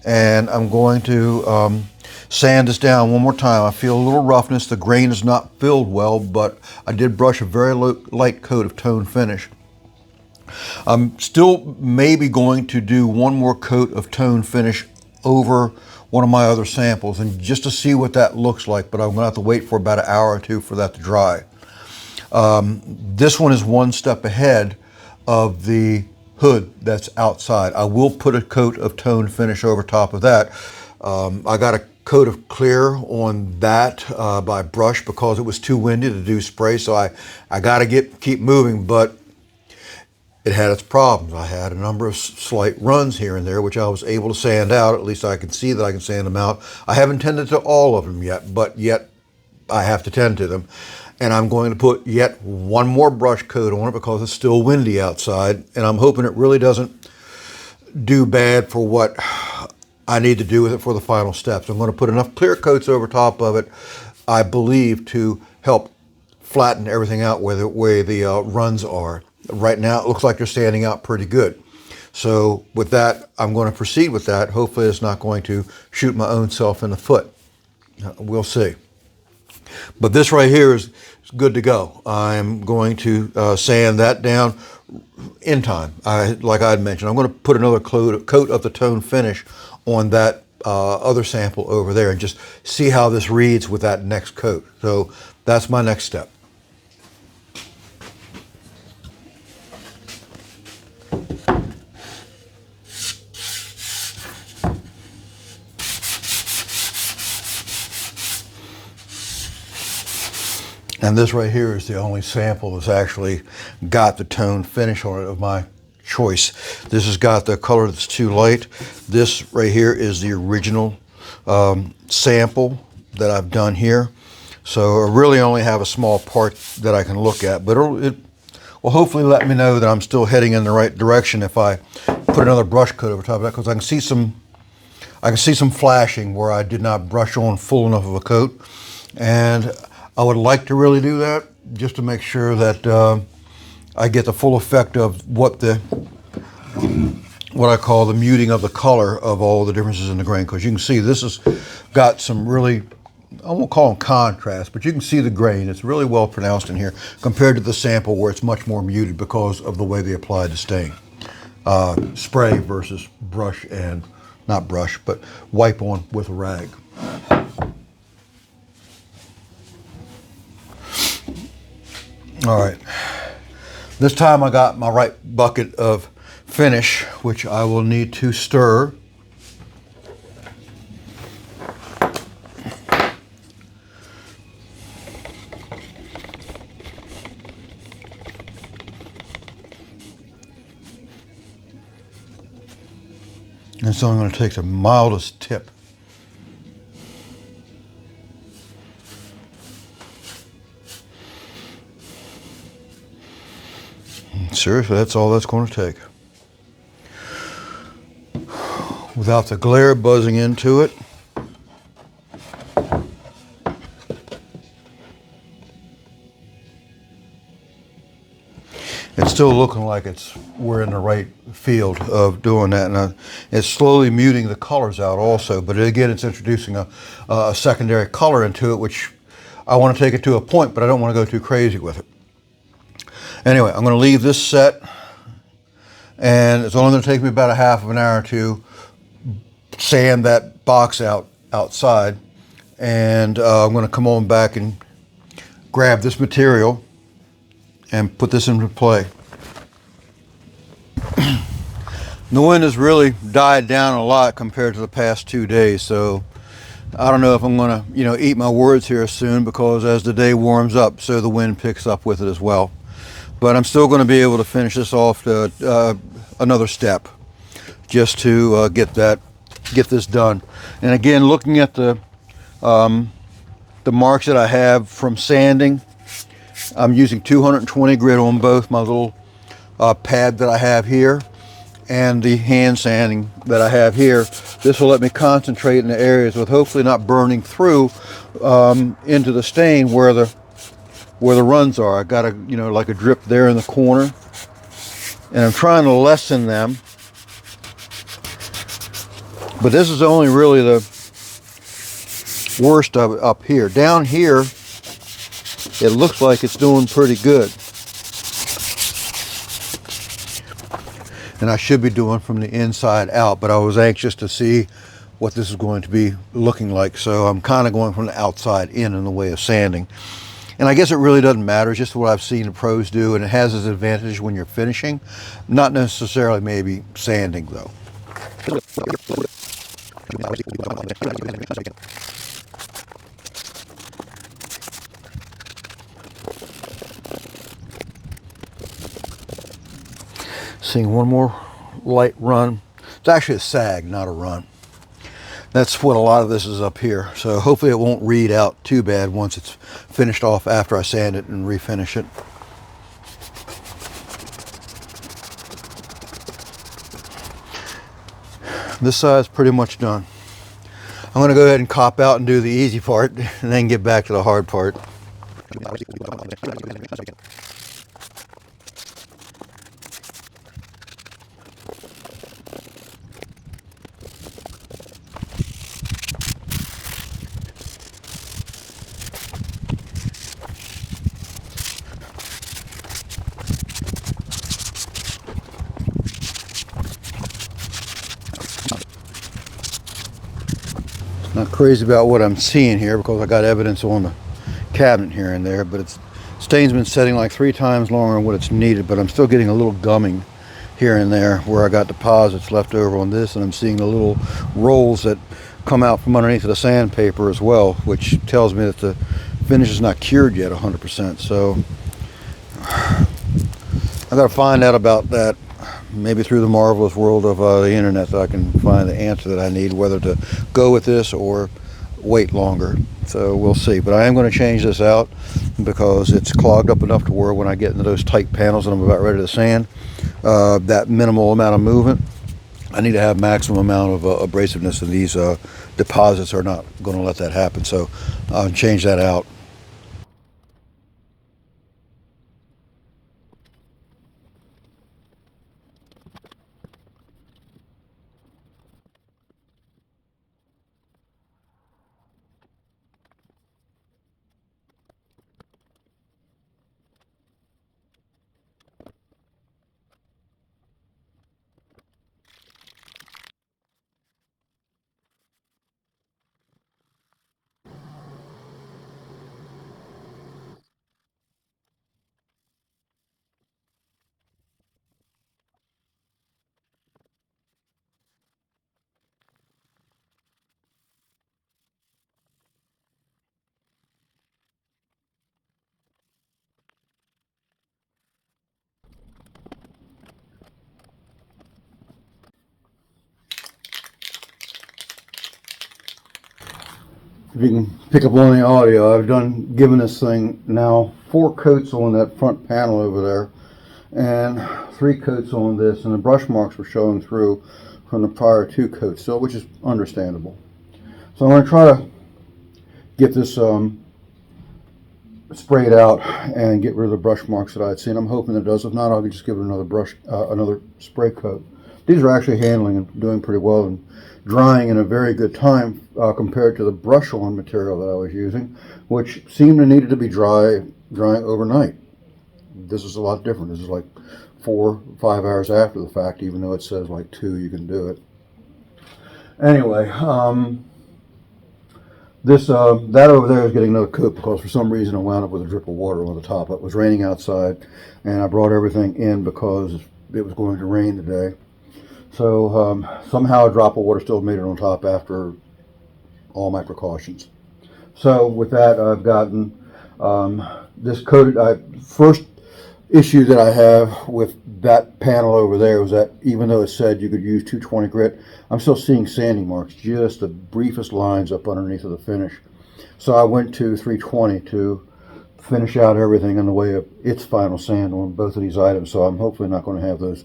and I'm going to sand this down one more time. I feel a little roughness. The grain is not filled well, but I did brush a very light coat of toned finish. I'm still maybe going to do one more coat of toned finish over one of my other samples, and just to see what that looks like, but I'm going to have to wait for about an hour or two for that to dry. This one is one step ahead of the hood that's outside. I will put a coat of toned finish over top of that. I got a coat of clear on that by brush because it was too windy to do spray, so I got to keep moving, but it had its problems. I had a number of slight runs here and there, which I was able to sand out. At least I can see that I can sand them out. I haven't tended to all of them yet, but yet I have to tend to them. And I'm going to put yet one more brush coat on it because it's still windy outside, and I'm hoping it really doesn't do bad for what I need to do with it for the final steps. I'm going to put enough clear coats over top of it, I believe, to help flatten everything out where the runs are. Right now, it looks like they're standing out pretty good. So with that, I'm going to proceed with that. Hopefully it's not going to shoot my own self in the foot. We'll see. But this right here is good to go. I'm going to sand that down in time. Like I had mentioned, I'm going to put another coat of the tone finish on that other sample over there and just see how this reads with that next coat. So that's my next step. And this right here is the only sample that's actually got the tone finish on it of my choice. This has got the color that's too light. This right here is the original sample that I've done here. So I really only have a small part that I can look at, but it will hopefully let me know that I'm still heading in the right direction if I put another brush coat over top of that, because I can see some flashing where I did not brush on full enough of a coat. And I would like to really do that just to make sure that I get the full effect of what I call the muting of the color of all the differences in the grain. Because you can see this has got some really, I won't call them contrast, but you can see the grain. It's really well pronounced in here compared to the sample where it's much more muted because of the way they applied the stain. Spray versus brush and, not brush, but wipe on with a rag. All right, this time I got my right bucket of finish, which I will need to stir. And so I'm going to take the mildest tip. Seriously, that's all that's going to take. Without the glare buzzing into it. It's still looking like we're in the right field of doing that, and it's slowly muting the colors out also. But again, it's introducing a secondary color into it, which I want to take it to a point, but I don't want to go too crazy with it. Anyway, I'm going to leave this set, and it's only going to take me about a half of an hour to sand that box outside, and I'm going to come on back and grab this material and put this into play. The wind has really died down a lot compared to the past 2 days, so I don't know if I'm going to, eat my words here soon, because as the day warms up, so the wind picks up with it as well. But I'm still going to be able to finish this off to another step, just to get this done. And again, looking at the marks that I have from sanding, I'm using 220 grit on both my little pad that I have here and the hand sanding that I have here. This will let me concentrate in the areas with hopefully not burning through into the stain where the runs are. I got like a drip there in the corner, and I'm trying to lessen them. But this is only really the worst of it up here. Down here, it looks like it's doing pretty good. And I should be doing from the inside out, but I was anxious to see what this is going to be looking like. So I'm kind of going from the outside in the way of sanding. And I guess it really doesn't matter. It's just what I've seen the pros do, and it has its advantage when you're finishing. Not necessarily maybe sanding though. Seeing one more light run. It's actually a sag, not a run. That's what a lot of this is up here. So hopefully it won't read out too bad once it's finished off after I sand it and refinish it. This side's pretty much done. I'm going to go ahead and cop out and do the easy part and then get back to the hard part. Not crazy about what I'm seeing here because I got evidence on the cabinet here and there, but stain's been setting like 3 times longer than what it's needed, but I'm still getting a little gumming here and there where I got deposits left over on this, and I'm seeing the little rolls that come out from underneath of the sandpaper as well, which tells me that the finish is not cured yet 100%. So I got to find out about that. Maybe through the marvelous world of the internet, that I can find the answer that I need, whether to go with this or wait longer. So we'll see. But I am going to change this out because it's clogged up enough to where when I get into those tight panels and I'm about ready to sand, that minimal amount of movement, I need to have maximum amount of abrasiveness, and these deposits are not going to let that happen. So I'll change that out. if you can pick up on the audio, I've given this thing now 4 coats on that front panel over there and 3 coats on this, and the brush marks were showing through from the prior 2 coats still, which is understandable. So I'm going to try to get this sprayed out and get rid of the brush marks that I had seen. I'm hoping it does. If not, I'll just give it another spray coat. These are actually handling and doing pretty well and drying in a very good time compared to the brush-on material that I was using, which seemed to needed to be drying overnight. This is a lot different. This is like 4 or 5 hours after the fact, even though it says like 2 you can do it. Anyway, that over there is getting another coat because for some reason I wound up with a drip of water on the top. It was raining outside and I brought everything in because it was going to rain today. So somehow a drop of water still made it on top after all my precautions. So with that, I've gotten this coated. First issue that I have with that panel over there was that even though it said you could use 220 grit, I'm still seeing sanding marks, just the briefest lines up underneath of the finish. So I went to 320 to finish out everything in the way of its final sand on both of these items. So I'm hopefully not going to have those.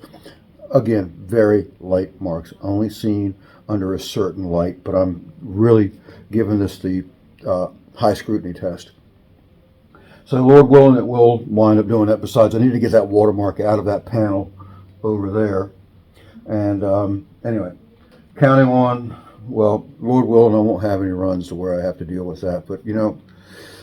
Again, very light marks, only seen under a certain light, but I'm really giving this the high scrutiny test. So Lord willing, it will wind up doing that. Besides, I need to get that watermark out of that panel over there. And anyway, counting on, well, Lord willing, I won't have any runs to where I have to deal with that. But, you know,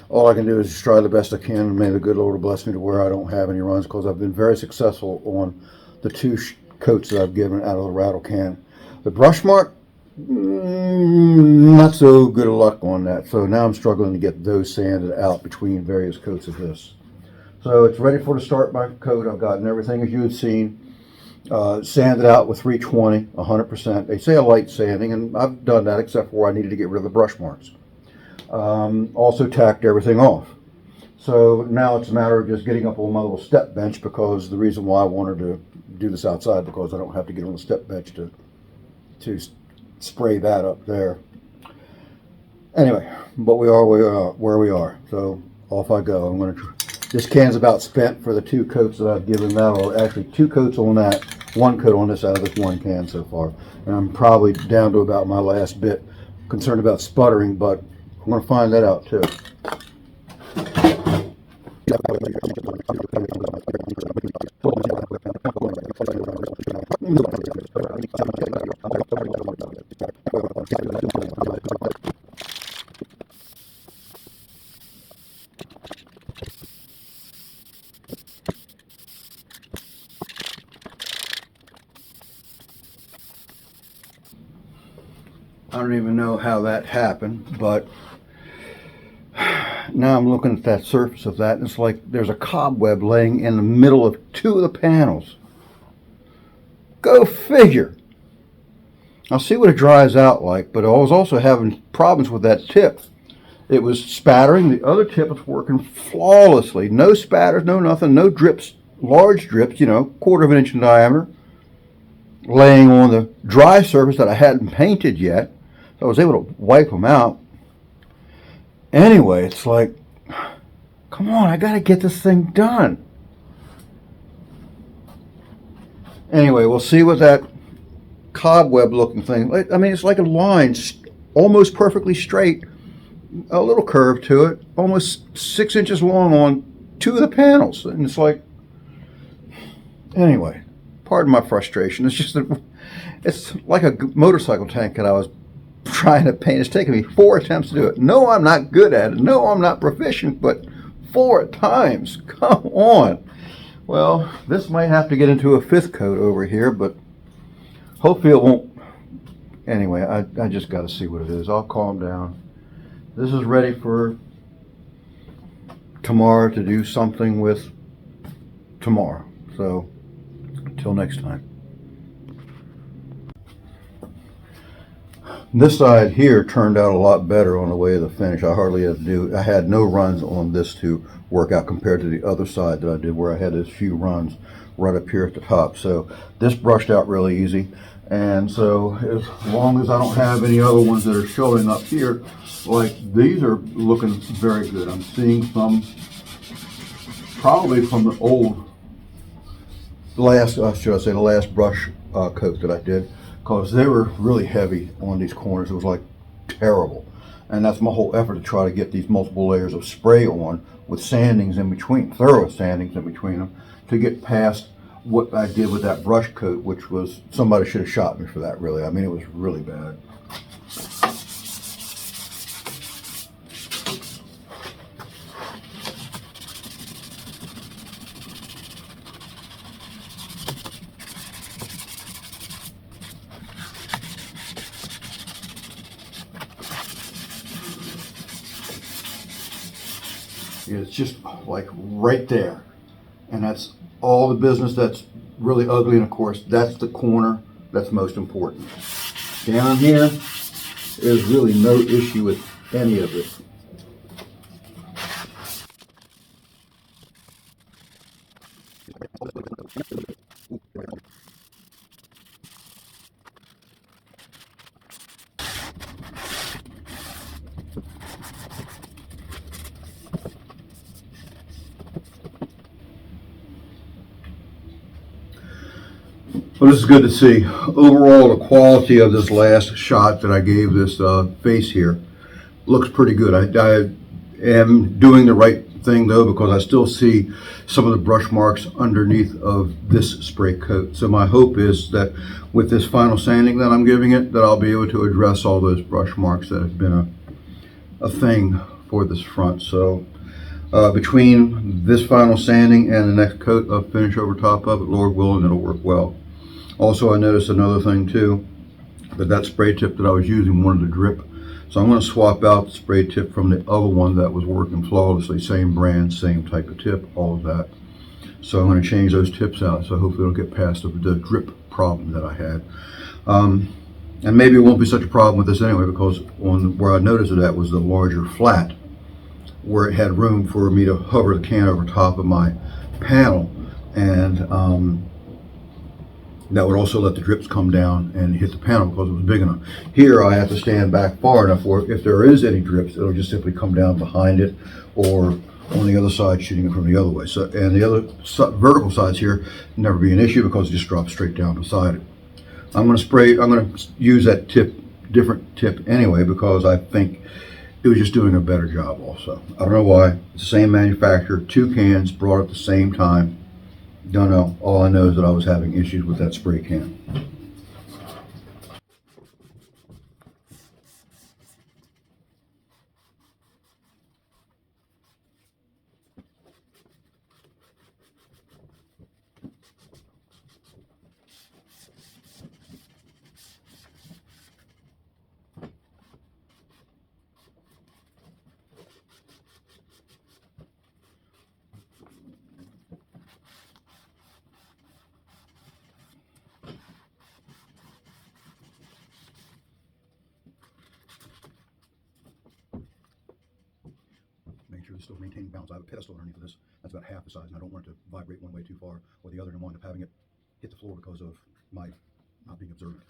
all I can do is just try the best I can, and may the good Lord bless me to where I don't have any runs, because I've been very successful on the 2 coats that I've given out of the rattle can. The brush mark, not so good of luck on that. So now I'm struggling to get those sanded out between various coats of this. So it's ready for the start by coat. I've gotten everything as you had seen. Sanded out with 320, 100%. They say a light sanding, and I've done that except for where I needed to get rid of the brush marks. Also tacked everything off. So now it's a matter of just getting up on my little step bench, because the reason why I wanted to do this outside, because I don't have to get on the step bench to spray that up there. Anyway, but we are where we are. So off I go. I'm going to. This can's about spent for the 2 coats that I've given that, or actually 2 coats on that, 1 coat on this out of this 1 can so far. And I'm probably down to about my last bit. Concerned about sputtering, but I'm going to find that out too. I don't even know how that happened, but now I'm looking at that surface of that, and it's like there's a cobweb laying in the middle of 2 of the panels. Go figure. I'll see what it dries out like, but I was also having problems with that tip. It was spattering. The other tip was working flawlessly. No spatters, no nothing, no drips, large drips, you know, 1/4 of an inch in diameter, laying on the dry surface that I hadn't painted yet. So I was able to wipe them out. Anyway, it's like, come on, I got to get this thing done. Anyway, we'll see what that cobweb looking thing, I mean, it's like a line, almost perfectly straight, a little curve to it, almost 6 inches long on 2 of the panels. And it's like, anyway, pardon my frustration. It's just, it's like a motorcycle tank that I was trying to paint. It's taken me 4 attempts to do it. No, I'm not good at it. No, I'm not proficient, but 4 times. Come on. Well, this might have to get into a 5th coat over here, but hopefully it won't. Anyway, I just got to see what it is. I'll calm down. This is ready for tomorrow to do something with tomorrow. So, until next time. This side here turned out a lot better on the way of the finish. I hardly had to do, I had no runs on this to work out compared to the other side that I did, where I had those few runs right up here at the top. So this brushed out really easy. And so as long as I don't have any other ones that are showing up here, like these are looking very good. I'm seeing some probably from the old last, should I say, the last brush coat that I did, because they were really heavy on these corners. It was like terrible. And that's my whole effort, to try to get these multiple layers of spray on with sandings in between, thorough sandings in between them, to get past what I did with that brush coat, which was, somebody should have shot me for that, really. I mean, it was really bad. It's just like right there. And that's all the business that's really ugly. And of course, that's the corner that's most important. Down here, there's really no issue with any of it. Well, this is good to see. Overall, the quality of this last shot that I gave this face here looks pretty good. I am doing the right thing though, because I still see some of the brush marks underneath of this spray coat. So my hope is that with this final sanding that I'm giving it, that I'll be able to address all those brush marks that have been a thing for this front. So between this final sanding and the next coat of finish over top of it, Lord willing, it'll work well. Also, I noticed another thing too, that spray tip that I was using wanted to drip. So I'm going to swap out the spray tip from the other one that was working flawlessly, same brand, same type of tip, all of that. So I'm going to change those tips out, so hopefully it'll get past the drip problem that I had. And maybe it won't be such a problem with this anyway, because where I noticed it at was the larger flat, where it had room for me to hover the can over top of my panel, and that would also let the drips come down and hit the panel because it was big enough. Here I have to stand back far enough where if there is any drips, it'll just simply come down behind it, or on the other side, shooting it from the other way. So, and the other vertical sides here never be an issue because it just drops straight down beside it. I'm going to use that different tip anyway, because I think it was just doing a better job also. I don't know why. It's the same manufacturer, two cans brought at the same time. Don't know. All I know is that I was having issues with that spray can. Make sure to still maintain balance. I have a pedestal underneath of this. That's about half the size, and I don't want it to vibrate one way too far or the other, and wind up having it hit the floor because of my not being observant.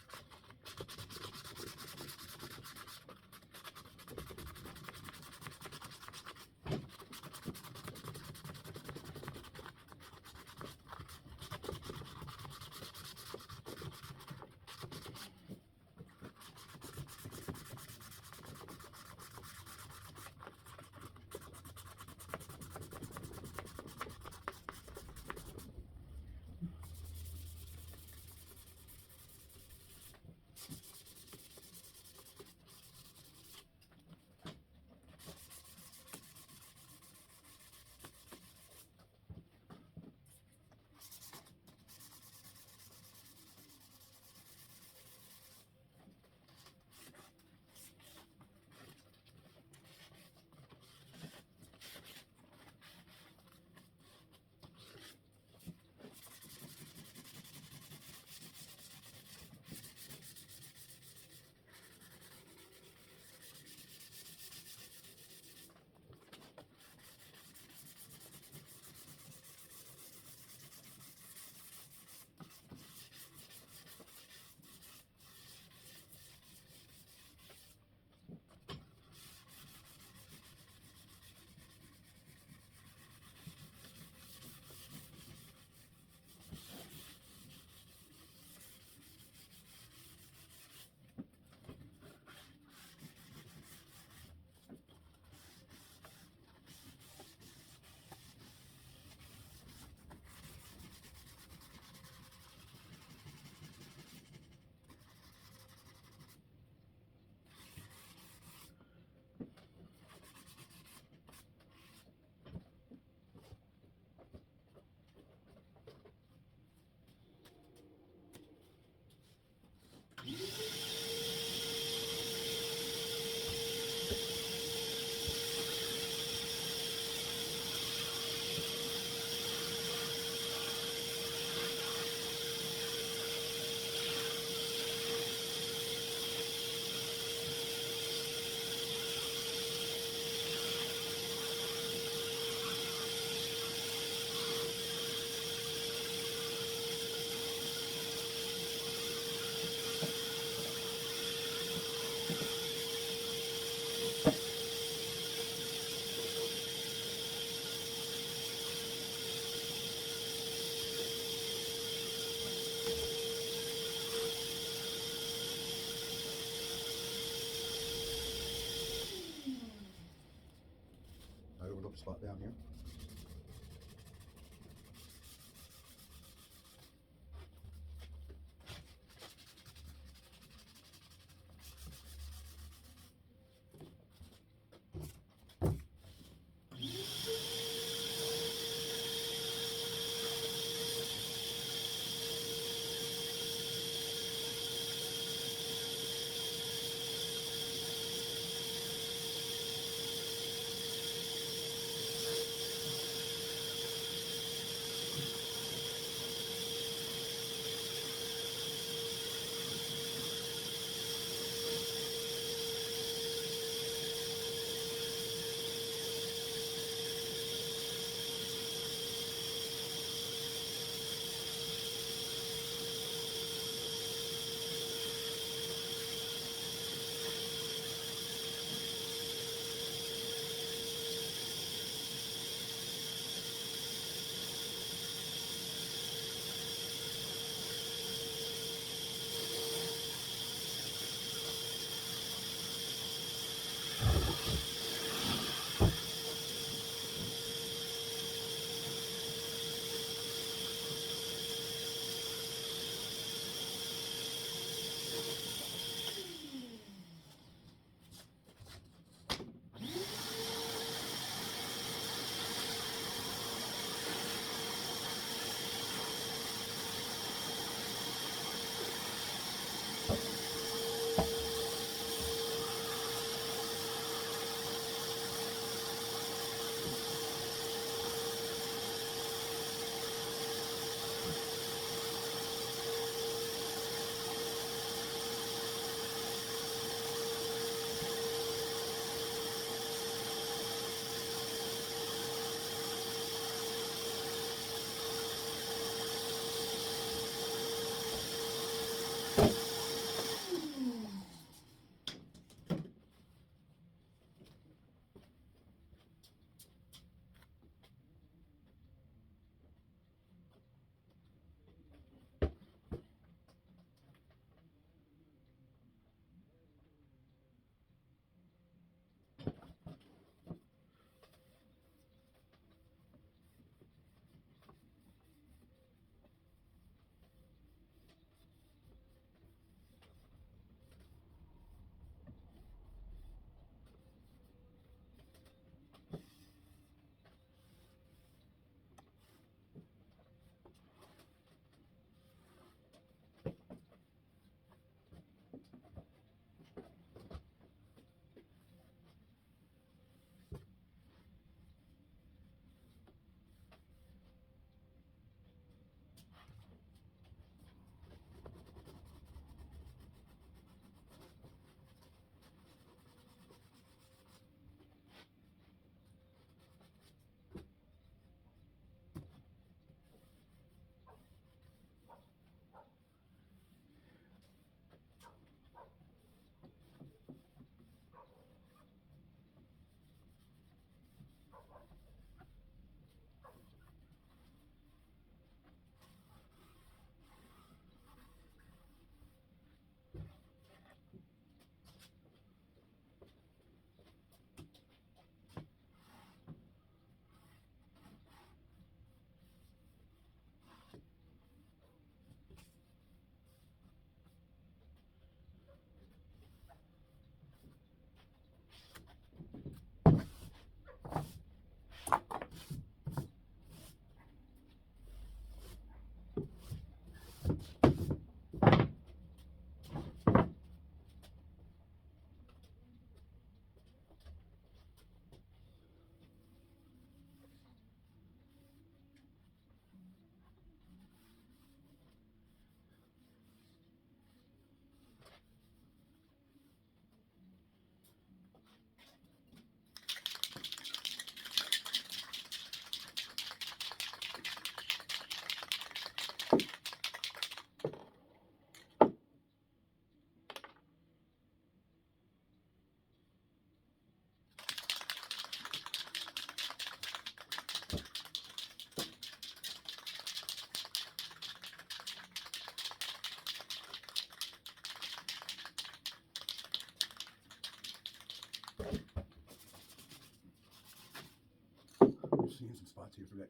down here.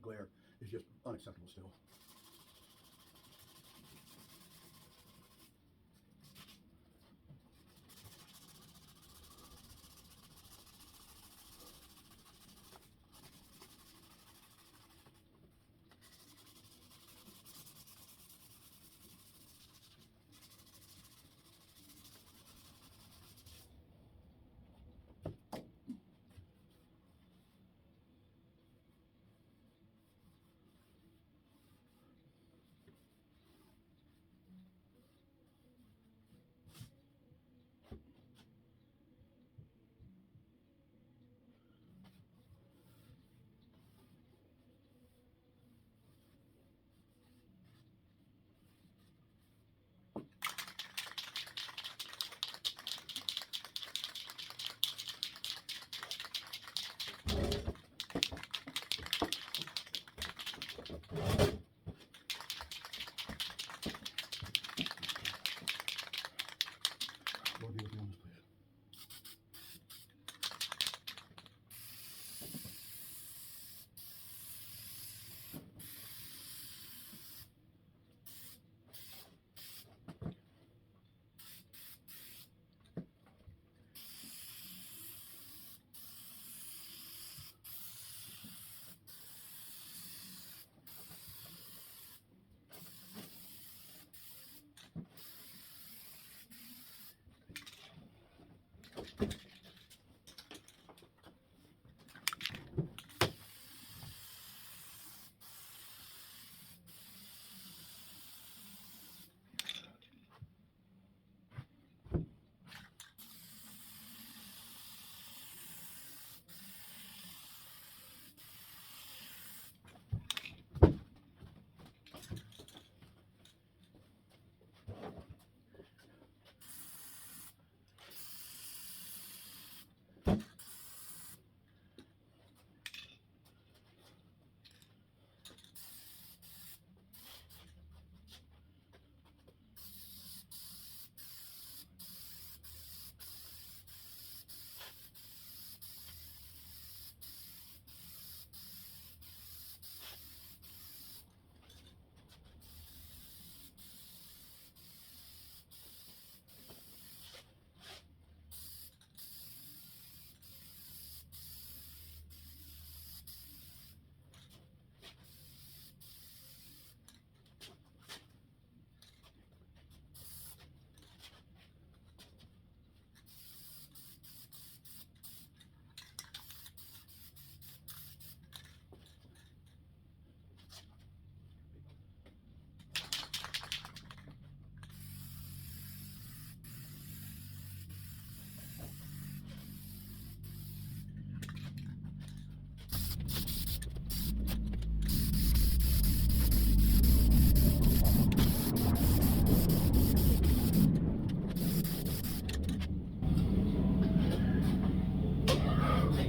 that glare is just unacceptable still. Lord be with you on this, please.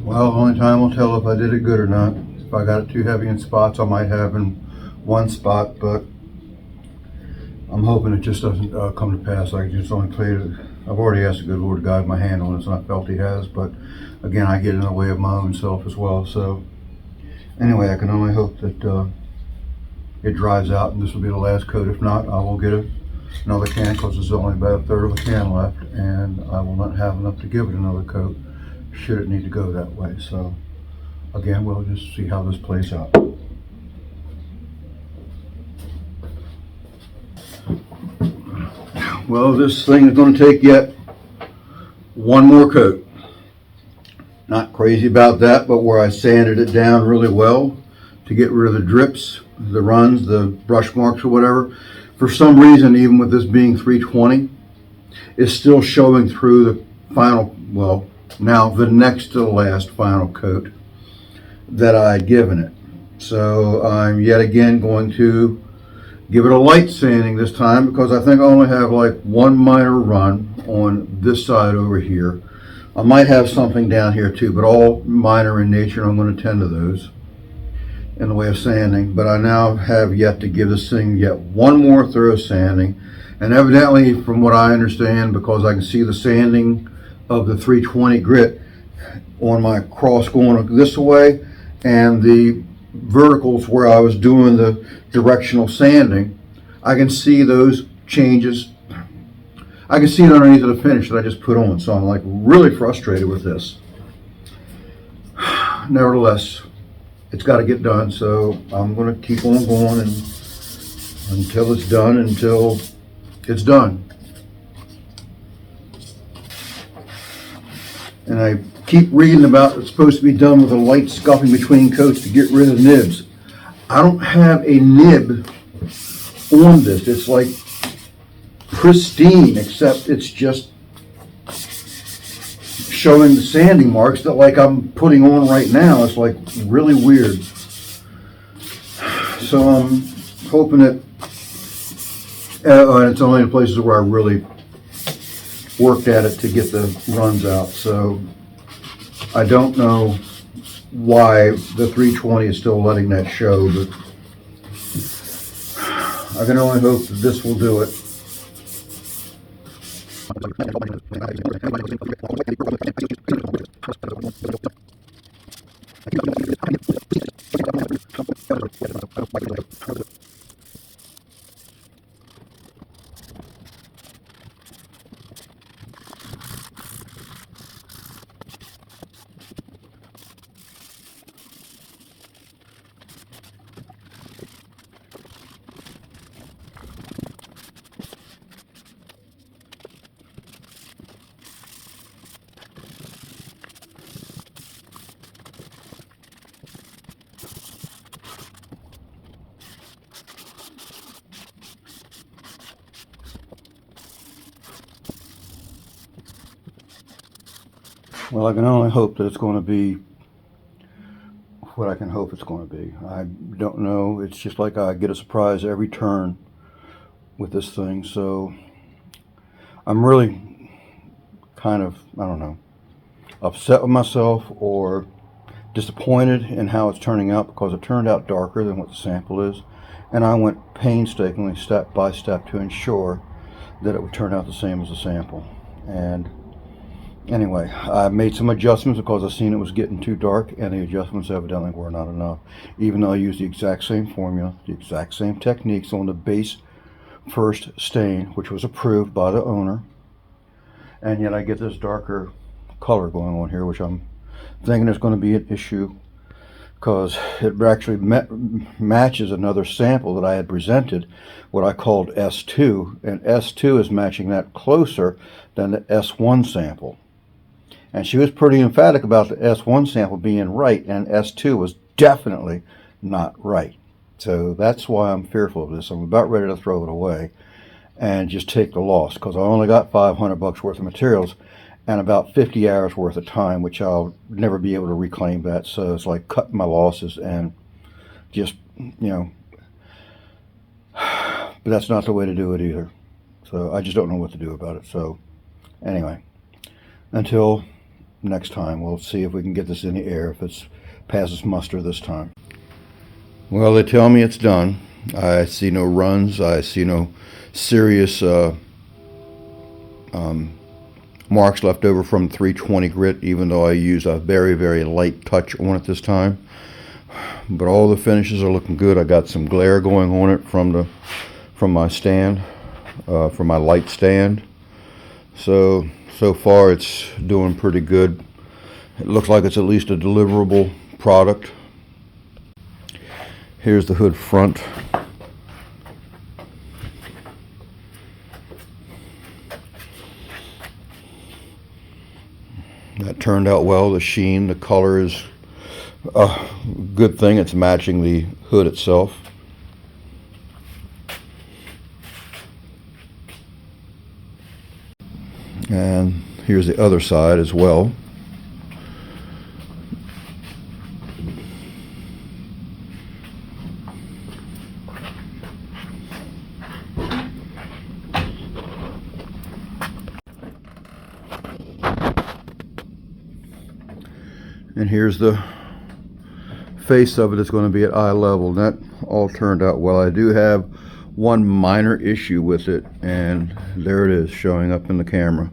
Well, only time will tell if I did it good or not. If I got it too heavy in spots, I might have in one spot, but I'm hoping it just doesn't come to pass. I just only played it. I've already asked the good Lord to guide my hand on this, and I felt He has, but again, I get in the way of my own self as well. So anyway, I can only hope that it dries out and this will be the last coat. If not, I will get another can, because there's only about a third of a can left, and I will not have enough to give it another coat should it need to go that way. So again, we'll just see how this plays out. Well, this thing is going to take yet one more coat. Not crazy about that, but where I sanded it down really well to get rid of the drips, the runs, the brush marks or whatever. For some reason, even with this being 320, it's still showing through the final, well, now the next to the last final coat that I had given it. So I'm yet again going to give it a light sanding this time, because I think I only have like one minor run on this side over here. I might have something down here too, but all minor in nature. I'm going to tend to those in the way of sanding. But I now have yet to give this thing yet one more thorough sanding. And evidently, from what I understand, because I can see the sanding of the 320 grit on my cross going this way, and the verticals where I was doing the directional sanding, I can see those changes. I can see it underneath of the finish that I just put on, so I'm like really frustrated with this. Nevertheless, it's got to get done, so I'm going to keep on going until it's done, until it's done. And I keep reading about it's supposed to be done with a light scuffing between coats to get rid of nibs. I don't have a nib on this. It's like pristine, except it's just showing the sanding marks that like I'm putting on right now. It's like really weird. So I'm hoping that, and it's only in places where I really worked at it to get the runs out. So I don't know why the 320 is still letting that show, but I can only hope that this will do it. Well, I can only hope that it's going to be what I can hope it's going to be. I don't know. It's just like I get a surprise every turn with this thing. So I'm really kind of, I don't know, upset with myself or disappointed in how it's turning out, because it turned out darker than what the sample is. And I went painstakingly step by step to ensure that it would turn out the same as the sample. And anyway, I made some adjustments because I seen it was getting too dark, and the adjustments evidently were not enough. Even though I used the exact same formula, the exact same techniques on the base first stain, which was approved by the owner, and yet I get this darker color going on here, which I'm thinking is going to be an issue because it actually matches another sample that I had presented, what I called S2, and S2 is matching that closer than the S1 sample. And she was pretty emphatic about the S1 sample being right, and S2 was definitely not right. So that's why I'm fearful of this. I'm about ready to throw it away and just take the loss, because I only got $500 worth of materials and about 50 hours worth of time, which I'll never be able to reclaim that. So it's like cutting my losses and just, you know, but that's not the way to do it either. So I just don't know what to do about it. So anyway, until next time, we'll see if we can get this in the air, if it passes muster this time. Well, they tell me it's done. I see no runs. I see no serious marks left over from 320 grit, even though I use a very, very light touch on it this time. But all the finishes are looking good. I got some glare going on it from my stand, from my light stand. So far it's doing pretty good. It looks like it's at least a deliverable product. Here's the hood front. That turned out well. The sheen, the color is a good thing. It's matching the hood itself. And here's the other side as well. And here's the face of it. It's going to be at eye level. And that all turned out well. I do have one minor issue with it, and there it is showing up in the camera,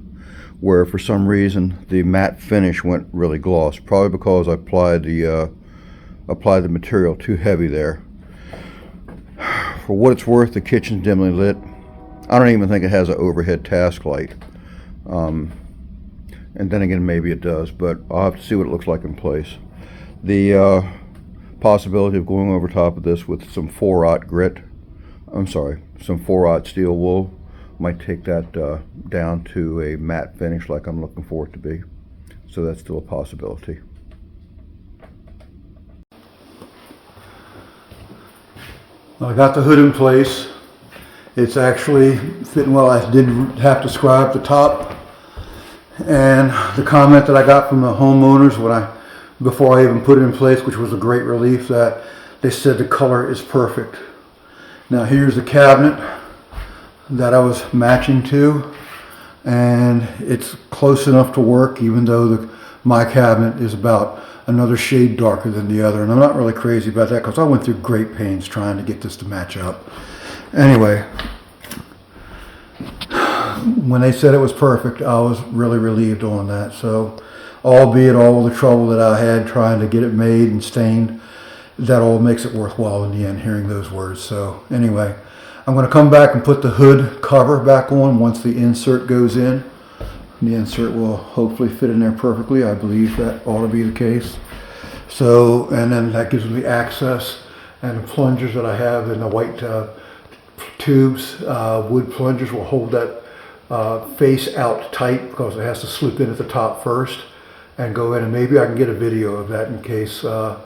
where for some reason the matte finish went really gloss, probably because I applied the applied the material too heavy there. For what it's worth, the kitchen's dimly lit. I don't even think it has an overhead task light. And then again, maybe it does, but I'll have to see what it looks like in place. The possibility of going over top of this with some 4/0 grit, some 4/0 steel wool, might take that down to a matte finish like I'm looking for it to be. So that's still a possibility. I got the hood in place. It's actually fitting well. I did have to scribe the top, and the comment that I got from the homeowners before I even put it in place, which was a great relief, that they said the color is perfect. Now here's the cabinet that I was matching to, and it's close enough to work, even though my cabinet is about another shade darker than the other, and I'm not really crazy about that because I went through great pains trying to get this to match up. Anyway, when they said it was perfect, I was really relieved on that. So, albeit all the trouble that I had trying to get it made and stained, that all makes it worthwhile in the end, hearing those words. So anyway, I'm going to come back and put the hood cover back on once the insert goes in. The insert will hopefully fit in there perfectly. I believe that ought to be the case. So, and then that gives me access, and the plungers that I have in the white tubes, wood plungers, will hold that face out tight because it has to slip in at the top first and go in, and maybe I can get a video of that in case if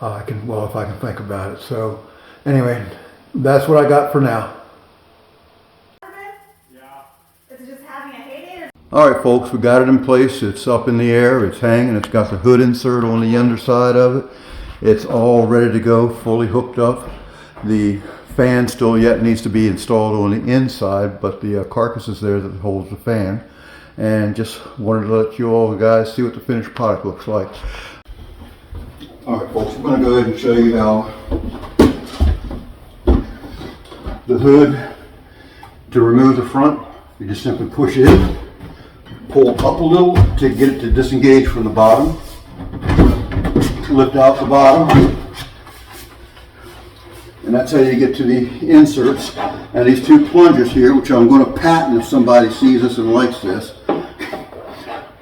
I can think about it. So anyway, that's what I got for now. All right, folks, we got it in place. It's up in the air, it's hanging, it's got the hood insert on the underside of it. It's all ready to go, fully hooked up. The fan still yet needs to be installed on the inside, but the carcass is there that holds the fan. And just wanted to let you all guys see what the finished product looks like. All right, folks, I'm going to go ahead and show you how the hood, to remove the front, you just simply push it in. Pull up a little to get it to disengage from the bottom. Lift out the bottom. And that's how you get to the inserts. And these two plungers here, which I'm going to patent if somebody sees this and likes this.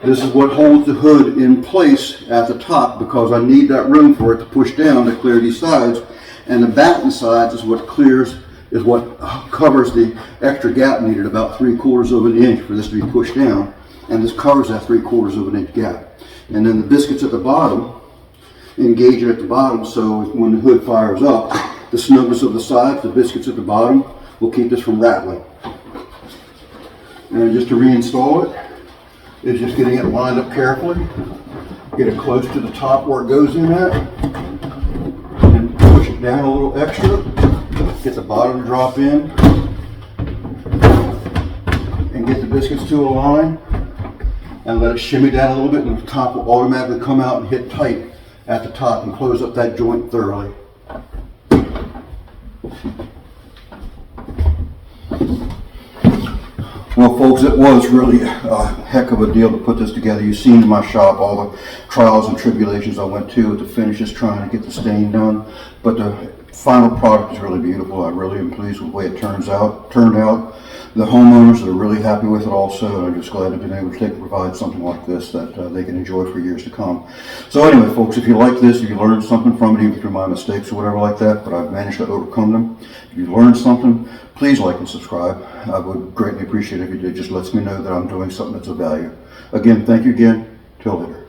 This is what holds the hood in place at the top, because I need that room for it to push down to clear these sides. And the batten sides is what covers the extra gap needed, about 3/4 of an inch for this to be pushed down. And this covers that 3/4 of an inch gap. And then the biscuits at the bottom engage it at the bottom, so when the hood fires up, the snugness of the sides, the biscuits at the bottom, will keep this from rattling. And just to reinstall it is just getting it lined up carefully, get it close to the top where it goes in at, and push it down a little extra, get the bottom to drop in, and get the biscuits to align. And let it shimmy down a little bit, and the top will automatically come out and hit tight at the top and close up that joint thoroughly. Well, folks, it was really a heck of a deal to put this together. You've seen in my shop all the trials and tribulations I went to with the finishes trying to get the stain done. But the final product is really beautiful. I really am pleased with the way it turned out. The homeowners are really happy with it also, and I'm just glad to have been able to provide something like this that they can enjoy for years to come. So anyway, folks, if you like this, if you learned something from it, even through my mistakes or whatever like that, but I've managed to overcome them. If you learned something, please like and subscribe. I would greatly appreciate it if you did. Just lets me know that I'm doing something that's of value. Again, thank you again. Till later.